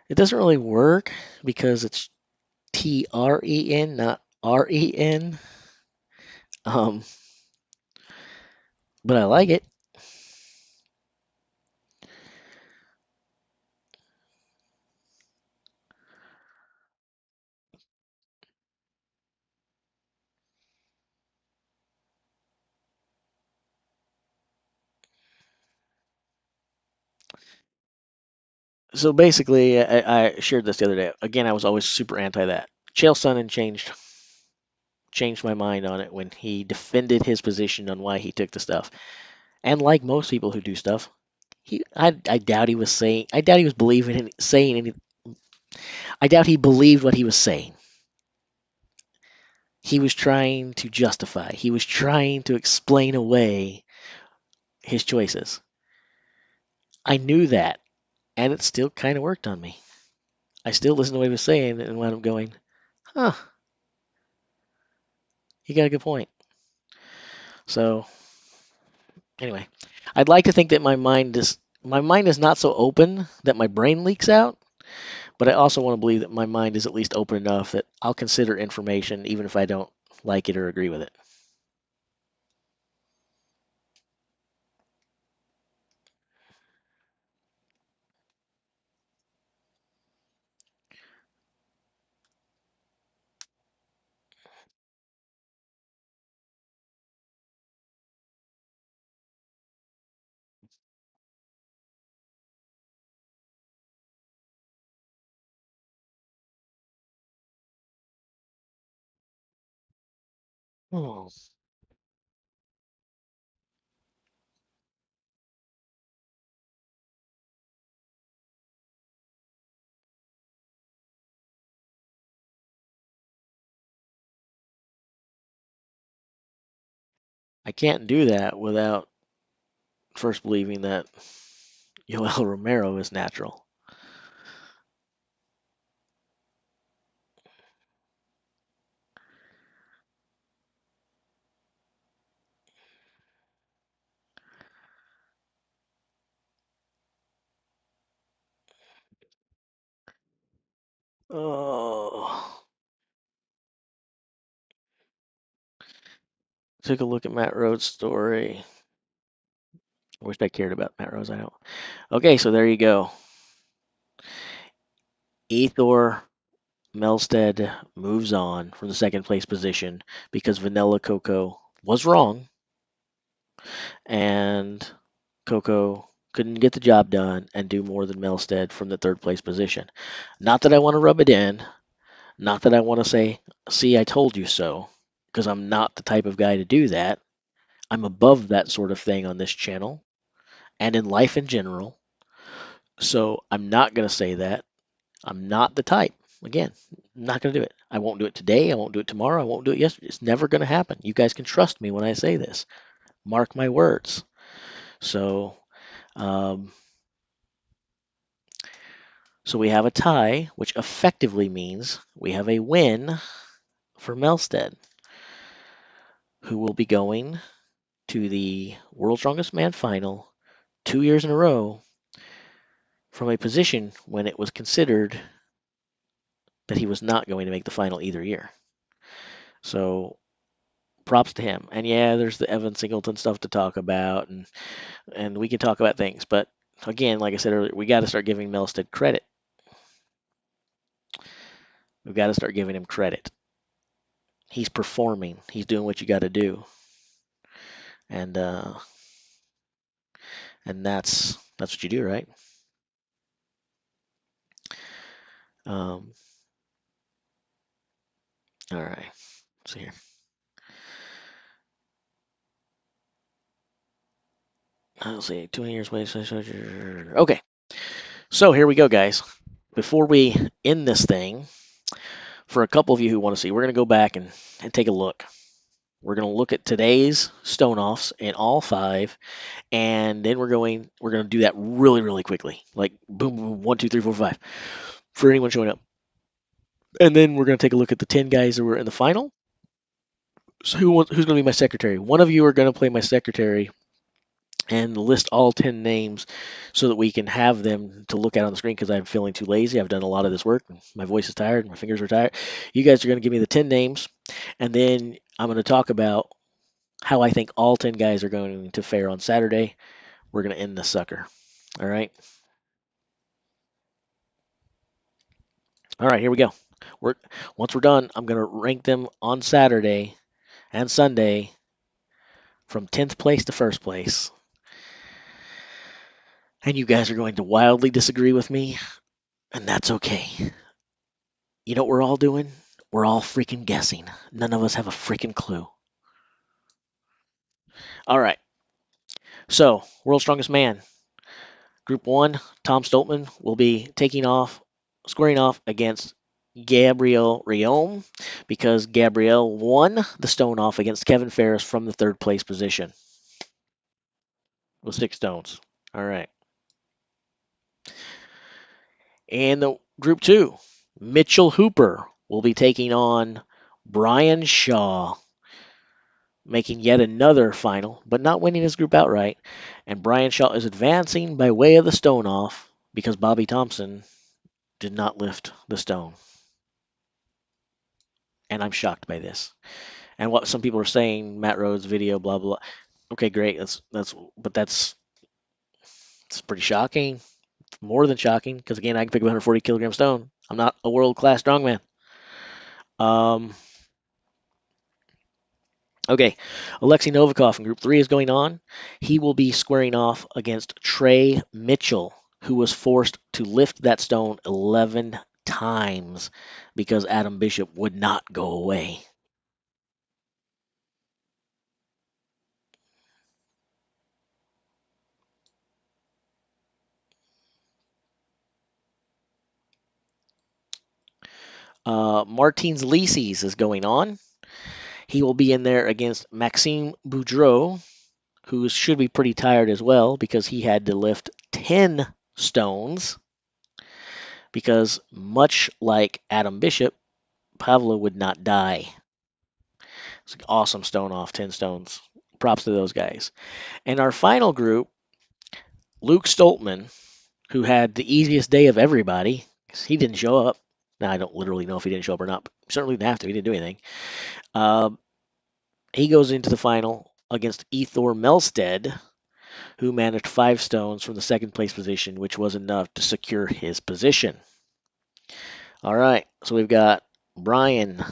It doesn't really work because it's TREN, not REN. Um, but I like it. So basically, I shared this the other day. Again, I was always super anti that. Chael Sonnen changed my mind on it when he defended his position on why he took the stuff. And like most people who do stuff, I doubt he was saying I doubt he was believing in saying any I doubt he believed what he was saying. He was trying to justify. He was trying to explain away his choices. I knew that, and it still kind of worked on me. I still listened to what he was saying and wound up going, "Huh, he got a good point." So anyway, I'd like to think that my mind is not so open that my brain leaks out, but I also want to believe that my mind is at least open enough that I'll consider information even if I don't like it or agree with it. Oh, I can't do that without first believing that Yoel Romero is natural. Oh, took a look at Matt Rhodes' story. I wish I cared about Matt Rhodes. I don't. Okay, so there you go. Ethor Melstead moves on from the second place position because Vanilla Coco was wrong and Coco couldn't get the job done and do more than Melstead from the third place position. Not that I want to rub it in, Not that I want to say, see, I told you so, because I'm not the type of guy to do that. I'm above that sort of thing on this channel and in life in general. So I'm not going to say that. I'm not the type. Again, I'm not going to do it. I won't do it today. I won't do it tomorrow. I won't do it yesterday. It's never going to happen. You guys can trust me when I say this. Mark my words. So, um, so we have a tie, which effectively means we have a win for Melstead, who will be going to the World's Strongest Man final 2 years in a row from a position when it was considered that he was not going to make the final either year. So props to him. And yeah, there's the Evan Singleton stuff to talk about, and we can talk about things. But again, like I said earlier, we got to start giving Melstead credit. We've got to start giving him credit. He's performing. He's doing what you got to do, and that's what you do, right? Um, all right. Let's see here. I'll see. 20 years away. Okay. So here we go, guys. Before we end this thing, for a couple of you who want to see, we're going to go back and take a look. We're going to look at today's stone offs in all five, and then we're going to do that really, really quickly, like boom, boom, 1, 2, 3, 4, 5, for anyone showing up. And then we're going to take a look at the 10 guys that were in the final. So who's going to be my secretary? One of you are going to play my secretary and list all 10 names so that we can have them to look at on the screen, because I'm feeling too lazy. I've done a lot of this work. My voice is tired. My fingers are tired. You guys are going to give me the 10 names, and then I'm going to talk about how I think all 10 guys are going to fare on Saturday. We're going to end this sucker. All right. All right, here we go. Once we're done, I'm going to rank them on Saturday and Sunday from 10th place to first place. And you guys are going to wildly disagree with me, and that's okay. You know what we're all doing? We're all freaking guessing. None of us have a freaking clue. All right. So, World's Strongest Man. Group 1, Tom Stoltman will be squaring off against Gabriel Riome, because Gabriel won the stone off against Kevin Ferris from the third place position with 6 stones. All right. And the group 2, Mitchell Hooper will be taking on Brian Shaw, making yet another final, but not winning his group outright. And Brian Shaw is advancing by way of the stone off because Bobby Thompson did not lift the stone. And I'm shocked by this. And what some people are saying, Matt Rhodes video, blah blah. Okay, great. That's pretty shocking. More than shocking, because again, I can pick up 140 kilogram stone. I'm not a world class strongman. Okay, Alexei Novikov in Group 3 is going on. He will be squaring off against Trey Mitchell, who was forced to lift that stone 11 times because Adam Bishop would not go away. Martins Lises is going on. He will be in there against Maxime Boudreau, who should be pretty tired as well because he had to lift 10 stones. Because much like Adam Bishop, Pavlo would not die. It's an awesome stone off, 10 stones. Props to those guys. And our final group, Luke Stoltman, who had the easiest day of everybody, because he didn't show up. Now, I don't literally know if he didn't show up or not, but certainly didn't have to. He didn't do anything. He goes into the final against Ethor Melstead, who managed 5 stones from the second place position, which was enough to secure his position. All right, so we've got Brian,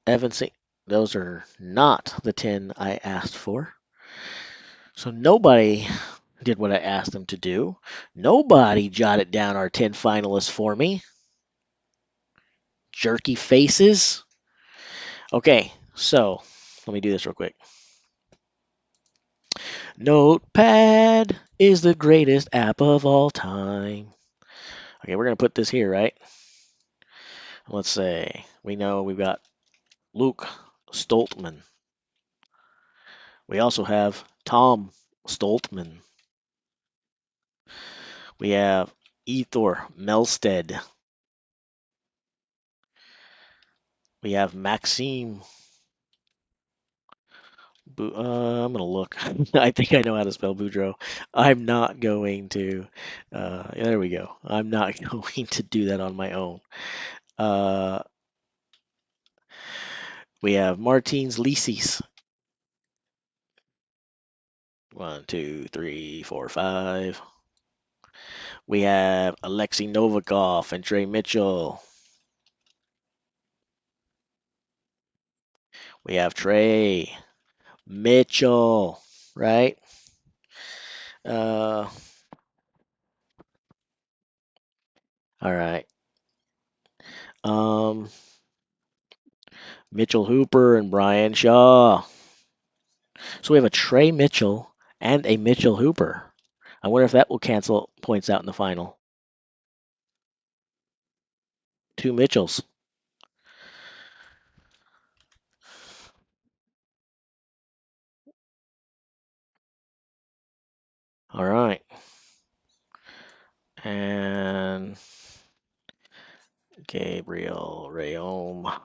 Evans. Those are not the 10 I asked for. So nobody did what I asked them to do. Nobody jotted down our 10 finalists for me. jerky faces. Okay, so let me do this real quick. Notepad is the greatest app of all time. Okay, we're going to put this here, right? Let's say we know we've got Luke Stoltman. We also have Tom Stoltman. We have Ethor Melstead. We have Maxime. I'm gonna look. I think I know how to spell Boudreaux. I'm not going to. There we go. I'm not going to do that on my own. Uh, we have Martins Lisis. 1, 2, 3, 4, 5. We have Alexei Novikov and Trey Mitchell. We have Trey Mitchell, right? Uh, all right. Um, Mitchell Hooper and Brian Shaw. So we have a Trey Mitchell and a Mitchell Hooper. I wonder if that will cancel points out in the final. 2 Mitchells. All right. And Gabriel Rayom.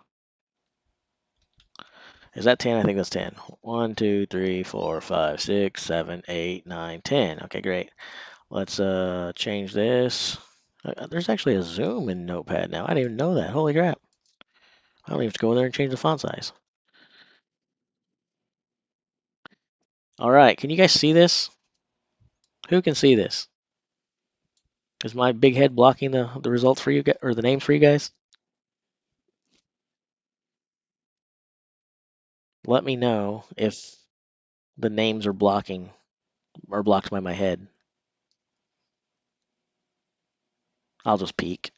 Is that 10? I think that's 10. 1, 2, 3, 4, 5, 6, 7, 8, 9, 10. Okay, great. Let's change this. There's actually a zoom in Notepad now. I didn't even know that. Holy crap. I don't even have to go in there and change the font size. All right, can you guys see this? Who can see this? Is my big head blocking the results for you guys, or the names for you guys? Let me know if the names are blocking or blocked by my head. I'll just peek.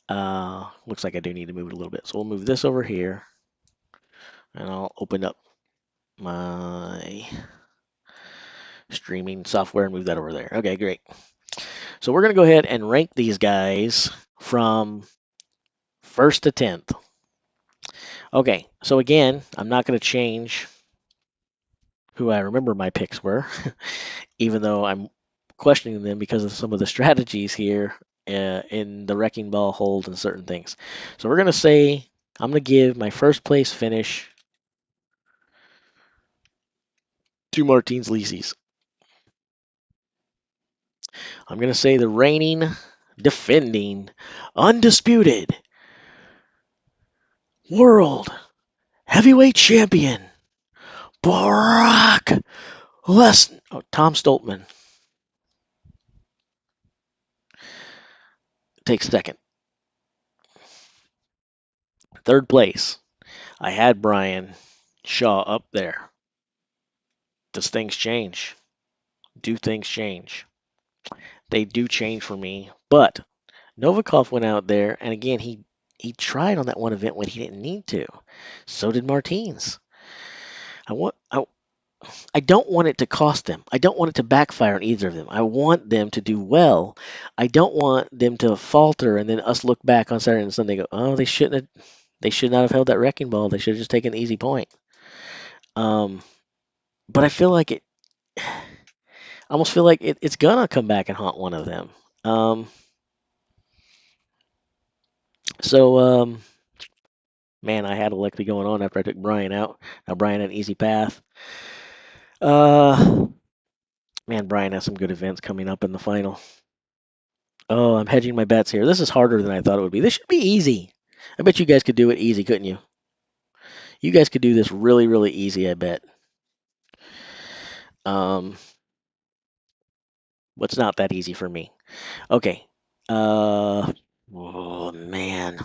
Looks like I do need to move it a little bit. So we'll move this over here, and I'll open up my streaming software and move that over there. Okay, great. So we're going to go ahead and rank these guys from 1st to 10th. Okay, so again, I'm not going to change who I remember my picks were, even though I'm questioning them because of some of the strategies here in the wrecking ball hold and certain things. So we're going to say I'm going to give my first place finish to Martins Lisis. I'm going to say the reigning, defending, undisputed world heavyweight champion, Brock Lesnar. Oh, Tom Stoltman takes second. Third place, I had Brian Shaw up there. Does things change? Do things change? They do change for me, but Novikov went out there, and again, he tried on that one event when he didn't need to. So did Martins. I want I don't want it to cost them. I don't want it to backfire on either of them. I want them to do well. I don't want them to falter and then us look back on Saturday and Sunday and go, oh, they should not have held that wrecking ball. They should have just taken the easy point. But I feel like I almost feel like it's gonna come back and haunt one of them. Um, so man, I had a likely going on after I took Brian out. Now Brian had an easy path. Uh, man, Brian has some good events coming up in the final. Oh, I'm hedging my bets here. This is harder than I thought it would be. This should be easy. I bet you guys could do it easy, couldn't you? You guys could do this really, really easy, I bet. Um, what's not that easy for me? Okay. Oh man.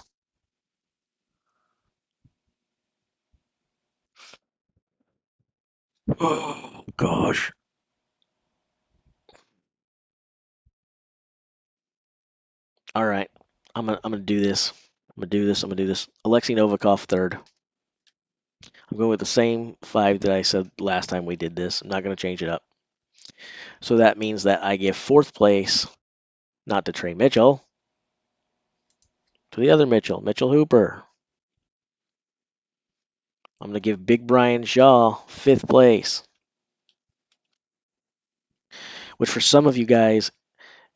Oh gosh. All right. I'm gonna do this. I'm gonna do this. I'm gonna do this. Alexei Novikov third. I'm going with the same 5 that I said last time we did this. I'm not gonna change it up. So that means that I give 4th place not to Trey Mitchell, to the other Mitchell, Mitchell Hooper. I'm gonna give Big Brian Shaw 5th place, which for some of you guys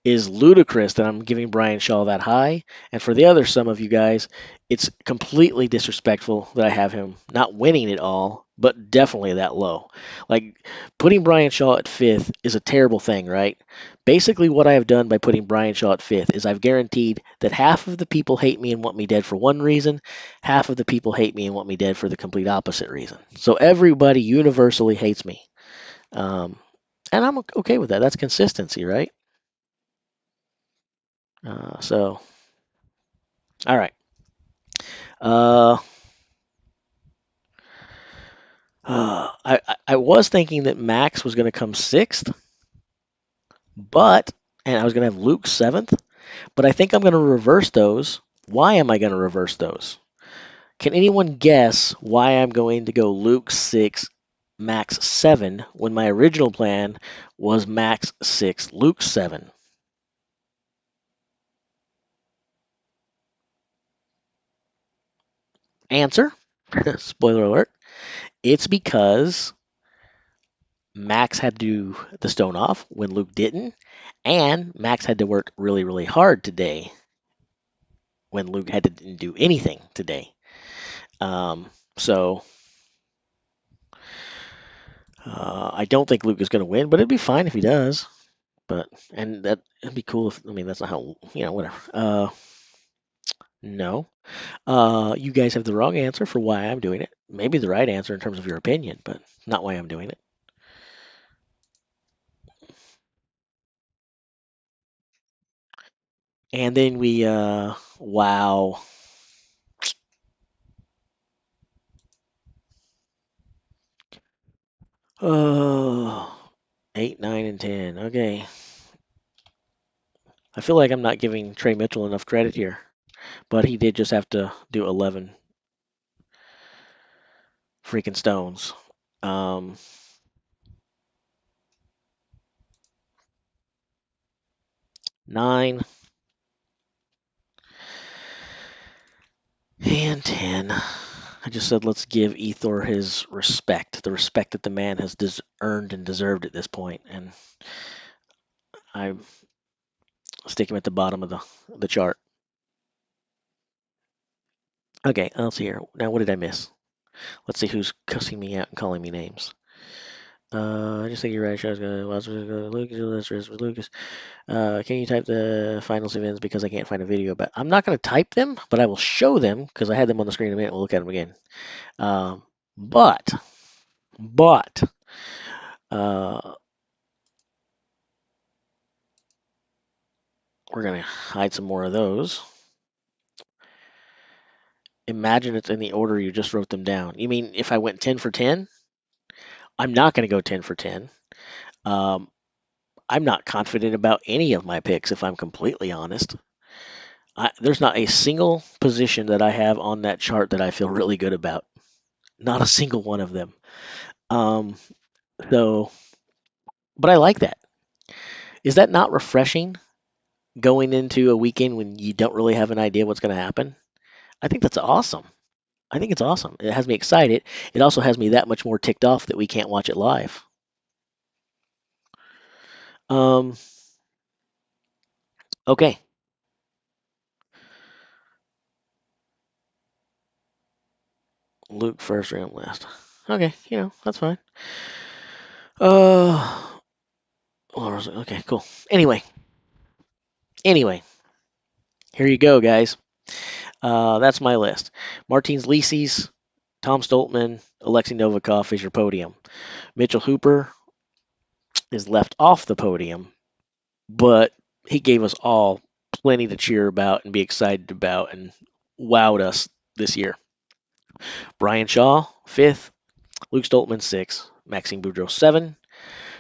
is ludicrous that I'm giving Brian Shaw that high. And for the other some of you guys, it's completely disrespectful that I have him not winning it all, but definitely that low. Like putting Brian Shaw at 5th is a terrible thing, right? Basically, what I have done by putting Brian Shaw at 5th is I've guaranteed that half of the people hate me and want me dead for one reason, half of the people hate me and want me dead for the complete opposite reason. So everybody universally hates me. Um, and I'm okay with that. That's consistency, right? So all right. Uh, I was thinking that Max was going to come 6th, but and I was going to have Luke 7th, but I think I'm going to reverse those. Why am I going to reverse those? Can anyone guess why I'm going to go Luke 6, Max 7 when my original plan was Max 6, Luke 7? Answer. Spoiler alert. It's because Max had to do the stone off when Luke didn't, and Max had to work really, really hard today when Luke had to didn't do anything today. So I don't think Luke is going to win, but it'd be fine if he does. But and that'd be cool if that's not how whatever. No, you guys have the wrong answer for why I'm doing it. Maybe the right answer in terms of your opinion, but not why I'm doing it. And then we wow. Oh, 8, 9, and 10. Okay. I feel like I'm not giving Trey Mitchell enough credit here, but he did just have to do 11 freaking stones. Um, 9 and 10. I just said let's give Ethor his respect, the respect that the man has earned and deserved at this point, and I stick him at the bottom of the chart. Okay, I'll see here. Now, what did I miss? Let's see who's cussing me out and calling me names. I just think you're right. Show's gonna Lucas. Can you type the finals events because I can't find a video? But I'm not gonna type them, but I will show them because I had them on the screen a minute. We'll look at them again. Um, but but uh, we're gonna hide some more of those. Imagine it's in the order you just wrote them down. You mean if I went 10 for 10? I'm not gonna go 10 for 10. Um, I'm not confident about any of my picks, if I'm completely honest. There's not a single position that I have on that chart that I feel really good about. Not a single one of them. Um, so, but I like that. Is that not refreshing going into a weekend when you don't really have an idea what's going to happen? I think that's awesome. I think it's awesome. It has me excited. It also has me that much more ticked off that we can't watch it live. Um, okay. Luke first, round last. Okay, that's fine. Uh, okay, cool. Anyway, here you go, guys. That's my list. Martins Lisis, Tom Stoltman, Alexei Novikov is your podium. Mitchell Hooper is left off the podium, but he gave us all plenty to cheer about and be excited about and wowed us this year. Brian Shaw, 5th. Luke Stoltman, 6th. Maxime Boudreau, 7.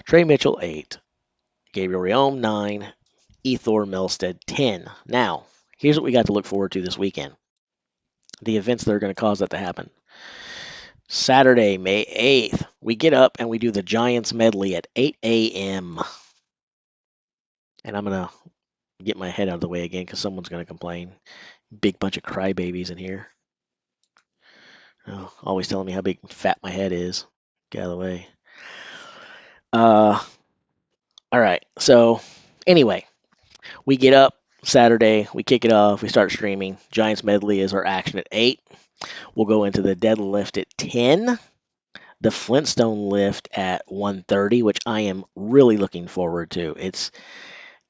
Trey Mitchell, 8. Gabriel Riom, 9. Ethor Melstead, 10. Now, here's what we got to look forward to this weekend. the events that are going to cause that to happen. Saturday, May 8th, we get up and we do the Giants medley at 8 a.m. And I'm going to get my head out of the way again because someone's going to complain. Big bunch of crybabies in here. Oh, always telling me how big and fat my head is. Get out of the way. Uh, all right. So, anyway, we get up Saturday, we kick it off, we start streaming. Giants medley is our action at 8. We'll go into the deadlift at 10. The Flintstone lift at 1:30, which I am really looking forward to.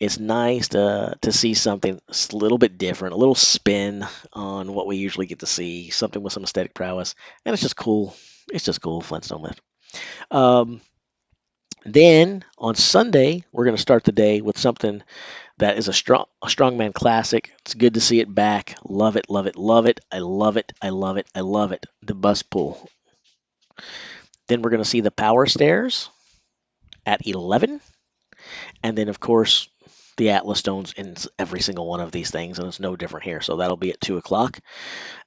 It's nice to see something a little bit different, a little spin on what we usually get to see, something with some aesthetic prowess, and it's just cool. It's just cool, Flintstone lift. Um, then on Sunday, we're going to start the day with something that is a strongman classic. It's good to see it back. Love it, love it, love it. I love it. I love it. I love it. The bus pull. Then we're going to see the power stairs at 11. And then, of course, the Atlas stones in every single one of these things, and it's no different here. So that'll be at 2 o'clock.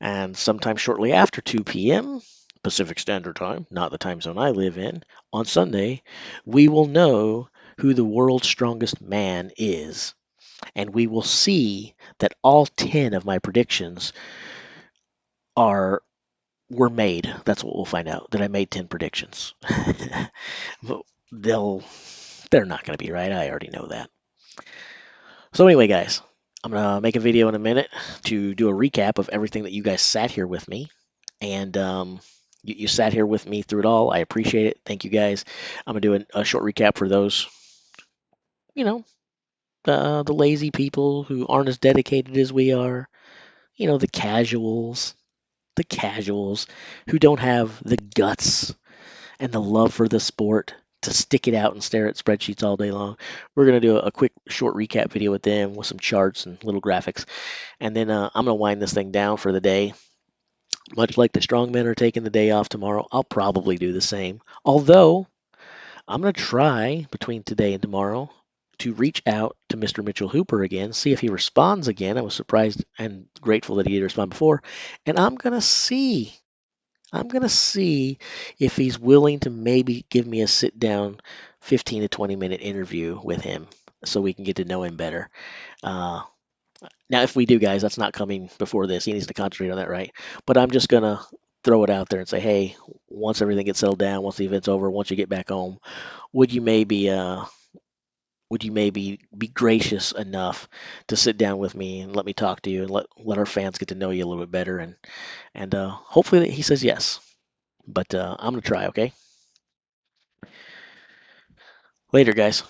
And sometime shortly after 2 p.m., Pacific Standard Time, not the time zone I live in, on Sunday, we will know who the world's strongest man is. And we will see that all 10 of my predictions are were made. That's what we'll find out. That I made 10 predictions. they'll they're not going to be right. I already know that. So anyway, guys, I'm going to make a video in a minute to do a recap of everything that you guys sat here with me. And you sat here with me through it all. I appreciate it. Thank you, guys. I'm going to do a short recap for those, you know, the lazy people who aren't as dedicated as we are. The casuals who don't have the guts and the love for the sport to stick it out and stare at spreadsheets all day long. We're going to do a quick short recap video with them with some charts and little graphics. And then I'm going to wind this thing down for the day. Much like the strongmen are taking the day off tomorrow, I'll probably do the same. Although, I'm going to try between today and tomorrow to reach out to Mr. Mitchell Hooper again, see if he responds again. I was surprised and grateful that he did respond before. And I'm going to see if he's willing to maybe give me a sit down 15 to 20-minute interview with him so we can get to know him better. Uh, Now, if we do, guys, that's not coming before this. He needs to concentrate on that, right? But I'm just going to throw it out there and say, hey, once everything gets settled down, once the event's over, once you get back home, would you maybe be gracious enough to sit down with me and let me talk to you and let our fans get to know you a little bit better and hopefully he says yes. But I'm gonna try, okay? Later, guys.